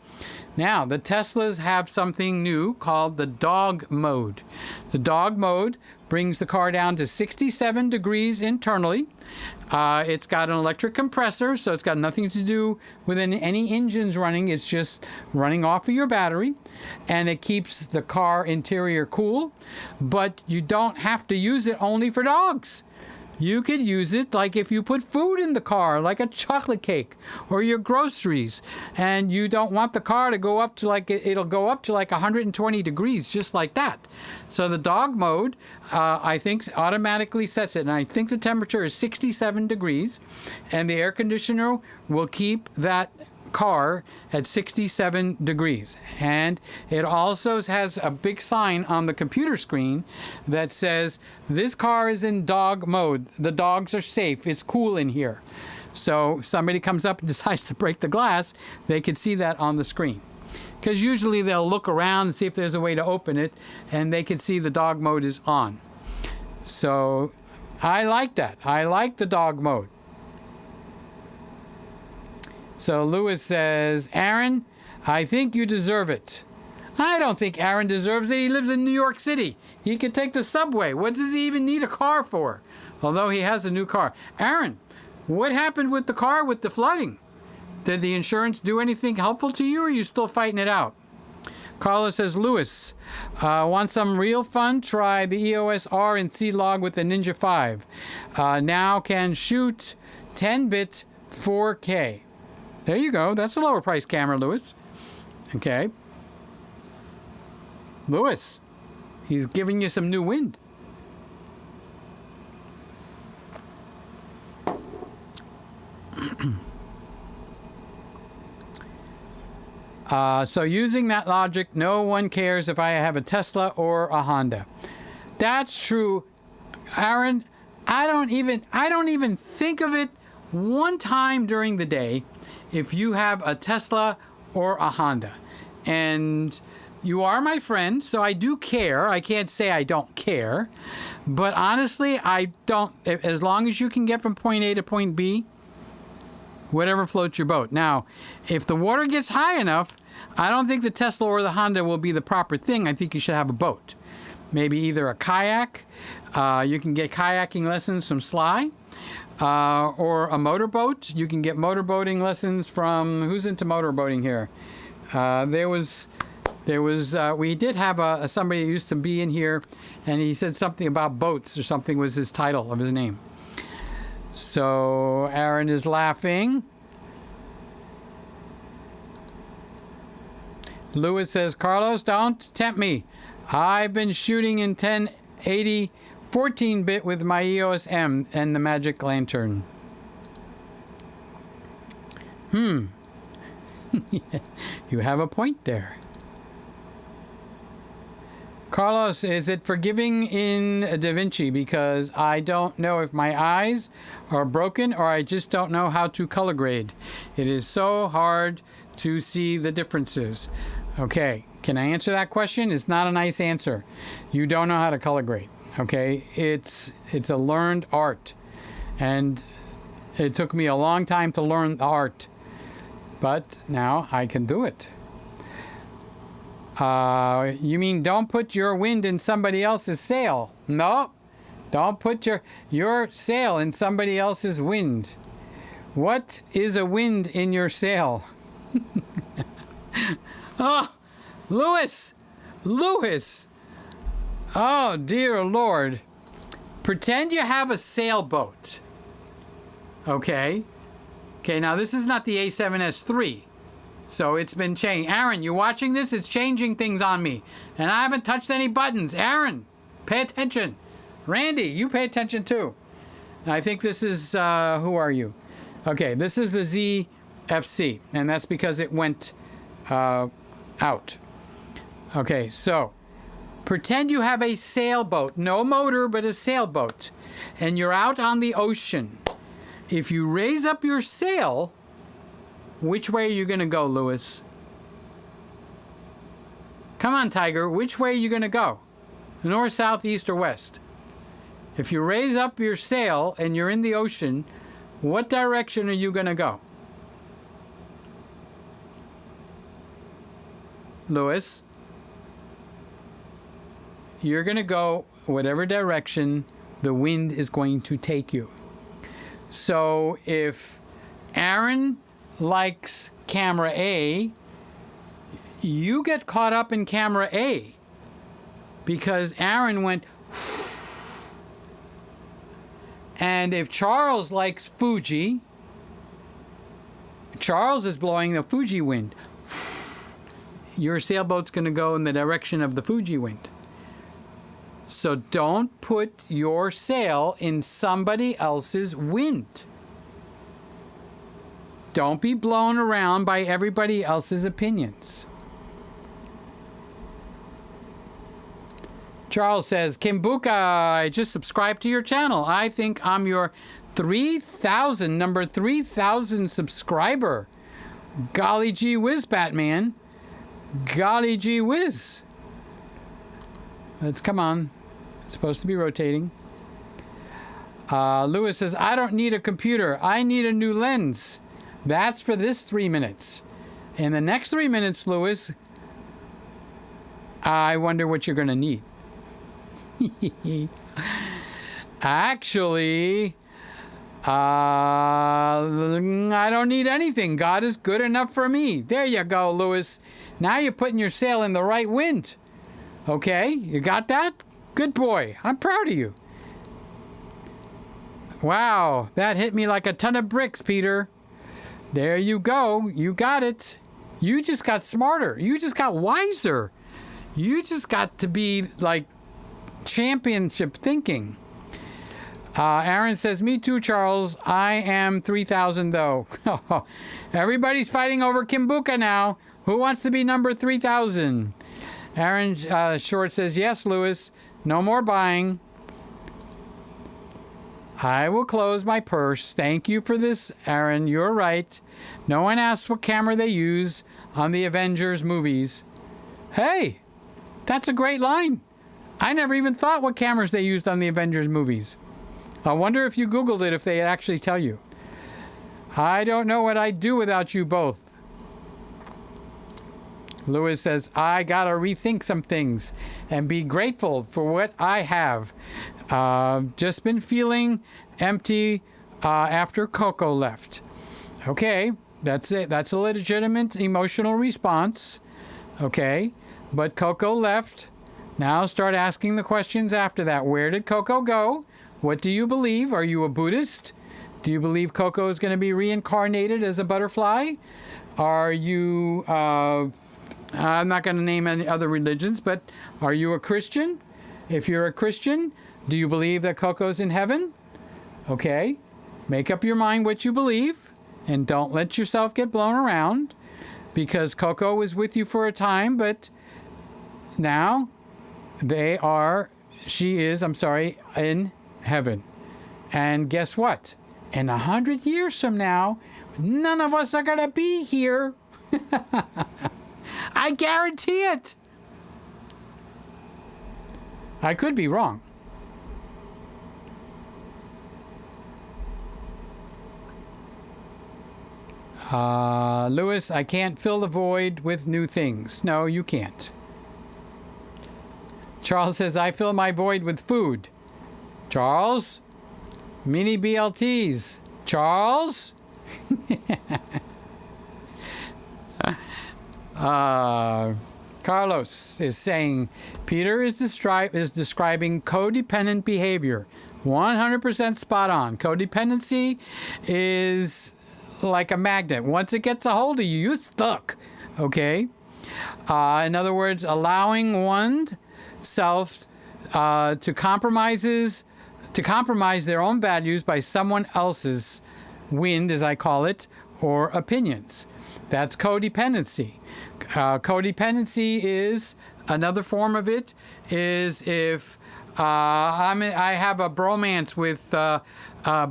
A: Now, the Teslas have something new called the dog mode. The dog mode brings the car down to 67 degrees internally. It's got an electric compressor, so it's got nothing to do with any engines running. It's just running off of your battery, and it keeps the car interior cool. But you don't have to use it only for dogs. You could use it like if you put food in the car, like a chocolate cake or your groceries, and you don't want the car to go up to it'll go up to like 120 degrees, just like that. So the dog mode, I think, automatically sets it, and I think the temperature is 67 degrees, and the air conditioner will keep that car at 67 degrees. And it also has a big sign on the computer screen that says, this car is in dog mode. The dogs are safe. It's cool in here. So if somebody comes up and decides to break the glass, they can see that on the screen. Because usually they'll look around and see if there's a way to open it, and they can see the dog mode is on. So I like that. I like the dog mode. So Lewis says, Aaron, I think you deserve it. I don't think Aaron deserves it. He lives in New York City. He can take the subway. What does he even need a car for? Although he has a new car. Aaron, what happened with the car with the flooding? Did the insurance do anything helpful to you, or are you still fighting it out? Carla says, Lewis, want some real fun? Try the EOS R and C-Log with the Ninja 5. Now can shoot 10-bit 4K. There you go. That's a lower price camera, Lewis. Okay. Lewis, he's giving you some new wind. So using that logic, no one cares if I have a Tesla or a Honda. That's true, Aaron. I don't even think of it one time during the day if you have a Tesla or a Honda. And you are my friend, so I do care. I can't say I don't care. But honestly, I don't. As long as you can get from point A to point B, whatever floats your boat. Now, if the water gets high enough, I don't think the Tesla or the Honda will be the proper thing. I think you should have a boat. Maybe either a kayak. You can get kayaking lessons from Sly. Or a motorboat. You can get motorboating lessons from, who's into motorboating here? We did have somebody who used to be in here, and he said something about boats or something was his title of his name. So Aaron is laughing. Lewis says, Carlos, don't tempt me. I've been shooting in 1080 14-bit with my EOS M and the Magic Lantern. You have a point there. Carlos, is it forgiving in DaVinci? Because I don't know if my eyes are broken or I just don't know how to color grade. It is so hard to see the differences. Okay, can I answer that question? It's not a nice answer. You don't know how to color grade. Okay, it's a learned art, and It took me a long time to learn the art, but now I can do it. You mean don't put your wind in somebody else's sail? No, don't put your sail in somebody else's wind. What is a wind in your sail? Oh, Louis! Oh, dear Lord. Pretend you have a sailboat. Okay. Okay, now this is not the A7s3. So it's been changed. Aaron, you watching this? It's changing things on me. And I haven't touched any buttons. Aaron, pay attention. Randy, you pay attention too. I think this is, who are you? Okay, this is the ZFC. And that's because it went out. Okay, so pretend you have a sailboat. No motor, but a sailboat. And you're out on the ocean. If you raise up your sail, which way are you going to go, Louis? Come on, Tiger. Which way are you going to go? North, south, east, or west? If you raise up your sail and you're in the ocean, what direction are you going to go? Louis? You're going to go whatever direction the wind is going to take you. So if Aaron likes camera A, you get caught up in camera A because Aaron went. And if Charles likes Fuji, Charles is blowing the Fuji wind. Your sailboat's going to go in the direction of the Fuji wind. So don't put your sail in somebody else's wind. Don't be blown around by everybody else's opinions. Charles says, Kimbuka, I just subscribed to your channel. I think I'm your number 3,000 subscriber. Golly gee whiz, Batman. Golly gee whiz. Let's come on. It's supposed to be rotating. Lewis says, I don't need a computer. I need a new lens. That's for this 3 minutes. In the next 3 minutes, Lewis, I wonder what you're going to need. Actually, I don't need anything. God is good enough for me. There you go, Lewis. Now you're putting your sail in the right wind. Okay, you got that? Good boy. I'm proud of you. Wow, that hit me like a ton of bricks, Peter. There you go. You got it. You just got smarter. You just got wiser. You just got to be like championship thinking. Aaron says, me too, Charles. I am 3,000 though. Everybody's fighting over Kimbuka now. Who wants to be number 3,000? Aaron Short says, yes, Lewis. No more buying. I will close my purse. Thank you for this, Aaron. You're right. No one asks what camera they use on the Avengers movies. Hey, that's a great line. I never even thought what cameras they used on the Avengers movies. I wonder if you Googled it, if they actually tell you. I don't know what I'd do without you both. Lewis says, I gotta rethink some things and be grateful for what I have. Just been feeling empty after Coco left. Okay, that's it. That's a legitimate emotional response. Okay, but Coco left. Now start asking the questions after that. Where did Coco go? What do you believe? Are you a Buddhist? Do you believe Coco is going to be reincarnated as a butterfly? Are you, I'm not going to name any other religions, but are you a Christian? If you're a Christian, do you believe that Coco's in heaven? Okay, make up your mind what you believe, and don't let yourself get blown around, because Coco was with you for a time, but now she is in heaven. And guess what? In 100 years from now, none of us are going to be here. I guarantee it. I could be wrong. Lewis, I can't fill the void with new things. No, you can't. Charles says, I fill my void with food. Charles? Mini BLTs. Charles? Carlos is saying, Peter is describing codependent behavior. 100% spot on. Codependency is like a magnet. Once it gets a hold of you, you're stuck. Okay? In other words, allowing oneself to compromise their own values by someone else's wind, as I call it, or opinions. That's codependency. Codependency is, another form of it is if I have a bromance with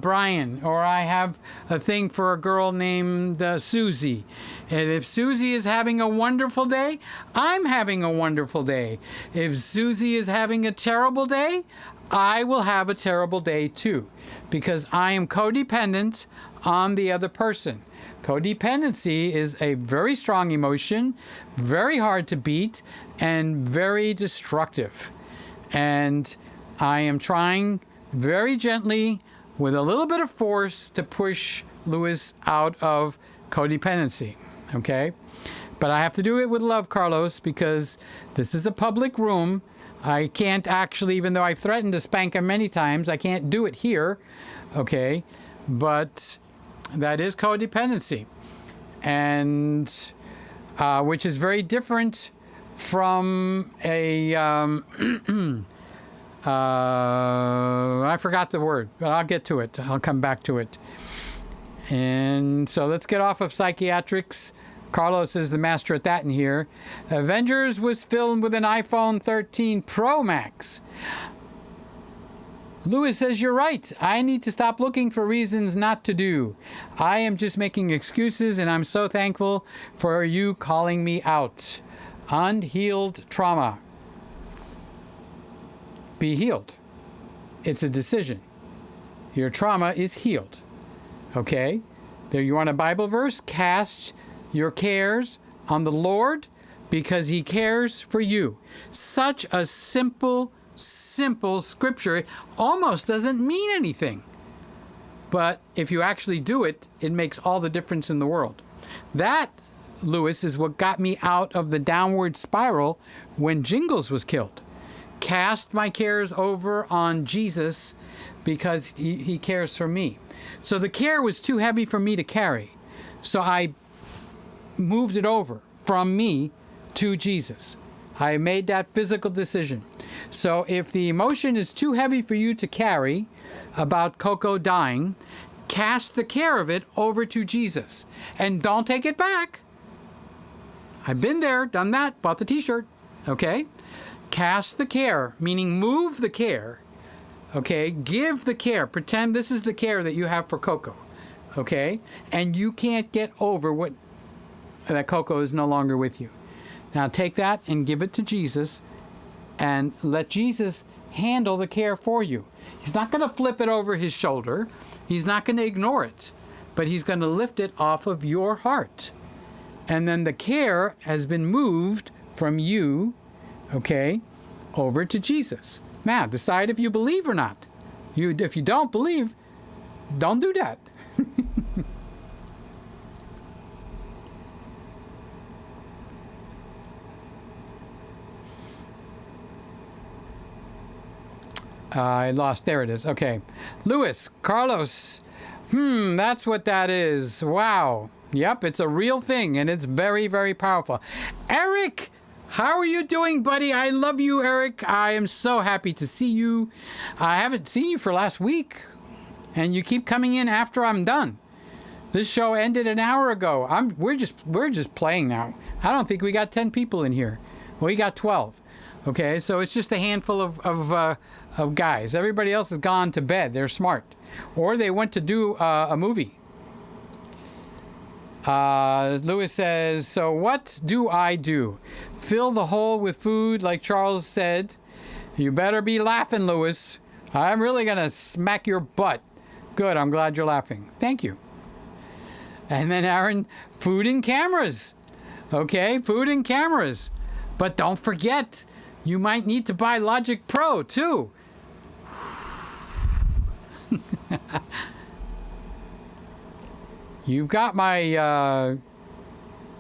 A: Brian, or I have a thing for a girl named Susie. And if Susie is having a wonderful day, I'm having a wonderful day. If Susie is having a terrible day, I will have a terrible day too, because I am codependent on the other person. Codependency is a very strong emotion, very hard to beat, and very destructive. And I am trying very gently, with a little bit of force, to push Lewis out of codependency. Okay? But I have to do it with love, Carlos, because this is a public room. I can't actually, even though I've threatened to spank him many times, I can't do it here. Okay? But that is codependency. And which is very different from a I forgot the word, but I'll get to it. I'll come back to it. And so let's get off of psychiatrics. Carlos is the master at that in here. Avengers was filmed with an iPhone 13 Pro Max. Lewis says, you're right. I need to stop looking for reasons not to do. I am just making excuses, and I'm so thankful for you calling me out. Unhealed trauma. Be healed. It's a decision. Your trauma is healed. Okay? There, you want a Bible verse? Cast your cares on the Lord because he cares for you. Such a simple scripture. It almost doesn't mean anything. But if you actually do it, it makes all the difference in the world. That, Lewis, is what got me out of the downward spiral when Jingles was killed. Cast my cares over on Jesus because he cares for me. So the care was too heavy for me to carry. So I moved it over from me to Jesus. I made that physical decision. So if the emotion is too heavy for you to carry about Coco dying, cast the care of it over to Jesus. And don't take it back. I've been there, done that, bought the t-shirt. Okay? Cast the care, meaning move the care. Okay? Give the care. Pretend this is the care that you have for Coco. Okay? And you can't get over that Coco is no longer with you. Now take that and give it to Jesus and let Jesus handle the care for you. He's not going to flip it over his shoulder. He's not going to ignore it. But he's going to lift it off of your heart. And then the care has been moved from you, okay, over to Jesus. Now, decide if you believe or not. If you don't believe, don't do that. I lost. There it is. Okay. Lewis, Carlos. That's what that is. Wow. Yep, it's a real thing, and it's very, very powerful. Eric, how are you doing, buddy? I love you, Eric. I am so happy to see you. I haven't seen you for last week, and you keep coming in after I'm done. This show ended an hour ago. We're just playing now. I don't think we got 10 people in here. We got 12. Okay, so it's just a handful of guys. Everybody else has gone to bed. They're smart, or they went to do a movie. Lewis says, so what do I do? Fill the hole with food, like Charles said. You better be laughing, Lewis. I'm really going to smack your butt. Good, I'm glad you're laughing. Thank you. And then Aaron, food and cameras. Okay, food and cameras. But don't forget, you might need to buy Logic Pro too. You've got my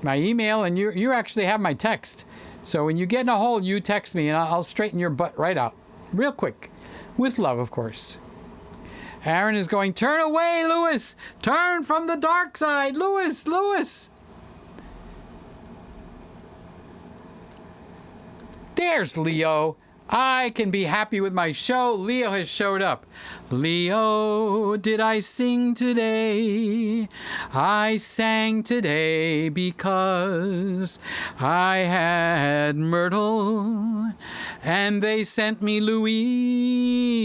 A: my email, and you actually have my text. So when you get in a hole, you text me, and I'll straighten your butt right out, real quick, with love, of course. Aaron is going, turn away, Lewis. Turn from the dark side, Lewis. There's Leo. I can be happy with my show. Leo has showed up. Leo, did I sing today? I sang today because I had Myrtle and they sent me Louise.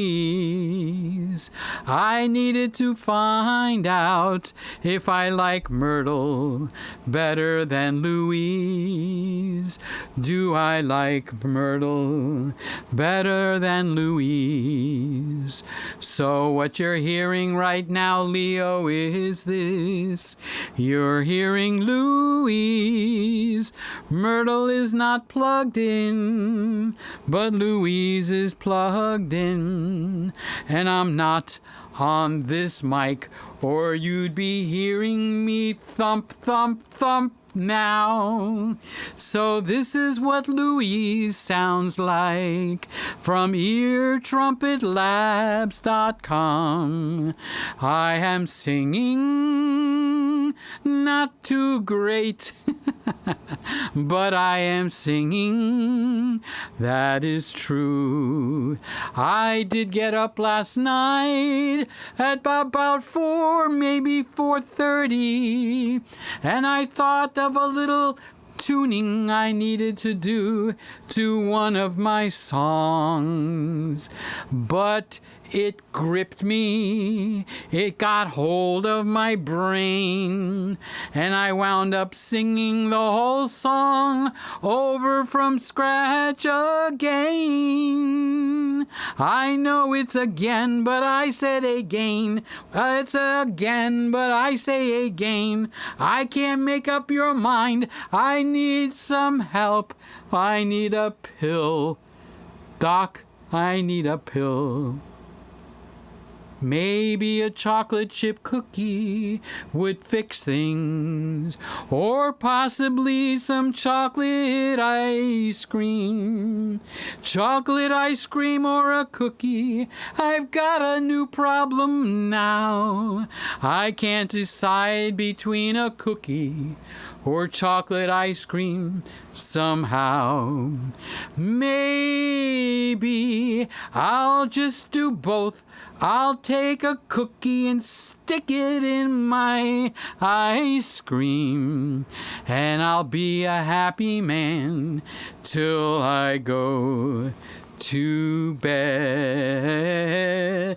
A: I needed to find out if I like Myrtle better than Louise. Do I like Myrtle better than Louise? So what you're hearing right now, Leo, is this. You're hearing Louise. Myrtle is not plugged in, but Louise is plugged in. And I'm not on this mic, or you'd be hearing me thump, thump, thump now. So this is what Louise sounds like from eartrumpetlabs.com. I am singing, not too great, but I am singing, that is true. I did get up last night at about 4, maybe 4:30, and I thought of a little tuning I needed to do to one of my songs. But it gripped me, it got hold of my brain, and I wound up singing the whole song over from scratch again. I know it's again, but I said again. It's again, but I say again. I can't make up your mind. I need some help. I need a pill. Doc, I need a pill. Maybe a chocolate chip cookie would fix things, or possibly some chocolate ice cream. Chocolate ice cream or a cookie, I've got a new problem now. I can't decide between a cookie or chocolate ice cream somehow. Maybe I'll just do both. I'll take a cookie and stick it in my ice cream, and I'll be a happy man till I go to bed.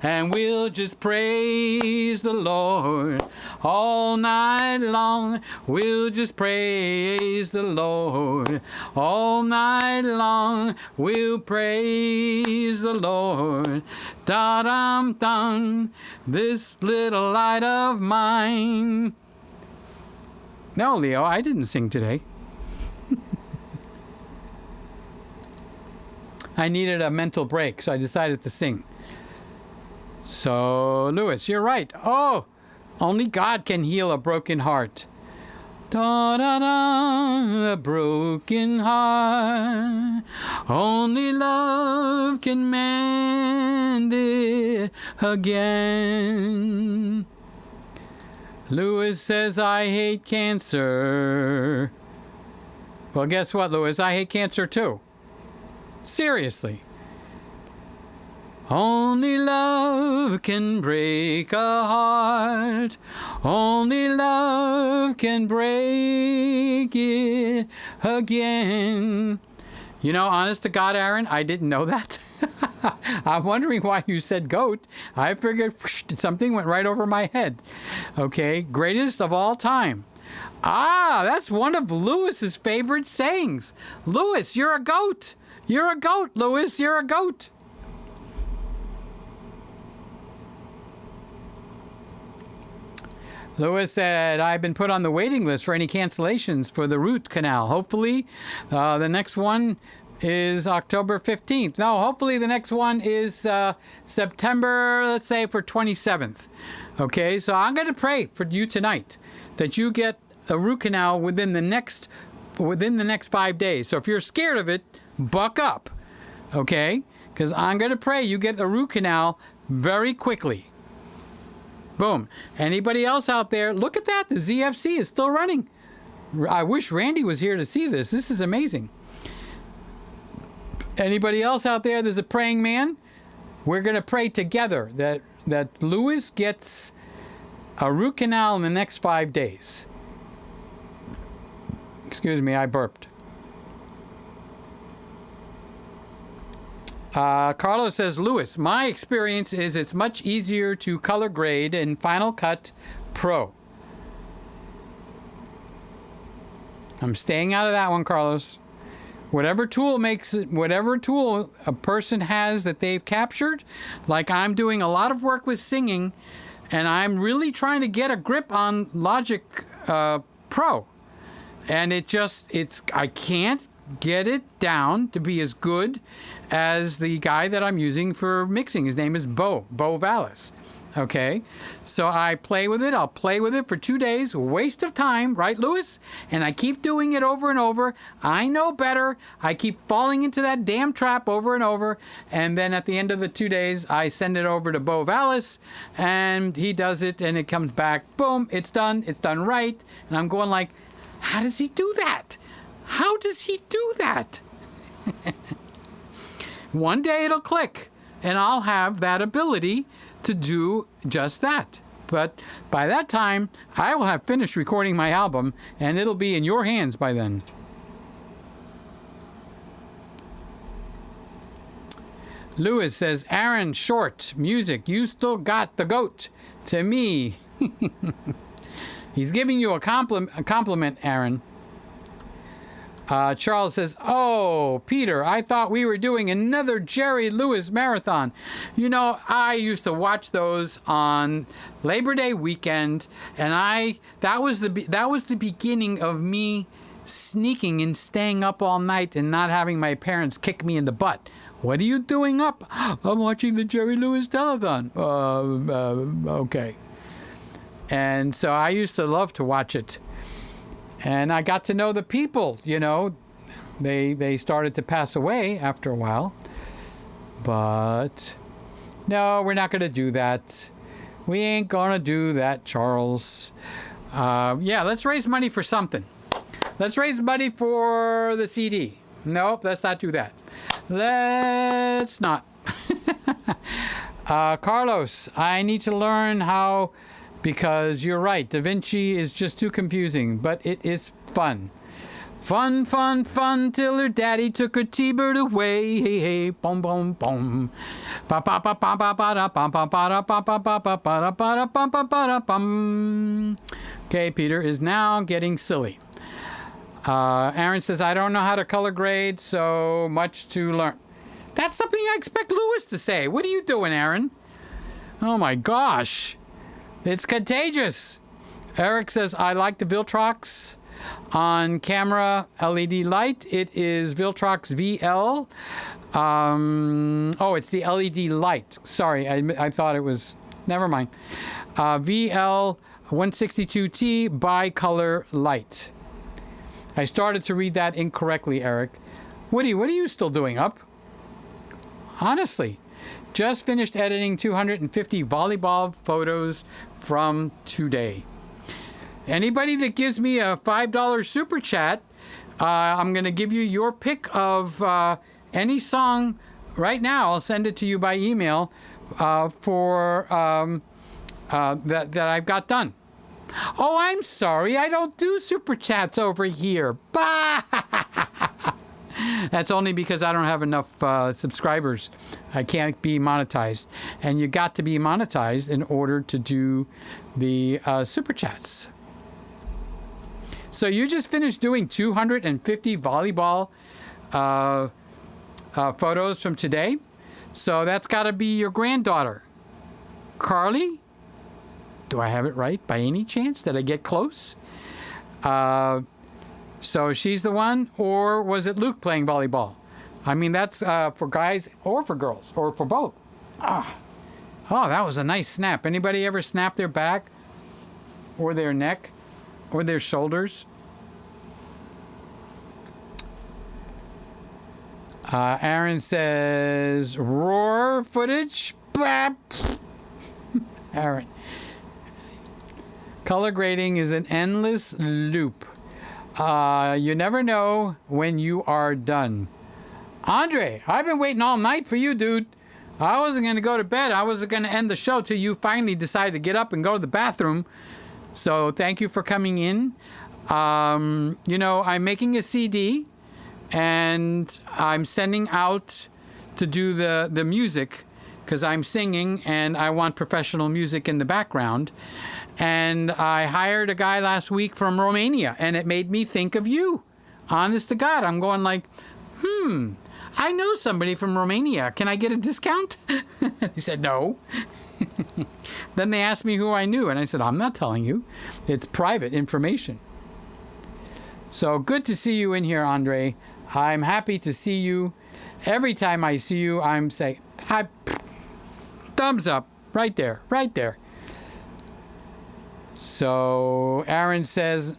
A: And we'll just praise the Lord all night long. We'll just praise the Lord all night long. We'll praise the Lord. Da-dum-dum, this little light of mine. No, Leo, I didn't sing today. I needed a mental break, so I decided to sing. So, Lewis, you're right. Oh, only God can heal a broken heart. Da-da-da, a broken heart. Only love can mend it again. Lewis says, I hate cancer. Well, guess what, Lewis? I hate cancer too. Seriously. Only love can break a heart. Only love can break it again. You know, honest to God, Aaron, I didn't know that. I'm wondering why you said goat. I figured something went right over my head. Okay, greatest of all time. Ah, that's one of Lewis's favorite sayings. Lewis, you're a goat. You're a goat, Lewis. You're a goat. Lewis said, I've been put on the waiting list for any cancellations for the root canal. Hopefully, the next one is October 15th. No, hopefully the next one is September, let's say, for 27th. Okay, so I'm going to pray for you tonight that you get a root canal within the next 5 days. So if you're scared of it, buck up. Okay? Because I'm going to pray you get a root canal very quickly. Boom. Anybody else out there, look at that. The ZFC is still running. I wish Randy was here to see this. This is amazing. Anybody else out there, there's a praying man? We're going to pray together that Lewis gets a root canal in the next 5 days. Excuse me, I burped. Carlos says, Lewis, my experience is it's much easier to color grade in Final Cut Pro. I'm staying out of that one, Carlos. Whatever tool a person has that they've captured, like I'm doing a lot of work with singing, and I'm really trying to get a grip on Logic Pro. And I can't get it down to be as good as the guy that I'm using for mixing. His name is Bo Vallis. Okay, so I play with it. I'll play with it for 2 days. Waste of time, right, Lewis? And I keep doing it over and over. I know better. I keep falling into that damn trap over and over. And then at the end of the 2 days, I send it over to Bo Vallis, and he does it, and it comes back. Boom, it's done. It's done right. And I'm going like, how does he do that? How does he do that? One day it'll click, and I'll have that ability to do just that. But by that time, I will have finished recording my album, and it'll be in your hands by then. Lewis says, Aaron, short music, you still got the goat. To me. He's giving you a compliment, Aaron. Charles says, oh, Peter, I thought we were doing another Jerry Lewis marathon. You know, I used to watch those on Labor Day weekend, and that was the beginning of me sneaking and staying up all night and not having my parents kick me in the butt. What are you doing up? I'm watching the Jerry Lewis telethon. Okay. And so I used to love to watch it. And I got to know the people, you know. They started to pass away after a while. But no, we're not going to do that. We ain't going to do that, Charles. Yeah, let's raise money for something. Let's raise money for the CD. Nope, let's not do that. Let's not. Carlos, I need to learn how... Because you're right, Da Vinci is just too confusing, but it is fun. Fun, fun, fun, till her daddy took her T-bird away. Hey, hey, boom, boom, boom. Okay, Peter is now getting silly. Aaron says, I don't know how to color grade, so much to learn. That's something I expect Lewis to say. What are you doing, Aaron? Oh my gosh. It's contagious. Eric says, I like the Viltrox on camera LED light. It is Viltrox VL. Oh, it's the LED light. Sorry, I thought it was... Never mind. VL 162T bicolor light. I started to read that incorrectly, Eric. What are you still doing up? Honestly. Just finished editing 250 volleyball photos from today. Anybody that gives me a $5 super chat, I'm going to give you your pick of any song right now. I'll send it to you by email for that I've got done. Oh, I'm sorry. I don't do super chats over here. Bah! That's only because I don't have enough subscribers. I can't be monetized. And you got to be monetized in order to do the super chats. So you just finished doing 250 volleyball photos from today. So that's got to be your granddaughter. Carly? Do I have it right by any chance? Did I get close? So she's the one, or was it Luke playing volleyball? I mean, that's for guys or for girls, or for both. Oh, that was a nice snap. Anybody ever snap their back, or their neck, or their shoulders? Aaron says, roar footage. Blah. Aaron. Color grading is an endless loop. You never know when you are done. Andre, I've been waiting all night for you, dude. I wasn't going to go to bed. I wasn't going to end the show till you finally decided to get up and go to the bathroom. So thank you for coming in. You know, I'm making a CD, and I'm sending out to do the music, because I'm singing and I want professional music in the background. And I hired a guy last week from Romania, and it made me think of you. Honest to God, I'm going like, I know somebody from Romania. Can I get a discount? He said, no. Then they asked me who I knew, and I said, I'm not telling you. It's private information. So good to see you in here, Andre. I'm happy to see you. Every time I see you, I'm saying, hi, thumbs up, right there, right there. So Aaron says,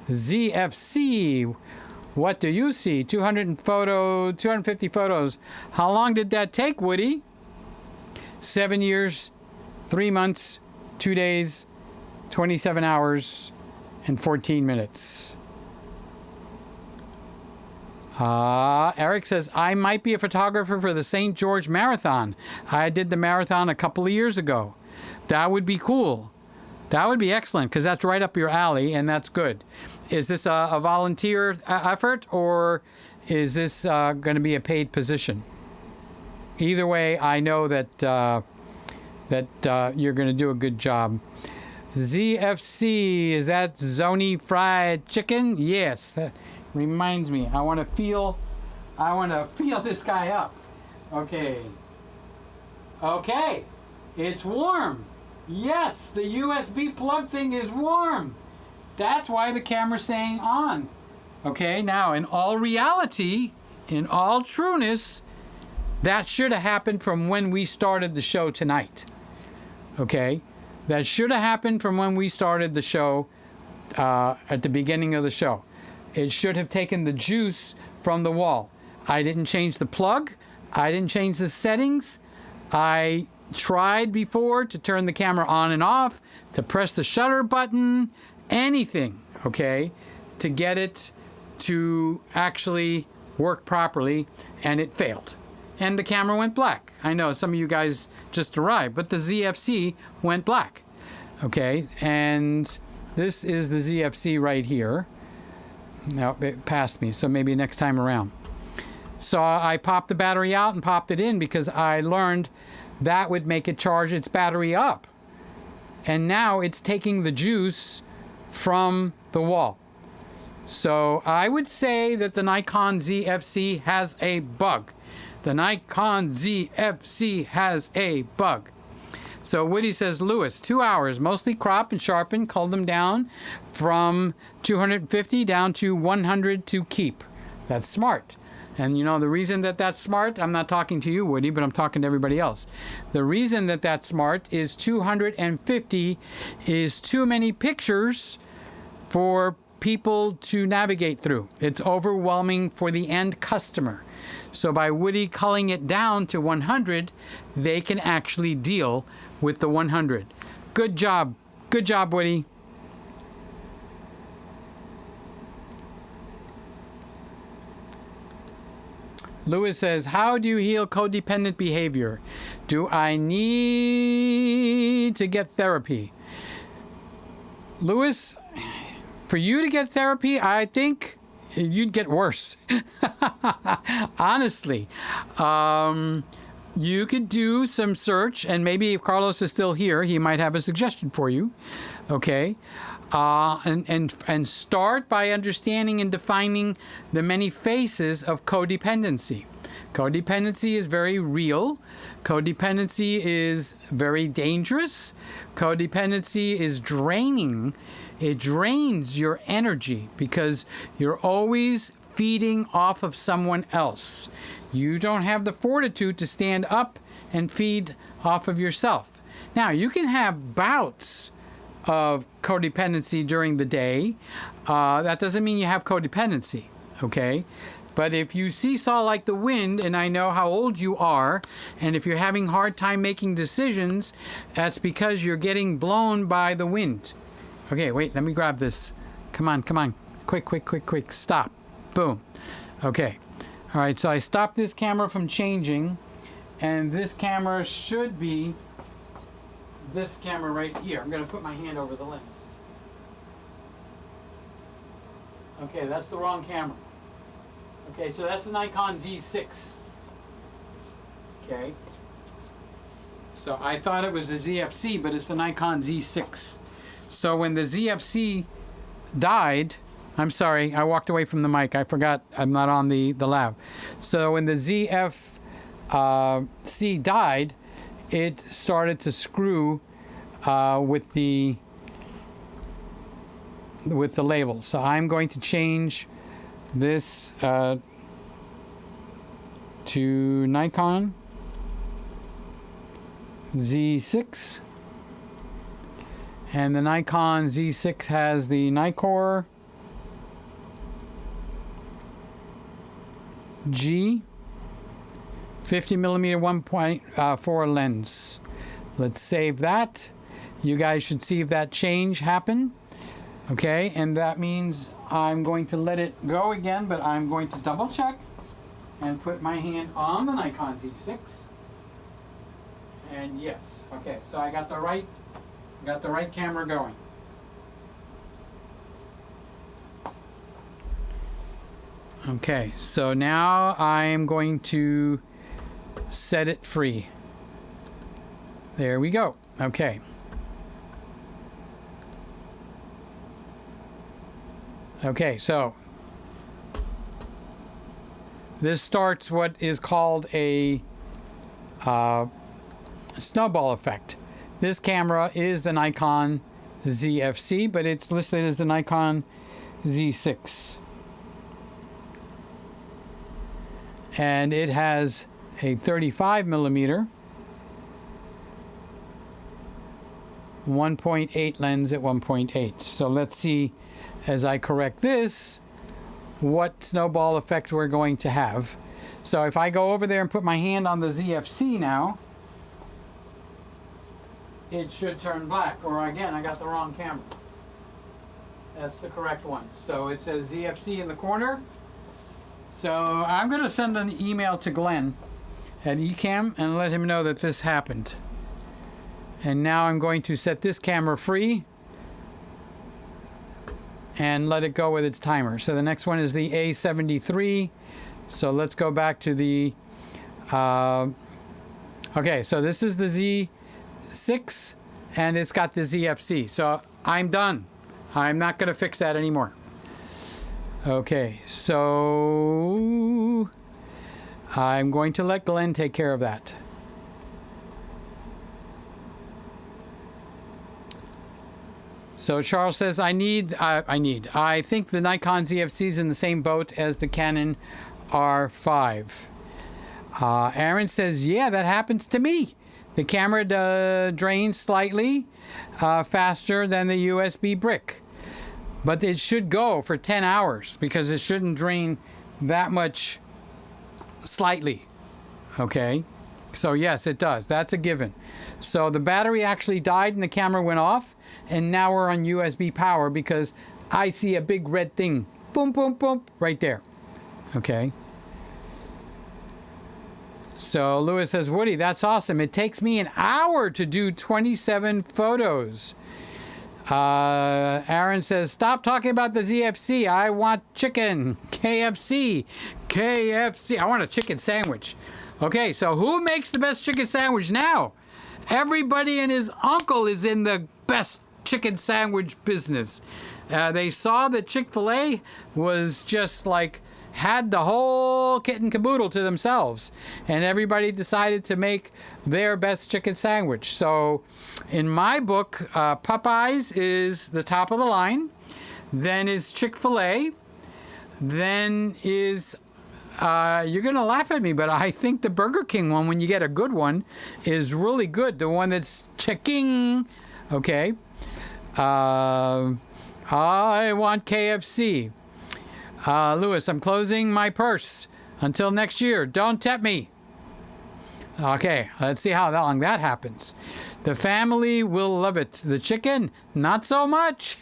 A: ZFC, what do you see? 250 photos. How long did that take, Woody? 7 years, 3 months, 2 days, 27 hours, and 14 minutes. Eric says, I might be a photographer for the St. George Marathon. I did the marathon a couple of years ago. That would be cool. That would be excellent, because that's right up your alley, and that's good. Is this a volunteer effort, or is this going to be a paid position? Either way, I know that you're going to do a good job. ZFC, is that Zony fried chicken? Yes. That reminds me, I want to feel this guy up. Okay, it's warm. Yes, the USB plug thing is warm. That's why the camera's saying on. Okay, now in all reality, in all trueness, that should have happened from when we started the show tonight. Okay, that should have happened from when we started the show at the beginning of the show. It should have taken the juice from the wall. I didn't change the plug. I didn't change the settings. I tried before to turn the camera on and off, to press the shutter button, anything, okay, to get it to actually work properly, and it failed. And the camera went black. I know some of you guys just arrived, but the ZFC went black, okay? And this is the ZFC right here. Now, it passed me, so maybe next time around. So I popped the battery out and popped it in, because I learned that would make it charge its battery up. And now it's taking the juice from the wall. So I would say that the Nikon ZFC has a bug. The Nikon ZFC has a bug. So Woody says, Lewis, 2 hours, mostly crop and sharpen, cull them down from 250 down to 100 to keep. That's smart. And you know, the reason that that's smart, I'm not talking to you, Woody, but I'm talking to everybody else. The reason that that's smart is 250 is too many pictures for people to navigate through. It's overwhelming for the end customer. So by Woody culling it down to 100, they can actually deal with the 100. Good job. Good job, Woody. Lewis says, how do you heal codependent behavior? Do I need to get therapy? Lewis, for you to get therapy, I think you'd get worse. Honestly. You could do some search, and maybe if Carlos is still here, he might have a suggestion for you. Okay? And start by understanding and defining the many faces of codependency. Codependency is very real. Codependency is very dangerous. Codependency is draining. It drains your energy because you're always feeding off of someone else. You don't have the fortitude to stand up and feed off of yourself. Now, you can have bouts of codependency during the day. That doesn't mean you have codependency, okay? But if you seesaw like the wind, and I know how old you are, and if you're having a hard time making decisions, that's because you're getting blown by the wind. Okay, wait, let me grab this. Come on, come on. Quick, quick, quick, quick. Stop. Boom. Okay. All right, so I stopped this camera from changing, and this camera should be this camera right here. I'm going to put my hand over the lens. Okay, that's the wrong camera. Okay, so that's the Nikon Z6. Okay. So I thought it was the ZFC, but it's the Nikon Z6. So when the ZFC died, I'm sorry, I walked away from the mic. I forgot I'm not on the lab. So when the ZFC died, it started to screw with the label. So I'm going to change this to Nikon Z6, and the Nikon Z6 has the Nikkor G 50mm 1.4 lens. Let's save that. You guys should see if that change happened. Okay, and that means I'm going to let it go again, but I'm going to double check and put my hand on the Nikon Z6. And yes, okay, so I got the right camera going. Okay, so now I'm going to set it free. There we go. Okay. Okay, so this starts what is called a snowball effect. This camera is the Nikon ZFC, but it's listed as the Nikon Z6. And it has a 35mm 1.8 lens at 1.8. So let's see, as I correct this, what snowball effect we're going to have. So if I go over there and put my hand on the ZFC now, it should turn black. Or again, I got the wrong camera. That's the correct one. So it says ZFC in the corner. So I'm going to send an email to Glenn at Ecamm and let him know that this happened. And now I'm going to set this camera free and let it go with its timer. So the next one is the A7s3. So let's go back to the okay, so this is the Z6 and it's got the ZFC. So I'm done. I'm not going to fix that anymore. Okay, so I'm going to let Glenn take care of that. So Charles says, I think the Nikon ZFC is in the same boat as the Canon R5. Aaron says, yeah, that happens to me. The camera drains slightly faster than the USB brick. But it should go for 10 hours because it shouldn't drain that much slightly. Okay? So yes, it does. That's a given. So the battery actually died and the camera went off, and now we're on USB power because I see a big red thing. Boom, boom, boom, right there. Okay. So Lewis says, Woody, that's awesome. It takes me an hour to do 27 photos. Aaron says, stop talking about the ZFC. I want chicken. KFC. KFC. I want a chicken sandwich. Okay, so who makes the best chicken sandwich now? Everybody and his uncle is in the best chicken sandwich business. They saw that Chick-fil-A was just like had the whole kit and caboodle to themselves, and everybody decided to make their best chicken sandwich. So in my book, Popeyes is the top of the line, then is Chick-fil-A, then is you're gonna laugh at me, but I think the Burger King one, when you get a good one, is really good. The one that's checking. Okay. I want KFC. Lewis, I'm closing my purse until next year. Don't tempt me. Okay, let's see how long that happens. The family will love it. The chicken, not so much.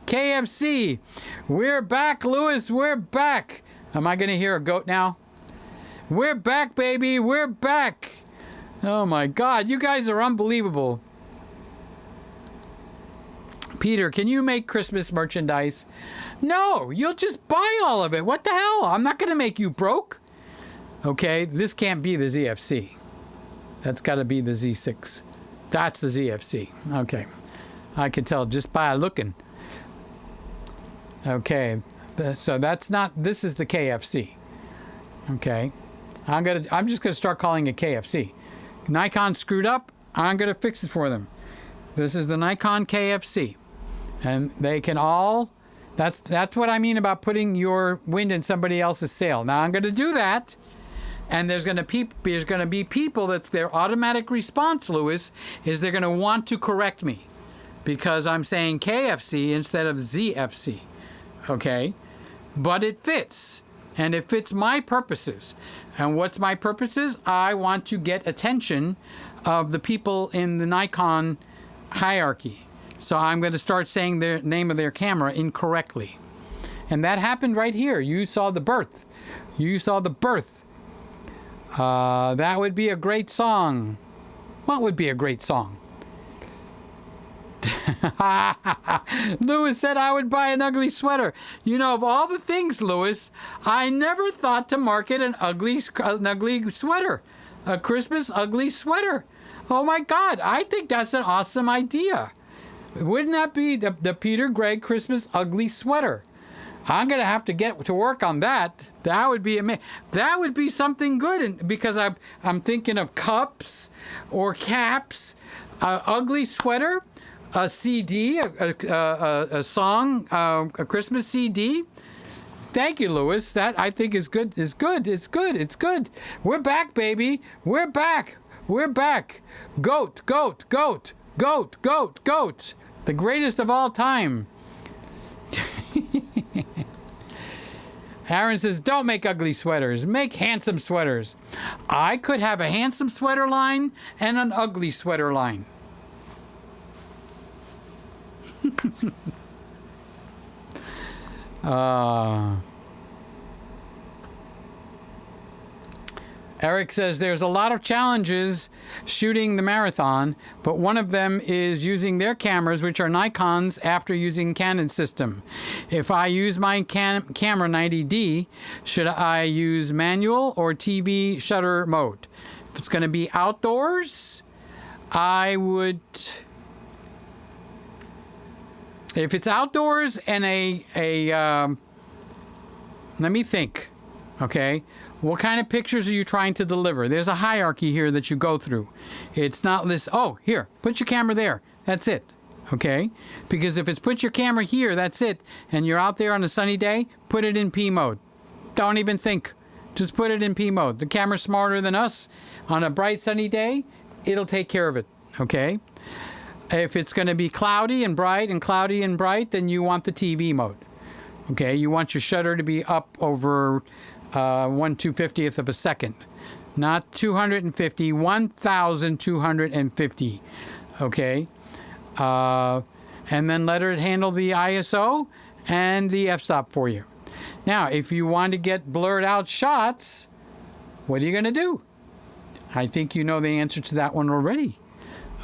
A: KFC. We're back, Lewis. We're back. Am I going to hear a goat now? We're back, baby. We're back. Oh, my God. You guys are unbelievable. Peter, can you make Christmas merchandise? No, you'll just buy all of it. What the hell? I'm not going to make you broke. Okay, this can't be the ZFC. That's got to be the Z6. That's the ZFC. Okay, I can tell just by looking. Okay, so that's not. This is the KFC. Okay, I'm just gonna start calling it KFC. Nikon screwed up. I'm gonna fix it for them. This is the Nikon KFC, and they can all. That's what I mean about putting your wind in somebody else's sail. Now I'm gonna do that. And there's going to be people that's their automatic response, Lewis, is they're going to want to correct me because I'm saying KFC instead of ZFC. Okay? But it fits. And it fits my purposes. And what's my purposes? I want to get attention of the people in the Nikon hierarchy. So I'm going to start saying the name of their camera incorrectly. And that happened right here. You saw the birth. You saw the birth. That would be a great song. What would be a great song? Lewis said I would buy an ugly sweater. You know, of all the things, Lewis, I never thought to market an ugly sweater. A Christmas ugly sweater. Oh my God, I think that's an awesome idea. Wouldn't that be the Peter Gregg Christmas ugly sweater? I'm going to have to get to work on that. That would be amazing. That would be something good, and because I'm thinking of cups or caps, ugly sweater, a CD, a song, a Christmas CD. Thank you, Lewis. That I think is good. It's good. It's good. It's good. We're back, baby. We're back. We're back. Goat, goat, goat, goat, goat, goat. The greatest of all time. Aaron says, don't make ugly sweaters. Make handsome sweaters. I could have a handsome sweater line and an ugly sweater line. Eric says there's a lot of challenges shooting the marathon, but one of them is using their cameras, which are Nikons, after using Canon system. If I use my camera 90D, should I use manual or TV shutter mode? If it's going to be outdoors, I would... If it's outdoors and let me think, okay? What kind of pictures are you trying to deliver? There's a hierarchy here that you go through. It's not this, oh, here, put your camera there. That's it, okay? Because if it's put your camera here, that's it, and you're out there on a sunny day, put it in P mode. Don't even think. Just put it in P mode. The camera's smarter than us. On a bright sunny day, it'll take care of it, okay? If it's going to be cloudy and bright, then you want the TV mode. Okay, you want your shutter to be up over 1/250th of a second. Not 250, 1,250. Okay? And then let it handle the ISO and the f-stop for you. Now, if you want to get blurred out shots, what are you going to do? I think you know the answer to that one already.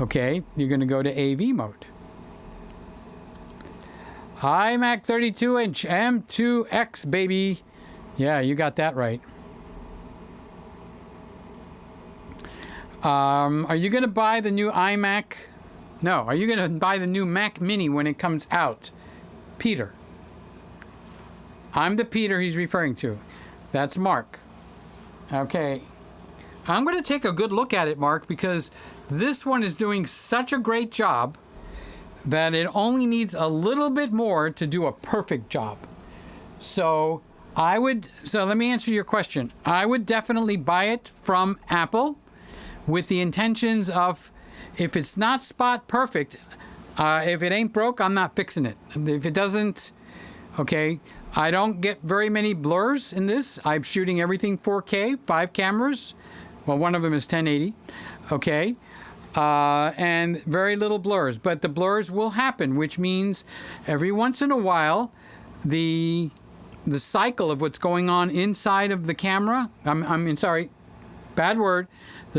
A: Okay, you're going to go to AV mode. iMac 32-inch M2X, baby. Yeah, you got that right. Are you going to buy the new iMac No. Are you going to buy the new Mac Mini when it comes out? Peter. I'm the Peter he's referring to. That's Mark. Okay. I'm going to take a good look at it, Mark, because this one is doing such a great job that it only needs a little bit more to do a perfect job. So let me answer your question. I would definitely buy it from Apple with the intentions of, if it's not spot perfect, if it ain't broke, I'm not fixing it. If it doesn't, okay, I don't get very many blurs in this. I'm shooting everything 4K, 5 cameras. Well, one of them is 1080, okay? And very little blurs, but the blurs will happen, which means every once in a while, the cycle of what's going on inside of the camera, the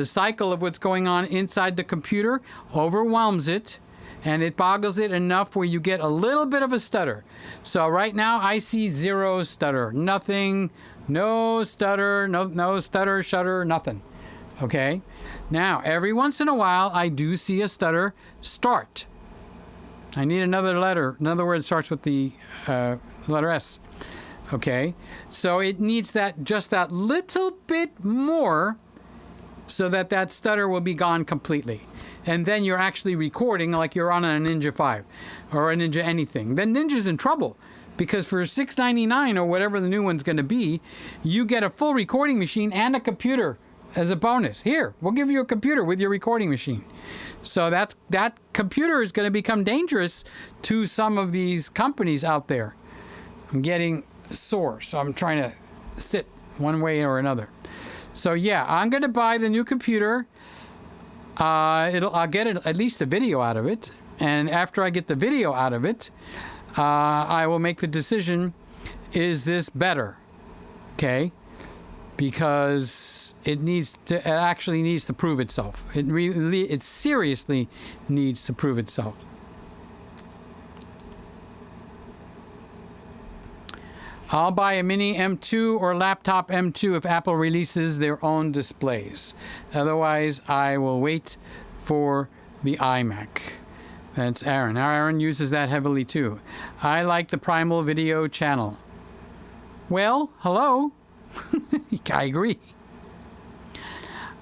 A: cycle of what's going on inside the computer overwhelms it, and it boggles it enough where you get a little bit of a stutter. So right now I see zero stutter, nothing, no stutter, no stutter, shutter, nothing. Okay? Now, every once in a while, I do see a stutter start. I need another letter. Another word that starts with the letter S. Okay? So it needs just that little bit more so that stutter will be gone completely. And then you're actually recording like you're on a Ninja 5 or a Ninja anything. Then Ninja's in trouble, because for $699 or whatever the new one's going to be, you get a full recording machine and a computer as a bonus. Here, we'll give you a computer with your recording machine. So that computer is going to become dangerous to some of these companies out there. I'm getting sore, so I'm trying to sit one way or another. So yeah, I'm going to buy the new computer. I'll get at least a video out of it, and after I get the video out of it, I will make the decision: is this better? Okay, because it actually needs to prove itself. It seriously needs to prove itself. I'll buy a Mini M2 or laptop M2 if Apple releases their own displays. Otherwise, I will wait for the iMac. That's Aaron. Aaron uses that heavily too. I like the Primal Video channel. Well, hello. I agree.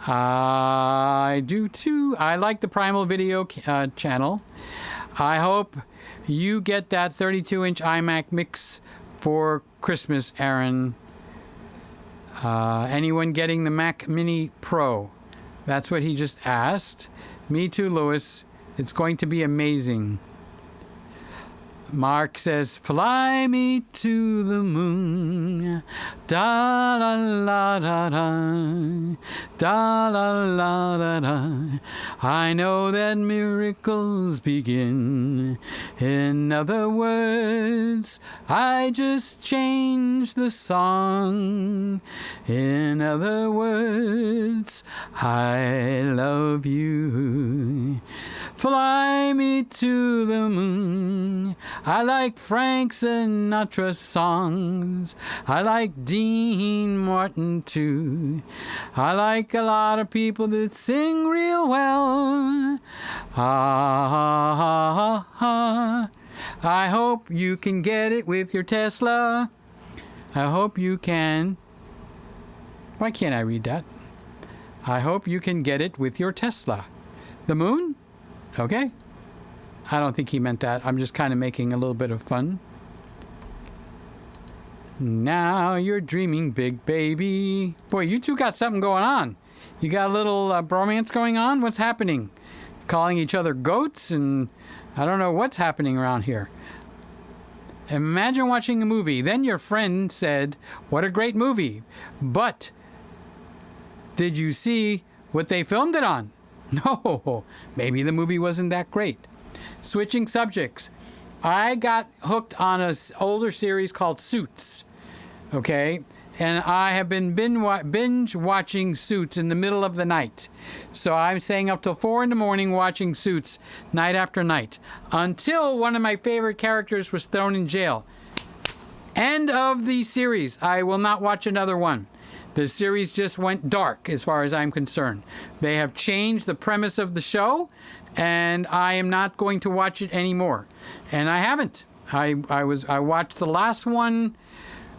A: I do too. I like the Primal Video channel. I hope you get that 32-inch iMac mix for Christmas, Aaron. Anyone getting the Mac Mini Pro? That's what he just asked. Me too, Lewis. It's going to be amazing. Mark says, fly me to the moon, da la la da da, da la la da da. I know that miracles begin. In other words, I just changed the song. In other words, I love you. Fly me to the moon. I like Frank Sinatra songs. I like Dean Martin too. I like a lot of people that sing real well. I hope you can get it with your Tesla. I hope you can. Why can't I read that? I hope you can get it with your Tesla. The moon? Okay. I don't think he meant that. I'm just kind of making a little bit of fun. Now you're dreaming big, baby. Boy, you two got something going on. You got a little bromance going on? What's happening? Calling each other goats, and I don't know what's happening around here. Imagine watching a movie. Then your friend said, what a great movie. But did you see what they filmed it on? No, maybe the movie wasn't that great. Switching subjects. I got hooked on an older series called Suits. Okay? And I have been binge watching Suits in the middle of the night. So I'm staying up till 4 in the morning watching Suits night after night. Until one of my favorite characters was thrown in jail. End of the series. I will not watch another one. The series just went dark as far as I'm concerned. They have changed the premise of the show, and I am not going to watch it anymore. And I haven't. I watched the last one.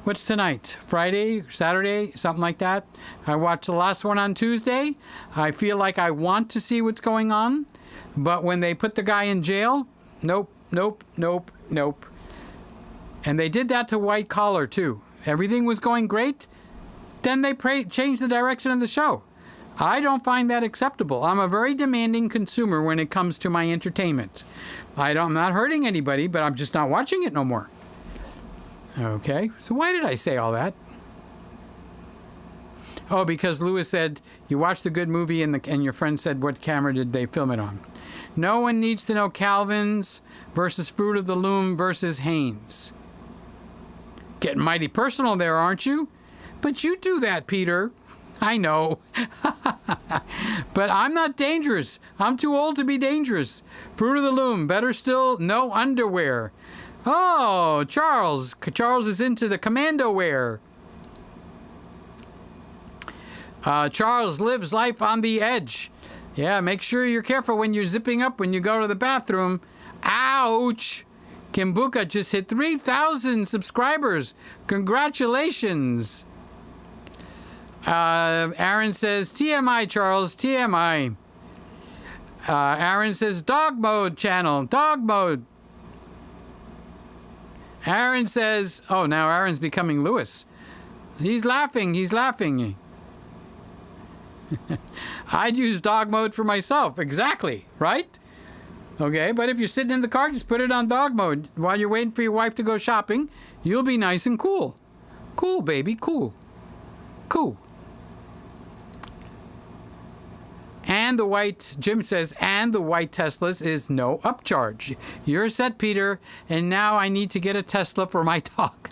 A: What's tonight? Friday, Saturday, something like that. I watched the last one on Tuesday. I feel like I want to see what's going on, but when they put the guy in jail, nope. And they did that to White Collar too. Everything was going great. Then they changed the direction of the show. I don't find that acceptable. I'm a very demanding consumer when it comes to my entertainment. I'm not hurting anybody, but I'm just not watching it no more. Okay, so why did I say all that? Oh, because Lewis said, you watched the good movie and your friend said, what camera did they film it on? No one needs to know Calvin's versus Fruit of the Loom versus Hanes. Getting mighty personal there, aren't you? But you do that, Peter. I know. But I'm not dangerous. I'm too old to be dangerous. Fruit of the Loom. Better still, no underwear. Oh, Charles. Charles is into the commando wear. Charles lives life on the edge. Yeah, make sure you're careful when you're zipping up when you go to the bathroom. Ouch! Kimbuka just hit 3,000 subscribers. Congratulations. Aaron says, TMI, Charles, TMI. Aaron says, dog mode channel, dog mode. Aaron says, oh, now Aaron's becoming Lewis. He's laughing. I'd use dog mode for myself. Exactly, right? Okay, but if you're sitting in the car, just put it on dog mode. While you're waiting for your wife to go shopping, you'll be nice and cool. Cool, baby, cool. Cool. And the white, Jim says, and the white Teslas is no upcharge. You're set, Peter, and now I need to get a Tesla for my dog.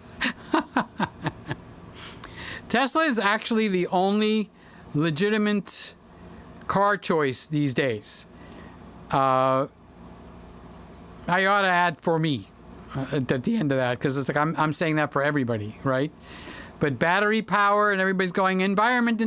A: Tesla is actually the only legitimate car choice these days. I ought to add for me at the end of that, because it's like I'm saying that for everybody, right? But battery power, and everybody's going, environment.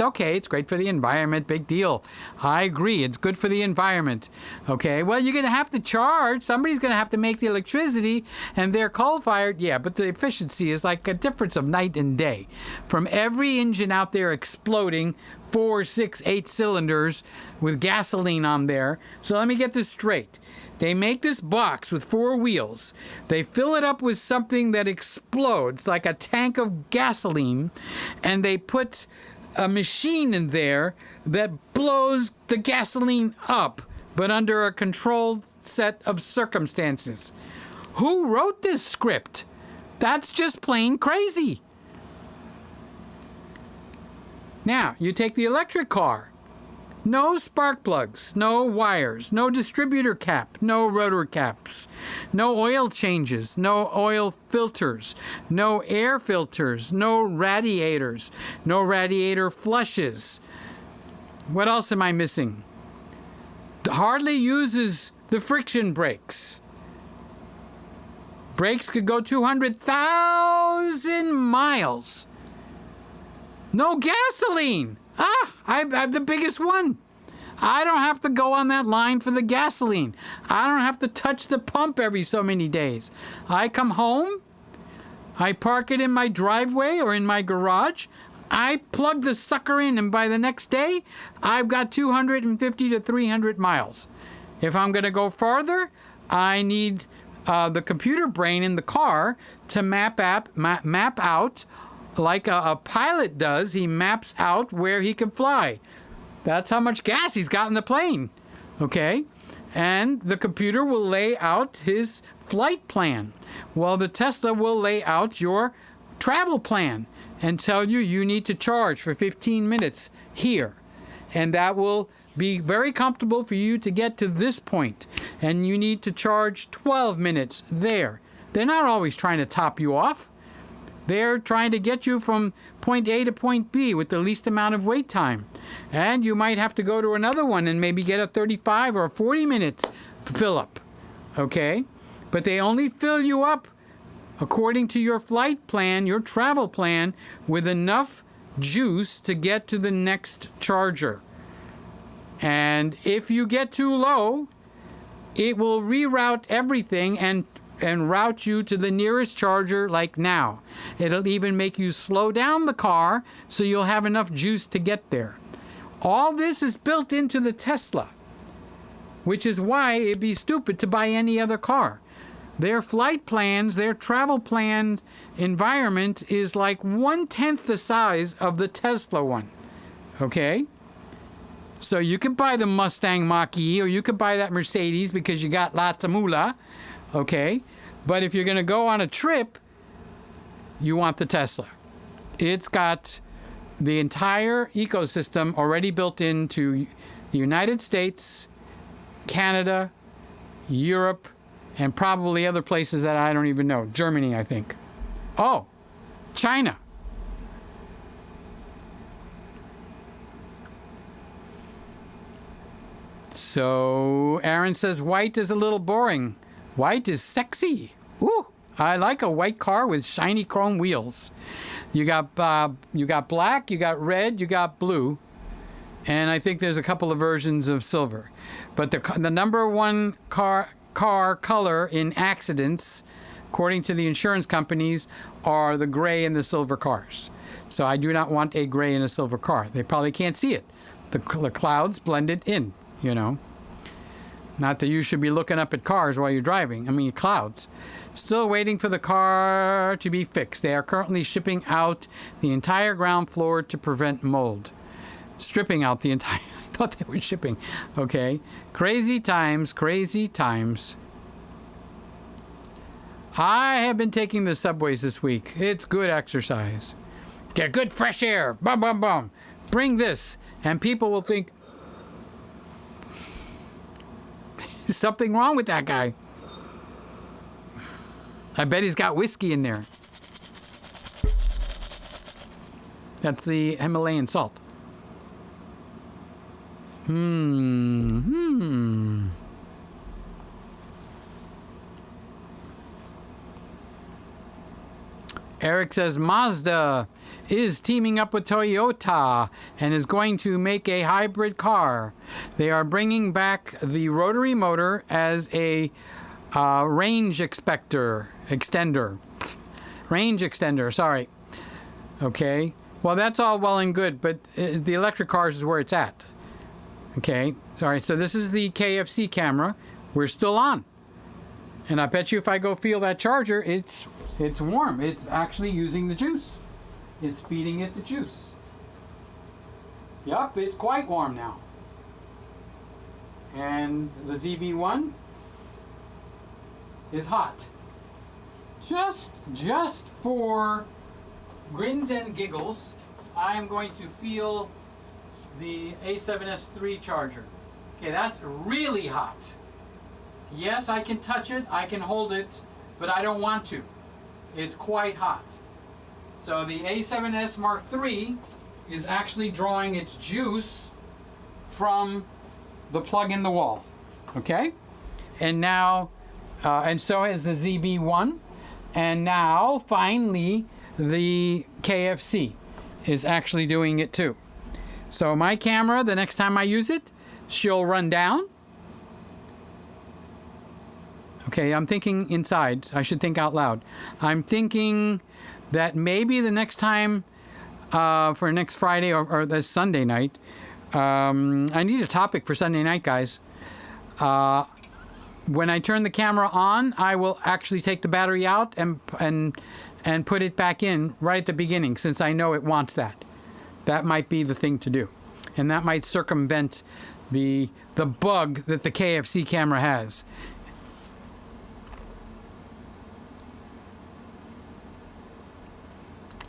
A: Okay, it's great for the environment. Big deal. I agree. It's good for the environment. Okay, well, you're going to have to charge. Somebody's going to have to make the electricity, and they're coal-fired. Yeah, but the efficiency is like a difference of night and day. From every engine out there exploding, 4, 6, 8 cylinders with gasoline on there. So let me get this straight. They make this box with 4 wheels. They fill it up with something that explodes like a tank of gasoline, and they put a machine in there that blows the gasoline up, but under a controlled set of circumstances. Who wrote this script? That's just plain crazy. Now, you take the electric car. No spark plugs, no wires, no distributor cap, no rotor caps, no oil changes, no oil filters, no air filters, no radiators, no radiator flushes. What else am I missing? Hardly uses the friction brakes. Brakes could go 200,000 miles. No gasoline. I have the biggest one. I don't have to go on that line for the gasoline. I don't have to touch the pump every so many days. I come home, I park it in my driveway or in my garage, I plug the sucker in, and by the next day, I've got 250 to 300 miles. If I'm going to go farther, I need the computer brain in the car to map out like a pilot does. He maps out where he can fly. That's how much gas he's got in the plane. Okay? And the computer will lay out his flight plan. Well, the Tesla will lay out your travel plan and tell you need to charge for 15 minutes here. And that will be very comfortable for you to get to this point. And you need to charge 12 minutes there. They're not always trying to top you off. They're trying to get you from point A to point B with the least amount of wait time. And you might have to go to another one and maybe get a 35 or a 40-minute fill-up. Okay? But they only fill you up according to your flight plan, your travel plan, with enough juice to get to the next charger. And if you get too low, it will reroute everything and route you to the nearest charger like now. It'll even make you slow down the car so you'll have enough juice to get there. All this is built into the Tesla, which is why it'd be stupid to buy any other car. Their flight plans, their travel plan environment is like 1/10 the size of the Tesla one. Okay? So you could buy the Mustang Mach-E, or you could buy that Mercedes because you got lots of moolah. Okay? But if you're going to go on a trip, you want the Tesla. It's got the entire ecosystem already built into the United States, Canada, Europe, and probably other places that I don't even know. Germany, I think. Oh, China. So Aaron says white is a little boring. White is sexy. Ooh, I like a white car with shiny chrome wheels. You got black, you got red, you got blue, and I think there's a couple of versions of silver. But the number one car color in accidents, according to the insurance companies, are the gray and the silver cars. So I do not want a gray and a silver car. They probably can't see it. The clouds blend it in, you know. Not that you should be looking up at cars while you're driving. I mean, clouds. Still waiting for the car to be fixed. They are currently shipping out the entire ground floor to prevent mold. Stripping out the entire... I thought they were shipping. Okay. Crazy times, crazy times. I have been taking the subways this week. It's good exercise. Get good fresh air. Bum, bum, bum. Bring this. And people will think, there's something wrong with that guy. I bet he's got whiskey in there. That's the Himalayan salt. Eric says Mazda is teaming up with Toyota and is going to make a hybrid car. They are bringing back the rotary motor as a range extender. Range extender, sorry. Okay. Well, that's all well and good, but the electric cars is where it's at. Okay. Sorry. So this is the KFC camera. We're still on. And I bet you if I go feel that charger, it's warm. It's actually using the juice. It's feeding it the juice. Yup, it's quite warm now. And the ZV1 is hot. Just for grins and giggles, I am going to feel the A7s3 charger. Okay, that's really hot. Yes, I can touch it, I can hold it, but I don't want to. It's quite hot. So the A7S Mark III is actually drawing its juice from the plug in the wall. Okay? And now, and so has the ZV1. And now, finally, the KFC is actually doing it too. So my camera, the next time I use it, she'll run down. Okay, I'm thinking inside. I should think out loud. I'm thinking that maybe the next time, for next Friday or this Sunday night, I need a topic for Sunday night, guys. When I turn the camera on, I will actually take the battery out and put it back in right at the beginning, since I know it wants that. That might be the thing to do. And that might circumvent the bug that the KFC camera has.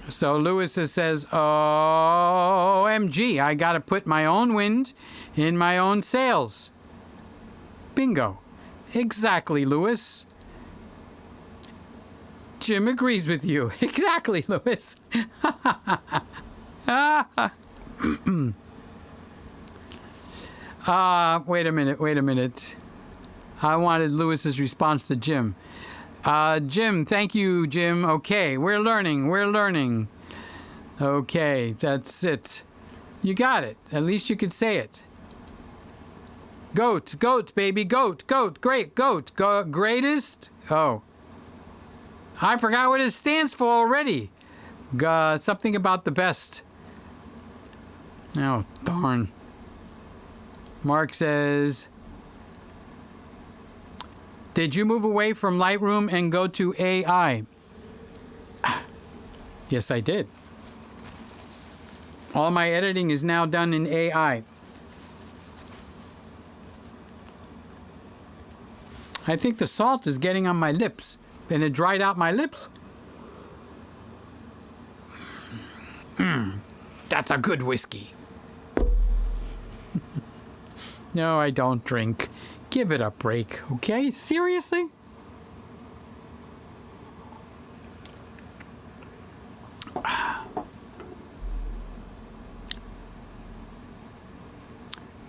A: So Lewis says, OMG, I got to put my own wind in my own sails. Bingo. Exactly, Lewis. Jim agrees with you. Exactly, Lewis. Wait a minute. I wanted Lewis's response to Jim. Jim, thank you, Jim. Okay, we're learning. Okay, that's it. You got it. At least you could say it. Goat, baby, goat, great, greatest. Oh, I forgot what it stands for already. Something about the best. Oh, darn. Mark says, did you move away from Lightroom and go to AI? Yes, I did. All my editing is now done in AI. I think the salt is getting on my lips, and it dried out my lips. That's a good whiskey. No, I don't drink. Give it a break, okay? Seriously?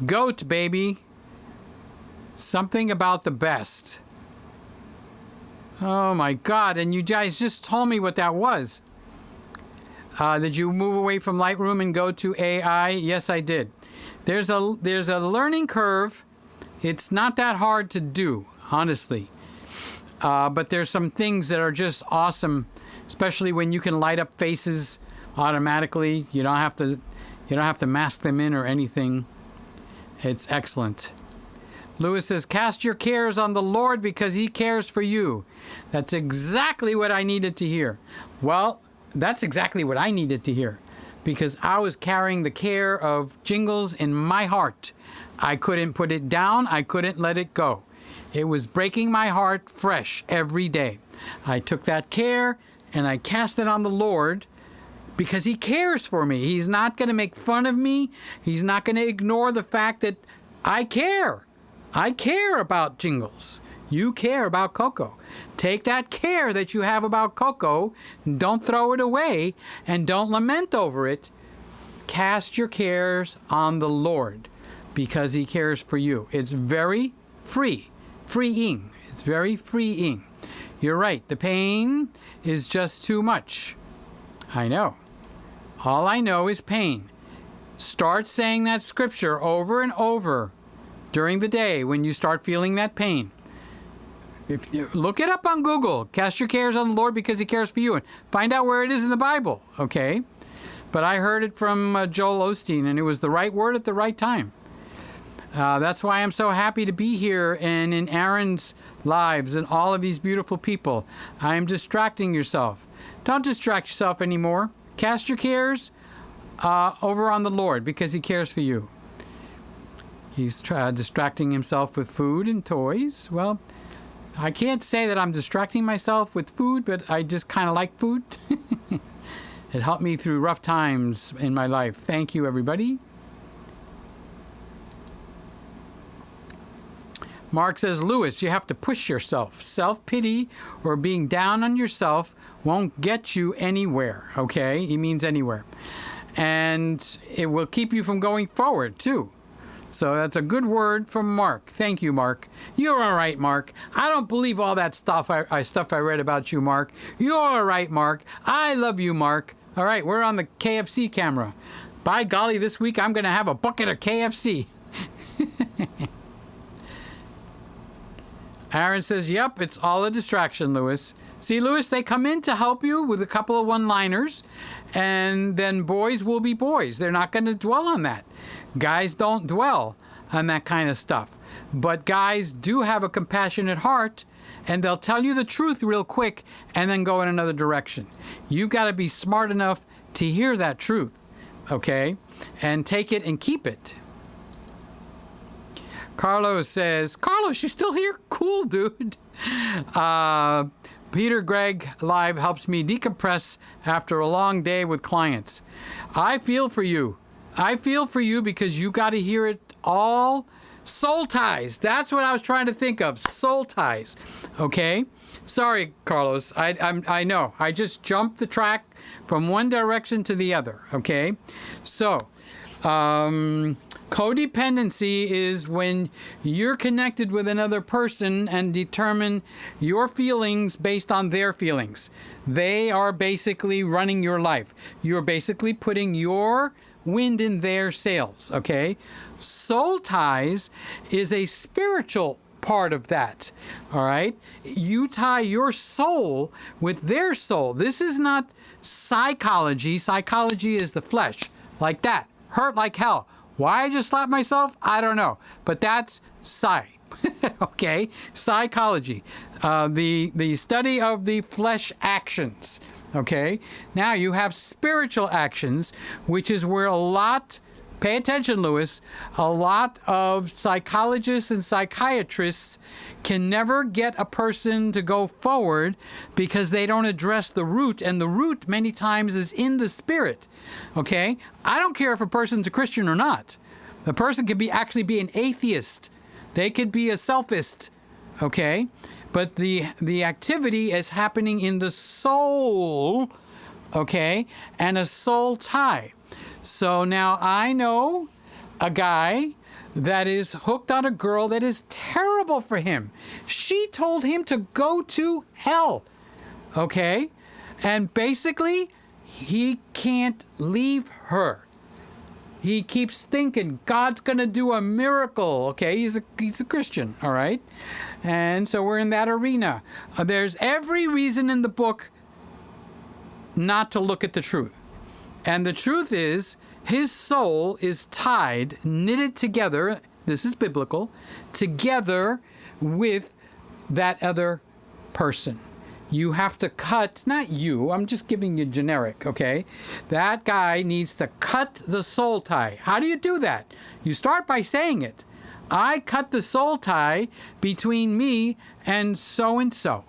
A: Goat, baby. Something about the best. Oh my God, and you guys just told me what that was. Did you move away from Lightroom and go to AI? Yes, I did. There's a learning curve. It's not that hard to do, honestly. But there's some things that are just awesome, especially when you can light up faces automatically. You don't have to mask them in or anything. It's excellent. Lewis says, cast your cares on the Lord because he cares for you. That's exactly what I needed to hear. Well, that's exactly what I needed to hear because I was carrying the care of Jingles in my heart. I couldn't put it down. I couldn't let it go. It was breaking my heart fresh every day. I took that care and I cast it on the Lord because he cares for me. He's not going to make fun of me. He's not going to ignore the fact that I care. I care about Jingles. You care about Coco. Take that care that you have about Coco, don't throw it away, and don't lament over it. Cast your cares on the Lord because he cares for you. It's very freeing. It's very freeing. You're right. The pain is just too much. I know. All I know is pain. Start saying that scripture over and over during the day when you start feeling that pain. If you look it up on Google, cast your cares on the Lord because he cares for you, and find out where it is in the Bible, okay? But I heard it from Joel Osteen, and it was the right word at the right time. That's why I'm so happy to be here and in Aaron's lives and all of these beautiful people. I am distracting yourself. Don't distract yourself anymore. Cast your cares over on the Lord because he cares for you. He's distracting himself with food and toys. Well, I can't say that I'm distracting myself with food, but I just kind of like food. It helped me through rough times in my life. Thank you, everybody. Mark says, Lewis, you have to push yourself. Self-pity or being down on yourself won't get you anywhere, okay? He means anywhere. And it will keep you from going forward, too. So that's a good word from Mark. Thank you, Mark. You're all right, Mark. I don't believe all that stuff I read about you, Mark. You're all right, Mark. I love you, Mark. All right, we're on the KFC camera. By golly, this week I'm going to have a bucket of KFC. Aaron says, yep, it's all a distraction, Lewis. See, Lewis, they come in to help you with a couple of one-liners, and then boys will be boys. They're not going to dwell on that. Guys don't dwell on that kind of stuff. But guys do have a compassionate heart, and they'll tell you the truth real quick and then go in another direction. You've got to be smart enough to hear that truth, okay? And take it and keep it. Carlos says, Carlos, you still here? Cool, dude. Peter Gregg Live helps me decompress after a long day with clients. I feel for you. I feel for you because you got to hear it all. Soul ties. That's what I was trying to think of. Soul ties. Okay? Sorry, Carlos. I know. I just jumped the track from one direction to the other. Okay? So, codependency is when you're connected with another person and determine your feelings based on their feelings. They are basically running your life. You're basically putting your wind in their sails, okay? Soul ties is a spiritual part of that, all right? You tie your soul with their soul. This is not psychology. Psychology is the flesh, like that. Hurt like hell. Why I just slapped myself? I don't know. But that's psy. Okay? Psychology. The study of the flesh actions. Okay? Now you have spiritual actions, which is where a lot, pay attention, Lewis, a lot of psychologists and psychiatrists can never get a person to go forward because they don't address the root, and the root many times is in the spirit. Okay? I don't care if a person's a Christian or not. The person could actually be an atheist. They could be a selfist. Okay? But the activity is happening in the soul, okay, and a soul tie. So now I know a guy that is hooked on a girl that is terrible for him. She told him to go to hell, okay? And basically, he can't leave her. He keeps thinking God's going to do a miracle, okay? He's a Christian, all right? And so we're in that arena. There's every reason in the book not to look at the truth. And the truth is, his soul is tied, knitted together, this is biblical, together with that other person. You have to cut, not you, I'm just giving you generic, okay? That guy needs to cut the soul tie. How do you do that? You start by saying it. I cut the soul tie between me and so-and-so.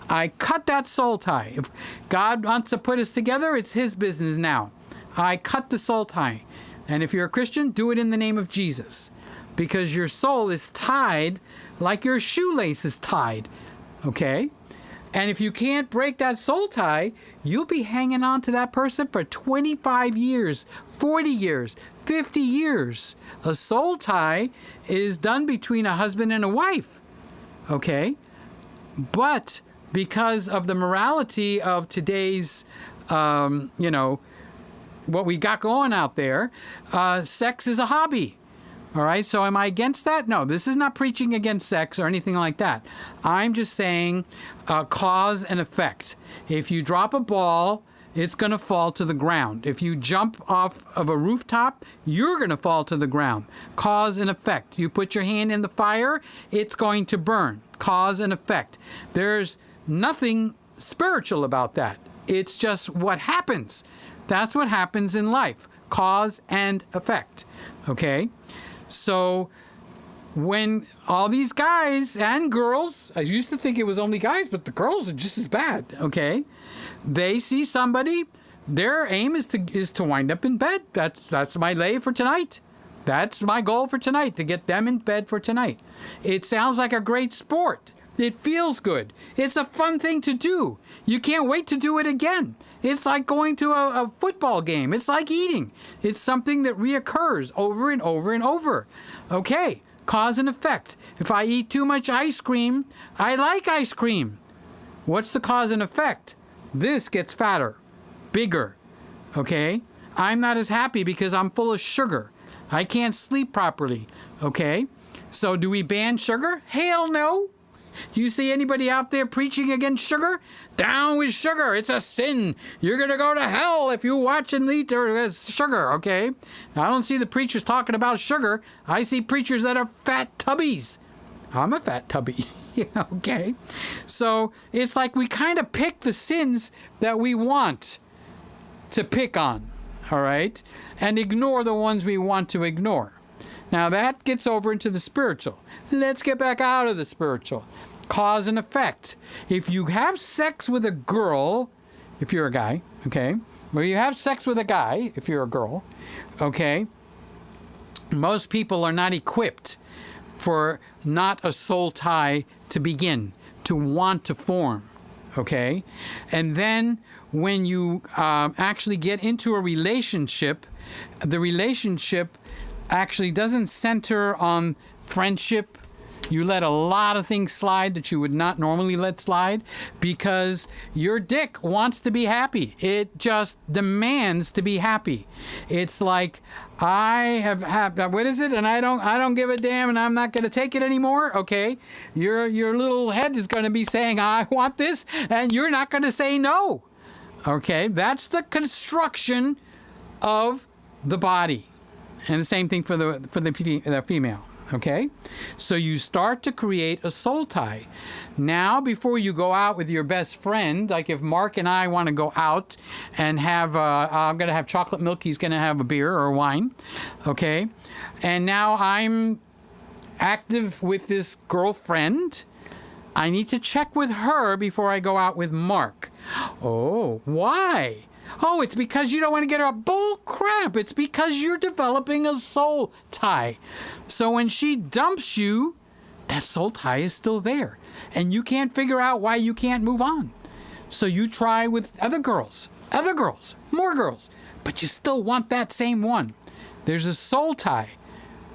A: I cut that soul tie. If God wants to put us together, it's his business now. I cut the soul tie. And if you're a Christian, do it in the name of Jesus. Because your soul is tied like your shoelace is tied, okay? And if you can't break that soul tie, you'll be hanging on to that person for 25 years, 40 years, 50 years. A soul tie is done between a husband and a wife, okay? But because of the morality of today's, what we got going out there, sex is a hobby. All right, so am I against that? No, this is not preaching against sex or anything like that. I'm just saying cause and effect. If you drop a ball, it's going to fall to the ground. If you jump off of a rooftop, you're going to fall to the ground. Cause and effect. You put your hand in the fire, it's going to burn. Cause and effect. There's nothing spiritual about that. It's just what happens. That's what happens in life. Cause and effect. Okay? So when all these guys and girls, I used to think it was only guys, but the girls are just as bad, okay? They see somebody, their aim is to wind up in bed. That's my lay for tonight. That's my goal for tonight, to get them in bed for tonight. It sounds like a great sport. It feels good. It's a fun thing to do. You can't wait to do it again. It's like going to a football game. It's like eating. It's something that reoccurs over and over and over. Okay, cause and effect. If I eat too much ice cream, I like ice cream. What's the cause and effect? This gets fatter, bigger, okay? I'm not as happy because I'm full of sugar. I can't sleep properly, okay? So do we ban sugar? Hell no. Do you see anybody out there preaching against sugar? Down with sugar. It's a sin. You're going to go to hell if you watch and eat sugar, okay? I don't see the preachers talking about sugar. I see preachers that are fat tubbies. I'm a fat tubby, okay? So it's like we kind of pick the sins that we want to pick on, all right? And ignore the ones we want to ignore. Now that gets over into the spiritual. Let's get back out of the spiritual. Cause and effect. If you have sex with a girl, if you're a guy, okay, or you have sex with a guy, if you're a girl, okay, most people are not equipped for not a soul tie to begin, to want to form, okay? And then when you actually get into a relationship, the relationship actually doesn't center on friendship, You let a lot of things slide that you would not normally let slide because your dick wants to be happy. It just demands to be happy. It's like, I have what is it? And I don't give a damn, and I'm not going to take it anymore. Okay, your little head is going to be saying, I want this, and you're not going to say no. Okay, that's the construction of the body, and the same thing for the female. Okay, so you start to create a soul tie. Now, before you go out with your best friend, like if Mark and I want to go out and have, I'm going to have chocolate milk, he's going to have a beer or wine, okay? And now I'm active with this girlfriend. I need to check with her before I go out with Mark. Oh, why? Oh, it's because you don't want to get her. Bull crap. It's because you're developing a soul tie. So when she dumps you, that soul tie is still there. And you can't figure out why you can't move on. So you try with other girls, more girls. But you still want that same one. There's a soul tie.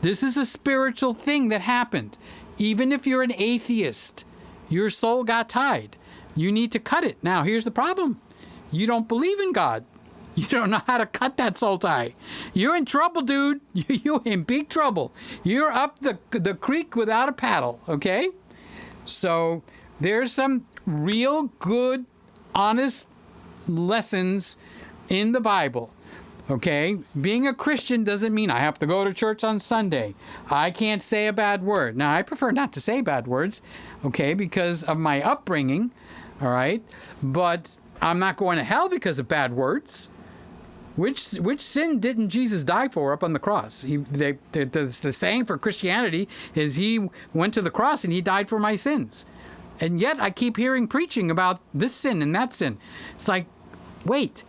A: This is a spiritual thing that happened. Even if you're an atheist, your soul got tied. You need to cut it. Now, here's the problem. You don't believe in God. You don't know how to cut that soul tie. You're in trouble, dude. You're in big trouble. You're up the creek without a paddle, okay? So there's some real good, honest lessons in the Bible, okay? Being a Christian doesn't mean I have to go to church on Sunday. I can't say a bad word. Now, I prefer not to say bad words, okay, because of my upbringing, all right? But I'm not going to hell because of bad words. Which sin didn't Jesus die for up on the cross? The saying for Christianity is he went to the cross and he died for my sins. And yet I keep hearing preaching about this sin and that sin. It's like, wait,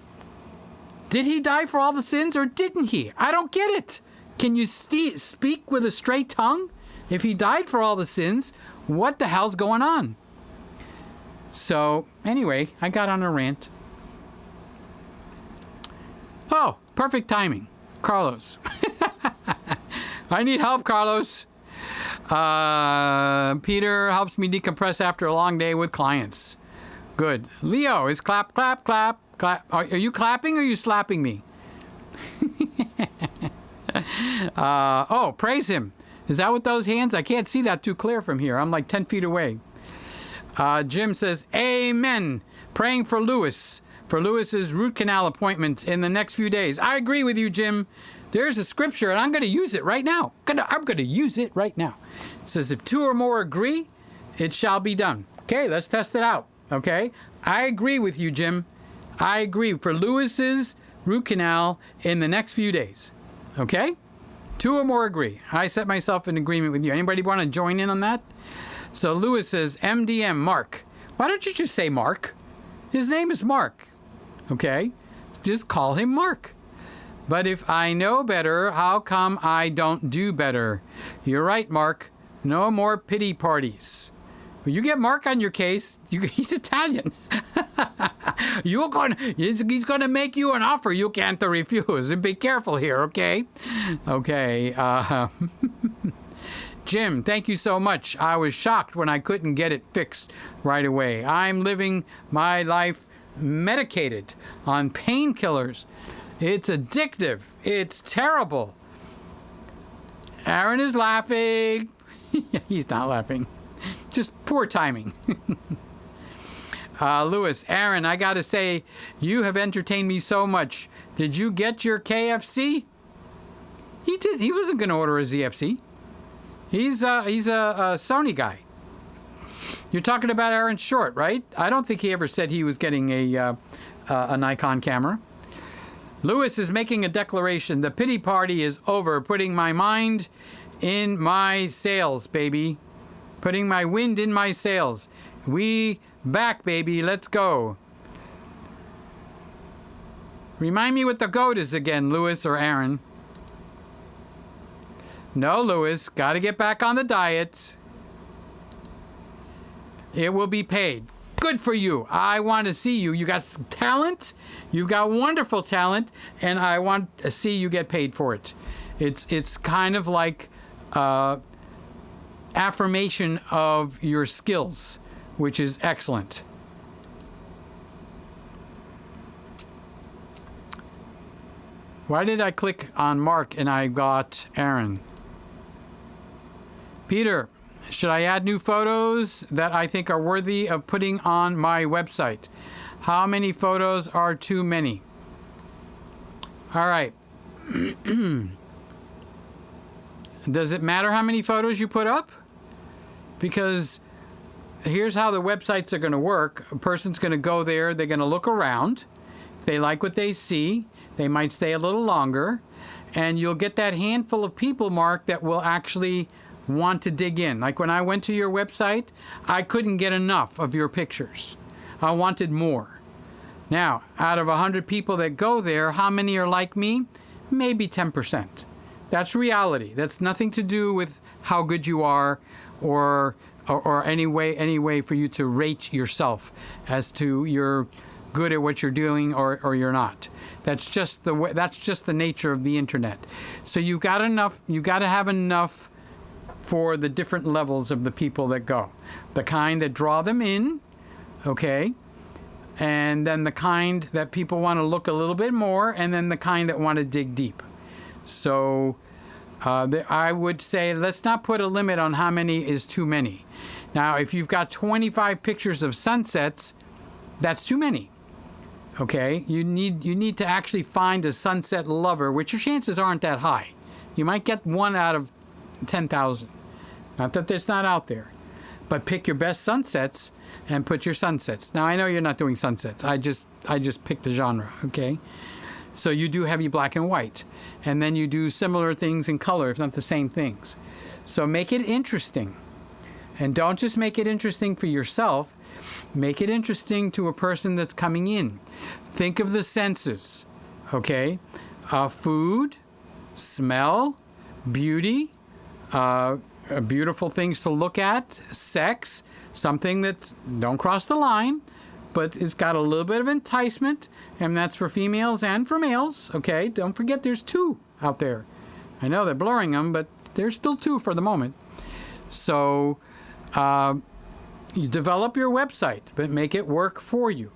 A: did he die for all the sins or didn't he? I don't get it. Can you speak with a straight tongue? If he died for all the sins, what the hell's going on? So anyway, I got on a rant. Oh, perfect timing. Carlos. I need help, Carlos. Peter helps me decompress after a long day with clients. Good. Leo is clap, clap, clap, clap. Are you clapping or are you slapping me? Oh, praise him. Is that with those hands? I can't see that too clear from here. I'm like 10 feet away. Jim says, Amen. Praying for Lewis. For Lewis's root canal appointment in the next few days. I agree with you, Jim. There's a scripture, and I'm going to use it right now. I'm going to use it right now. It says, if two or more agree, it shall be done. Okay, let's test it out. Okay? I agree with you, Jim. I agree for Lewis's root canal in the next few days. Okay? Two or more agree. I set myself in agreement with you. Anybody want to join in on that? So Lewis says, MDM, Mark. Why don't you just say Mark? His name is Mark. Okay? Just call him Mark. But if I know better, how come I don't do better? You're right, Mark. No more pity parties. When you get Mark on your case, he's Italian. He's going to make you an offer you can't refuse. And be careful here, okay? Okay. Jim, thank you so much. I was shocked when I couldn't get it fixed right away. I'm living my life medicated on painkillers. It's addictive. It's terrible. Aaron is laughing. He's not laughing. Just poor timing. Lewis, Aaron, I gotta say, you have entertained me so much. Did you get your KFC? He did. He wasn't going to order a ZFC. He's a Sony guy. You're talking about Aaron Short, right? I don't think he ever said he was getting a Nikon camera. Lewis is making a declaration. The pity party is over. Putting my mind in my sails, baby. Putting my wind in my sails. We back, baby. Let's go. Remind me what the goat is again, Lewis or Aaron. No, Lewis. Got to get back on the diet. It will be paid. Good for you. I want to see you. You got some talent. You've got wonderful talent, and I want to see you get paid for it. It's kind of like affirmation of your skills, which is excellent. Why did I click on Mark and I got Aaron? Peter, should I add new photos that I think are worthy of putting on my website? How many photos are too many? All right. Does it matter how many photos you put up? Because here's how the websites are going to work. A person's going to go there. They're going to look around. If they like what they see, they might stay a little longer. And you'll get that handful of people, Mark, that will actually want to dig in. Like when I went to your website, I couldn't get enough of your pictures. I wanted more. Now, out of 100 people that go there, how many are like me? Maybe 10%. That's reality. That's nothing to do with how good you are or any way for you to rate yourself as to you're good at what you're doing or you're not. That's just the nature of the internet. So you got to have enough for the different levels of the people that go. The kind that draw them in, okay? And then the kind that people want to look a little bit more, and then the kind that want to dig deep. So I would say let's not put a limit on how many is too many. Now, if you've got 25 pictures of sunsets, that's too many. Okay? You need to actually find a sunset lover, which your chances aren't that high. You might get 1 out of 10,000. Not that it's not out there. But pick your best sunsets and put your sunsets. Now, I know you're not doing sunsets. I just picked a genre, okay? So you do heavy black and white. And then you do similar things in color, if not the same things. So make it interesting. And don't just make it interesting for yourself. Make it interesting to a person that's coming in. Think of the senses, okay? Food, smell, beauty, beautiful things to look at, sex, something that's, don't cross the line, but it's got a little bit of enticement, and that's for females and for males, okay? Don't forget there's 2 out there. I know they're blurring them, but there's still 2 for the moment. So you develop your website, but make it work for you.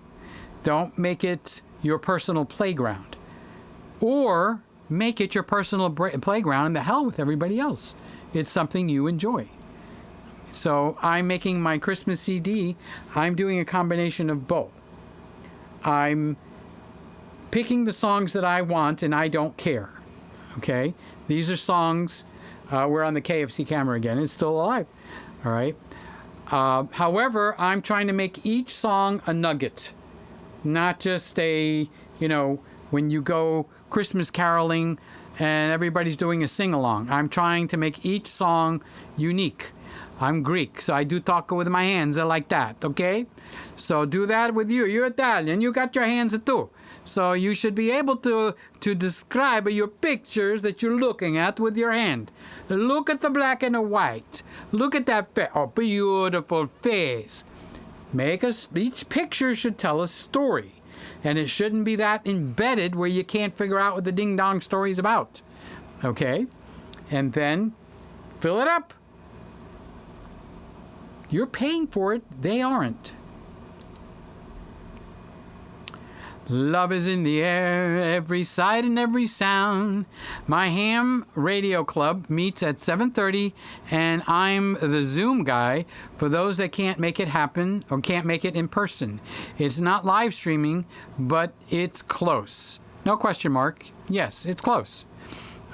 A: Don't make it your personal playground. Or make it your personal playground and the hell with everybody else. It's something you enjoy. So I'm making my Christmas CD. I'm doing a combination of both. I'm picking the songs that I want and I don't care. Okay? These are songs. We're on the KFC camera again. It's still alive. All right? However, I'm trying to make each song a nugget. Not just when you go Christmas caroling and everybody's doing a sing-along. I'm trying to make each song unique. I'm Greek, so I do talk with my hands like that, okay? So do that with you. You're Italian. You got your hands too. So you should be able to describe your pictures that you're looking at with your hand. Look at the black and the white. Look at that face. Oh, beautiful face. Each picture should tell a story. And it shouldn't be that embedded where you can't figure out what the ding-dong story is about. Okay? And then fill it up. You're paying for it. They aren't. Love is in the air, every sight and every sound. My ham radio club meets at 7:30, and I'm the Zoom guy for those that can't make it happen or can't make it in person. It's not live streaming, but it's close. No question mark. Yes, it's close.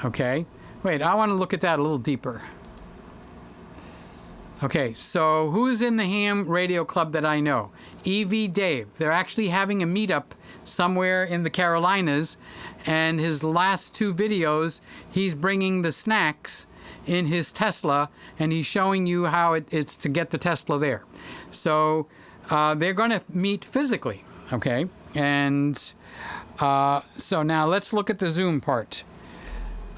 A: Okay. Wait, I want to look at that a little deeper. Okay, so who's in the ham radio club that I know? EV Dave. They're actually having a meetup somewhere in the Carolinas, and his last 2 videos, he's bringing the snacks in his Tesla, and he's showing you how it's to get the Tesla there. So they're going to meet physically, okay? And so now let's look at the Zoom part.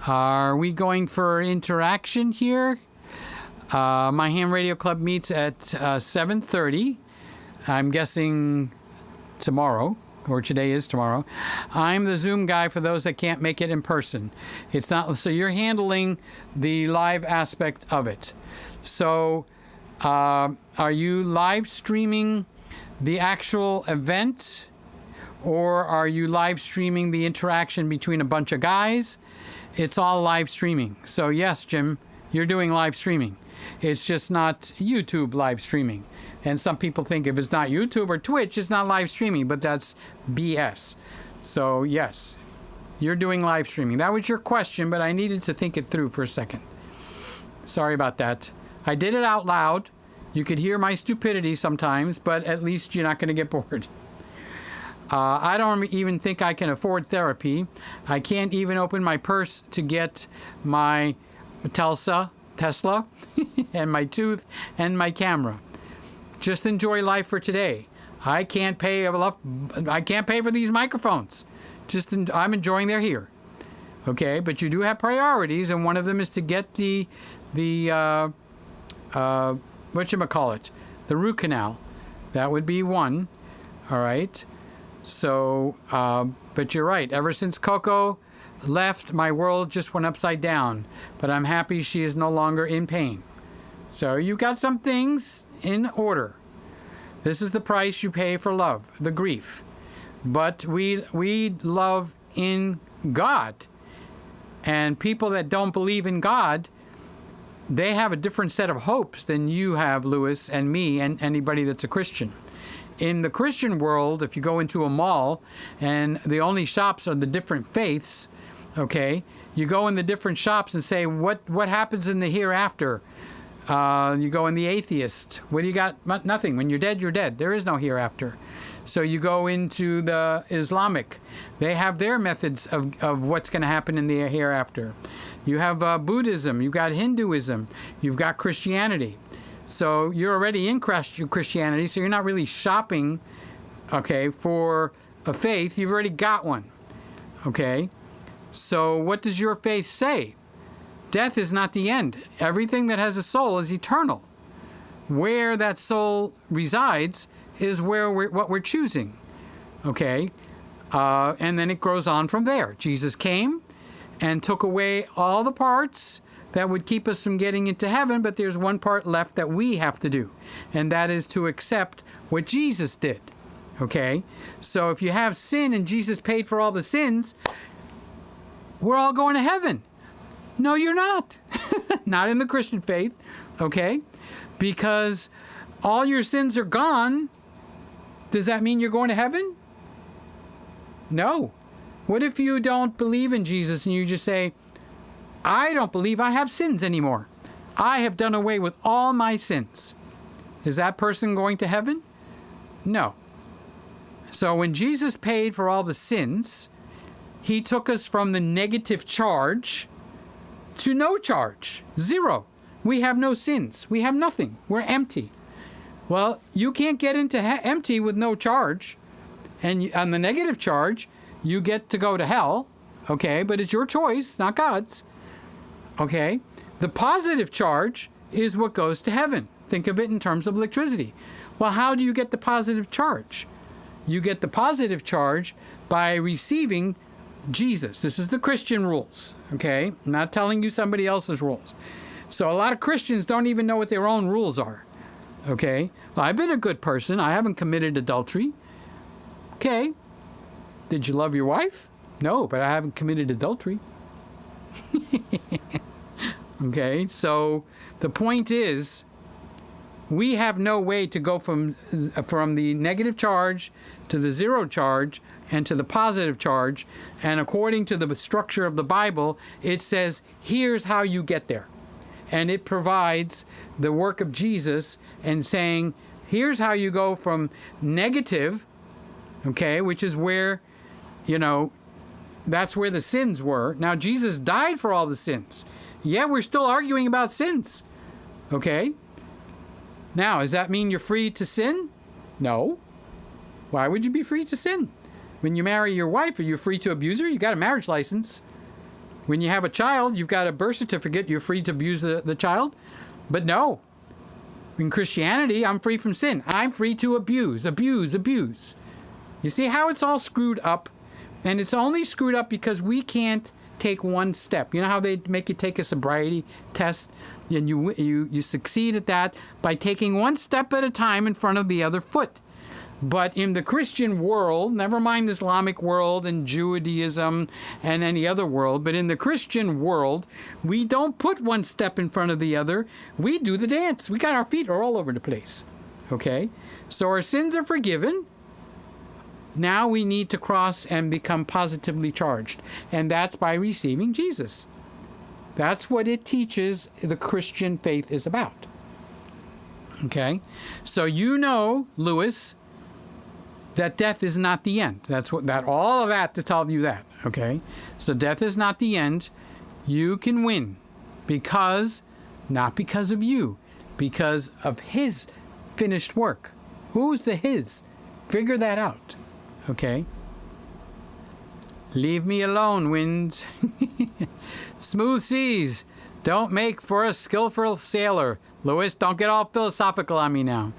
A: Are we going for interaction here? My ham radio club meets at 7:30. I'm guessing tomorrow. or today is tomorrow. I'm the Zoom guy for those that can't make it in person. It's not, so you're handling the live aspect of it. So are you live streaming the actual event, or are you live streaming the interaction between a bunch of guys? It's all live streaming. So yes, Jim, you're doing live streaming. It's just not YouTube live streaming. And some people think if it's not YouTube or Twitch, it's not live streaming, but that's BS. So yes, you're doing live streaming. That was your question, but I needed to think it through for a second. Sorry about that. I did it out loud. You could hear my stupidity sometimes, but at least you're not going to get bored. I don't even think I can afford therapy. I can't even open my purse to get my Tesla, and my tooth and my camera. Just enjoy life for today. I can't pay for these microphones. I'm enjoying they're here. Okay, but you do have priorities, and one of them is to get the whatchamacallit, the root canal. That would be one. All right. So, but you're right. Ever since Coco left, my world just went upside down. But I'm happy she is no longer in pain. So you got some things in order. This is the price you pay for love, the grief. But we love in God. And people that don't believe in God, they have a different set of hopes than you have, Lewis, and me, and anybody that's a Christian. In the Christian world, if you go into a mall and the only shops are the different faiths, okay, you go in the different shops and say, what happens in the hereafter? You go in the atheist. What do you got? Nothing. When you're dead, you're dead. There is no hereafter. So you go into the Islamic. They have their methods of what's going to happen in the hereafter. You have Buddhism. You've got Hinduism. You've got Christianity. So you're already in Christianity, so you're not really shopping, okay, for a faith. You've already got one, okay? So what does your faith say? Death is not the end. Everything that has a soul is eternal. Where that soul resides is what we're choosing, okay? And then it grows on from there. Jesus came and took away all the parts that would keep us from getting into heaven, but there's one part left that we have to do, and that is to accept what Jesus did, okay? So if you have sin and Jesus paid for all the sins, we're all going to heaven. No, you're not. Not in the Christian faith, okay? Because all your sins are gone. Does that mean you're going to heaven? No. What if you don't believe in Jesus and you just say, I don't believe I have sins anymore. I have done away with all my sins. Is that person going to heaven? No. So when Jesus paid for all the sins, he took us from the negative charge to no charge. Zero. We have no sins. We have nothing. We're empty. Well, you can't get into empty with no charge. And on the negative charge, you get to go to hell. Okay, but it's your choice, not God's. Okay, the positive charge is what goes to heaven. Think of it in terms of electricity. Well, how do you get the positive charge? You get the positive charge by receiving Jesus. This is the Christian rules, okay? I'm not telling you somebody else's rules. So a lot of Christians don't even know what their own rules are, okay? Well, I've been a good person. I haven't committed adultery. Okay. Did you love your wife? No, but I haven't committed adultery. Okay, so the point is, we have no way to go from the negative charge to the zero charge and to the positive charge. And according to the structure of the Bible, it says, here's how you get there. And it provides the work of Jesus and saying, here's how you go from negative, okay, which is where, that's where the sins were. Now, Jesus died for all the sins. Yeah, we're still arguing about sins. Okay? Now, does that mean you're free to sin? No. Why would you be free to sin? When you marry your wife, are you free to abuse her? You got a marriage license. When you have a child, you've got a birth certificate. You're free to abuse the child. But no. In Christianity, I'm free from sin. I'm free to abuse. You see how it's all screwed up? And it's only screwed up because we can't take one step. You know how they make you take a sobriety test? And you succeed at that by taking one step at a time in front of the other foot. But in the Christian world, never mind Islamic world and Judaism and any other world, but in the Christian world, we don't put one step in front of the other. We do the dance. We got our feet are all over the place. Okay? So our sins are forgiven. Now we need to cross and become positively charged. And that's by receiving Jesus. That's what it teaches the Christian faith is about. Okay? So you know, Lewis, that death is not the end. That's what all of that to tell you that. Okay? So death is not the end. You can win because, not because of you, because of his finished work. Who's the his? Figure that out. Okay? Leave me alone, wind. Smooth seas don't make for a skillful sailor. Lewis, don't get all philosophical on me now.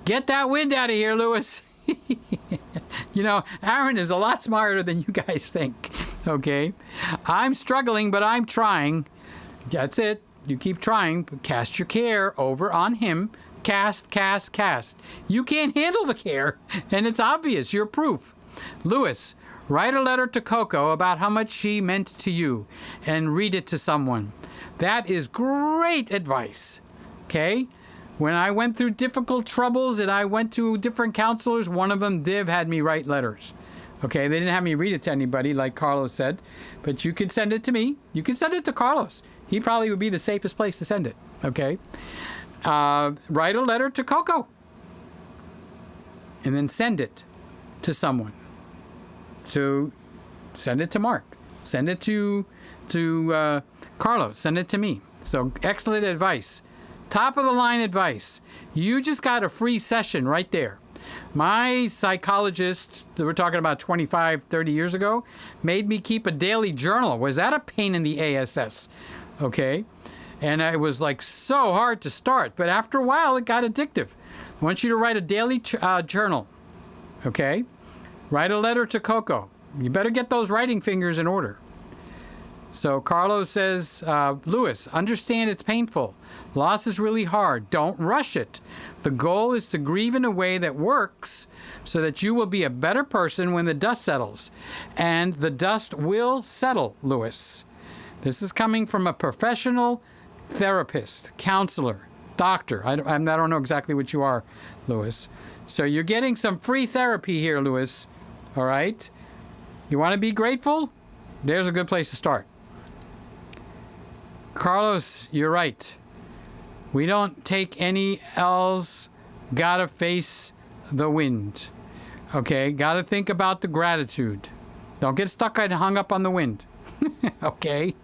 A: Get that wind out of here, Lewis. You know, Aaron is a lot smarter than you guys think. Okay? I'm struggling, but I'm trying. That's it. You keep trying. Cast your care over on him. Cast, cast, cast. You can't handle the care, and it's obvious. You're proof. Lewis, write a letter to Coco about how much she meant to you, and read it to someone. That is great advice. Okay? When I went through difficult troubles and I went to different counselors, one of them, Div, had me write letters. Okay? They didn't have me read it to anybody, like Carlos said, but you could send it to me. You could send it to Carlos. He probably would be the safest place to send it. Okay? Write a letter to Coco and then send it to someone. So send it to Mark. Send it to Carlos. Send it to me. So excellent advice. Top of the line advice. You just got a free session right there. My psychologist, that we're talking about 25, 30 years ago, made me keep a daily journal. Was that a pain in the ass? Okay? And it was like so hard to start. But after a while, it got addictive. I want you to write a daily journal. Okay? Write a letter to Coco. You better get those writing fingers in order. So Carlos says, Lewis, understand it's painful. Loss is really hard. Don't rush it. The goal is to grieve in a way that works so that you will be a better person when the dust settles. And the dust will settle, Lewis. This is coming from a professional therapist, counselor, doctor. I don't know exactly what you are, Lewis. So you're getting some free therapy here, Lewis. All right? You want to be grateful? There's a good place to start. Carlos, you're right. We don't take any L's. Gotta face the wind. Okay? Gotta think about the gratitude. Don't get stuck and hung up on the wind. Okay?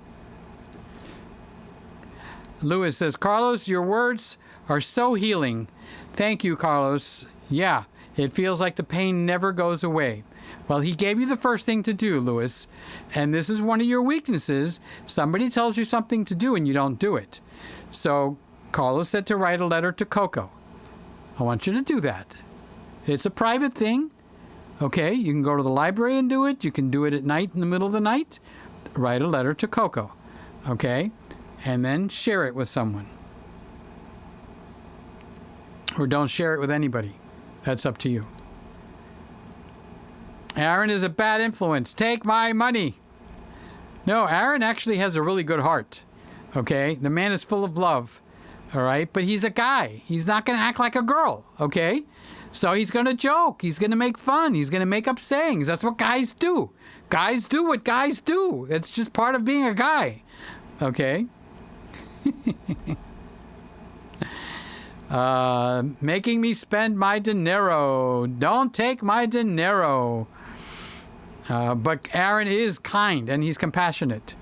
A: Lewis says, Carlos, your words are so healing. Thank you, Carlos. Yeah, it feels like the pain never goes away. Well, he gave you the first thing to do, Lewis, and this is one of your weaknesses. Somebody tells you something to do and you don't do it. So Carlos said to write a letter to Coco. I want you to do that. It's a private thing. Okay, you can go to the library and do it. You can do it at night in the middle of the night. Write a letter to Coco. Okay? And then share it with someone. Or don't share it with anybody. That's up to you. Aaron is a bad influence. Take my money. No, Aaron actually has a really good heart. Okay? The man is full of love. All right? But he's a guy. He's not going to act like a girl. Okay? So he's going to joke. He's going to make fun. He's going to make up sayings. That's what guys do. Guys do what guys do. It's just part of being a guy. Okay? Making me spend my dinero. Don't take my dinero. But Aaron is kind and he's compassionate.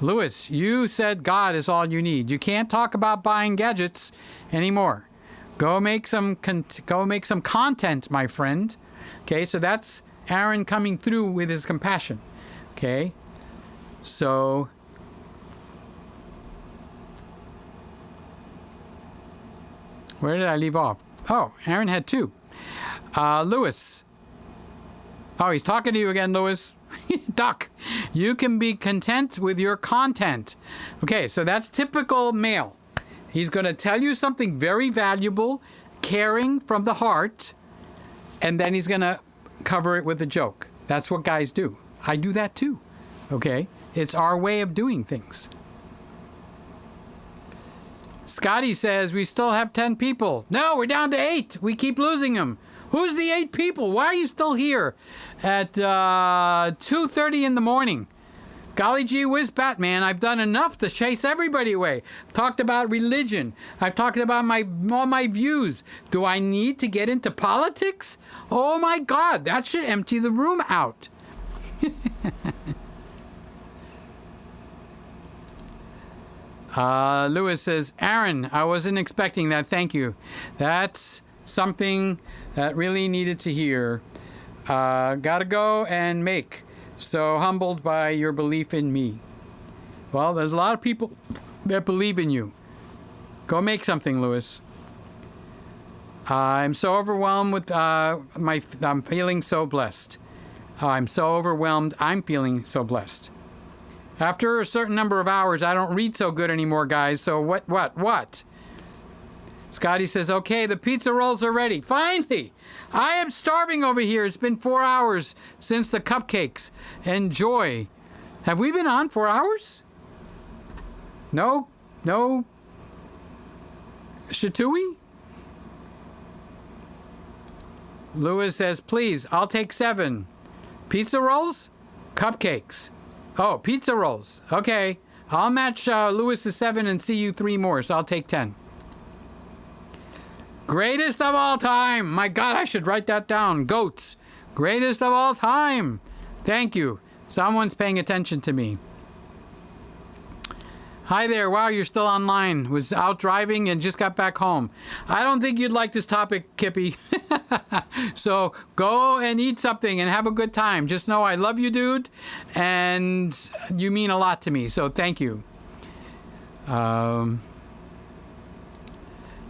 A: Lewis, you said God is all you need. You can't talk about buying gadgets anymore. Go make some content, my friend. Okay, so that's Aaron coming through with his compassion. Okay, so where did I leave off? Oh, Aaron had two. Lewis, Oh, he's talking to you again, Louis. Duck. You can be content with your content. Okay, so that's typical male. He's going to tell you something very valuable, caring from the heart, and then he's going to cover it with a joke. That's what guys do. I do that too. Okay? It's our way of doing things. Scotty says we still have 10 people. No, we're down to 8. We keep losing them. Who's the 8 people? Why are you still here at 2:30 in the morning? Golly gee whiz, Batman, I've done enough to chase everybody away. I've talked about religion. I've talked about all my views. Do I need to get into politics? Oh my God, that should empty the room out. Lewis says, Aaron, I wasn't expecting that. Thank you. That's something that really needed to hear. Gotta go and make. So humbled by your belief in me. Well, there's a lot of people that believe in you. Go make something, Lewis. I'm so overwhelmed with I'm feeling so blessed. I'm so overwhelmed. I'm feeling so blessed. After a certain number of hours, I don't read so good anymore, guys. So what? Scotty says, okay, the pizza rolls are ready. Finally! I am starving over here. It's been 4 hours since the cupcakes. Enjoy. Have we been on 4 hours? No. Shatui? Lewis says, please, I'll take 7. Pizza rolls? Cupcakes. Oh, pizza rolls. Okay. I'll match Lewis's 7 and see you 3 more, so I'll take 10. Greatest of all time. My God, I should write that down. Goats. Greatest of all time. Thank you. Someone's paying attention to me. Hi there. Wow, you're still online. Was out driving and just got back home. I don't think you'd like this topic, Kippy. So go and eat something and have a good time. Just know I love you, dude. And you mean a lot to me. So thank you.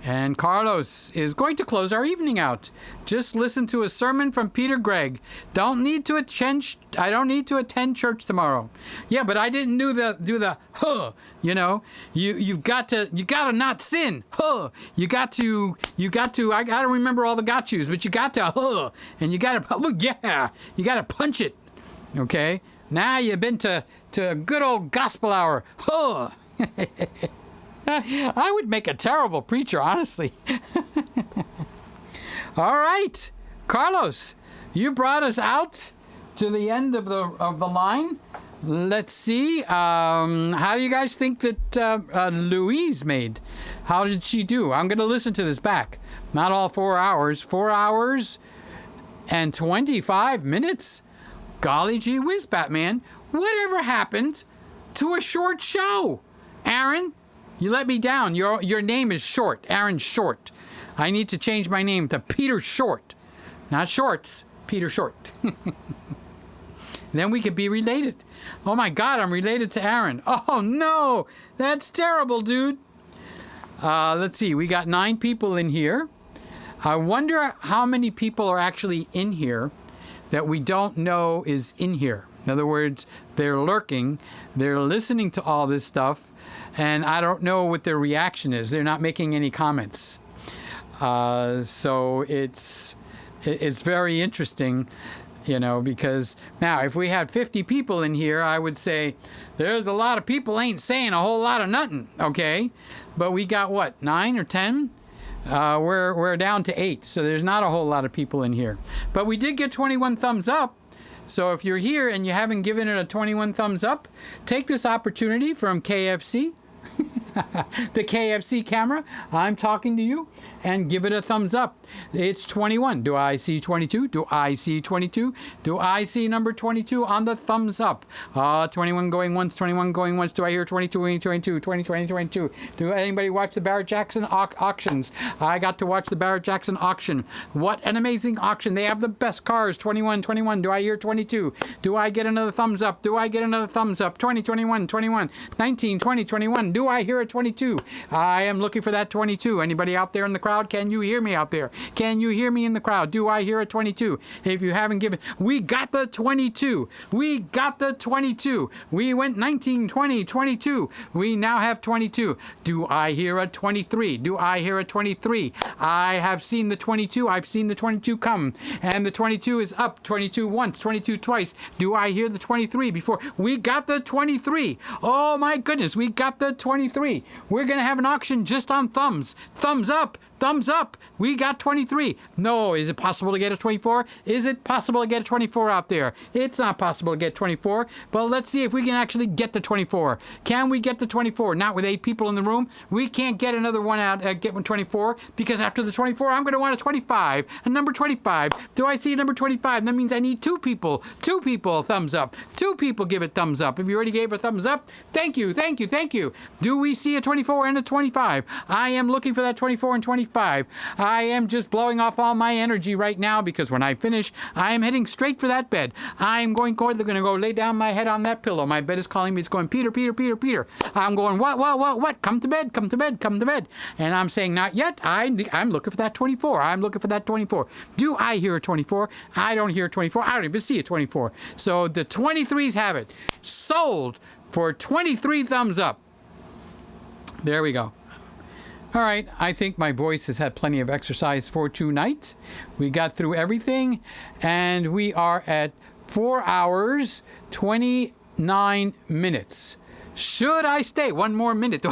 A: And Carlos is going to close our evening out. Just listen to a sermon from Peter Gregg. I don't need to attend church tomorrow. Yeah, but I didn't do the you know. You got to not sin. You got to I gotta remember all the got yous, but you got to and you gotta you gotta punch it. Okay? Now you've been to a good old gospel hour. I would make a terrible preacher, honestly. All right, Carlos, you brought us out to the end of the line. Let's see. How do you guys think that Louise made? How did she do? I'm going to listen to this back. Not all 4 hours. 4 hours and 25 minutes. Golly gee whiz, Batman. Whatever happened to a short show? Aaron? You let me down. Your name is Short. Aaron Short. I need to change my name to Peter Short. Not Shorts. Peter Short. Then we could be related. Oh my God, I'm related to Aaron. Oh no, that's terrible, dude. Let's see. We got 9 people in here. I wonder how many people are actually in here that we don't know is in here. In other words, they're lurking. They're listening to all this stuff. And I don't know what their reaction is. They're not making any comments. So it's very interesting, you know, because now if we had 50 people in here, I would say there's a lot of people ain't saying a whole lot of nothing, okay? But we got what, 9 or 10? We're down to 8, so there's not a whole lot of people in here. But we did get 21 thumbs up. So if you're here and you haven't given it a 21 thumbs up, take this opportunity from KFC. The KFC camera, I'm talking to you, and give it a thumbs up. It's 21. Do I see 22? Do I see 22? Do I see number 22 on the thumbs up? 21 going once, 21 going once. Do I hear 22, 22, 20, 20, 22? Do anybody watch the Barrett Jackson auctions? I got to watch the Barrett Jackson auction. What an amazing auction. They have the best cars. 21, 21. Do I hear 22? Do I get another thumbs up? Do I get another thumbs up? 20, 21, 21, 19, 20, 21. Do I hear a a 22? I am looking for that 22. Anybody out there in the crowd? Can you hear me out there? Can you hear me in the crowd? Do I hear a 22? If you haven't given, we got the 22. We got the 22. We went 19, 20, 22. We now have 22. Do I hear a 23? Do I hear a 23? I have seen the 22. I've seen the 22 come. And the 22 is up. 22 once, 22 twice. Do I hear the 23 before? We got the 23. Oh my goodness, we got the 23. We're going to have an auction just on thumbs. Thumbs up. Thumbs up. We got 23. No, is it possible to get a 24? Is it possible to get a 24 out there? It's not possible to get 24, but let's see if we can actually get the 24. Can we get the 24? Not with 8 people in the room. We can't get another one out, get one 24, because after the 24, I'm going to want a 25, a number 25. Do I see a number 25? That means I need 2 people. 2 people, thumbs up. 2 people give it thumbs up. If you already gave a thumbs up, thank you, thank you, thank you. Do we see a 24 and a 25? I am looking for that 24 and 25. I am just blowing off all my energy right now because when I finish, I am heading straight for that bed. I'm going to go lay down my head on that pillow. My bed is calling me. It's going, Peter, Peter, Peter, Peter. I'm going, what? Come to bed, come to bed, come to bed. And I'm saying, not yet. I'm looking for that 24. I'm looking for that 24. Do I hear a 24? I don't hear a 24. I don't even see a 24. So the 23s have it. Sold for 23 thumbs up. There we go. All right, I think my voice has had plenty of exercise for tonight. We got through everything, and we are at 4 hours, 29 minutes. Should I stay one more minute?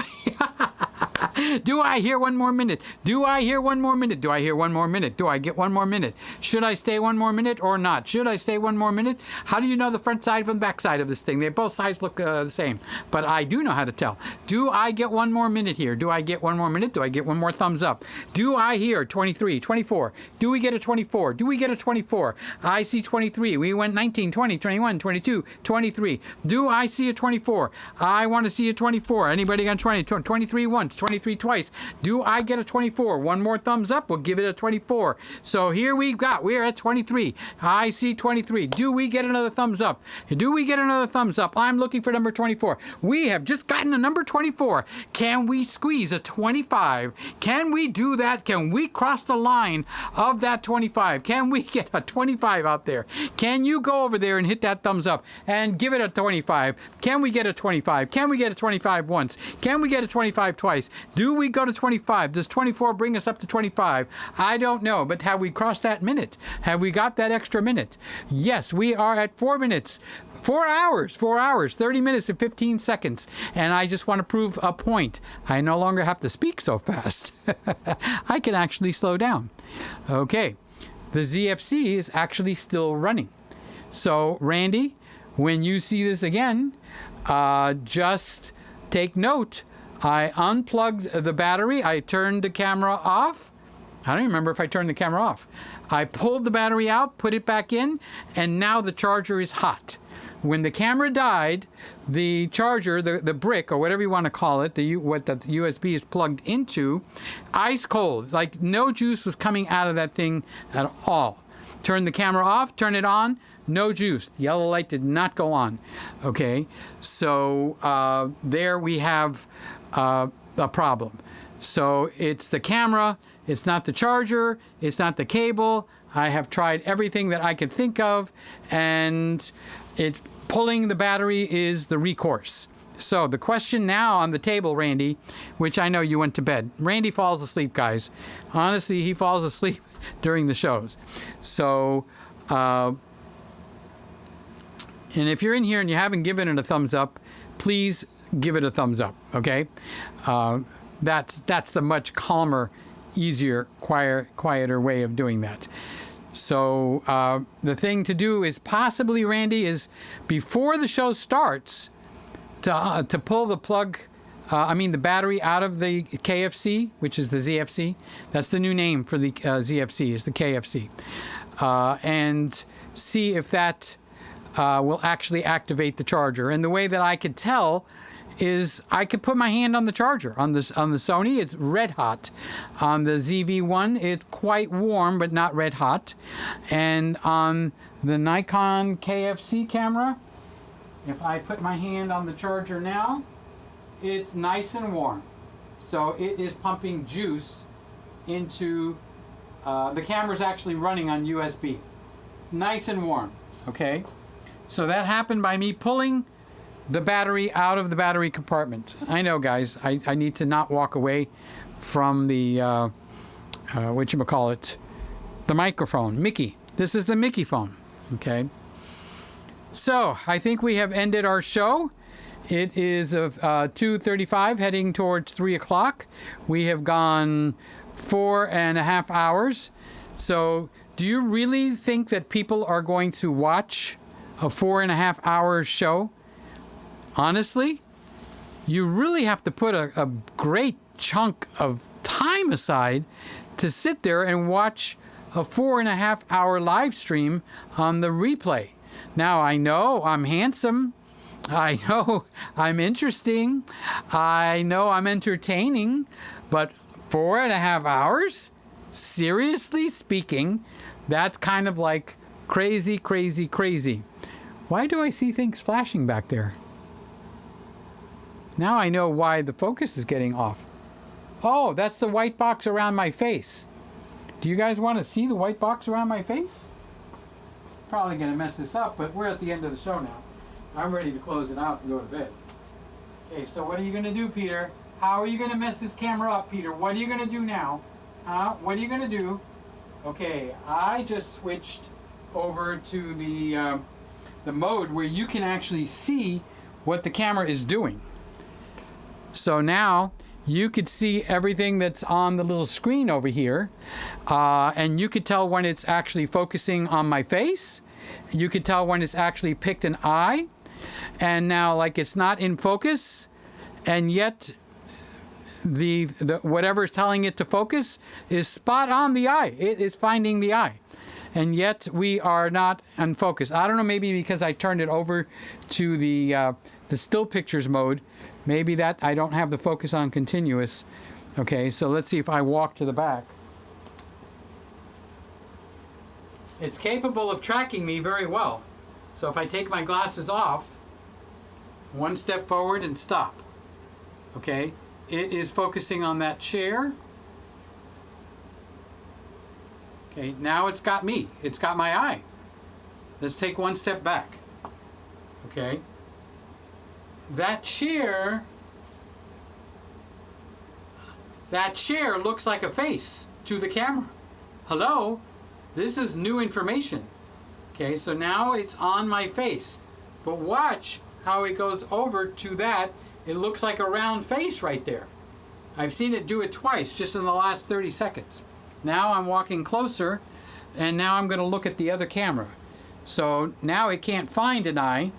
A: Do I hear one more minute? Do I hear one more minute? Do I hear one more minute? Do I get one more minute? Should I stay one more minute or not? Should I stay one more minute? How do you know the front side from the back side of this thing? Both sides look the same, but I do know how to tell. Do I get one more minute here? Do I get one more minute? Do I get one more thumbs up? Do I hear 23, 24? Do we get a 24? Do we get a 24? I see 23. We went 19, 20, 21, 22, 23. Do I see a 24? I want to see a 24. Anybody got 20? 23 once, 23 twice. Do I get a 24? One more thumbs up, we'll give it a 24. So here we're at 23. I see 23. Do we get another thumbs up? Do we get another thumbs up? I'm looking for number 24. We have just gotten a number 24. Can we squeeze a 25? Can we do that? Can we cross the line of that 25? Can we get a 25 out there? Can you go over there and hit that thumbs up and give it a 25? Can we get a 25? Can we get a 25 once? Can we get a 25 twice? Do we go to 25? Does 24 bring us up to 25? I don't know, but have we crossed that minute? Have we got that extra minute? Yes, we are at 4 minutes. 4 hours, 30 minutes and 15 seconds. And I just want to prove a point. I no longer have to speak so fast. I can actually slow down. Okay, the ZFC is actually still running. So, Randy, when you see this again, just take note. I unplugged the battery. I turned the camera off. I don't remember if I turned the camera off. I pulled the battery out, put it back in, and now the charger is hot. When the camera died, the charger, the brick, or whatever you want to call it, what the USB is plugged into, ice cold. Like no juice was coming out of that thing at all. Turn the camera off, turn it on, no juice. The yellow light did not go on. Okay, so there we have a problem. So it's the camera, it's not the charger, it's not the cable. I have tried everything that I could think of, and pulling the battery is the recourse. So the question now on the table, Randy, which I know you went to bed. Randy falls asleep, guys. Honestly, he falls asleep during the shows. So, and if you're in here and you haven't given it a thumbs up, please give it a thumbs up, okay? That's the much calmer, easier, quieter way of doing that. So the thing to do is possibly, Randy, is before the show starts to pull the plug, the battery out of the KFC, which is the ZFC. That's the new name for the ZFC, is the KFC. And see if that will actually activate the charger. And the way that I could tell is I could put my hand on the charger. On the Sony, it's red hot. On the ZV1, it's quite warm, but not red hot. And on the Nikon KFC camera, if I put my hand on the charger now, it's nice and warm. So it is pumping juice into, the camera's actually running on USB. Nice and warm, okay? So that happened by me pulling the battery out of the battery compartment. I know, guys, I need to not walk away from the, whatchamacallit, the microphone, Mickey. This is the Mickey phone, okay? So I think we have ended our show. It is 2:35, heading towards 3 o'clock. We have gone 4.5 hours. So do you really think that people are going to watch a 4.5 hour show? Honestly, you really have to put a great chunk of time aside to sit there and watch a 4.5 hour live stream on the replay. Now, I know I'm handsome. I know I'm interesting. I know I'm entertaining. But 4.5 hours? Seriously speaking, that's kind of like crazy, crazy, crazy. Why do I see things flashing back there? Now I know why the focus is getting off. Oh, that's the white box around my face. Do you guys want to see the white box around my face? Probably going to mess this up, but we're at the end of the show now. I'm ready to close it out and go to bed. Okay, so what are you going to do, Peter? How are you going to mess this camera up, Peter? What are you going to do now? What are you going to do? Okay, I just switched over to the mode where you can actually see what the camera is doing. So now you could see everything that's on the little screen over here, and you could tell when it's actually focusing on my face. You could tell when it's actually picked an eye, and now like it's not in focus, and yet the whatever is telling it to focus is spot on the eye. It is finding the eye, and yet we are not in focus. I don't know, maybe because I turned it over to the still pictures mode. Maybe that I don't have the focus on continuous. Okay, so let's see if I walk to the back. It's capable of tracking me very well. So if I take my glasses off, one step forward and stop. Okay, it is focusing on that chair. Okay, now it's got me. It's got my eye. Let's take one step back. Okay. That chair looks like a face to the camera. Hello? This is new information. Okay, so now it's on my face. But watch how it goes over to that. It looks like a round face right there. I've seen it do it twice just in the last 30 seconds. Now I'm walking closer, and now I'm going to look at the other camera. So now it can't find an eye.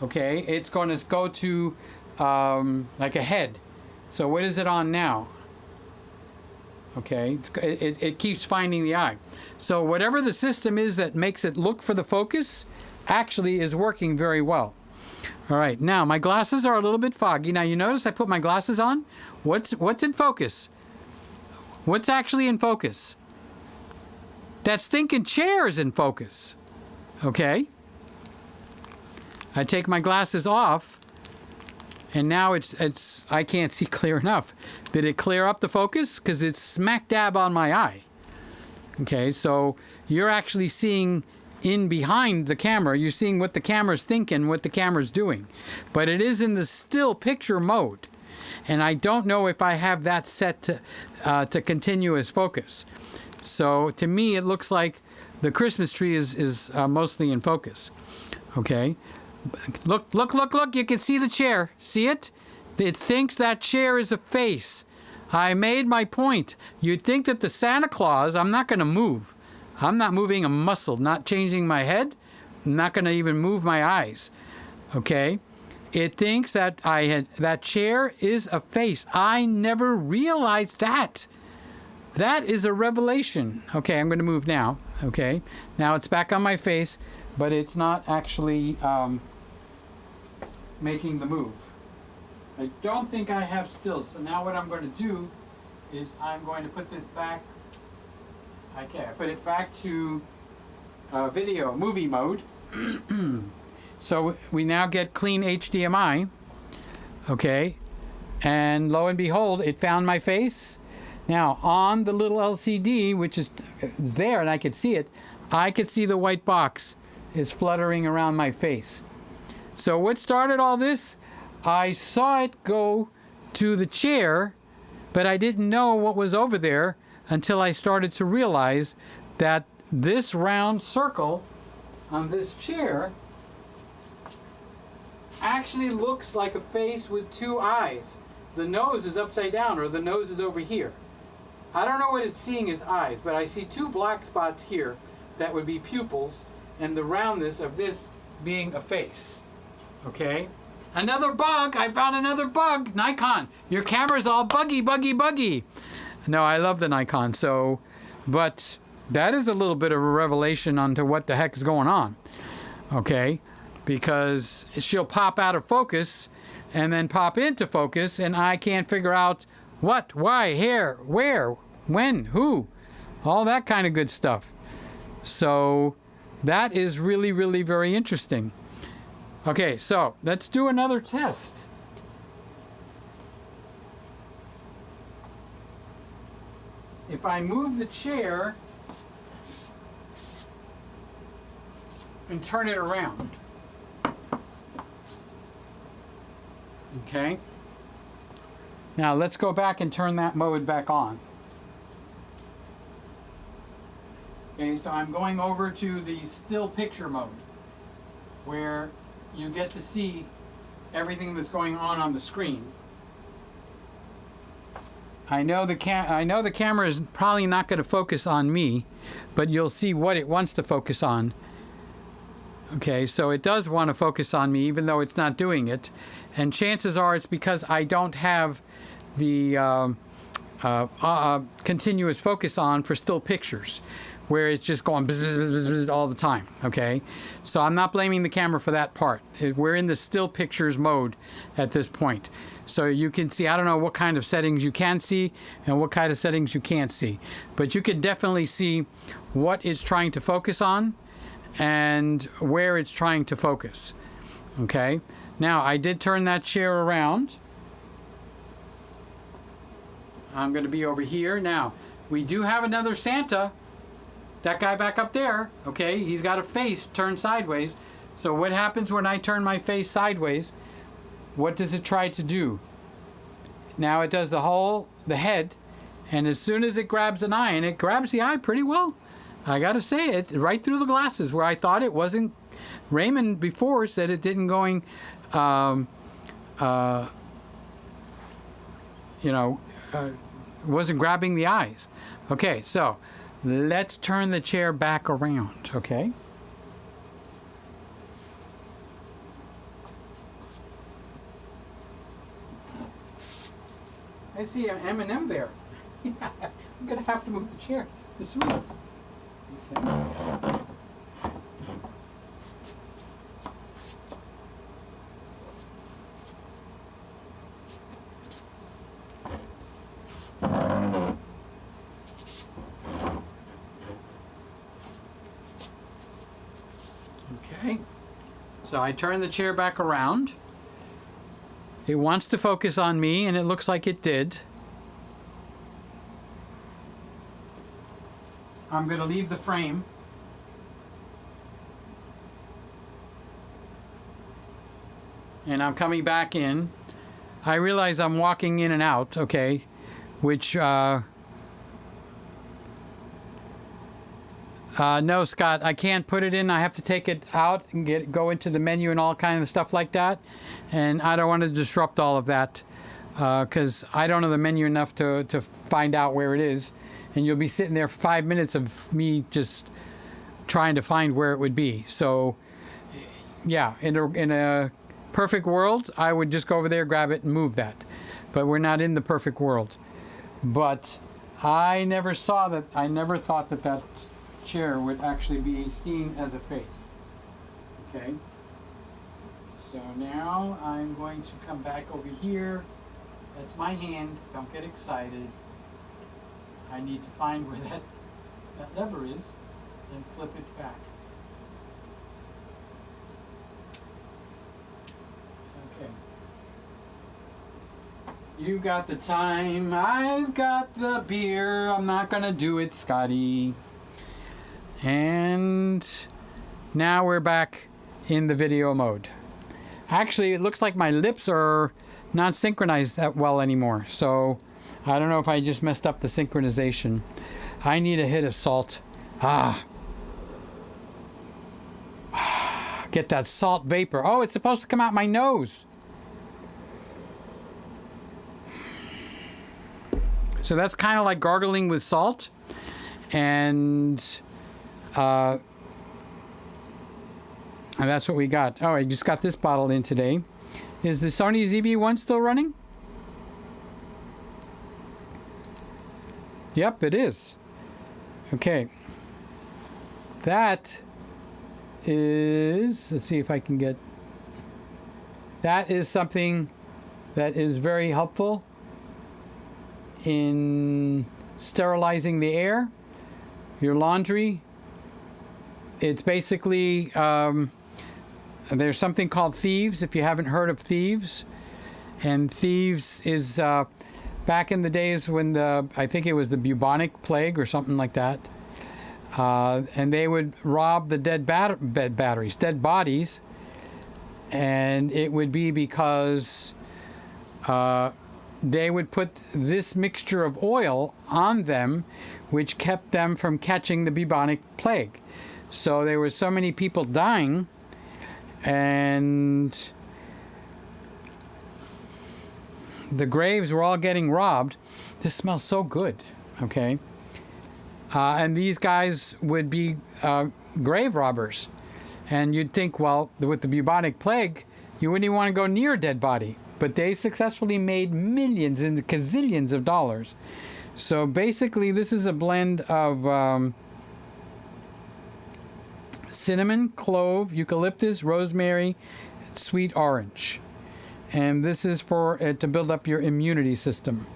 A: Okay, it's going to go to like a head. So what is it on now? Okay, it keeps finding the eye. So whatever the system is that makes it look for the focus actually is working very well. All right, now my glasses are a little bit foggy. Now you notice I put my glasses on. What's in focus? What's actually in focus? That stinking chair is in focus. Okay. I take my glasses off, and now it's I can't see clear enough. Did it clear up the focus? Because it's smack dab on my eye. Okay, so you're actually seeing in behind the camera. You're seeing what the camera's thinking, what the camera's doing. But it is in the still picture mode. And I don't know if I have that set to continuous focus. So to me, it looks like the Christmas tree is mostly in focus. Okay. Look, you can see the chair. See it? It thinks that chair is a face. I made my point. You'd think that the Santa Claus, I'm not going to move. I'm not moving a muscle, not changing my head. I'm not going to even move my eyes. Okay? It thinks that that chair is a face. I never realized that. That is a revelation. Okay, I'm going to move now. Okay? Now it's back on my face, but it's not actually making the move. I don't think I have stills. So now what I'm going to do is I'm going to put this back. Okay, I put it back to movie mode. So we now get clean HDMI. Okay. And lo and behold, it found my face. Now, on the little LCD, which is there, and I could see it, I could see the white box is fluttering around my face. So what started all this? I saw it go to the chair, but I didn't know what was over there until I started to realize that this round circle on this chair actually looks like a face with two eyes. The nose is upside down, or the nose is over here. I don't know what it's seeing as eyes, but I see two black spots here that would be pupils, and the roundness of this being a face. Okay? Another bug! I found another bug! Nikon, your camera's all buggy, buggy, buggy. No, I love the Nikon, but that is a little bit of a revelation onto what the heck is going on. Okay? Because she'll pop out of focus and then pop into focus, and I can't figure out what, why, here, where, when, who, all that kind of good stuff. So that is really, really very interesting. Okay, so let's do another test. If I move the chair and turn it around. Okay. Now let's go back and turn that mode back on. Okay, so I'm going over to the still picture mode, where you get to see everything that's going on the screen. I know the camera is probably not going to focus on me, but you'll see what it wants to focus on. Okay, so it does want to focus on me, even though it's not doing it. And chances are it's because I don't have the continuous focus on for still pictures, where it's just going bzz, bzz, bzz, bzz, all the time. Okay, so I'm not blaming the camera for that part. We're in the still pictures mode at this point. So you can see, I don't know what kind of settings you can see and what kind of settings you can't see, but you can definitely see what it's trying to focus on and where it's trying to focus. Okay, now I did turn that chair around. I'm going to be over here. Now, we do have another Santa. That guy back up there, okay, he's got a face turned sideways. So what happens when I turn my face sideways? What does it try to do? Now it does the head, and as soon as it grabs an eye, and it grabs the eye pretty well, I gotta say it, right through the glasses, where I thought it wasn't. Raymond before said it didn't going, wasn't grabbing the eyes. Okay, so let's turn the chair back around, okay? I see an M&M there. I'm gonna have to move the chair this way. Okay. Okay, so I turn the chair back around. It wants to focus on me, and it looks like it did. I'm going to leave the frame. And I'm coming back in. I realize I'm walking in and out, okay, which, no, Scott, I can't put it in. I have to take it out and go into the menu and all kind of stuff like that. And I don't want to disrupt all of that because I don't know the menu enough to find out where it is. And you'll be sitting there for 5 minutes of me just trying to find where it would be. So, yeah, in a perfect world, I would just go over there, grab it, and move that. But we're not in the perfect world. But I never saw that. I never thought that that chair would actually be seen as a face. Okay. So now I'm going to come back over here. That's my hand. Don't get excited. I need to find where that lever is and flip it back. Okay. You got the time, I've got the beer. I'm not gonna do it, Scotty. And now we're back in the video mode. Actually, it looks like my lips are not synchronized that well anymore. So I don't know if I just messed up the synchronization. I need a hit of salt. Get that salt vapor. Oh, it's supposed to come out my nose. So that's kind of like gargling with salt. And that's what we got. Oh, I just got this bottle in today. Is the Sony ZV1 still running? Yep, it is. Okay. That is, let's see if I can get, that is something that is very helpful in sterilizing the air, your laundry. It's basically, there's something called Thieves, if you haven't heard of Thieves. And Thieves is back in the days when I think it was the bubonic plague or something like that. And they would rob the dead bodies. And it would be because they would put this mixture of oil on them, which kept them from catching the bubonic plague. So there were so many people dying, and the graves were all getting robbed. This smells so good, okay? And these guys would be grave robbers. And you'd think, well, with the bubonic plague, you wouldn't even want to go near a dead body. But they successfully made millions and gazillions of dollars. So basically, this is a blend of cinnamon, clove, eucalyptus, rosemary, sweet orange. And this is for to build up your immunity system.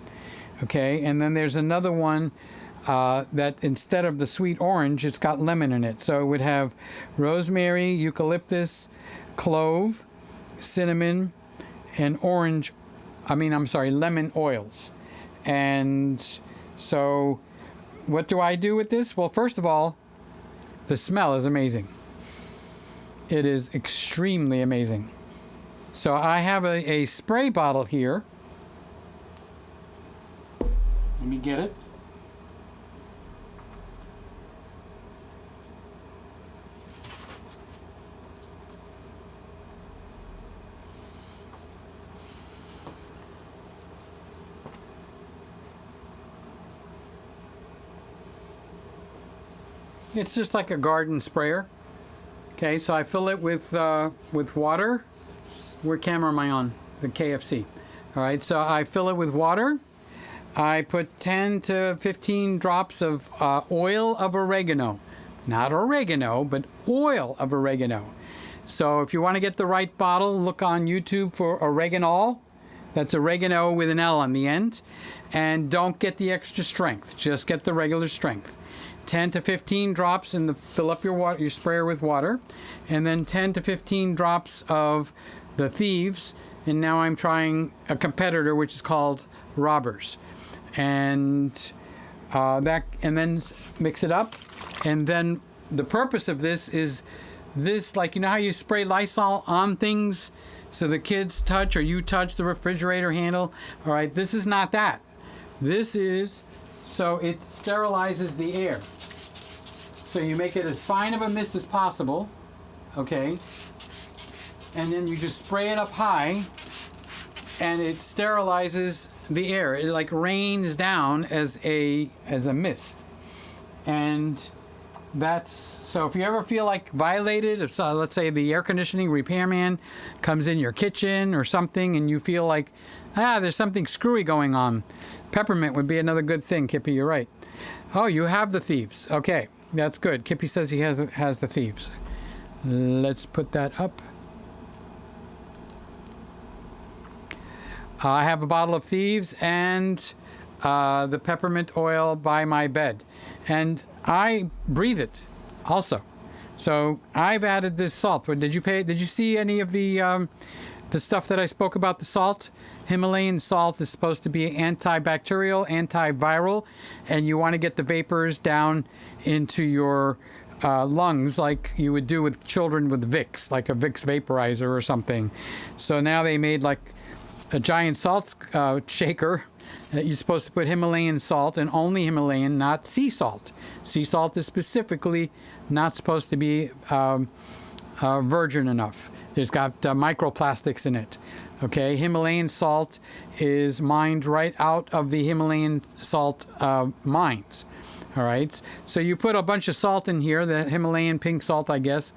A: Okay, and then there's another one that instead of the sweet orange, it's got lemon in it. So it would have rosemary, eucalyptus, clove, cinnamon, and lemon oils. And so what do I do with this? Well, first of all, the smell is amazing. It is extremely amazing. So I have a spray bottle here. Let me get it. It's just like a garden sprayer. Okay, so I fill it with water. What camera am I on? The KFC. All right, so I fill it with water. I put 10 to 15 drops of oil of oregano. Not oregano, but oil of oregano. So if you want to get the right bottle, look on YouTube for oregano. That's oregano with an L on the end. And don't get the extra strength. Just get the regular strength. 10 to 15 drops in the, fill up your sprayer with water, and then 10 to 15 drops of the Thieves, and now I'm trying a competitor which is called Robbers, and then mix it up. And then the purpose of this is this, like, you know how you spray Lysol on things so the kids touch or you touch the refrigerator handle? All right, this is not that. This is so it sterilizes the air. So you make it as fine of a mist as possible, okay? And then you just spray it up high, and it sterilizes the air. It like rains down as a mist. And that's, so if you ever feel like violated, if let's say the air conditioning repairman comes in your kitchen or something and you feel like, there's something screwy going on, peppermint would be another good thing, Kippy, you're right. Oh, you have the Thieves. Okay, that's good. Kippy says he has the Thieves. Let's put that up. I have a bottle of Thieves and the peppermint oil by my bed. And I breathe it also. So I've added this salt. Did you see any of the the stuff that I spoke about, the salt, Himalayan salt is supposed to be antibacterial, antiviral, and you want to get the vapors down into your lungs like you would do with children with Vicks, like a Vicks vaporizer or something. So now they made like a giant salt shaker that you're supposed to put Himalayan salt, and only Himalayan, not sea salt. Sea salt is specifically not supposed to be virgin enough. It's got microplastics in it. Okay, Himalayan salt is mined right out of the Himalayan salt mines. All right, so you put a bunch of salt in here, the Himalayan pink salt, I guess.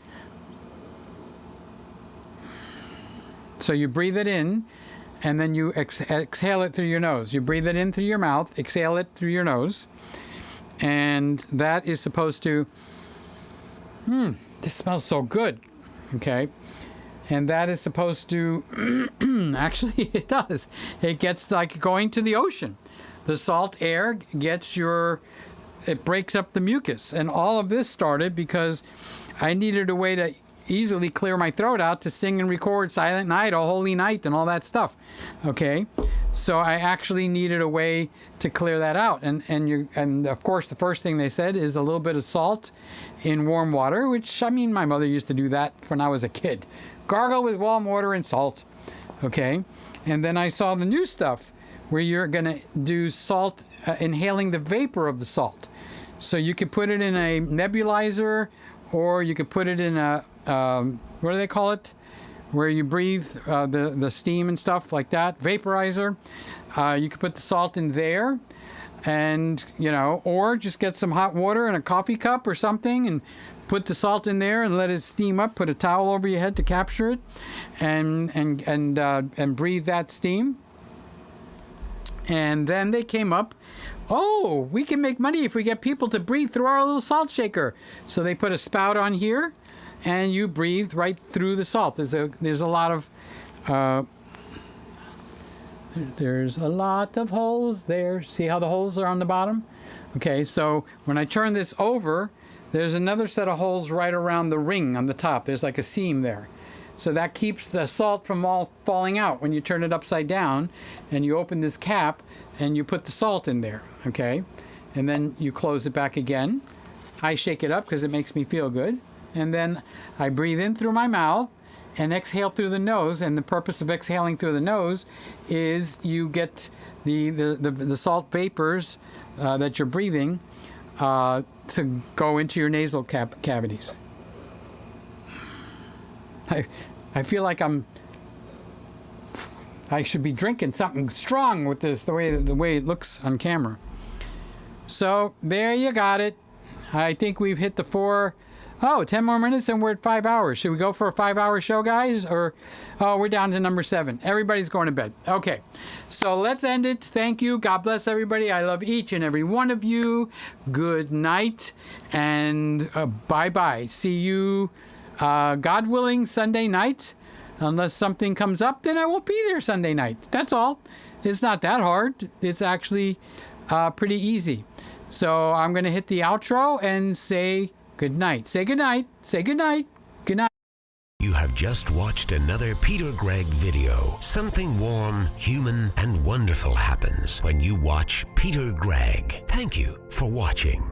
A: So you breathe it in, and then you exhale it through your nose. You breathe it in through your mouth, exhale it through your nose, and that is supposed to, this smells so good, okay? And that is supposed to, actually it does. It gets like going to the ocean. The salt air gets it breaks up the mucus. And all of this started because I needed a way to easily clear my throat out to sing and record Silent Night, Oh Holy Night, and all that stuff. Okay, so I actually needed a way to clear that out. And of course, the first thing they said is a little bit of salt in warm water, which, I mean, my mother used to do that when I was a kid. Gargle with warm water and salt. Okay, and then I saw the new stuff where you're going to do salt, inhaling the vapor of the salt. So you can put it in a nebulizer, or you can put it in a, what do they call it? Where you breathe the steam and stuff like that, vaporizer. You can put the salt in there, and, you know, or just get some hot water in a coffee cup or something and put the salt in there and let it steam up. Put a towel over your head to capture it, and breathe that steam. And then they came up, oh, we can make money if we get people to breathe through our little salt shaker. So they put a spout on here, and you breathe right through the salt. There's a lot of holes there. See how the holes are on the bottom? Okay, so when I turn this over, there's another set of holes right around the ring on the top. There's like a seam there. So that keeps the salt from all falling out when you turn it upside down and you open this cap and you put the salt in there, okay? And then you close it back again. I shake it up because it makes me feel good. And then I breathe in through my mouth and exhale through the nose. And the purpose of exhaling through the nose is you get the salt vapors that you're breathing to go into your nasal cavities. I feel like I should be drinking something strong with this, the way it looks on camera. So there you got it. I think we've hit the 10 more minutes and we're at 5 hours. Should we go for a 5-hour show, guys? Or, we're down to number 7. Everybody's going to bed. Okay, so let's end it. Thank you. God bless everybody. I love each and every one of you. Good night and bye-bye. See you, God willing, Sunday night. Unless something comes up, then I won't be there Sunday night. That's all. It's not that hard. It's actually pretty easy. So I'm going to hit the outro and say good night. Say good night. Say good night. Good night.
D: You have just watched another Peter Gregg video. Something warm, human, and wonderful happens when you watch Peter Gregg. Thank you for watching.